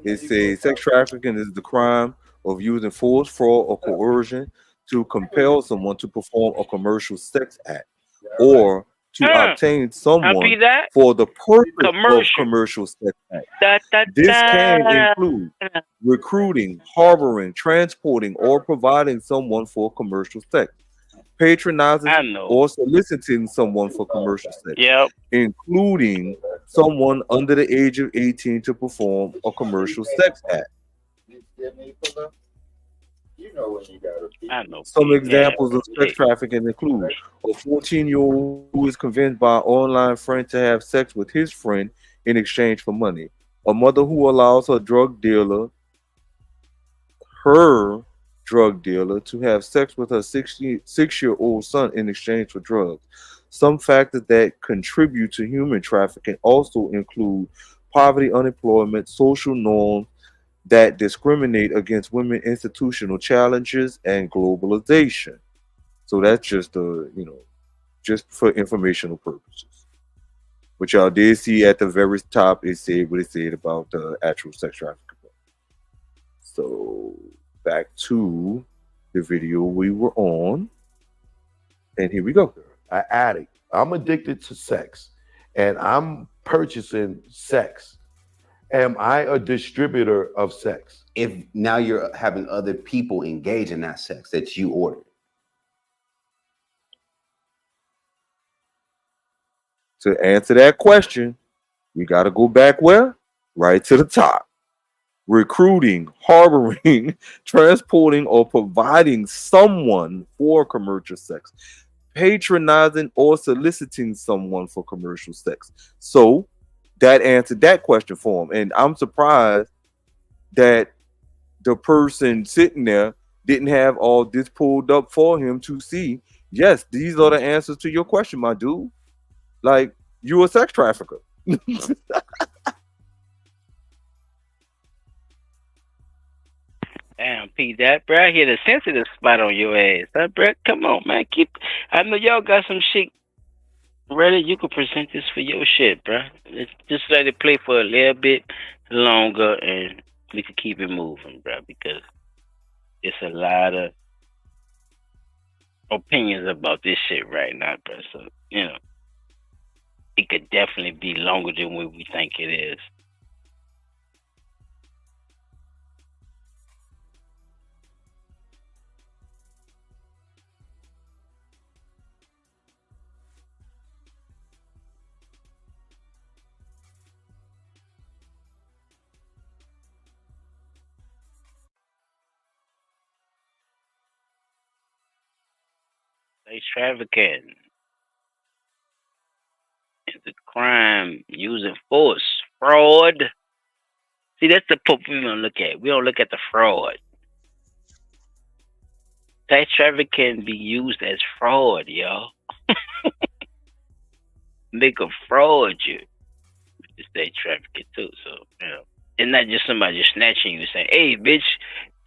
It says sex trafficking is the crime of using force, fraud, or coercion to compel someone to perform a commercial sex act or to obtain someone for the purpose of commercial sex act. This can include recruiting, harboring, transporting, or providing someone for commercial sex, patronizing or soliciting someone for commercial sex, including someone under the age of 18 to perform a commercial sex act. Some examples of sex trafficking include a 14-year-old who is convinced by an online friend to have sex with his friend in exchange for money, a mother who allows her drug dealer to have sex with her 6-year-old son in exchange for drugs. Some factors that contribute to human trafficking also include poverty, unemployment, social norms that discriminate against women, institutional challenges, and globalization. So that's just just for informational purposes. But y'all did see at the very top, it said what it said about the actual sex trafficking. So back to the video we were on, and here we go. An addict. I'm addicted to sex, and I'm purchasing sex. Am I a distributor of sex? If now you're having other people engage in that sex that you ordered. To answer that question, we got to go back where? Right to the top. Recruiting, harboring, transporting, or providing someone for commercial sex, patronizing or soliciting someone for commercial sex. So that answered that question for him. And I'm surprised that the person sitting there didn't have all this pulled up for him to see. Yes, these are the answers to your question, my dude. Like, you a sex trafficker. Damn, P, that, bro, I hit a sensitive spot on your ass. Huh, bro? Come on, man. I know y'all got some shit ready. You can present this for your shit, bro. Just let it play for a little bit longer, and we can keep it moving, bro, because it's a lot of opinions about this shit right now, bro. So, it could definitely be longer than what we think it is. They trafficking. It's a crime using force. Fraud. See, that's the part we don't look at. We don't look at the fraud. Sex trafficking can be used as fraud, y'all. They can fraud you with the sex trafficking too. So, it's not just somebody just snatching you and saying, "Hey, bitch,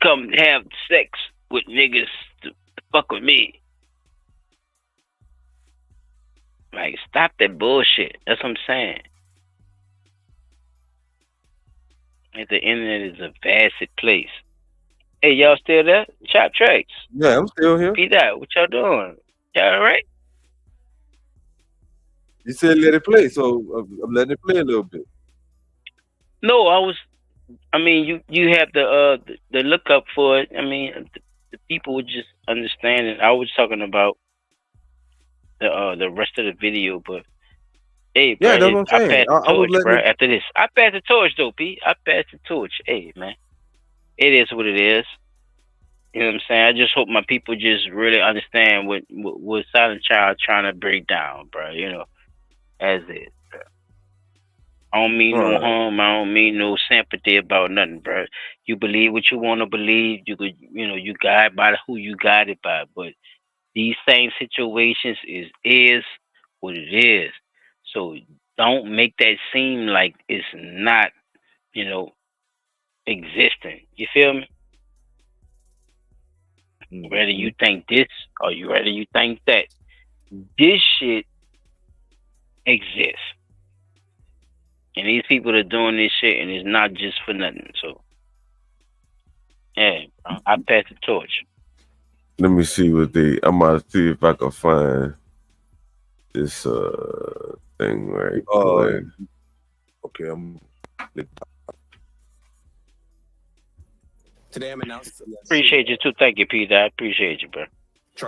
come have sex with niggas to fuck with me." Like, stop that bullshit. That's what I'm saying. The internet is a vast place. Hey, y'all still there? Chop Tracks. Yeah, I'm still here. P Dot, what y'all doing? Y'all all right? You said let it play, so I'm letting it play a little bit. No, you have the look up for it. I mean, the people would just understand it. I was talking about the rest of the video, but hey, bro, Yeah, that's what I'm I saying. passed the I was torch, bro. letting After this, I passed the torch, though, P. I passed the torch. Hey, man, it is what it is. You know what I'm saying? I just hope my people just really understand what Silent Child trying to break down, bro. As is. Bro. I don't mean no harm. I don't mean no sympathy about nothing, bro. You believe what you want to believe. You could, you guide by who you guided by. But these same situations is what it is. So don't make that seem like it's not, existing. You feel me? Whether you think this or whether you think that, this shit exists. And these people are doing this shit, and it's not just for nothing. So, yeah, I pass the torch. Let me see I'm about to see if I can find this thing right quick. Okay, Today I'm announcing. Appreciate you too. Thank you, Peter. I appreciate you, bro.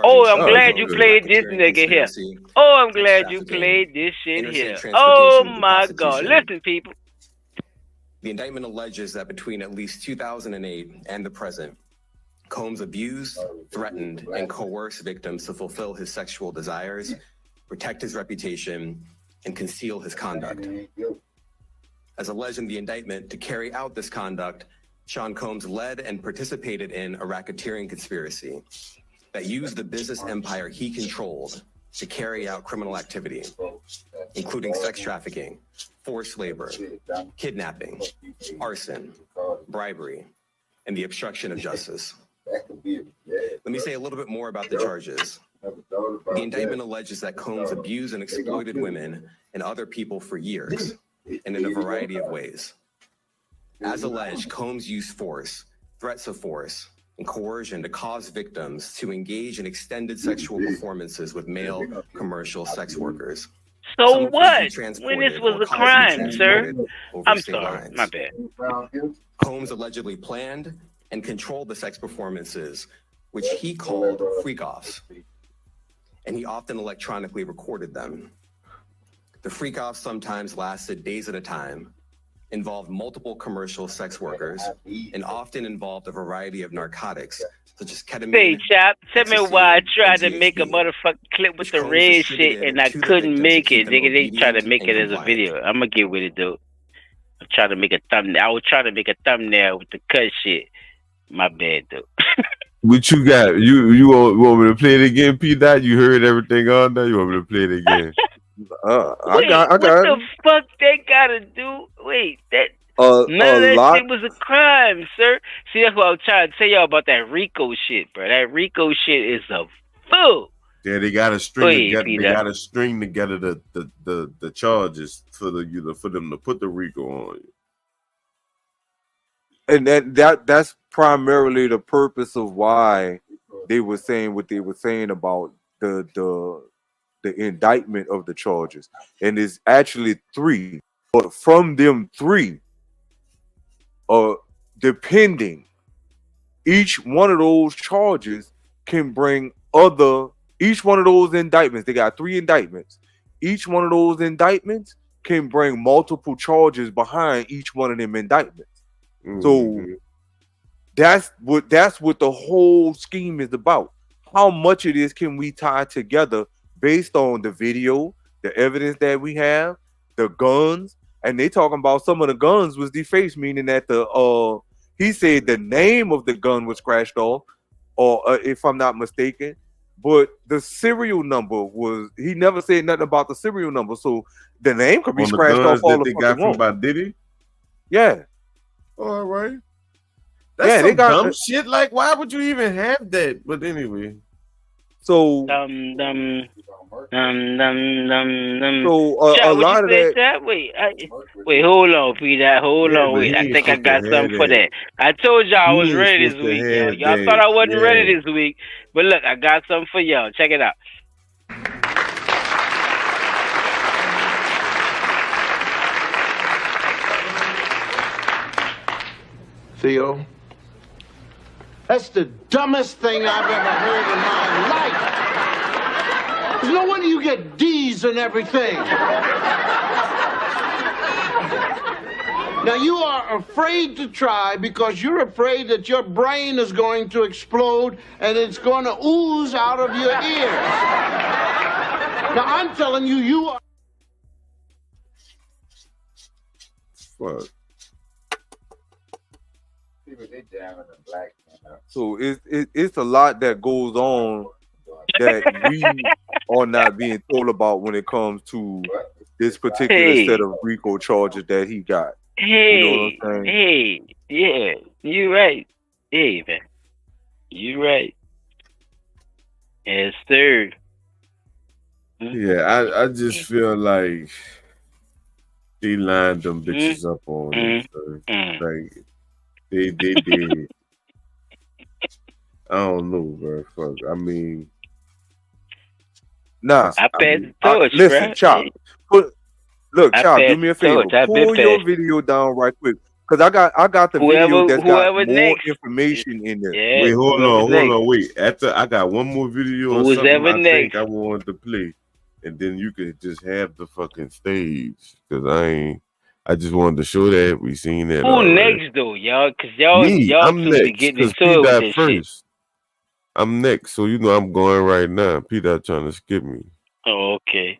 Oh, I'm glad you played this nigga here. Oh, I'm glad you played this shit here. Oh my God. Listen, people. The indictment alleges that between at least 2008 and the present, Combs abused, threatened, and coerced victims to fulfill his sexual desires, protect his reputation, and conceal his conduct. As alleged in the indictment, to carry out this conduct, Sean Combs led and participated in a racketeering conspiracy that used the business empire he controlled to carry out criminal activity, including sex trafficking, forced labor, kidnapping, arson, bribery, and the obstruction of justice. Let me say a little bit more about the charges. The indictment alleges that Combs abused and exploited women and other people for years, and in a variety of ways. As alleged, Combs used force, threats of force, and coercion to cause victims to engage in extended sexual performances with male commercial sex workers. So what? When this was a crime, sir? I'm sorry, my bad. Combs allegedly planned and controlled the sex performances, which he called freak-offs, and he often electronically recorded them. The freak-offs sometimes lasted days at a time, involved multiple commercial sex workers, and often involved a variety of narcotics, such as ketamine. Hey, Chop, tell me why I tried to make a motherfucking clip with the red shit and I couldn't make it. Nigga, they tried to make it as a video. I'm gonna get with it, though. I'm trying to make a thumbnail. I was trying to make a thumbnail with the cut shit. My bad, though. What you got? You want me to play it again, P Dot? You heard everything on there? You want me to play it again? I got what the fuck they gotta do? Wait, that None of that shit was a crime, sir. See, that's what I'm trying to tell y'all about that RICO shit, bro. That RICO shit is a fool. Yeah, they got to string together. They got to string together the charges for for them to put the RICO on you. And that's primarily the purpose of why they were saying what they were saying about the indictment of the charges. And it's actually 3, but from them 3, depending, each one of those charges can bring each one of those indictments. They got 3 indictments. Each one of those indictments can bring multiple charges behind each one of them indictments. So that's what the whole scheme is about. How much of this can we tie together based on the video, the evidence that we have, the guns, and they talking about some of the guns was defaced, meaning that he said the name of the gun was scratched off, or if I'm not mistaken, but the serial number was, he never said nothing about the serial number, so the name could be scratched off all the they got from by Diddy. Yeah. All right. That's some dumb shit. Like, why would you even have that? But anyway. So So a lot of that. Wait, hold on, Peter. Hold on, wait. I think I got something for that. I told y'all I was ready this week. Y'all thought I wasn't ready this week, but look, I got something for y'all. Check it out. Theo, that's the dumbest thing I've ever heard in my life. There's no wonder you get D's and everything. Now, you are afraid to try because you're afraid that your brain is going to explode and it's going to ooze out of your ears. Now, I'm telling you, you are... Fuck. So it's a lot that goes on that we are not being told about when it comes to this particular set of RICO charges that he got. You know what I'm saying? Yeah, you right. Hey, man, you right. Yes, sir. Yeah, I just feel like they lined them bitches up on it. Like they did. I don't know, bro. Fuck. I mean, nah. Listen, Chop. Chop. Do me a favor. Pull your video down right quick, cause I got the video that's got more information in there. Yeah, wait, hold on. Wait. After I got one more video or something, I think I wanted to play, and then you could just have the fucking stage, cause I just wanted to show that we seen that. Who next though, y'all? Cause y'all I'm seem to be next, getting cause into it with P this first. shit. I'm next, so you know I'm going right now. Peter trying to skip me. Oh, okay.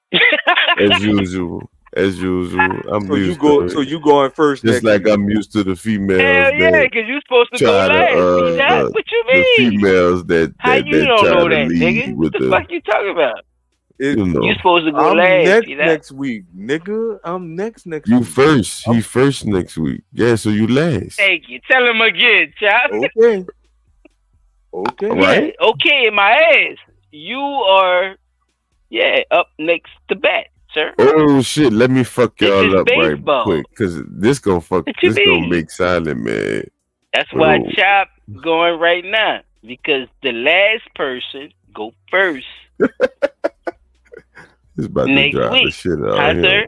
As usual. I'm so used you go. to it. So you going first? Just like I'm used to the females. Hell yeah, because you supposed to go last. Peter. What you mean? The females that How you don't try know to that, lead nigga? with What the fuck you talking about? You know. You supposed to go I'm last. next week, nigga. I'm next You week. first. He first next week. Yeah, so you last. Thank you. Tell him again, Chop. Okay. Okay. Right? Yeah, okay, in my ass. You are, up next to bat, sir. Oh shit! Let me fuck y'all up baseball. right quick, cause this gonna make silent, man. That's why Chop going right now, because the last person go first. It's about next to drop week. the shit out Huh, here.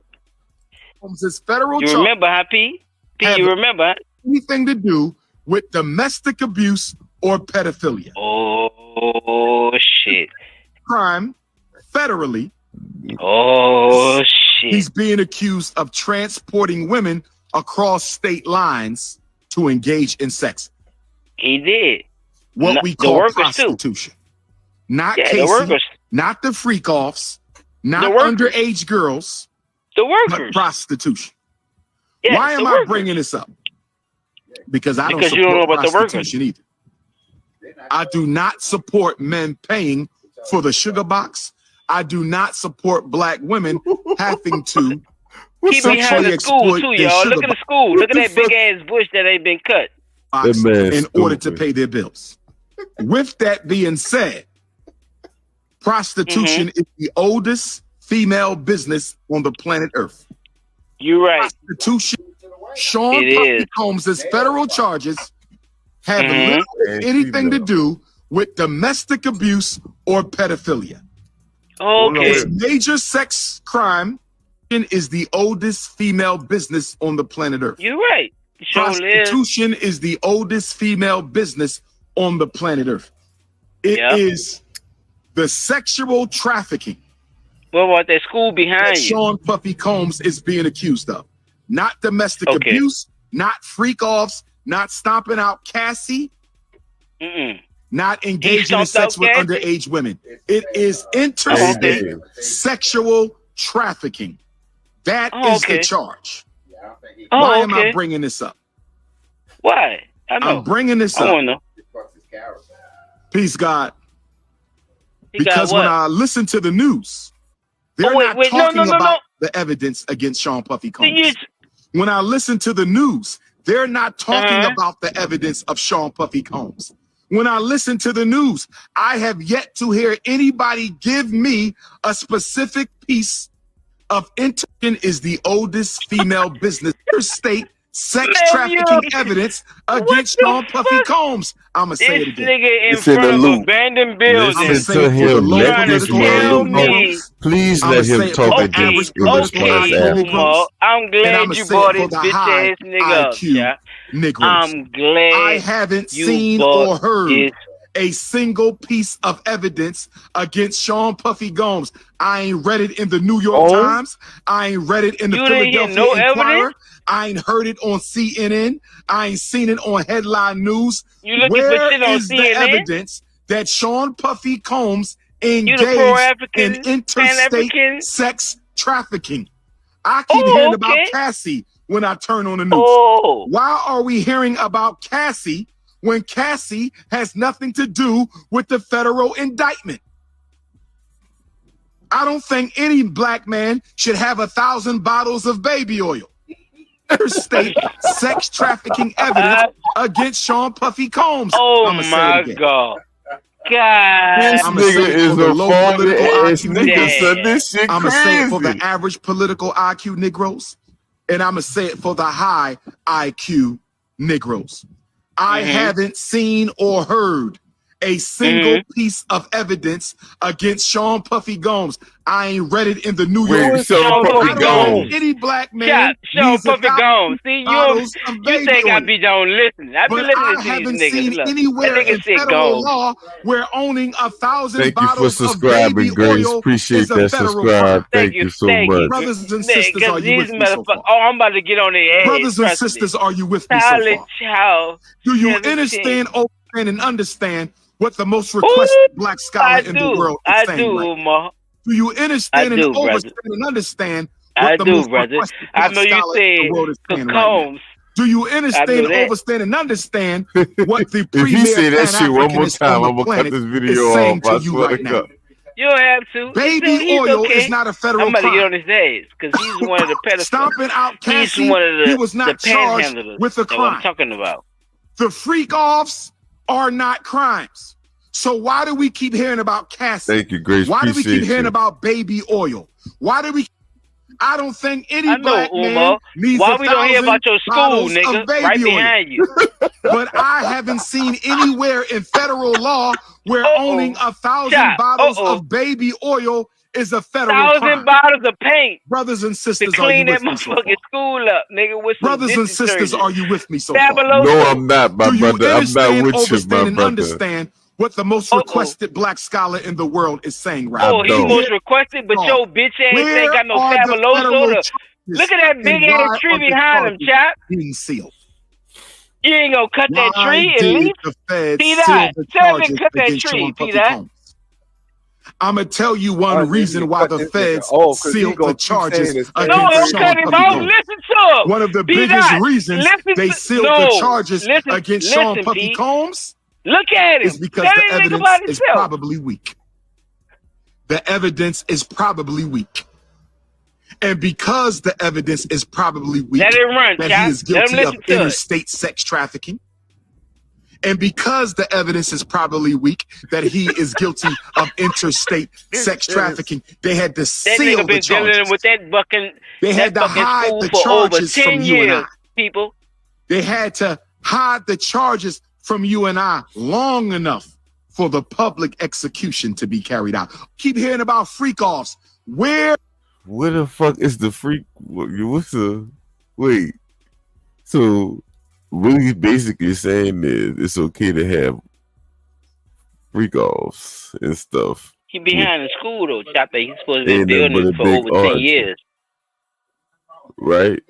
sir? This federal You remember, huh, P? P, you remember? Anything to do with domestic abuse or pedophilia? Oh shit! Crime federally. Oh shit! He's being accused of transporting women across state lines to engage in sex. He did. What we call prostitution. Not Casey, not the freak offs, not underage girls. The workers. But prostitution. Yes, why am I bringing this up? Because I don't support you don't know about prostitution either. I do not support men paying for the sugar box. I do not support black women having to He behind the school too, y'all. Look at the school. Look at that big ass bush that ain't been cut. In order to pay their bills. With that being said, prostitution is the oldest female business on the planet Earth. You're right. Prostitution. Sean P Combs' federal charges have little if anything to do with domestic abuse or pedophilia. Okay. It's major sex crime is the oldest female business on the planet Earth. You're right. Prostitution is the oldest female business on the planet Earth. It is the sexual trafficking. What about that school behind you? Sean Puffy Combs is being accused of. Not domestic abuse, not freak-offs, not stomping out Cassie, not engaging in sex with underage women. It is interstate sexual trafficking. That is the charge. Why am I bringing this up? Why? I'm bringing this up. I want to know. Peace, God. Because when I listen to the news, they're not talking about the evidence against Sean Puffy Combs. When I listen to the news, they're not talking about the evidence of Sean Puffy Combs. When I listen to the news, I have yet to hear anybody give me a specific piece of intention is the oldest female business state sex trafficking evidence against Sean Puffy Combs. I'm going to say it again. This nigga in front of an abandoned building. Listen to him. Let this man talk. Please let him talk again. I'm glad you brought this bitch ass nigga up. Yeah. I'm glad I haven't seen or heard a single piece of evidence against Sean Puffy Combs. I ain't read it in the New York Times. I ain't read it in the Philadelphia Inquirer. I ain't heard it on CNN. I ain't seen it on headline news. Where is the evidence that Sean Puffy Combs engaged in interstate sex trafficking? I keep hearing about Cassie when I turn on the news. Why are we hearing about Cassie when Cassie has nothing to do with the federal indictment? I don't think any black man should have 1,000 bottles of baby oil. Interstate sex trafficking evidence against Sean Puffy Combs. Oh my God. God. This nigga is a phony ass nigga, son. This shit I'm crazy. gonna say it for the average political IQ Negroes, and I'm gonna say it for the high IQ Negroes. I haven't seen or heard a single piece of evidence against Sean Puffy Combs. I ain't read it in the New York Times. I don't know any black man. Sean Puffy Combs. See, you think I be don't listen. I be listening to these niggas. Look, anywhere in federal law where owning 1,000 bottles of baby Grace. oil Appreciate is a that federal subscribe. crime. Thank you so much. Brothers and sisters, are you with me so far? Oh, I'm about to get on their ass. Brothers and sisters, are you with me so far? Do you understand, and understand what the most requested black scholar in the world is saying right now? Do you understand and overstand and understand what the most requested black scholar in the world is saying right now? Do you understand, overstand, and understand what the premier If he say that shit one more Pan-Africanist time, on I'm the gonna cut planet this video is saying off. I to you swear right to now? God. You don't have to. Baby oil is not a federal I'm about to crime. get on his ass because he's one of the pedophiles. Stomping out Cassie, he's one of the, he was not the charged panhandlers with a that crime. I'm talking about. The freak-offs are not crimes. So why do we keep hearing about Cassie? Thank you, Grace. Why do we Appreciate keep hearing you. about baby oil? Why do we? I don't think any I know, black Umar. man needs Why we don't hear 1,000 about your school, bottles nigga? of baby Right oil. behind you. But I haven't seen anywhere in federal law where owning 1,000 bottles of baby oil is a federal 1,000 crime. bottles of paint. Brothers and sisters, to are you clean that with me so far? motherfucking school up, nigga. With some Brothers and sisters, detergent. are you with me so far? Fabuloso. No, I'm not, my Do you brother. I'm not understand, with you, overstand, my and brother. understand what the most requested black scholar in the world is saying right now? Oh, he's most requested, but your bitch ass ain't got no Where are the fabuloso. federal Look at that charges big and why ass tree are the behind him, charges chap. being sealed? You ain't gonna cut that Why tree at did least? the feds See seal that? the Tell me charges cut that against tree, Sean see Puffy that? Combs? I'm gonna tell you one reason why the feds sealed the charges against No, don't Sean cut him Puffy off. Combs. Listen to him. One of the Be biggest that. reasons Listen they to- sealed no. the charges Listen- against listen, Sean Puffy Pete. Combs Look at him. is because Tell the that nigga evidence about is himself. probably weak. The evidence is probably weak. And because the evidence is probably weak Let it run, that Chop. he is guilty of interstate sex trafficking, and because the evidence is probably weak that he is guilty of interstate sex trafficking, they had to That seal nigga the been dealing charges. with that fucking They had to fucking hide school the for over charges 10 from you and years, I. people. They had to hide the charges from you and I long enough for the public execution to be carried out. Keep hearing about freak-offs. Where the fuck is the freak? What's the wait? So what he's basically saying is it's okay to have freak-offs and stuff. He behind the school though, Chop. He's supposed to be Ain't nothing building but a for big over 10 orgy. years. Right?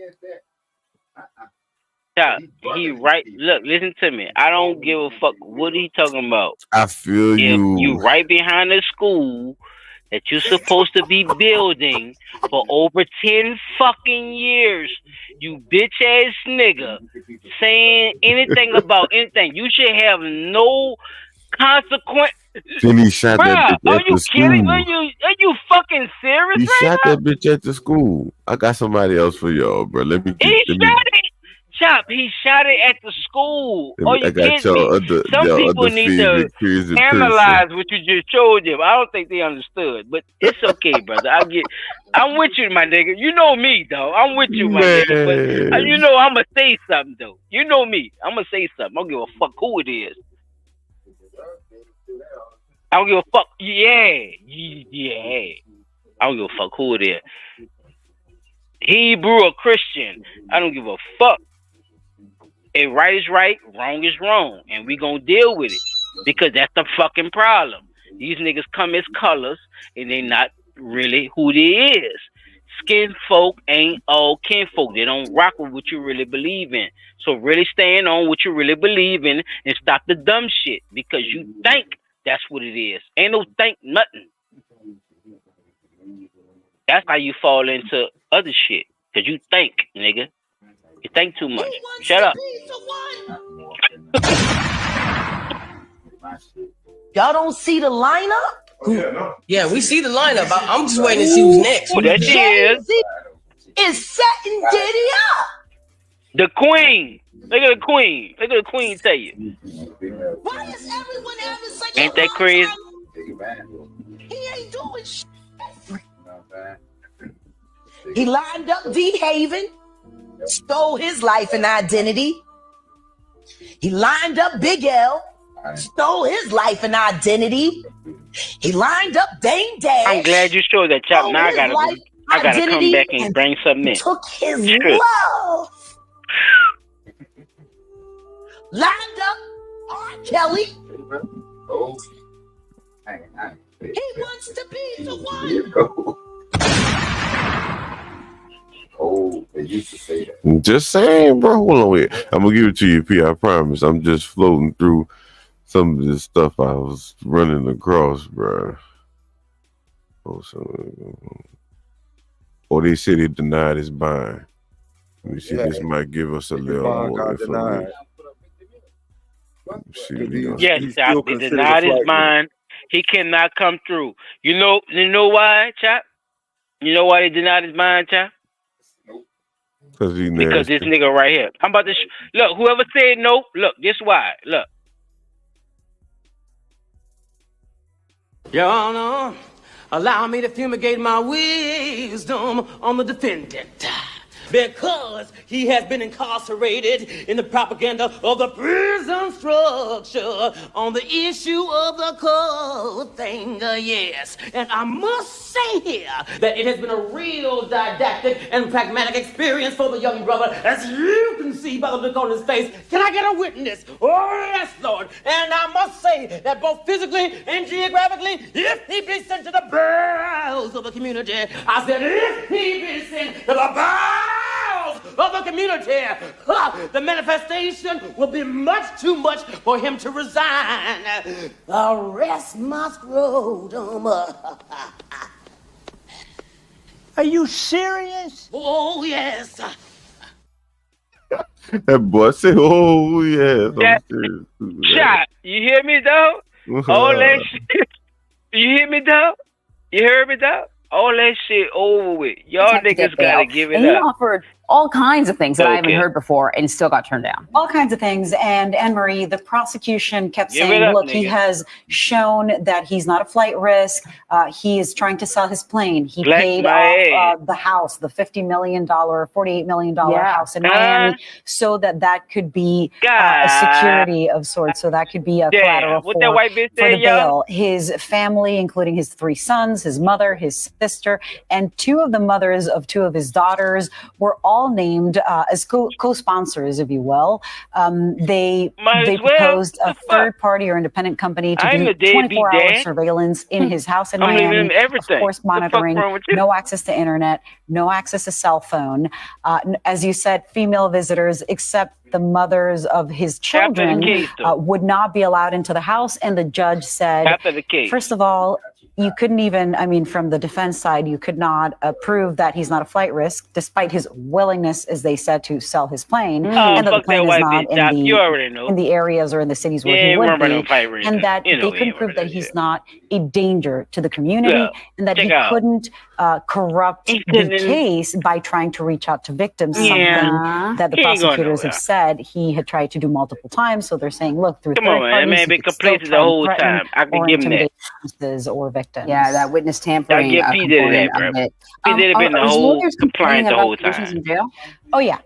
Chop, he right. Look, listen to me. I don't give a fuck what he talking about. I feel If you. you right behind the school that you're supposed to be building for over 10 fucking years, you bitch ass nigga, saying anything about anything. You should have no consequence. Then he shot that bitch Are at you the kidding? school. Are you fucking serious He right shot now? that bitch at the school. I got somebody else for y'all, bro. Let me. He shot it. Chop, he shot it at the school. Are you I got kidding me? y'all other, Some y'all people other need to favorite crazy analyze what you just showed them. I don't think they understood, but it's okay, brother. I'm with you, my nigga. You know me, though. I'm with you, my nigga. But you know I'm gonna say something, though. You know me. I'm gonna say something. I don't give a fuck who it is. I don't give a fuck. Yeah. I don't give a fuck who it is. Hebrew or Christian. I don't give a fuck. If right is right, wrong is wrong. And we gonna deal with it. Because that's the fucking problem. These niggas come as colors and they not really who they is. Skin folk ain't all kinfolk. They don't rock with what you really believe in. So really stand on what you really believe in and stop the dumb shit. Because you think that's what it is. Ain't no think nothing. That's how you fall into other shit. Because you think, nigga. You think too much. Shut up. Y'all don't see the lineup? Yeah, we see the lineup. I'm just waiting to see who's next. Oh, there she is. Is setting Diddy up. The queen. Look at the queen. Look at the queen tell you. Why is everyone having such Ain't that crazy? He ain't doing shit. He lined up D Haven, stole his life and identity. He lined up Big L, stole his life and identity. He lined up Dame Dash. I'm glad you showed that, Chop. Now I gotta come back and bring something in. Took his Strip. love. Lined up R. Kelly. He wants to be the one. Oh, they used to say that. Just saying, bro. Hold on, wait. I'm gonna give it to you, P. I promise. I'm just floating through some of this stuff I was running across, bro. Oh, they said he denied his bond. Let me see. This might give us a little more information. Yes, Chop. He denied his mind. He cannot come through. You know why, Chop? You know why they denied his mind, Chop? Because this nigga right here. I'm about to look. Whoever said no, look. This why. Look. Your Honor, allow me to fumigate my wisdom on the defendant. Because he has been incarcerated in the propaganda of the prison structure on the issue of the code thing, yes. And I must say here that it has been a real didactic and pragmatic experience for the young brother, as you can see by the look on his face. Can I get a witness? Oh, yes, Lord. And I must say that both physically and geographically, if he be sent to the bowels of the community, I said, if he be sent to the bowels of the community, the manifestation will be much too much for him to resign. Arrest my scrotum. Are you serious? Oh, yes. That boy said, "Oh yes." Shot. You hear me, though? All that shit. You hear me, though? You heard me, though? All that shit over with. Y'all have to get niggas gotta bail. give And it he up. offered all kinds of things that I haven't Okay. heard before and still got turned down. All kinds of things. And Anne-Marie, the prosecution kept Give it saying, up, look, he nigga. has shown that he's not a flight risk. He is trying to sell his plane. He Black paid my off the house, the $50 million, $48 million house in Miami, so that could be a security of sorts. So that could be a collateral What that white bitch for the said, y'all? bail. His family, including his 3 sons, his mother, his sister, and 2 of the mothers of 2 of his daughters were all named as co-sponsors, if you will. They proposed a third party or independent company to do 24-hour surveillance in his house in I'm leaving Miami. him everything. Of course, What the fuck monitoring, wrong with you? no access to internet, no access to cell phone. As you said, female visitors, except the mothers of his children, case, though. would not be allowed into the house. And the judge said, After the case. first of all, you couldn't even, I mean, from the defense side, you could not prove that he's not a flight risk, despite his willingness, as they said, to sell his plane, and that the fuck that plane is white not bitch, Doc. You already know. in the areas or in the cities where Yeah, he ain't would worried about no be, flight risk. and that You know they he couldn't ain't prove that he's not a danger to the community, Yeah. and that Check he out. couldn't corrupt the couldn't- case by trying to reach out to victims, Yeah. something that the He ain't going prosecutors have nowhere. said he had tried to do multiple times. So they're saying, look, through Come third on, man. parties, Man, he been could still complacent try the and whole threaten time. I can or give him that. intimidate witnesses or victims. Yeah, that witness tampering give P. Diddy component that, bro. of it. P. Diddy been the are his whole lawyers compliant complaining the about whole conditions time. in jail? Oh, yeah.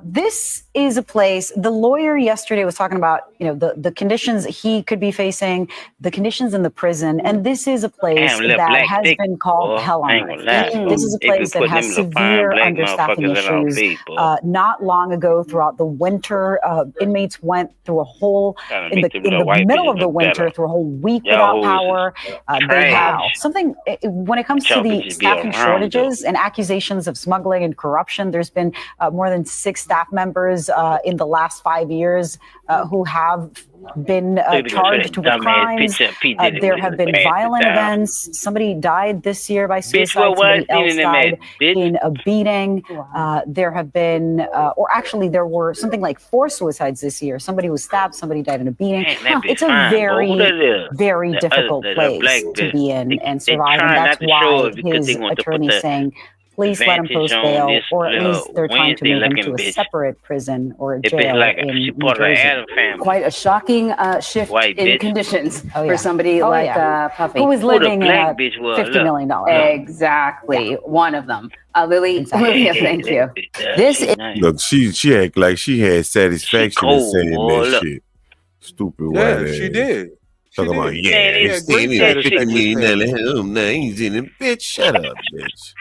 This is a place, the lawyer yesterday was talking about, the conditions he could be facing, the conditions in the prison. And this is a place Damn, little that black has dick, been called boy. hell I on ain't earth. gonna lie. This is a They be place that putting has them little fine severe black understaffing motherfuckers in our issues. face, boy. Not long ago, throughout the winter, inmates went through a whole, Trying to in make the, them in little the white middle bitches of the look winter, better. through a whole week Y'all without hoes power. is They have trash. something, when it comes Y'all to the bitches be staffing around, shortages and accusations of smuggling and corruption, there's been more than 6 staff members in the last 5 years who have been charged with crimes. There have been violent events. Somebody died this year by suicide. what was Somebody else in that, died bitch? in a beating. There have been, or actually there were something like 4 suicides this year. Somebody was stabbed, somebody died in a beating. Man, that bitch It's a fine, boy. Who that is? very The difficult the place black to bitch. be in They and survive. trying And not that's to show why it because they his want to put attorney the saying, please let him advantage post on bail, this or at little least they're trying to Wednesday move him looking to a bitch. separate prison or a That bitch jail like in she New part of the Jersey. Adam family. Quite a shocking shift White in bitch. conditions Oh, yeah. for somebody Oh, like yeah. Puffy. Who was Who the living in black a bitch was? $50 Look. million home. Exactly. One of them. Lily, Lilia, thank you. This is Look, she act like she had satisfaction in cold, saying boy. that Look. shit. Stupid Yeah, white she ass. did. Talking She about, did. yeah, She it's had great saying that $50 satisfaction million saying that. home now he's in it. Bitch, shut up, bitch.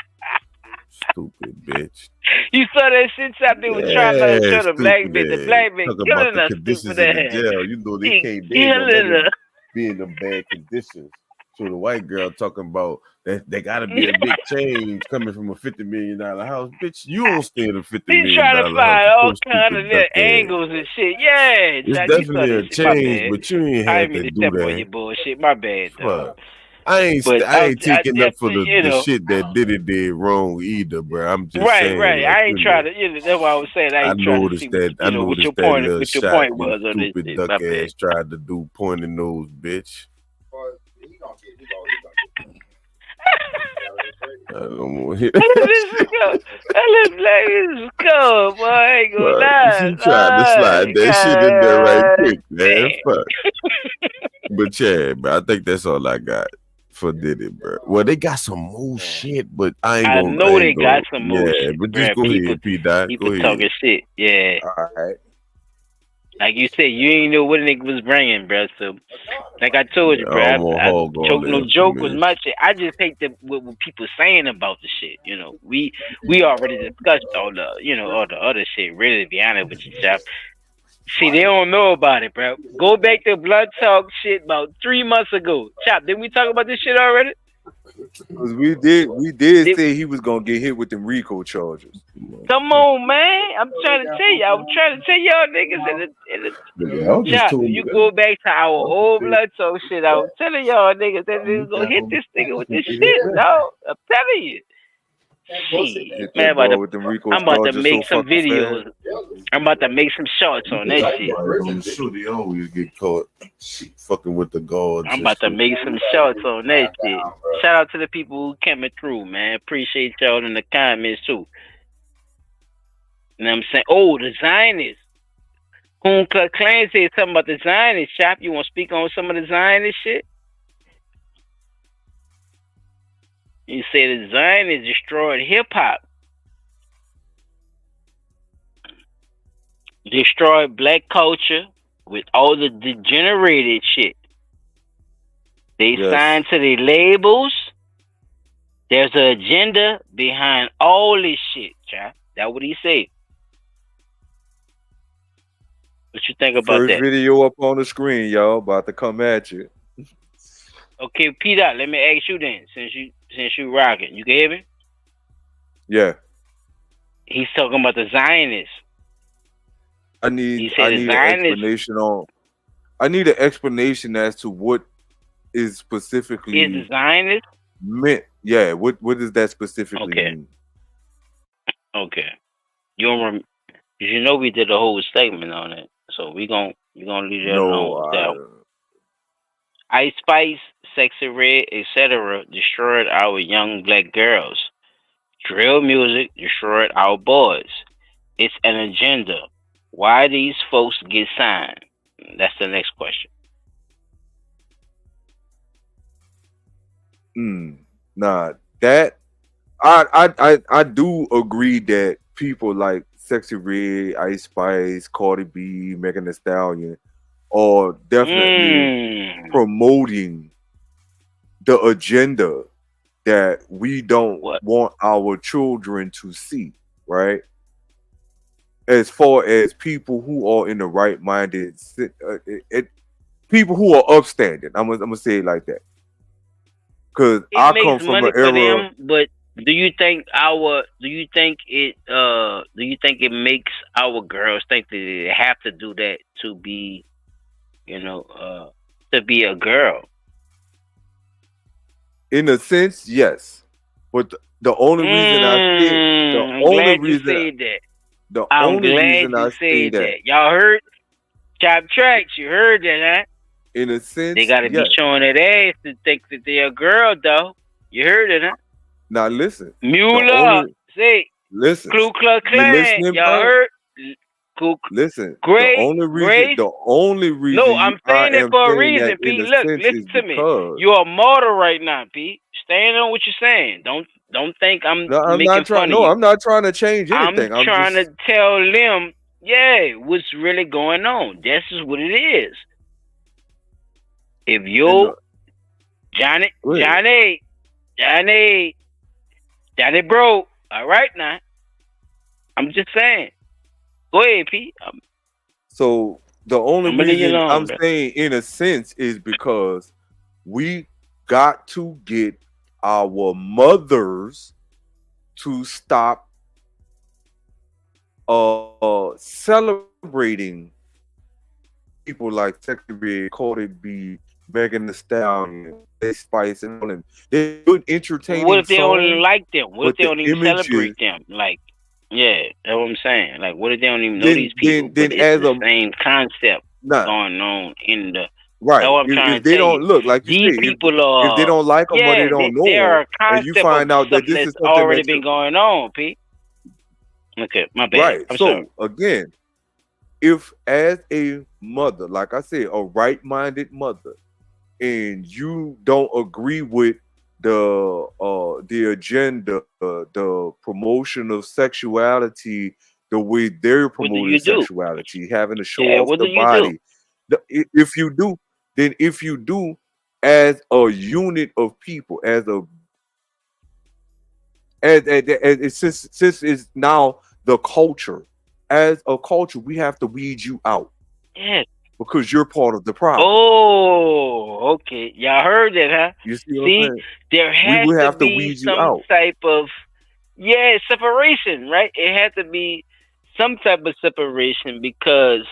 Stupid bitch. You saw that shit chop they was trying to show the black stupid bitch. The ass. black bitch Talk about killing the her conditions stupid in the ass. jail. You know they He ain't gonna let killing him her. be in them bad conditions. So the white girl talking about that there gotta be a big change coming from a $50 million house. Bitch, you don't stay in a $50 He million trying to house. find all with your kind of stupid little duck ass. angles and shit. Yeah, It's Chuck, you saw definitely a that shit. My change, bad. but you ain't I had didn't mean to to do step on that. your bullshit. My bad, dog. Fuck. I ain't taking up just, for the you know, shit that Diddy did wrong either, bro. I'm just right. saying, like, I ain't you trying know, to. That's why I was saying I I ain't trying to noticed see that. I what your noticed that point, little what your shot point you was on this stupid shit. duck My bad. ass tried to do, pointing nose, bitch. I don't want to hear That little black is cold, boy. I ain't gonna lie. She tried to slide that shit in there right quick, man. Fuck. But yeah, bro, I think that's all I got for Diddy, bro. Well, they got some more shit, but I ain't I gonna. know they got some more Yeah, shit, but bruh. just go ahead, P. Dot. Go People ahead. talking shit. Yeah. All right. Like you said, you ain't know what a nigga was bringing, bruh. So, like I told you, I bruh, don't want I hog all joke, that no joke was information. my shit. I just hate what people saying about the shit. You know, we already discussed all the, all the other shit. Really, to be honest with you, Chop. See, they don't know about it, bro. Go back to Blunttalk shit about 3 months ago. Chop, didn't we talk about this shit already? Because we did say he was gonna get hit with them RICO charges. Come on, man. I'm trying to tell you. I'm trying to tell y'all niggas Yeah, I just Chop, told if you you that. go back to our old Blunttalk shit, I was telling y'all niggas that niggas gonna hit this nigga with this shit, dog. I'm telling you. Hit Man, that ball with them Rico I'm about to charges so make some fucking videos. fast. I'm about to make some shorts on that shit. I'm sure they always get caught fucking with the guards. I'm about to make some shorts on that shit. Shout out to the people who coming through, man. Appreciate y'all in the comments too. You know what I'm saying? Oh, the Zionists. Kun Klux Klan said something about the Zionist shop. You want to speak on some of the Zionist shit? You say the Zionists destroyed hip hop, destroyed black culture with all the degenerated shit. They signed to the labels. There's an agenda behind all this shit, child. That's what he said. What you think about First that? video up on the screen, y'all. About to come at you. Okay, Peter, let me ask you then, since you rocking. You can hear me? Yeah. He's talking about the Zionists. I need an explanation on. I need an explanation as to what is specifically Is the Zionist meant. Yeah, what does that specifically mean? Okay. You don't you know we did a whole statement on it, so we're gonna leave that alone with that one. Ice Spice, Sexy Red, etc. destroyed our young black girls. Drill music destroyed our boys. It's an agenda. Why these folks get signed? That's the next question. Nah, that I do agree that people like Sexy Red, Ice Spice, Cardi B, Megan Thee Stallion are definitely promoting the agenda that we don't want our children to see, right? As far as people who are in the right-minded, people who are upstanding, I'm gonna say it like that. Because I come from an era. But do you think it makes our girls think that they have to do that to be, to be a girl? In a sense, yes. But the only reason I say I'm glad you said that. Y'all heard Chop Tracks? You heard that, huh? In a sense, they gotta be showing that ass to think that they're a girl, though. You heard it, huh? Now listen, Mueller, say, listen, Ku Klux Klan. Y'all heard? Listen, Great, the only reason. No, I'm saying it for a reason, Pete. Look, listen to me. You're a martyr right now, Pete. Stand on what you're saying. Don't think I'm making fun of you. No, I'm not trying to change anything. I'm trying to tell them, what's really going on. This is what it is. If you, Johnny bro, all right now. I'm just saying. Go ahead, Pete. So the only reason I'm saying, in a sense, is because we got to get our mothers to stop celebrating people like Sexy Red, Cardi B, Megan Thee Stallion, Spice, and all them. They're good, entertaining. What if they only like them? What if they don't even celebrate them? Like, that's what I'm saying. Like, what if they don't even know these people? But it's the same concept going on in the. Right. That's what I'm trying if they don't look like these people are. If they don't like them or they don't know them, and you find out that this is something already been going on, Pete. Okay, my bad. Right. I'm so sorry. Again, if as a mother, like I said, a right-minded mother, and you don't agree with the agenda, the promotion of sexuality, the way they're promoting sexuality, having to show off the body. If you do, as a unit of people, since it's now the culture, as a culture, we have to weed you out. Yes. Because you're part of the problem. Oh, okay. Y'all heard that, huh? You see what I'm saying? There has to be some type of separation, right? It has to be some type of separation because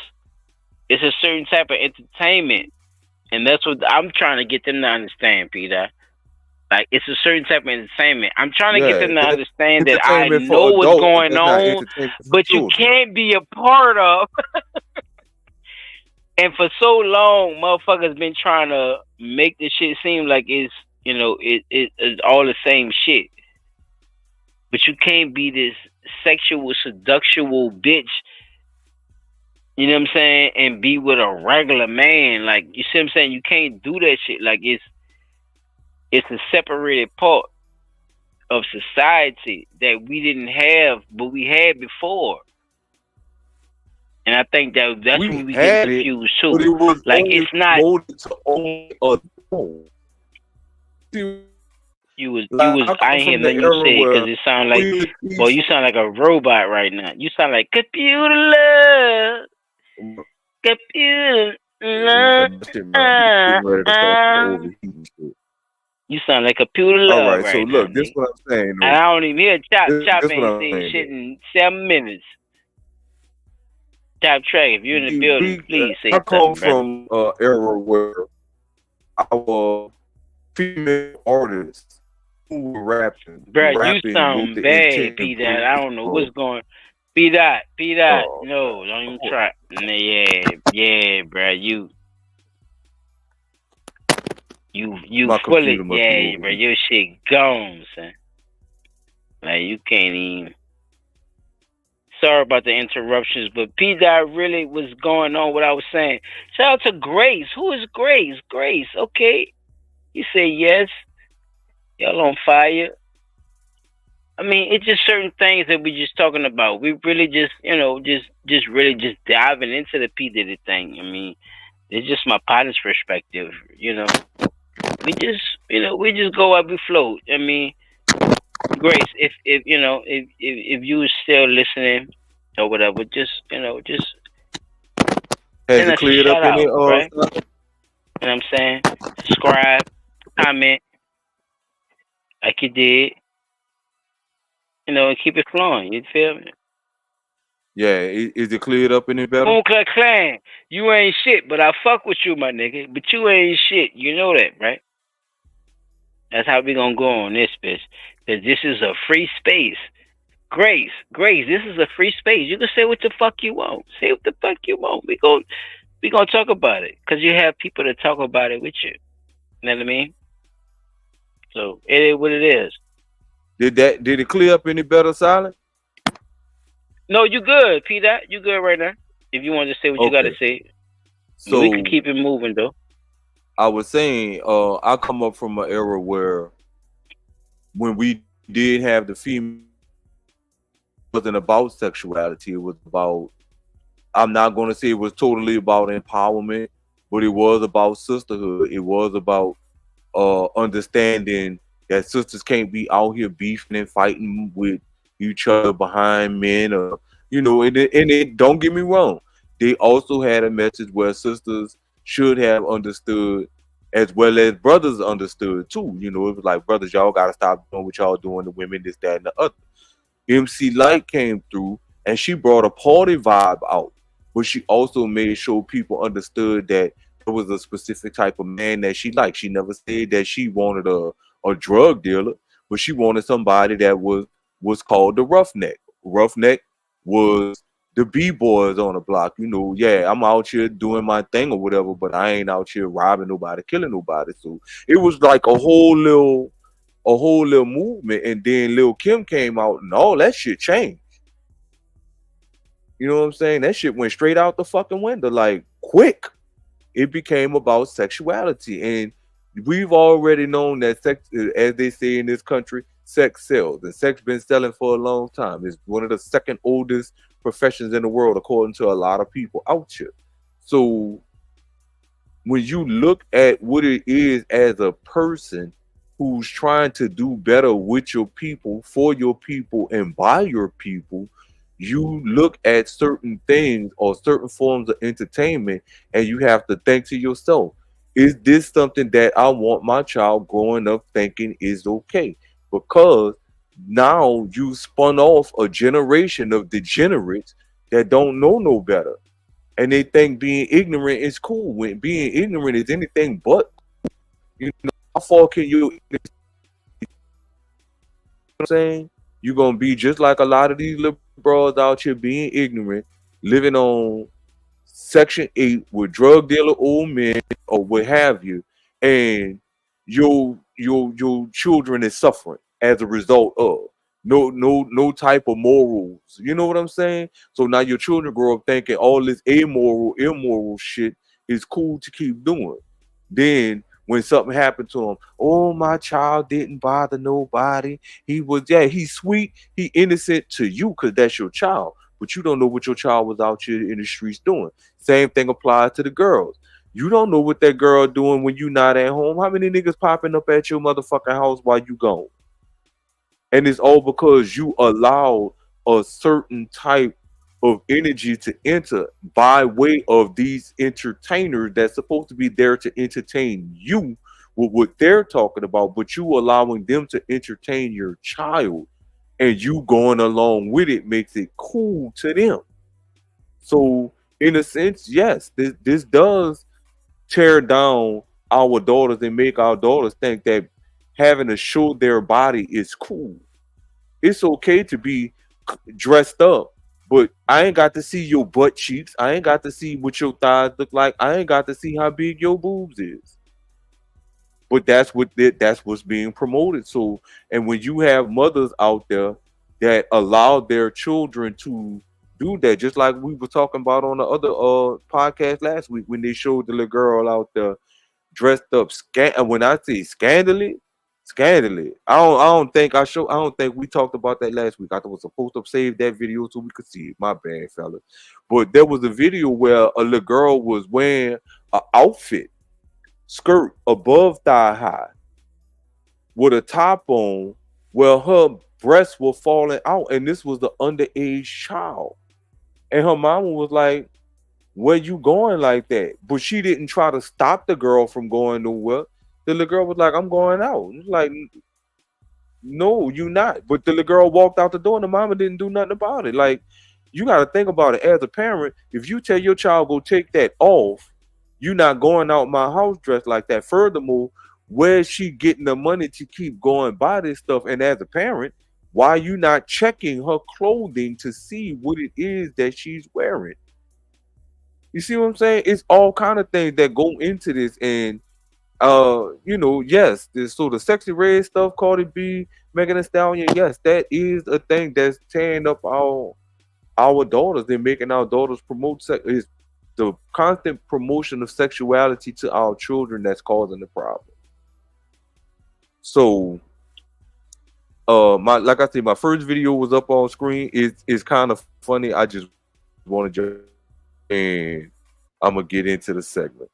it's a certain type of entertainment. And that's what I'm trying to get them to understand, Peter. Like it's a certain type of entertainment. I'm trying to get them to that's understand that I entertainment know for what's adults, going that's not on, entertainment for but you children. can't be a part of. And for so long, motherfuckers been trying to make this shit seem like it's, you know, it's all the same shit. But you can't be this sexual, seductual bitch, you know what I'm saying, and be with a regular man. Like, you see what I'm saying? You can't do that shit. Like, it's a separated part of society that we didn't have, but we had before. And I think that's when we get confused too. But it was Like only it's not promoted to only adults. you was I I come ain't hear from the nothing you era said because where it sound like, we boy, you sound like a robot right now. You sound like computer love, computer love. You sound like computer All love right, so right now, look, this nigga. what I'm saying. And I don't even hear Chop This what ain't I'm saying saying. shit in 7 minutes. Chop Track, if you're in the building, please say I come something, brother. from an era where our female artists who were rapping Bruh, you with sound the bad, intent P of Dot. I don't know what's of, going. P Dot. No, don't even try. Yeah, bruh. You my full it. computer must be Yeah, over bruh. here. Your shit gone, son. Like you can't even. Sorry about the interruptions, but P Dot really was going on what I was saying. Shout out to Grace. Who is Grace? Grace. Okay. You say yes. Y'all on fire. I mean, it's just certain things that we just talking about. We really just, you know, just really just diving into the P Diddy thing. I mean, it's just my partner's perspective. You know, we just go up, we float. I mean, Grace, if you know, if you were still listening or whatever, just send Has it us a cleared up shout any out, right? You know what I'm saying? Subscribe, comment, like you did. You know, and keep it flowing. You feel me? Yeah, is it cleared up any better? Boom Clack Clan, you ain't shit, but I fuck with you, my nigga. But you ain't shit. You know that, right? That's how we gonna go on this bitch. Cause this is a free space. Grace, this is a free space. You can say what the fuck you want. Say what the fuck you want. We gonna talk about it. Cause you have people to talk about it with you. You know what I mean? So it is what it is. Did it clear up any better, Silent? No, you good, P. Dot. You good right now. If you want to say what you gotta say. So we can keep it moving though. I was saying, I come up from an era where when we did have the female, it wasn't about sexuality. It was about, I'm not going to say it was totally about empowerment, but it was about sisterhood. It was about understanding that sisters can't be out here beefing and fighting with each other behind men, or you know. And it don't get me wrong, they also had a message where sisters should have understood as well as brothers understood too. You know, it was like, brothers, y'all gotta stop doing what y'all doing to women, this, that, and the other. MC Light came through and she brought a party vibe out, but she also made sure people understood that there was a specific type of man that she liked. She never said that she wanted a drug dealer, but she wanted somebody that was called the roughneck. Roughneck was the B-boys on the block. You know, yeah, I'm out here doing my thing or whatever, but I ain't out here robbing nobody, killing nobody. So it was like a whole little movement. And then Lil Kim came out and all that shit changed. You know what I'm saying? That shit went straight out the fucking window, like quick. It became about sexuality. And we've already known that sex, as they say in this country, sex sells. And sex been selling for a long time. It's one of the second oldest professions in the world, according to a lot of people out here. So when you look at what it is as a person who's trying to do better with your people, for your people, and by your people, you look at certain things or certain forms of entertainment and you have to think to yourself, is this something that I want my child growing up thinking is okay? Because now you spun off a generation of degenerates that don't know no better. And they think being ignorant is cool, when being ignorant is anything but. You know, how far can you I'm saying? You're gonna be just like a lot of these little bros out here being ignorant, living on Section 8 with drug dealer old men or what have you, and your children is suffering as a result of no type of morals. You know what I'm saying? So now your children grow up thinking all this immoral shit is cool to keep doing. Then when something happened to him, oh, my child didn't bother nobody. He's sweet, he innocent to you because that's your child. But you don't know what your child was out here in the streets doing. Same thing applies to the girls. You don't know what that girl doing when you not at home. How many niggas popping up at your motherfucking house while you gone? And it's all because you allowed a certain type of energy to enter by way of these entertainers that's supposed to be there to entertain you with what they're talking about, but you allowing them to entertain your child and you going along with it makes it cool to them. So in a sense, yes, this does tear down our daughters and make our daughters think that having to show their body is cool. It's okay to be dressed up, but I ain't got to see your butt cheeks. I ain't got to see what your thighs look like. I ain't got to see how big your boobs is. But that's what's being promoted. So, and when you have mothers out there that allow their children to do that, just like we were talking about on the other podcast last week when they showed the little girl out there dressed up, and when I say scandally, I don't think we talked about that last week. I was supposed to save that video so we could see it. My bad, fellas. But there was a video where a little girl was wearing an outfit, skirt above thigh high, with a top on, where her breasts were falling out, and this was the underage child. And her mama was like, where you going like that? But she didn't try to stop the girl from going nowhere. The little girl was like, I'm going out. It's like, no, you not. But the little girl walked out the door and the mama didn't do nothing about it. Like, you got to think about it as a parent. If you tell your child go take that off, you're not going out my house dressed like that. Furthermore, where's she getting the money to keep going buy this stuff? And as a parent, why are you not checking her clothing to see what it is that she's wearing? You see what I'm saying? It's all kind of things that go into this, and yes, this so the sexy red stuff, Cardi B, Megan Thee Stallion, yes, that is a thing that's tearing up our daughters and making our daughters promote sex. Is the constant promotion of sexuality to our children that's causing the problem. So, like I said, my first video was up on screen. It's kind of funny. I just want to just. And I'm gonna get into the segment.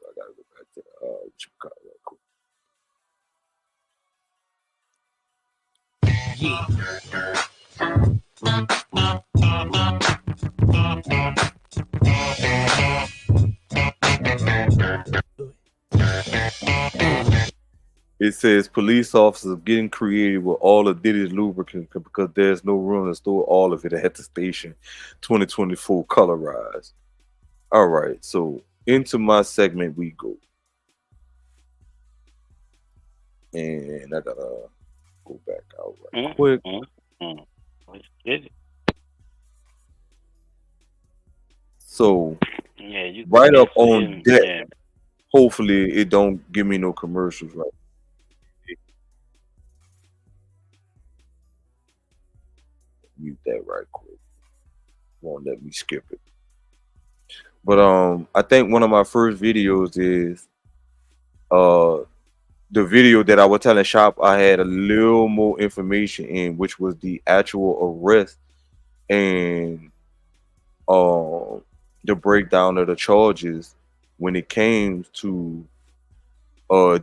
So I gotta go back to the what you call it quick. It says police officers getting creative with all of Diddy's lubricant because there's no room to store all of it at the station. 2024 colorized. All right, so into my segment we go. And I gotta go back out right quick. Let's get it. So yeah, you right up on deck. Yeah. Hopefully it don't give me no commercials right. Mute that right quick. Won't let me skip it. But I think one of my first videos is the video that I was telling Shop I had a little more information in, which was the actual arrest and the breakdown of the charges when it came to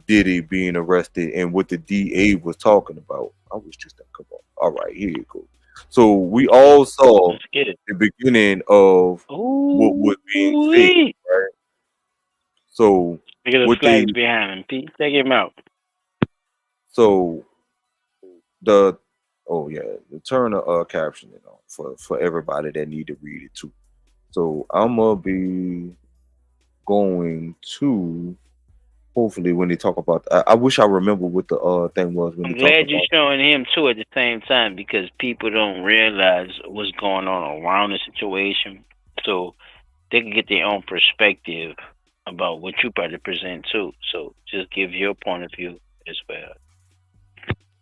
Diddy being arrested and what the DA was talking about. I was just come on. All right, here you go. So we all saw the beginning of what was being said, right? So look at the flags behind him, Pete. Check him out. So the turn the captioning on for everybody that need to read it too. So I'm gonna be going to hopefully when they talk about, I wish I remember what the thing was when I'm they talk glad you're about. showing him too at the same time because people don't realize what's going on around the situation, so they can get their own perspective about what you about to present too. So just give your point of view as well.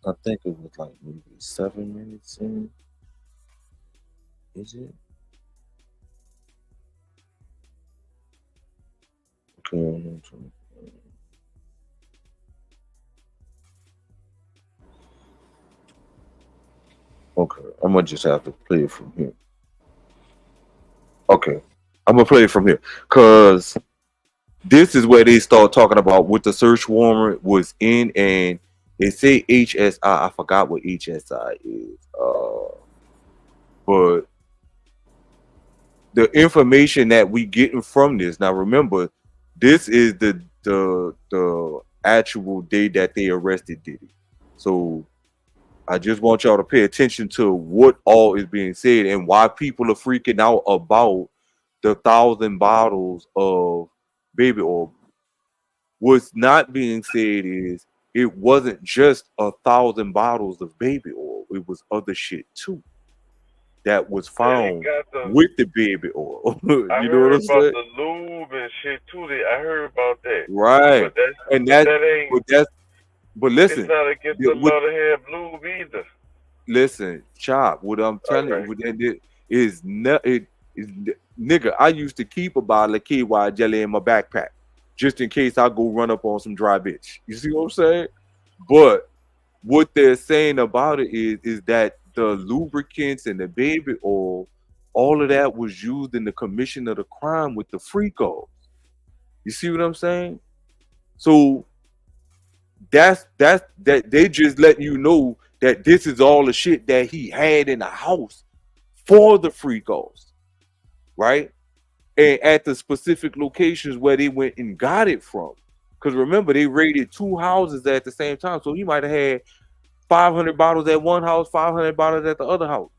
I think it was like maybe 7 minutes in. Is it? Okay, I'm trying. Okay, I'm gonna just have to play it from here. Okay, I'm gonna play it from here because this is where they start talking about what the search warrant was in, and they say HSI. I forgot what HSI is. But the information that we getting from this now, remember, this is the actual day that they arrested Diddy. So I just want y'all to pay attention to what all is being said and why people are freaking out about the 1,000 bottles of baby oil. What's not being said is it wasn't just 1,000 bottles of baby oil. It was other shit too that was found with the baby oil. You I know what heard I'm about saying? the lube and shit too. I heard about that. Right. But that's And but that, that ain't. but It's listen, not against the law to have lube either. listen, Chop, what I'm telling you, it is not, nigga, I used to keep a bottle of KY jelly in my backpack just in case I go run up on some dry bitch. You see what I'm saying? But what they're saying about it is that the lubricants and the baby oil, all of that was used in the commission of the crime with the freakos. You see what I'm saying? So that's that they just letting you know that this is all the shit that he had in the house for the freakos, right? And at the specific locations where they went and got it from. Because remember, they raided 2 houses at the same time. So he might have had 500 bottles at one house, 500 bottles at the other house.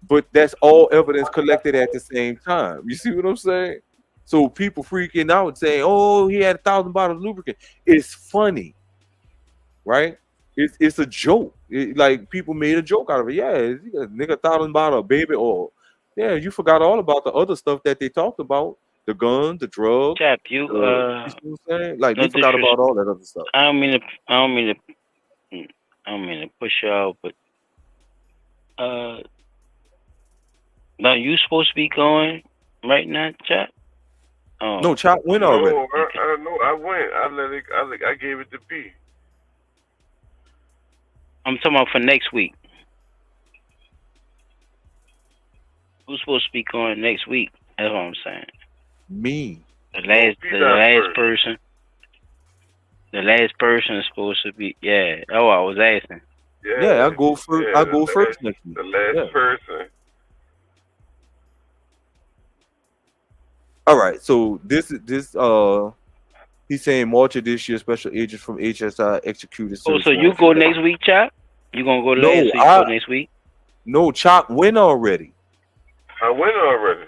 But that's all evidence collected at the same time. You see what I'm saying? So people freaking out saying, oh, he had 1,000 bottles of lubricant. It's funny, right? It's a joke. Like people made a joke out of it. Yeah, nigga, 1,000 bottle of baby oil. Yeah, you forgot all about the other stuff that they talked about. The guns, the drugs. Chap, you see what I'm saying? Like no they forgot about all that other stuff. I don't mean to push you out, but now you supposed to be going right now, Chap? Oh. No, Chop went already. No, I went. I gave it to P. I'm talking about for next week. Who's supposed to be going next week? That's what I'm saying. Me. The last person. The last person is supposed to be. Yeah. Oh, I was asking. Yeah, I go first. I go first next week. The last person. All right. So this he's saying March of this year, special agents from HSI executed. Oh, so you go next week, Chop? You gonna go No, last week? Go next week? No, Chop went already. I went already.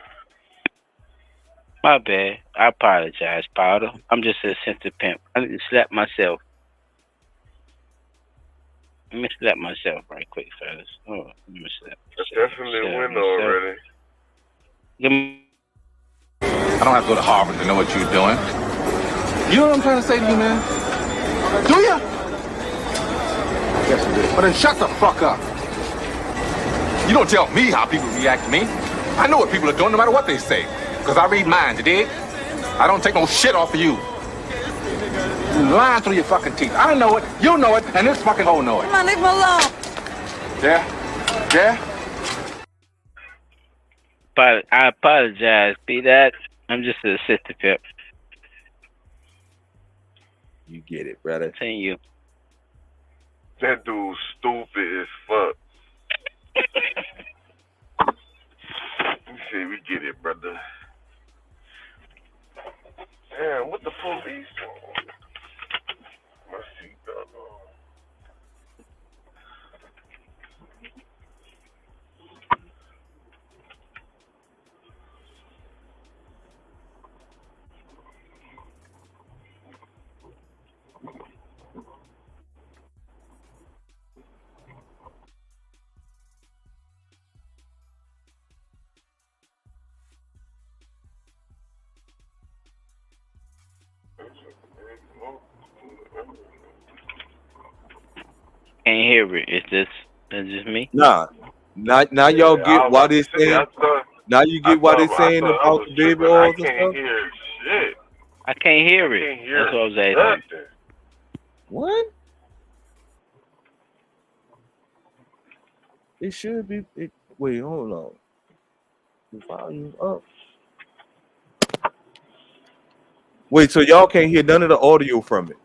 My bad. I apologize, Powder. I'm just a sensitive pimp. I need to slap myself. Let me slap myself right quick, fellas. Oh, let me slap. I definitely went already. I don't have to go to Harvard to know what you're doing. You know what I'm trying to say to you, man? Do ya? Yes, you do. Well, then shut the fuck up. You don't tell me how people react to me. I know what people are doing no matter what they say. Because I read minds, you dig? I don't take no shit off of you. You're lying through your fucking teeth. I know it, you know it, and this fucking hoe know it. Come on, leave him alone. Yeah? Yeah? But I apologize, P. That I'm just a sensitive pimp. You get it, brother. Continue. That dude's stupid as fuck. You say we get it, brother. Damn, what the police on? My seatbelt on. can't hear it. That's just me. Nah. Now y'all get why they saying. Now you get why they saying about the baby oils and stuff. Hear shit. I can't hear it. Can't hear That's what I was asking. nothing. What? It should be. Wait, hold on. The volume up. Wait, so y'all can't hear none of the audio from it?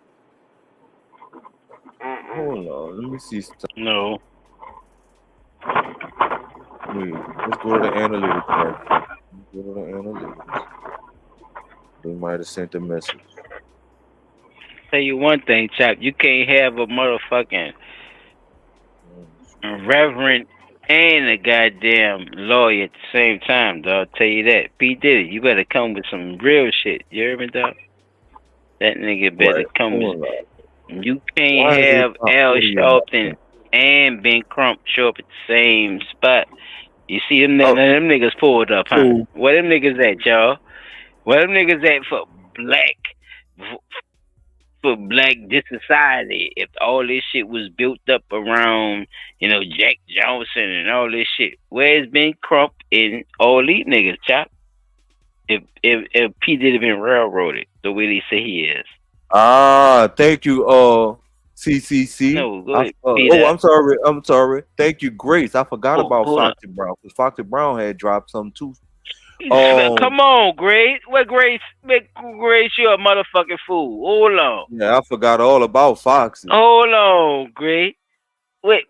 Hold on, let me see. No. Wait, let's go to the analytics. Right? Go to the analytics. They might have sent a message. Tell you one thing, chap. You can't have a motherfucking reverend and a goddamn lawyer at the same time, dog. Tell you that. P Diddy, you better come with some real shit. You hear me, dog? That nigga better come with. You can't have Al Sharpton and Ben Crump show up at the same spot. You see them niggas pulled up, huh? Where them niggas at, y'all? Where them niggas at for black society? If all this shit was built up around, Jack Johnson and all this shit, where's Ben Crump and all these niggas, chop? If P Diddy been railroaded the way they say he is. Thank you, CCC. No, go ahead, I'm sorry. Thank you, Grace. I forgot about Foxy Brown because Foxy Brown had dropped some too. Come on, Grace. What Grace? Grace, you're a motherfucking fool. Hold on. Yeah, I forgot all about Foxy. Hold on, Grace. Wait,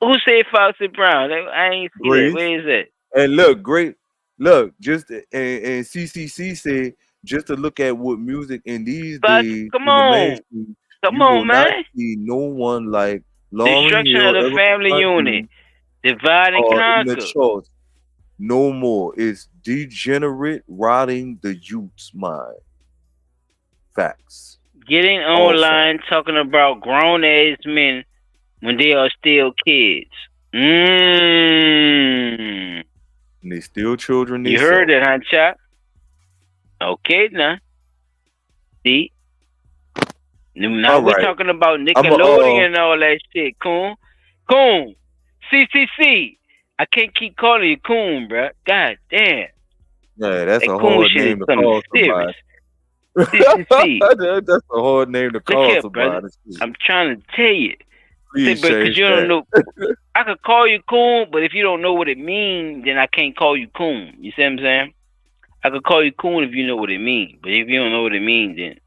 who said Foxy Brown? I ain't see Grace. that. Where is that? And look, great. Look, just and CCC said just to look at what music in these days. Come on, man. Not see no one like Lauryn Destruction Hill, of the family unit. Divide and conquer. No more. It's degenerate rotting the youth's mind. Facts. Getting online talking about grown ass men when they are still kids. And they still children. You heard it, huh, Chop? Okay, now. See? Now we're talking about Nickelodeon and all that shit, Coon. Coon. CCC. I can't keep calling you Coon, bro. God damn. Yeah, that's a hard name to call somebody. CCC. That's a hard name to call somebody. Brother. I'm trying to tell you. Please because you don't know. I could call you Coon, but if you don't know what it means, then I can't call you Coon. You see what I'm saying? I could call you Coon if you know what it means, but if you don't know what it means, then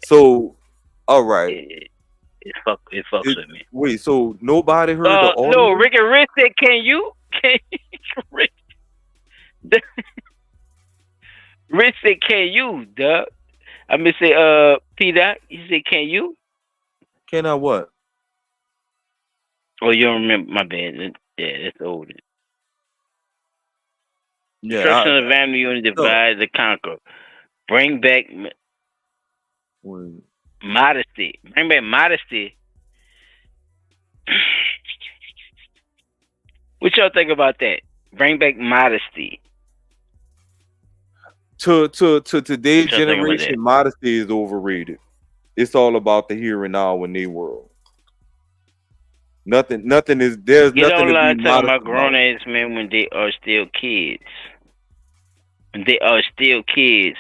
so all right. It fucks with me. Wait, so nobody heard the audio? No, Rick and Rick said, can you? Rick said, can you, duh? I'm gonna say, P Dot, he said, can you? Can I what? Oh, you don't remember? My bad. Yeah, that's old. Yeah. Destruction of the family unit, divide the conquer. Bring back modesty. Bring back modesty. What y'all think about that? Bring back modesty. To today's generation, modesty is overrated. It's all about the here and now in their world. Nothing is there's Get nothing online to be talking modest about grown ass men when they are still kids. When they are still kids.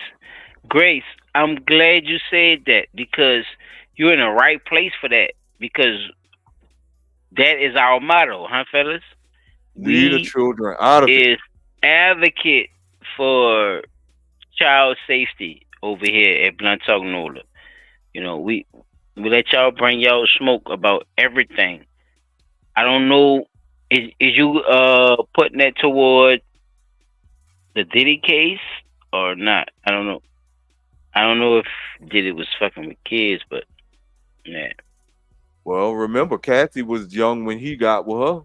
Grace, I'm glad you said that because you're in the right place for that. Because that is our motto, huh, fellas? Lead the children out of it. Is advocate for child safety over here at Blunttalk NOLA. We let y'all bring y'all smoke about everything. I don't know. Is you putting that toward the Diddy case or not? I don't know. I don't know if Diddy was fucking with kids, but yeah. Well, remember, Kathy was young when he got with her.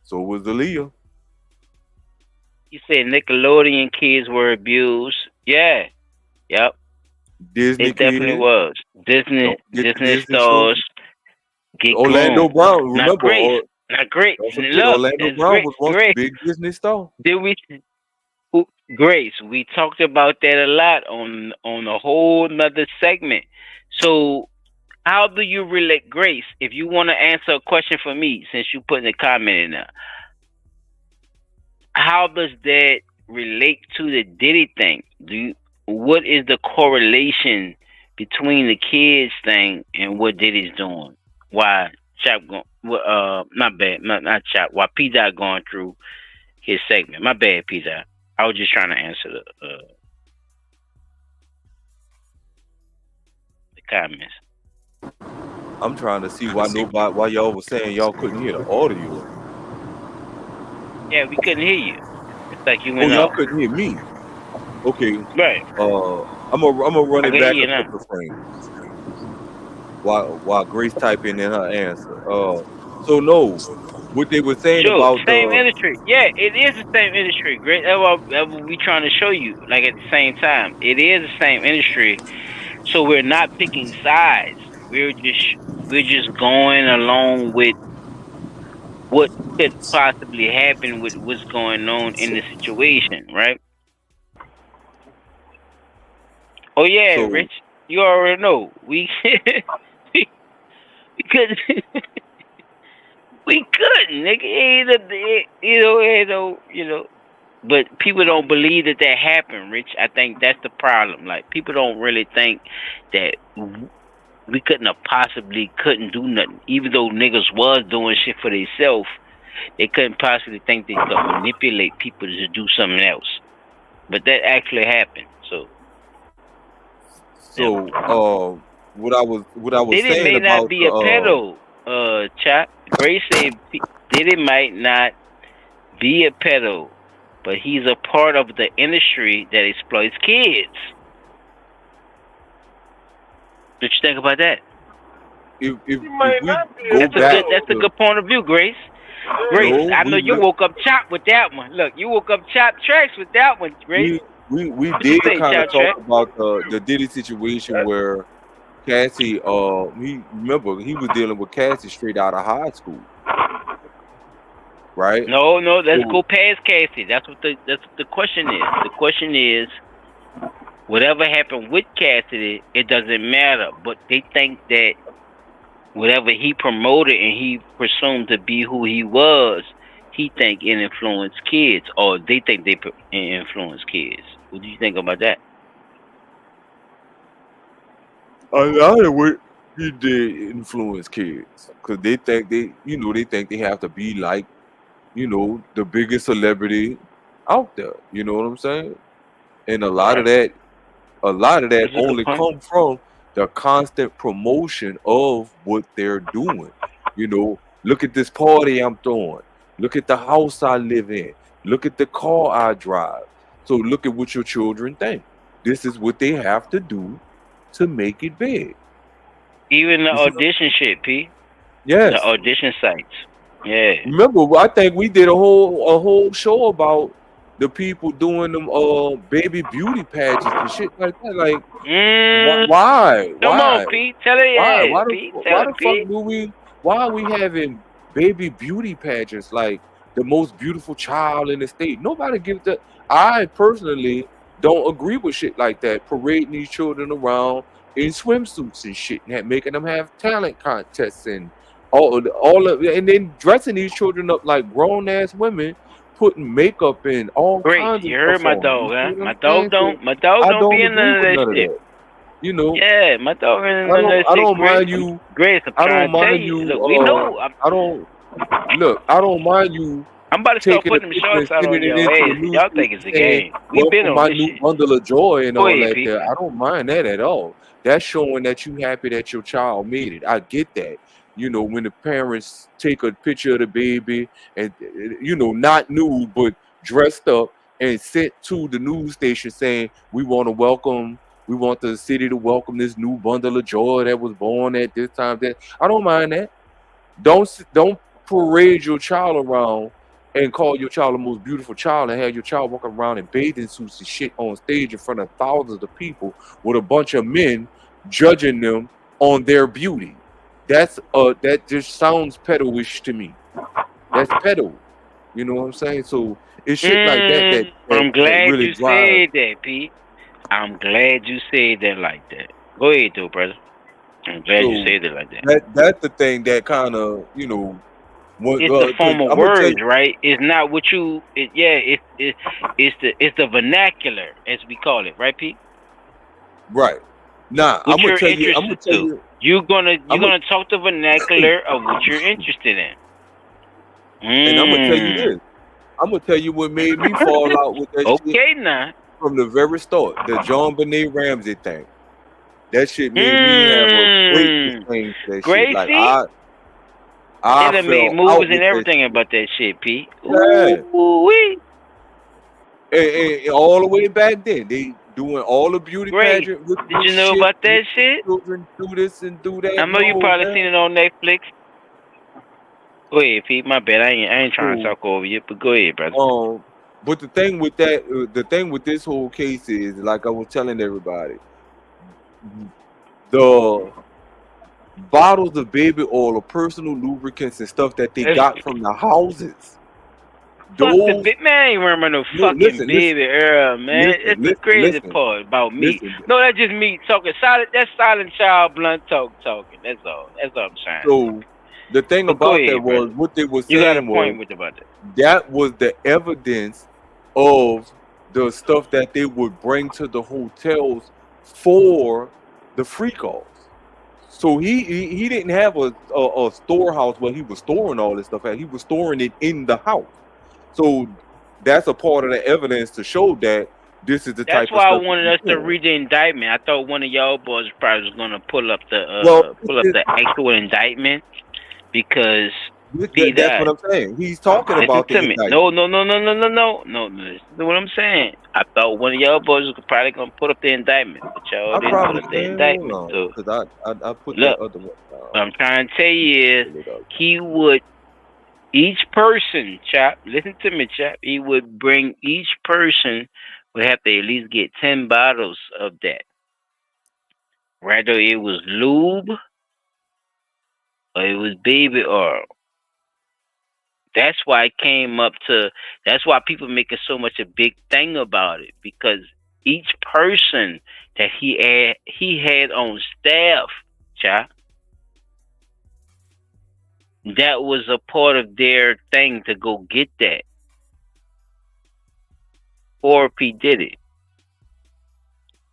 So was Aaliyah. You said Nickelodeon kids were abused. Yeah. Yep. Disney it definitely kids. was. Disney stars. Orlando Brown. Remember, not great. Not great. Look, Orlando Brown was once a big Disney star. Did we? Grace, we talked about that a lot on a whole nother segment. So How do you relate, Grace? If you want to answer a question for me, since you put in a comment in there, how does that relate to the Diddy thing? What is the correlation between the kids thing and what Diddy's doing? Why Chap not bad, not Chap. Why P Dot going through his segment? My bad, P Dot. I was just trying to answer the comments. I'm trying to see why y'all was saying y'all couldn't hear the audio. Yeah, we couldn't hear you. It's like you went y'all off. couldn't hear me. Okay. Right. I'm gonna run it back a couple frames while Grace typing in her answer. So no, what they were saying about same industry. Yeah, it is the same industry. Great. That's what we trying to show you. Like at the same time, it is the same industry. So we're not picking sides. We're just going along with what could possibly happen with what's going on in the situation, right? Oh yeah, Rich. You already know. We couldn't we couldn't, nigga. You know. But people don't believe that happened, Rich. I think that's the problem. Like people don't really think that we couldn't do nothing. Even though niggas was doing shit for themselves, they couldn't possibly think they could manipulate people to do something else. But that actually happened. So what I was Diddy saying may about not be a pedo, Chop. Grace said Diddy might not be a pedo, but he's a part of the industry that exploits kids. What you think about that? If we that's a good point of view, Grace. Grace, I know you woke up Chop with that one. Look, you woke up Chop tracks with that one, Grace. We did kind of talk about the Diddy situation where Cassie, he was dealing with Cassie straight out of high school, right? No, let's go past Cassie. That's what the question is. The question is, whatever happened with Cassidy, it doesn't matter. But they think that whatever he promoted and he presumed to be who he was, he think it influenced kids, or they think they influence kids. What do you think about that? A lot of what he did influence kids because they think they have to be like, the biggest celebrity out there. You know what I'm saying? And a lot of that only comes from the constant promotion of what they're doing. Look at this party I'm throwing. Look at the house I live in. Look at the car I drive. So look at what your children think. This is what they have to do to make it big. Even the audition shit, P. Yes. The audition sites. Yeah. Remember, I think we did a whole show about the people doing them baby beauty pageants and shit like that. Like, why? Come on, Pete. Tell it. Why are we having baby beauty pageants like the most beautiful child in the state? Nobody gives that. I personally don't agree with shit like that. Parading these children around in swimsuits and shit, and making them have talent contests and all of, and then dressing these children up like grown ass women, putting makeup in all kinds of. You heard my dog, huh? My dog don't be in none of that shit. Yeah, my dog ain't none of that shit. I don't mind you. Grace, I don't mind you. Look, we know. I don't mind you. I'm about to start putting them shorts out on your ass. Y'all think it's a game. We've been on my this new shit. bundle of joy and all that Pete. there. I don't mind that at all. That's showing that you happy that your child made it. I get that. When the parents take a picture of the baby and, not nude, but dressed up and sent to the news station saying, we want the city to welcome this new bundle of joy that was born at this time. I don't mind that. Don't parade your child around and call your child the most beautiful child and have your child walk around in bathing suits and shit on stage in front of thousands of people with a bunch of men judging them on their beauty. That just sounds pedo-ish to me. That's pedo. You know what I'm saying? So it's shit like that I'm glad really you said that, Pete. I'm glad you said that like that. Go ahead, though, brother. I'm glad you said it like that. That's the thing that kind of, you know, It's the form of words, right? It's not what you. It's the vernacular, as we call it, right, Pete? Right. Nah, What I'm gonna you're tell you. interested to. You're gonna talk the vernacular of what you're interested in. And I'm gonna tell you this. I'm gonna tell you what made me fall out with that shit. Now. From the very start, the John Benet Ramsey thing. That shit made me have a great disdain for that shit. Like I they done made fell movies out and with everything that about that shit, Pete. Yeah. Ooh-wee. And all the way back then, they doing all the beauty pageant. Did you know about that shit? Children do this and do that. I know you probably seen it on Netflix. Go ahead, Pete. My bad. I ain't trying to talk over you, but go ahead, brother. But the thing with that, the thing with this whole case is, like I was telling everybody, the bottles of baby oil or personal lubricants and stuff that they got from the houses. Fuck the bit, man. I ain't remember no fucking baby Earl, man. That's the crazy part about me. No, that's just me talking. That's silent child Blunttalk talking. That's all. That's all I'm trying. So the thing about that was what they were saying. You got a point with about that. That was the evidence of the stuff that they would bring to the hotels for the freak offs. So he didn't have a storehouse where he was storing all this stuff at. He was storing it in the house. So that's a part of the evidence to show that this is the type of stuff. That's why I wanted us to read the indictment. I thought one of y'all boys probably was gonna pull up the actual indictment because that's what I'm saying. He's talking about the indictment. No. Listen to what I'm saying. I thought one of y'all boys was probably gonna put up the indictment, but y'all didn't put up the indictment. So because I put look, the other one. What I'm trying to tell you is he would. Each person, chap, listen to me, chap. He would bring each person would have to at least get 10 bottles of that. Whether it was lube or it was baby oil. That's why it came up to. That's why people make it so much a big thing about it, because each person that he had on staff, chap. That was a part of their thing to go get that. Or P Diddy.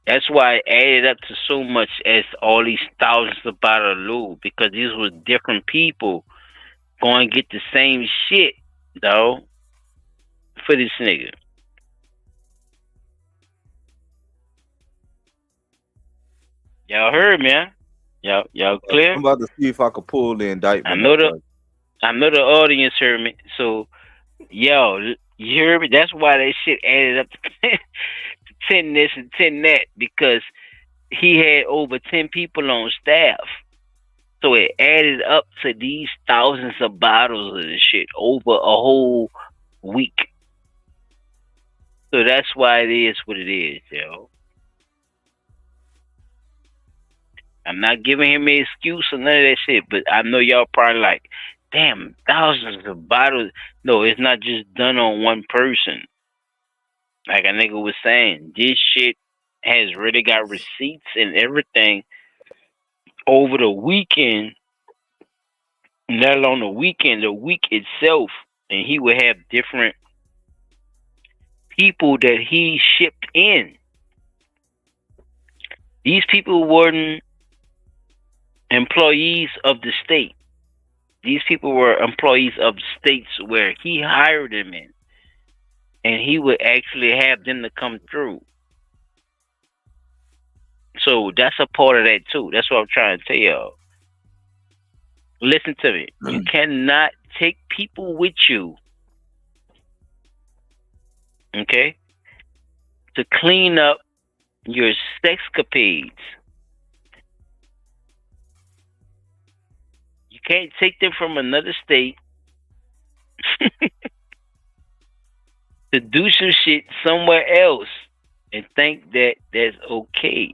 That's why it added up to so much as all these thousands of bottles of lube, because these were different people going to get the same shit, though, for this nigga. Y'all heard me, huh? Y'all clear? I'm about to see if I could pull the indictment. I know the audience heard me. So, yo, you heard me? That's why that shit added up to 10 this and 10 that, because he had over 10 people on staff. So it added up to these thousands of bottles of this shit over a whole week. So that's why it is what it is, yo. I'm not giving him an excuse or none of that shit, but I know y'all probably like, damn, thousands of bottles. No, it's not just done on one person. Like a nigga was saying, this shit has really got receipts and everything over the weekend, let alone the weekend, the week itself. And he would have different people that he shipped in. These people weren't employees of the state. These people were employees of states where he hired them in. And he would actually have them to come through. So that's a part of that too. That's what I'm trying to tell y'all. Listen to me. You cannot take people with you, okay, to clean up your sexcapades. You can't take them from another state to do some shit somewhere else and think that that's okay.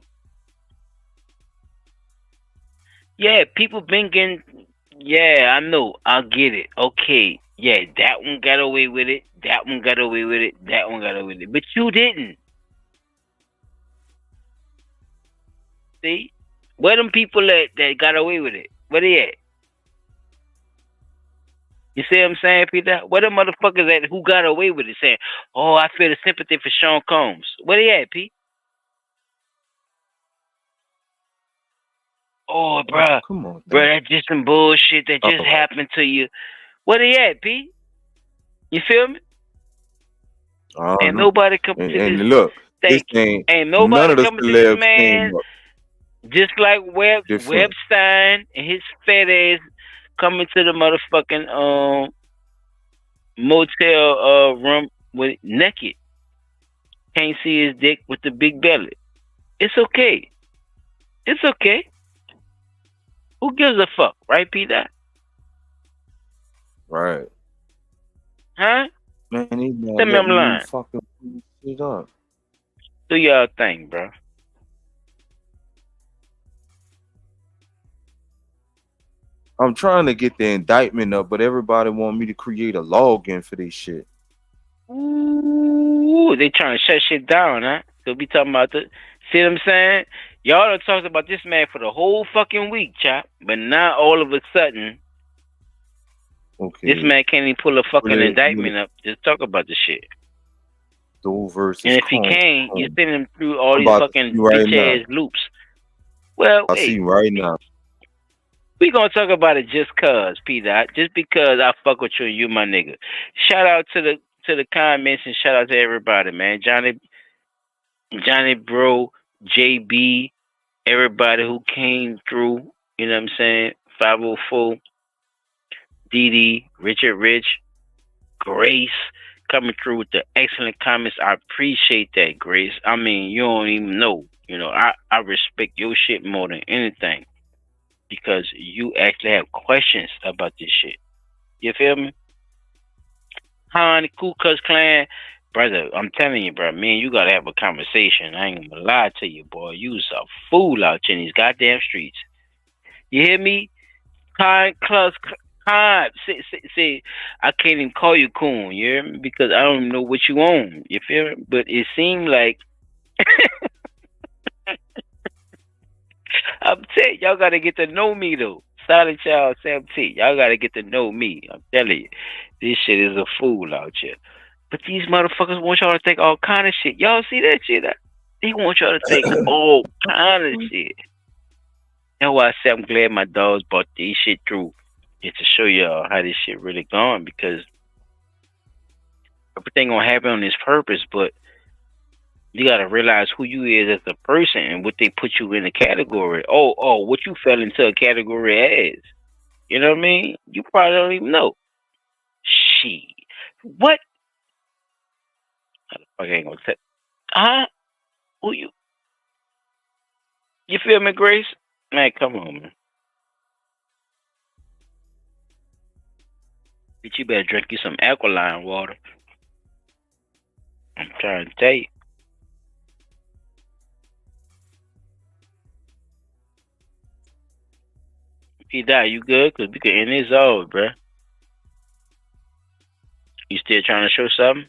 Yeah, people been getting. Yeah, I know. I'll get it. Okay. Yeah, that one got away with it. That one got away with it. That one got away with it. But you didn't. See? Where them people that got away with it? Where they at? You see what I'm saying, Peter? Where the motherfuckers at who got away with it saying, oh, I feel the sympathy for Sean Combs? Where they at, Pete? Oh, bruh. Come on, bruh, that's just some bullshit that just happened to you. Where they at, Pete? You feel me? Ain't nobody come to this look, thing. this Ain't none nobody of the come to this celebs man came up. just like Different. Webstein and his fat ass coming to the motherfucking motel room with naked. Can't see his dick with the big belly. It's okay. It's okay. Who gives a fuck, right, Peter? Right. Huh? Man, he's not Tell me I'm letting lying. you fucking shit up. Do y'all thing, bro. I'm trying to get the indictment up, but everybody want me to create a login for this shit. Ooh, they trying to shut shit down, huh? So we talking about the. See what I'm saying? Y'all done talked about this man for the whole fucking week, chop. But now all of a sudden, okay, this man can't even pull a fucking indictment up. Just talk about the shit. Doe versus And if he Combs. can't, you send him through all I'm these about to fucking see right bitch ass loops. Well, I hey, see right now. we gonna talk about it just cause, Peter. Just because I fuck with you, my nigga. Shout out to the comments and shout out to everybody, man. Johnny Bro, JB, everybody who came through, you know what I'm saying? 504, Didi, Richard Rich, Grace, coming through with the excellent comments. I appreciate that, Grace. I mean, you don't even know. You know, I respect your shit more than anything because you actually have questions about this shit. You feel me? Han, Ku Klux Klan, brother, I'm telling you, bro, me and you gotta have a conversation. I ain't gonna lie to you, boy. You's a fool out here in these goddamn streets. You hear me? Khan, Klux Khan. See, I can't even call you coon, you hear me? Because I don't know what you own. You feel me? But it seemed like I'm telling y'all gotta get to know me though. Silent Child 17. Y'all gotta get to know me. I'm telling you. This shit is a fool out here. But these motherfuckers want y'all to think all kind of shit. Y'all see that shit? They want y'all to think all kind of shit. That's why I say I'm glad my dogs brought this shit through. Just to show y'all how this shit really going, because everything gonna happen on this purpose, but you gotta realize who you is as a person and what they put you in a category. Oh, what you fell into a category as. You know what I mean? You probably don't even know. Shit. What? I ain't gonna say. Huh? Who you? You feel me, Grace? Man, come on, man. Bitch, you better drink you some alkaline water. I'm trying to tell you. If you die, you good? Because we can end this off, bruh. You still trying to show something?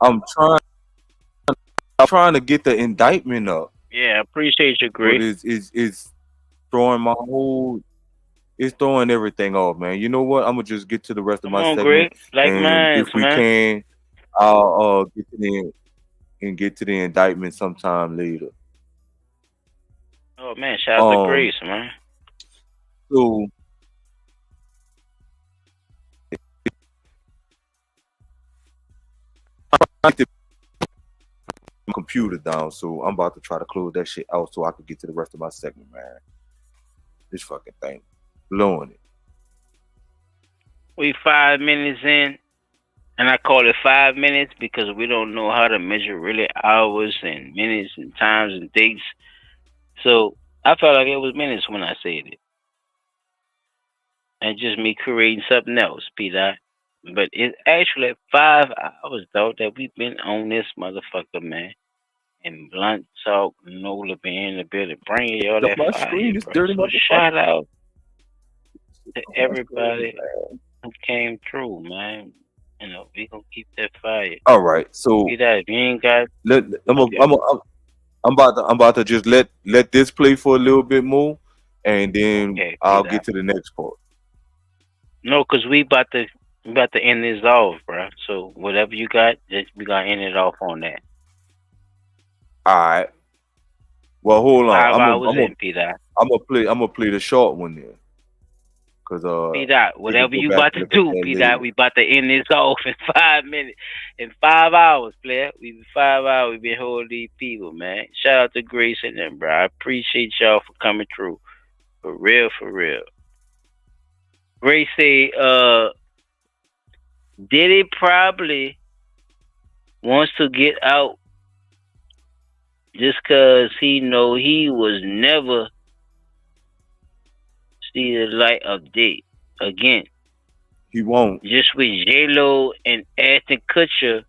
I'm trying to get the indictment up. Yeah, I appreciate you, Grace. But it's throwing my whole. It's throwing everything off, man. You know what? I'm gonna just get to the rest of my segment. Greg. Like and mine, if we man. can, I'll get to the indictment sometime later. Oh man, shout out to Grace, man. So I get my computer down, so I'm about to try to close that shit out so I can get to the rest of my segment, man. This fucking thing, blowing it. We 5 minutes in, and I call it 5 minutes because we don't know how to measure really hours and minutes and times and dates. So I felt like it was minutes when I said it. And just me creating something else, Peter. But it's actually 5 hours, though, that we've been on this motherfucker, man. And Blunttalk, Nola been in the building, bringing y'all that My fire, screen is bro. dirty, So motherfucker. shout out to everybody who came through, man. You know, we gonna keep that fire. All right, so Peter, if you ain't got, I'm about to just let this play for a little bit more, and then I'll get to the next part. No, because we about to end this off, bro. So whatever you got, we gotta end it off on that. All right. Well, hold on. 5 hours in, P-Dot. I'm gonna play the short one then. Cause P-Dot, whatever you about to do, P-Dot, we about to end this off in 5 minutes. In 5 hours, player. We 5 hours. We been holding these people, man. Shout out to Grace and them, bro. I appreciate y'all for coming through. For real, for real. Grace say, Diddy probably wants to get out just cause he know he was never see the light of day again. He won't. Just with J-Lo and Ashton Kutcher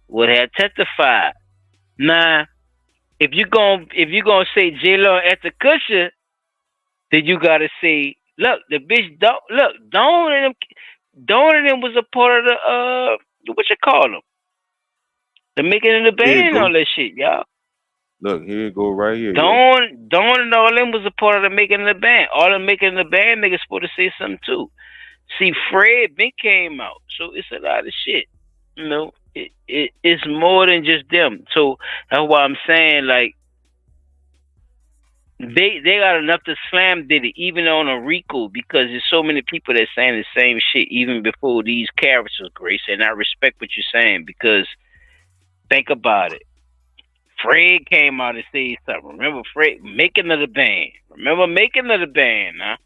would have testified. Nah, if you gonna say J-Lo and Ashton Kutcher, then you gotta say, look, the bitch Dawn and them was a part of the what you call them? The making of the band and all that shit, y'all. Look, here you go right here. Dawn and all them was a part of the making of the band. All the making of the band niggas supposed to say something too. See, Fred been came out, so it's a lot of shit. You know, it's more than just them. So that's why I'm saying, like, they got enough to slam Diddy, even on a RICO, because there's so many people that saying the same shit even before these characters, Grace. And I respect what you're saying, because think about it. Fred came out and said something. Remember Fred making of the band? Remember making of the band? Huh?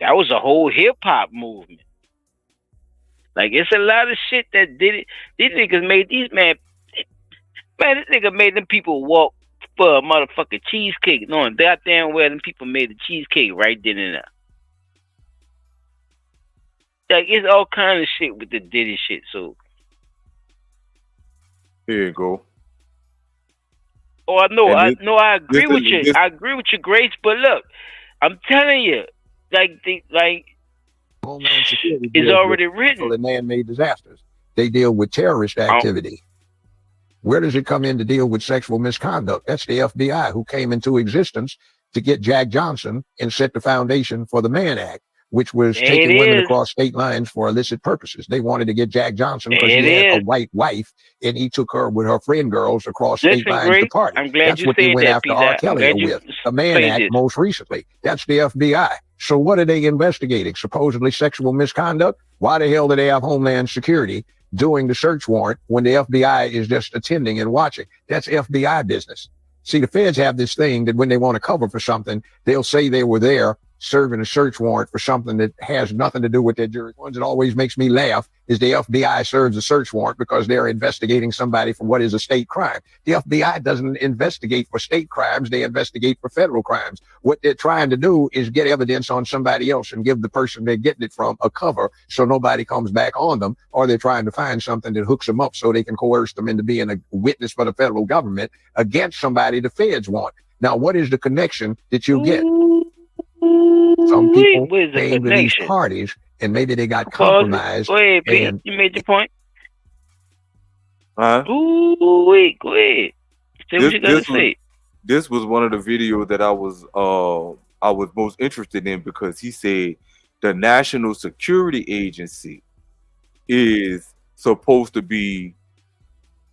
That was a whole hip hop movement. Like, it's a lot of shit that did it. These niggas made these man. This nigga made them people walk for a motherfucking cheesecake, knowing goddamn well them people made the cheesecake right then and there. Like, it's all kind of shit with the Diddy shit. So here you go. Oh, I agree with you. I agree with you, Grace. But look, I'm telling you, Homeland Security is already written. And man-made disasters. They deal with terrorist activity. Where does it come in to deal with sexual misconduct? That's the FBI, who came into existence to get Jack Johnson and set the foundation for the Mann Act, which was taking women across state lines for illicit purposes. They wanted to get Jack Johnson because he had a white wife, and he took her with her friend girls across state lines to party. I'm glad That's what they went after R. Kelly with. The Mann Act, most recently. That's the FBI. So what are they investigating? Supposedly sexual misconduct? Why the hell do they have Homeland Security doing the search warrant when the FBI is just attending and watching? That's FBI business. See, the feds have this thing that when they want to cover for something, they'll say they were there serving a search warrant for something that has nothing to do with their jury. One that always makes me laugh is the FBI serves a search warrant because they're investigating somebody for what is a state crime. The FBI doesn't investigate for state crimes. They investigate for federal crimes. What they're trying to do is get evidence on somebody else and give the person they're getting it from a cover so nobody comes back on them, or they're trying to find something that hooks them up so they can coerce them into being a witness for the federal government against somebody the feds want. Now, what is the connection that you get? Some people came to these parties and maybe they got compromised. Go ahead, Pete. You made your point. Huh? Go ahead. Say what you gotta say. This was one of the videos that I was most interested in, because he said the National Security Agency is supposed to be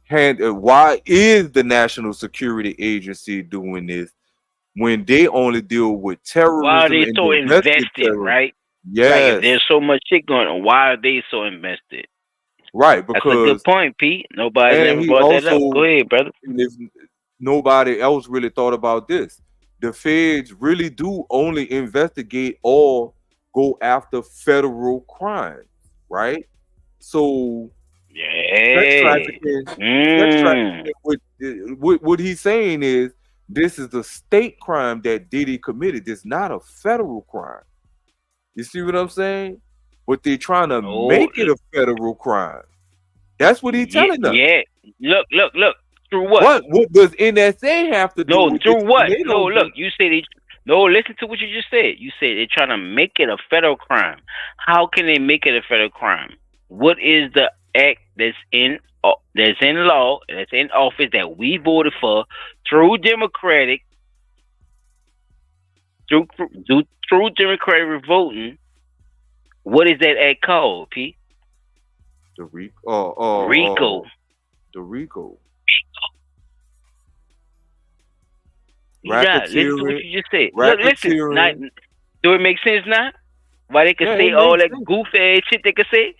why is the National Security Agency doing this when they only deal with terrorism? Why are they so invested, right? Yes. Like, there's so much shit going on. Why are they so invested? Right, because that's a good point, Pete. Nobody ever brought that up. Go ahead, brother. If nobody else really thought about this, the feds really do only investigate or go after federal crimes, right? So sex trafficking, what he's saying is this is a state crime that Diddy committed. It's not a federal crime. You see what I'm saying? But they're trying to make it a federal crime. That's what he's telling us. Yeah. Look. Through what? What does NSA have to do? No, through what? No, look. You said listen to what you just said. You said they're trying to make it a federal crime. How can they make it a federal crime? What is the act that's in law, that's in office, that we voted for through Democratic voting. What is that act called, P? The RICO. The RICO. Yeah, listen to what you just said. Look, listen. Now, Racketeering. do it make sense now? Why they can Yeah, say it all makes that sense. goofy ass shit they can say?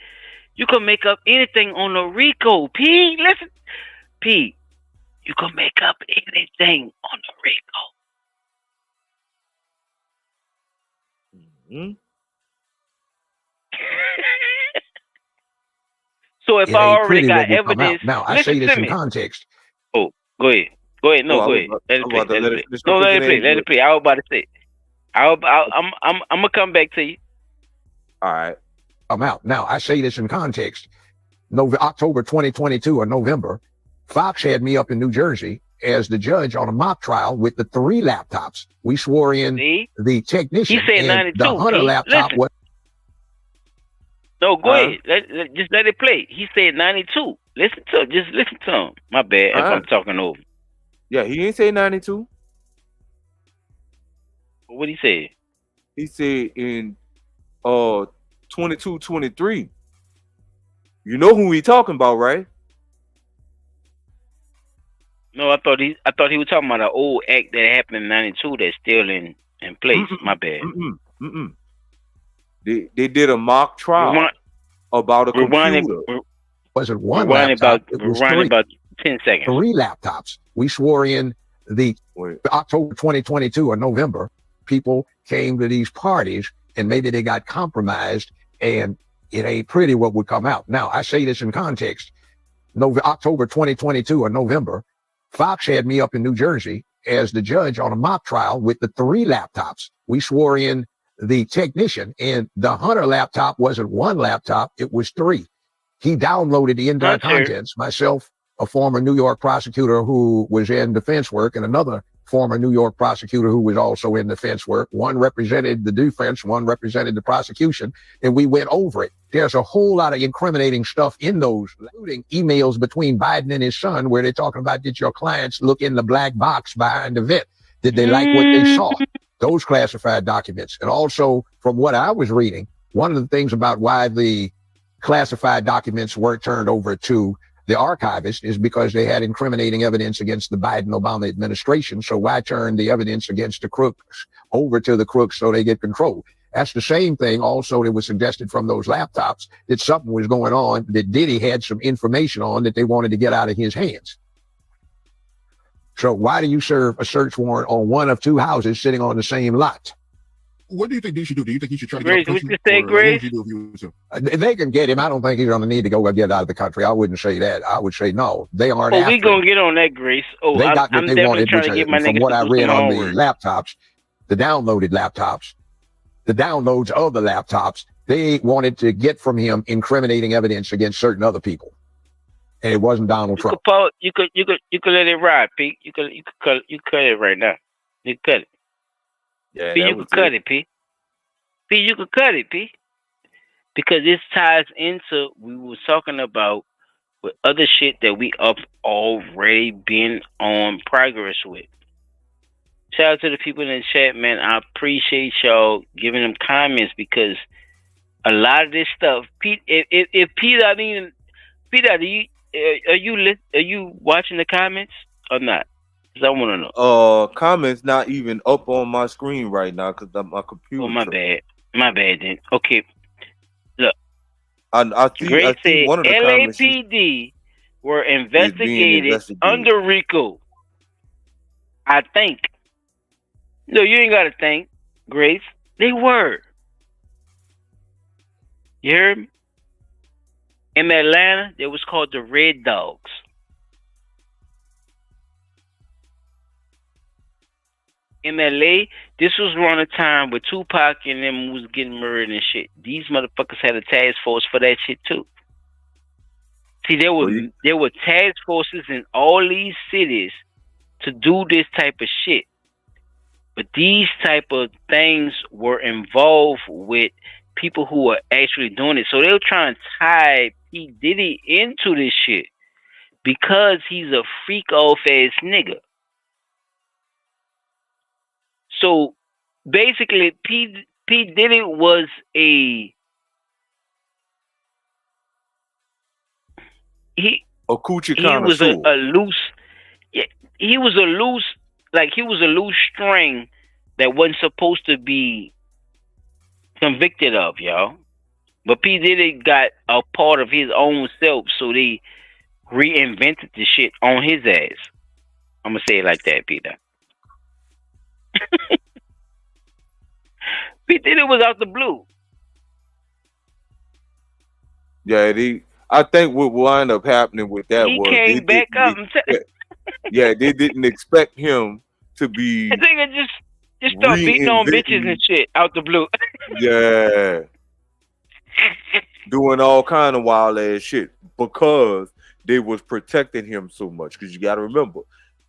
You can make up anything on the RICO, P. Listen, P. You can make up anything on the RICO. Hmm? So if It I ain't already pretty got what will come out. evidence, Now, I listen say this to in me. context. Oh, go ahead. Go ahead. No, Oh, I go was ahead. about- Let I it was play. about to Let let it it play. finish No, because let it it play. ain't Let good. it play. I was about to say. I'm gonna come back to you. All right. I'm out. Now, I say this in context. October 2022 or November, Fox had me up in New Jersey as the judge on a mock trial with the 3 laptops. We swore in the technician. He said and 92. the Hunter Pete, laptop listen. was. No, go ahead. Just let it play. He said 92. Just listen to him. My bad if I'm talking over. Yeah, he ain't say 92. What he said? He said in 22-23. You know who he talking about, right? No, I thought he was talking about an old act that happened in '92 that's still in place. My bad. They did a mock trial about a computer. Wasn't one Rewind laptop. It was 3. about 10 seconds. 3 laptops. We swore in the October 2022 or November. People came to these parties and maybe they got compromised, and it ain't pretty what would come out. Now, I say this in context. October 2022 or November, Fox had me up in New Jersey as the judge on a mock trial with the 3 laptops. We swore in the technician, and the Hunter laptop wasn't 1 laptop, it was 3. He downloaded the entire contents. Myself, a former New York prosecutor who was in defense work, and another former New York prosecutor who was also in defense work. One represented the defense, one represented the prosecution, and we went over it. There's a whole lot of incriminating stuff in those, including emails between Biden and his son, where they're talking about, did your clients look in the black box behind the vent? Did they like what they saw? Those classified documents. And also, from what I was reading, one of the things about why the classified documents weren't turned over to the archivist is because they had incriminating evidence against the Biden-Obama administration. So why turn the evidence against the crooks over to the crooks so they get control? That's the same thing also that was suggested from those laptops, that something was going on that Diddy had some information on that they wanted to get out of his hands. So why do you serve a search warrant on one of 2 houses sitting on the same lot? What do you think he should do? Do you think he should try to Grace, get out of the what you country? say, Grace? What would you do if you was him? They can get him. I don't think he's going to need to go get out of the country. I wouldn't say that. I would say no. They aren't after we gonna him. get on that, Grace. Oh, They got what I'm they definitely wanted, trying which to get my from niggas what to I do read some on the homework. laptops, the downloaded laptops, the downloads of the laptops, they wanted to get from him incriminating evidence against certain other people. And it wasn't Donald Trump. You could let it ride, Pete. You could cut it right now. You could cut it. Yeah, P, you could cut it, P. P, you could cut it, P. Because this ties into we was talking about with other shit that we have already been on progress with. Shout out to the people in the chat, man. I appreciate y'all giving them comments because a lot of this stuff, Pete. If Pete, are you watching the comments or not? Because I want to know. Comments not even up on my screen right now because my computer. Oh, my bad. My bad then. Okay. Look. I see one of the comments. LAPD were investigated under RICO. I think. No, you ain't got to think, Grace. They were. You heard me? In Atlanta, it was called the Red Dogs. In LA, this was around a time where Tupac and them was getting murdered and shit. These motherfuckers had a task force for that shit too. See, there were task forces in all these cities to do this type of shit. But these type of things were involved with people who were actually doing it. So they were trying to tie P Diddy into this shit because he's a freak off ass nigga. So basically, P Diddy was a coochie he was a connoisseur. loose, yeah, he was a loose, like he was a loose string that wasn't supposed to be convicted of, y'all. But P Diddy got a part of his own self, so they reinvented the shit on his ass. I'm gonna say it like that, Peter. P Diddy was out the blue. Yeah, I think what wound up happening with that He was came back up and said, yeah, they didn't expect him to be I think it just start beating on bitches and shit out the blue. yeah, doing all kind of wild ass shit because they was protecting him so much. Because you got to remember,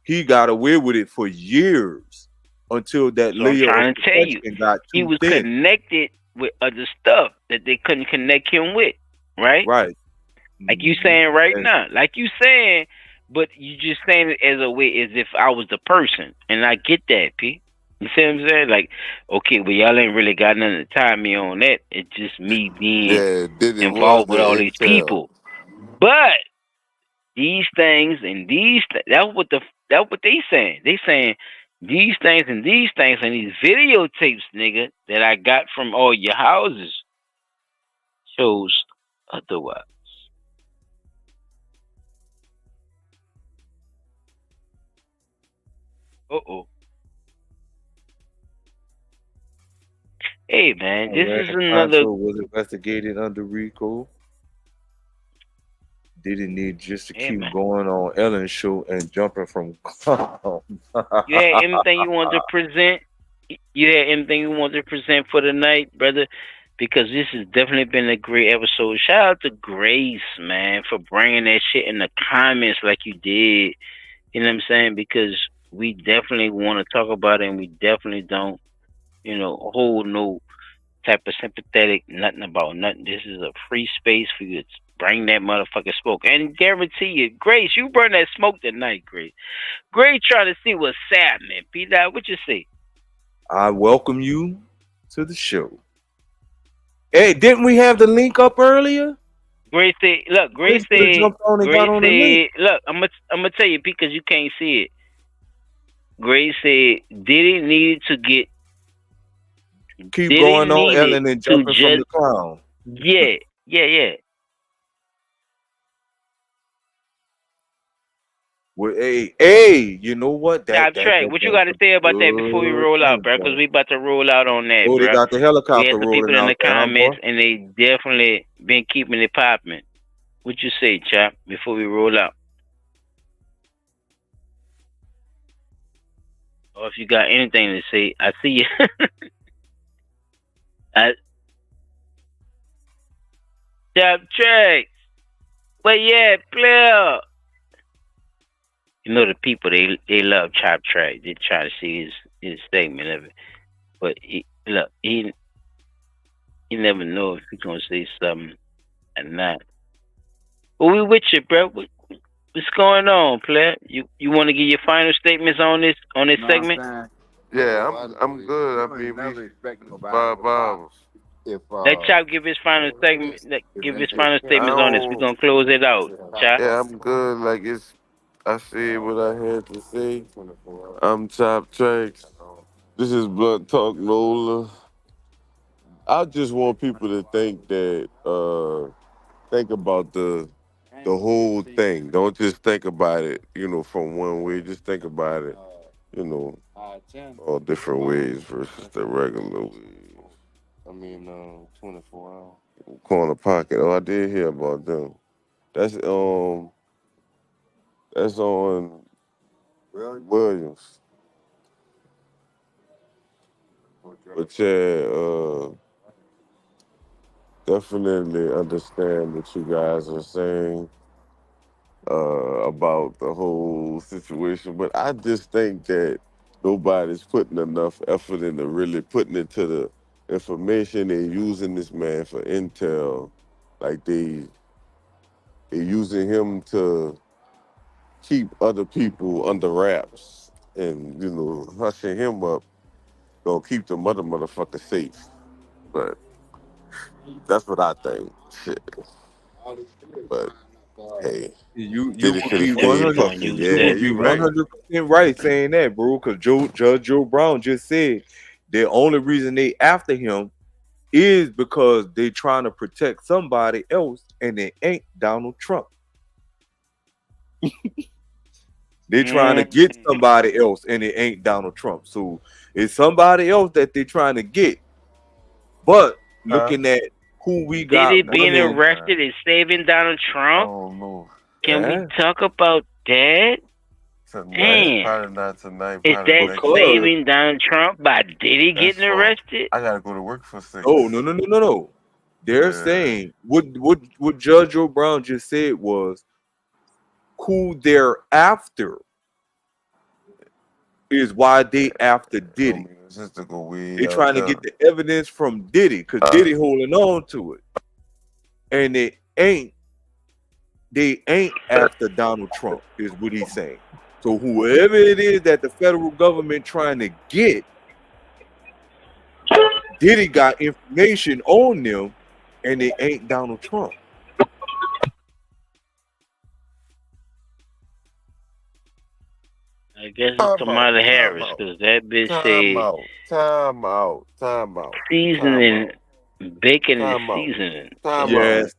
he got away with it for years until that So I'm layer of trying to tell you, protection got he too was thin. connected with other stuff that they couldn't connect him with, right? Right. Like you saying right now, like you saying, but you just saying it as a way as if I was the person, and I get that, P. You see what I'm saying? Like, okay, well, y'all ain't really got nothing to tie me on that. It's just me being involved with all these people. But these things and that's what they saying. They saying these things and these videotapes, nigga, that I got from all your houses shows otherwise. Uh-oh. Hey, man, this is another... Contra was investigated under RICO. Didn't need just to keep going on Ellen's show and jumping from clown. You had anything you want to present? You had anything you want to present for the night, brother? Because this has definitely been a great episode. Shout out to Grace, man, for bringing that shit in the comments like you did. You know what I'm saying? Because we definitely want to talk about it, and we definitely don't, hold no type of sympathetic nothing about nothing. This is a free space for you to bring that motherfucking smoke. And guarantee you, Grace, you burn that smoke tonight, Grace. Grace trying to see what's happening. P-Dot, what you say? I welcome you to the show. Hey, didn't we have the link up earlier? Grace said, look, Grace said, look, I'm gonna tell you because you can't see it. Grace said, Diddy needed to get keep going on Ellen and jumping from the clown. Yeah. Well, hey, you know what? Top track. What you got to say about that before we roll out, bro? Because we about to roll out on that, bro. They got the helicopter rolling people in the comments, and they definitely been keeping it popping. What you say, Chop, before we roll out? Or if you got anything to say, I see you. Top track. But yeah, player. You know the people, they love Chop Track. They try to see his segment of it. But he never know if he's gonna say something or not. But we with you, bro. What's going on, player? You want to give your final statements on this segment? Yeah, I'm good. I mean, we 5 hours. Let Chop give his final segment. Give his final statements on this. We're gonna close it out, Chop. Yeah, I'm good. Like I said what I had to say. I'm Top Tracks. This is Blunttalk Lola. I just want people to think that think about the whole thing. Don't just think about it, from one way. Just think about it, all different ways versus the regular ways. 24 hours. Corner Pocket. Oh, I did hear about them. That's on Williams. But yeah, definitely understand what you guys are saying about the whole situation. But I just think that nobody's putting enough effort into really putting into the information. They're using this man for intel. Like they're using him to keep other people under wraps and, hushing him up gonna keep the motherfucker safe. But that's what I think. Shit. But hey, You Diddy would should be have stayed 100. puffy. Yeah, You you would be right. 100% right saying that, bro. Because Judge Joe Brown just said the only reason they after him is because they trying to protect somebody else, and it ain't Donald Trump. They trying to get somebody else, and it ain't Donald Trump. So it's somebody else that they trying to get. But looking at who we got, Diddy being arrested is saving Donald Trump. Oh no! Can we talk about that? Tonight, probably not tonight. Is that saving Donald Trump by Diddy getting arrested? I gotta go to work for 6. Oh no! They're saying what Judge Joe Brown just said was who they're after is why they after Diddy. They're trying to get the evidence from Diddy because Diddy holding on to it, and they ain't after Donald Trump is what he's saying. So whoever it is that the federal government trying to get, Diddy got information on them, and it ain't Donald Trump. I guess it's Kamala Harris because that bitch said Time out. seasoning, bacon and seasoning. Yes.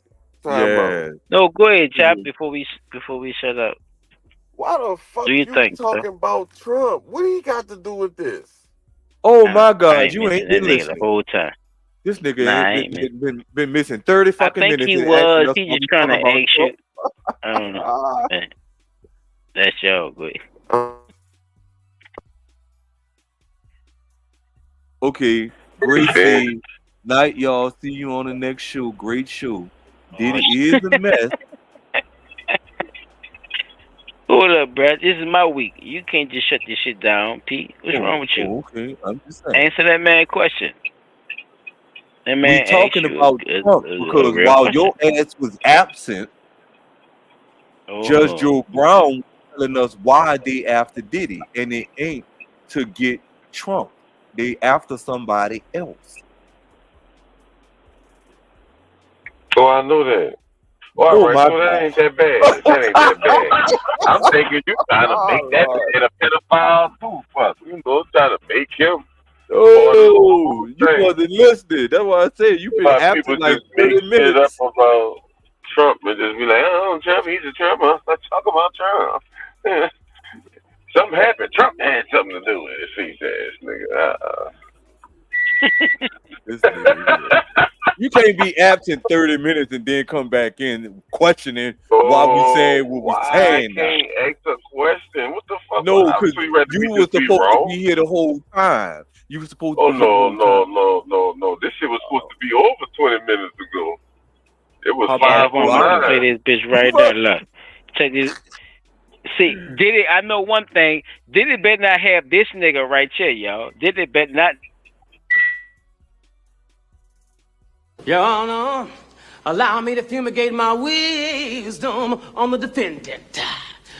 No, go ahead, Chap. Before we shut up. Why the fuck do you think, talking about Trump? What do you got to do with this? Oh my God, you ain't been listening the whole time. This nigga ain't been missing 30 fucking minutes. I think he was. He just trying to ask you. I don't know. That's y'all, good. Okay, great save. Night, y'all. See you on the next show. Great show. Diddy is a mess. Hold up, bruh. This is my week. You can't just shut this shit down, Pete. What's wrong with you? Okay, I'm just saying. Answer that man question. That man we talking about Trump because while your ass was absent, Judge Joe Brown telling us why they after Diddy, and it ain't to get Trump. They after somebody else. Oh, I know that. All right, so that ain't that bad. That ain't that bad. I'm thinking you trying to make that man a pedophile too. Fuck, you know, trying to make him. Oh, you wasn't listening. That's why I said you been absent like 30 minutes. Up about Trump and just be like, oh, Trump, he's a Trump. Let's talk about Trump. Something happened. Trump had something to do with it. Face ass nigga. This nigga, you can't be absent 30 minutes and then come back in questioning why we saying what we saying. I can't ask a question. What the fuck? No, because you were supposed to be here the whole time. You were supposed to be here no. This shit was supposed to be over 20 minutes ago. It was 5:09. Play this bitch right there. Look, check this. See, Diddy, I know one thing. Diddy better not have this nigga right here, y'all. Diddy better not. Your Honor, allow me to fumigate my wisdom on the defendant.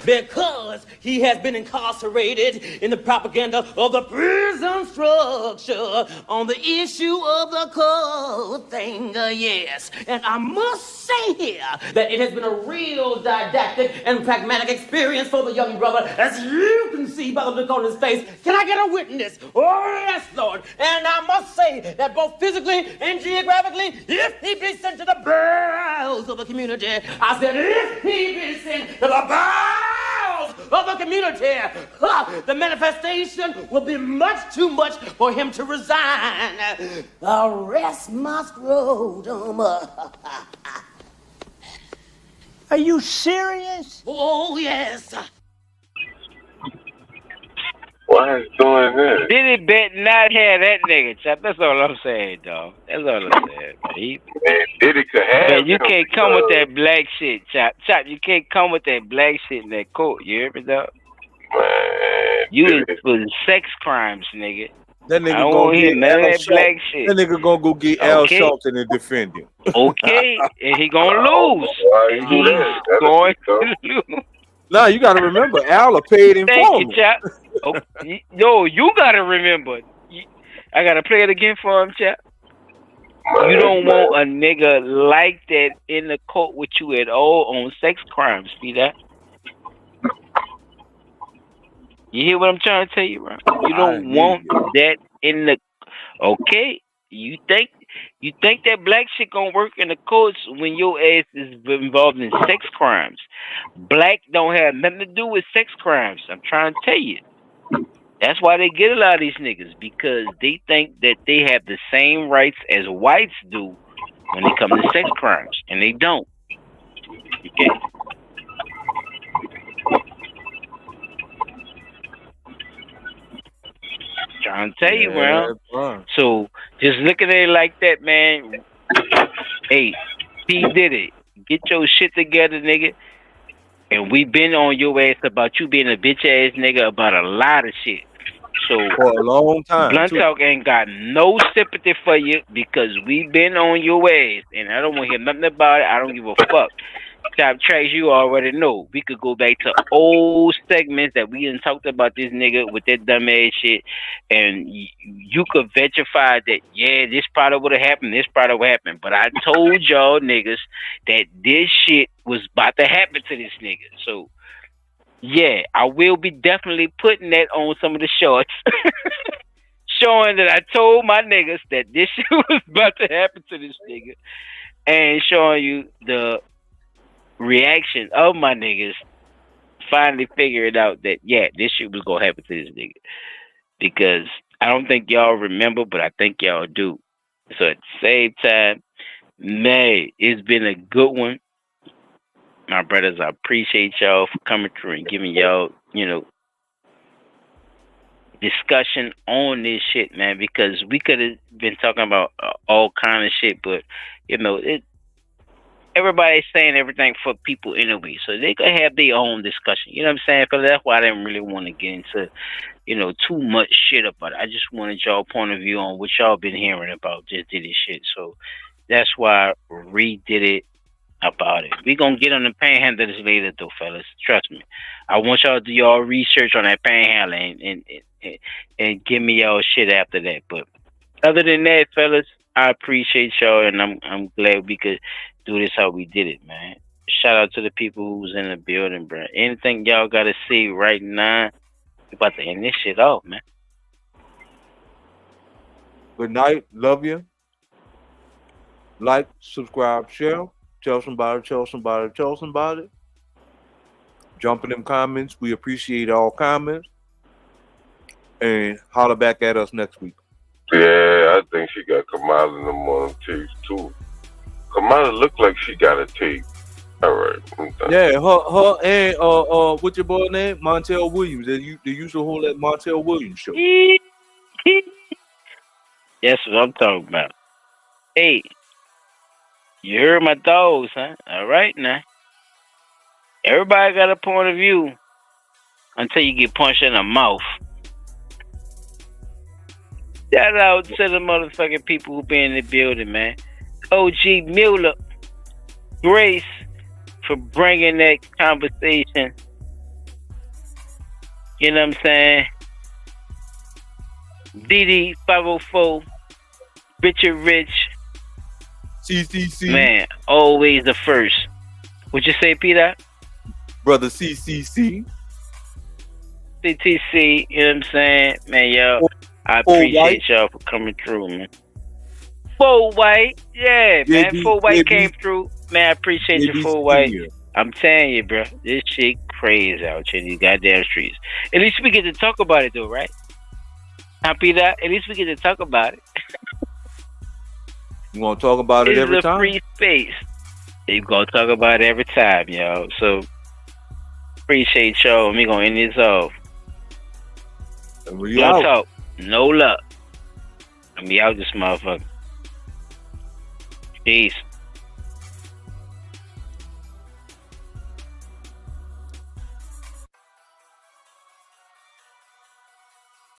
Because he has been incarcerated in the propaganda of the prison structure on the issue of the cold thing, yes. And I must say here that it has been a real didactic and pragmatic experience for the young brother, as you can see by the look on his face. Can I get a witness? Oh, yes, Lord. And I must say that both physically and geographically, if he be sent to the bowels of the community, I said, if he be sent to the bowels of the community, the manifestation will be much too much for him to resign. Arrest my scrotum. Are you serious? Oh, yes. Why is doing this? Diddy bet not have that nigga, Chop. That's all I'm saying, dog. That's all I'm saying, man. Diddy could have. Man, you can't come with that black shit, Chop. Chop, you can't come with that black shit in that court. You hear me, dog? Man, you for sex crimes, nigga. That nigga I don't gonna want to hear get none of Al that Sharpton. black shit. That nigga gonna go get Al Sharpton and defend him. Okay, and he gonna lose. And he's going to lose. Nah, you gotta remember, Al paid him Thank for you, him. Chop. Oh, yo, you gotta remember. I gotta play it again for him, chap. You don't want a nigga like that in the court with you at all on sex crimes. See that? You hear what I'm trying to tell you, bro? You don't want that in the. Okay, you think that black shit gonna work in the courts when your ass is involved in sex crimes? Black don't have nothing to do with sex crimes. I'm trying to tell you. That's why they get a lot of these niggas, because they think that they have the same rights as whites do when it comes to sex crimes, and they don't. Okay. Trying to tell you, man. So just looking at it like that, man. Hey, P Diddy, get your shit together, nigga. And we been on your ass about you being a bitch ass nigga about a lot of shit. So for a long time. Blunttalk ain't got no sympathy for you because we been on your ass, and I don't want to hear nothing about it. I don't give a fuck. Top tracks, you already know. We could go back to old segments that we done talked about this nigga with that dumb ass shit, and you could verify that, yeah, this probably would have happened, this probably would happen. But I told y'all niggas that this shit was about to happen to this nigga. So, yeah, I will be definitely putting that on some of the shorts, showing that I told my niggas that this shit was about to happen to this nigga, and showing you the reaction of my niggas finally figured out that, yeah, this shit was gonna happen to this nigga. Because I don't think y'all remember, but I think y'all do. So at the same time, man, it's been a good one. My brothers, I appreciate y'all for coming through and giving y'all, discussion on this shit, man, because we could have been talking about all kind of shit, but everybody's saying everything for people anyway, so they could have their own discussion. You know what I'm saying? But that's why I didn't really want to get into, too much shit about it. I just wanted y'all point of view on what y'all been hearing about just Diddy shit. So that's why I redid it about it. We gonna get on the panhandlers later, though, fellas. Trust me. I want y'all to do y'all research on that panhandler and give me y'all shit after that. But other than that, fellas, I appreciate y'all, and I'm glad we could do this how we did it, man. Shout out to the people who's in the building, bro. Anything y'all gotta see right now? We about to end this shit off, man. Good night. Love you. Like, subscribe, share. Tell somebody, tell somebody, tell somebody. Jump in them comments. We appreciate all comments. And holler back at us next week. Yeah, I think she got Kamala in them on tapes too. Kamala look like she got a tape. All right. Yeah, her and what's your boy name? Montel Williams. They used to hold that Montel Williams show. That's what I'm talking about. Hey, you heard my dogs, huh? All right now. Everybody got a point of view until you get punched in the mouth. Shout out to the motherfucking people who be in the building, man. OG Mueller, Grace, for bringing that conversation. You know what I'm saying? DD 504, Richard Rich, CCC. Man, always the first. What you say, Peter? Brother CCC. CTC, you know what I'm saying? Man, y'all, I appreciate y'all for coming through, man. Full White, yeah, man. Full White came through. Man, I appreciate you, Full White. I'm telling you, bro, this shit crazy out here in these goddamn streets. At least we get to talk about it, though, right? Happy that? At least we get to talk about it. You want to talk about it every time? It's a free space. You gonna talk about it every time, y'all. So, appreciate y'all. We gonna end this off. No talk, no luck. And we out this motherfucker. Peace.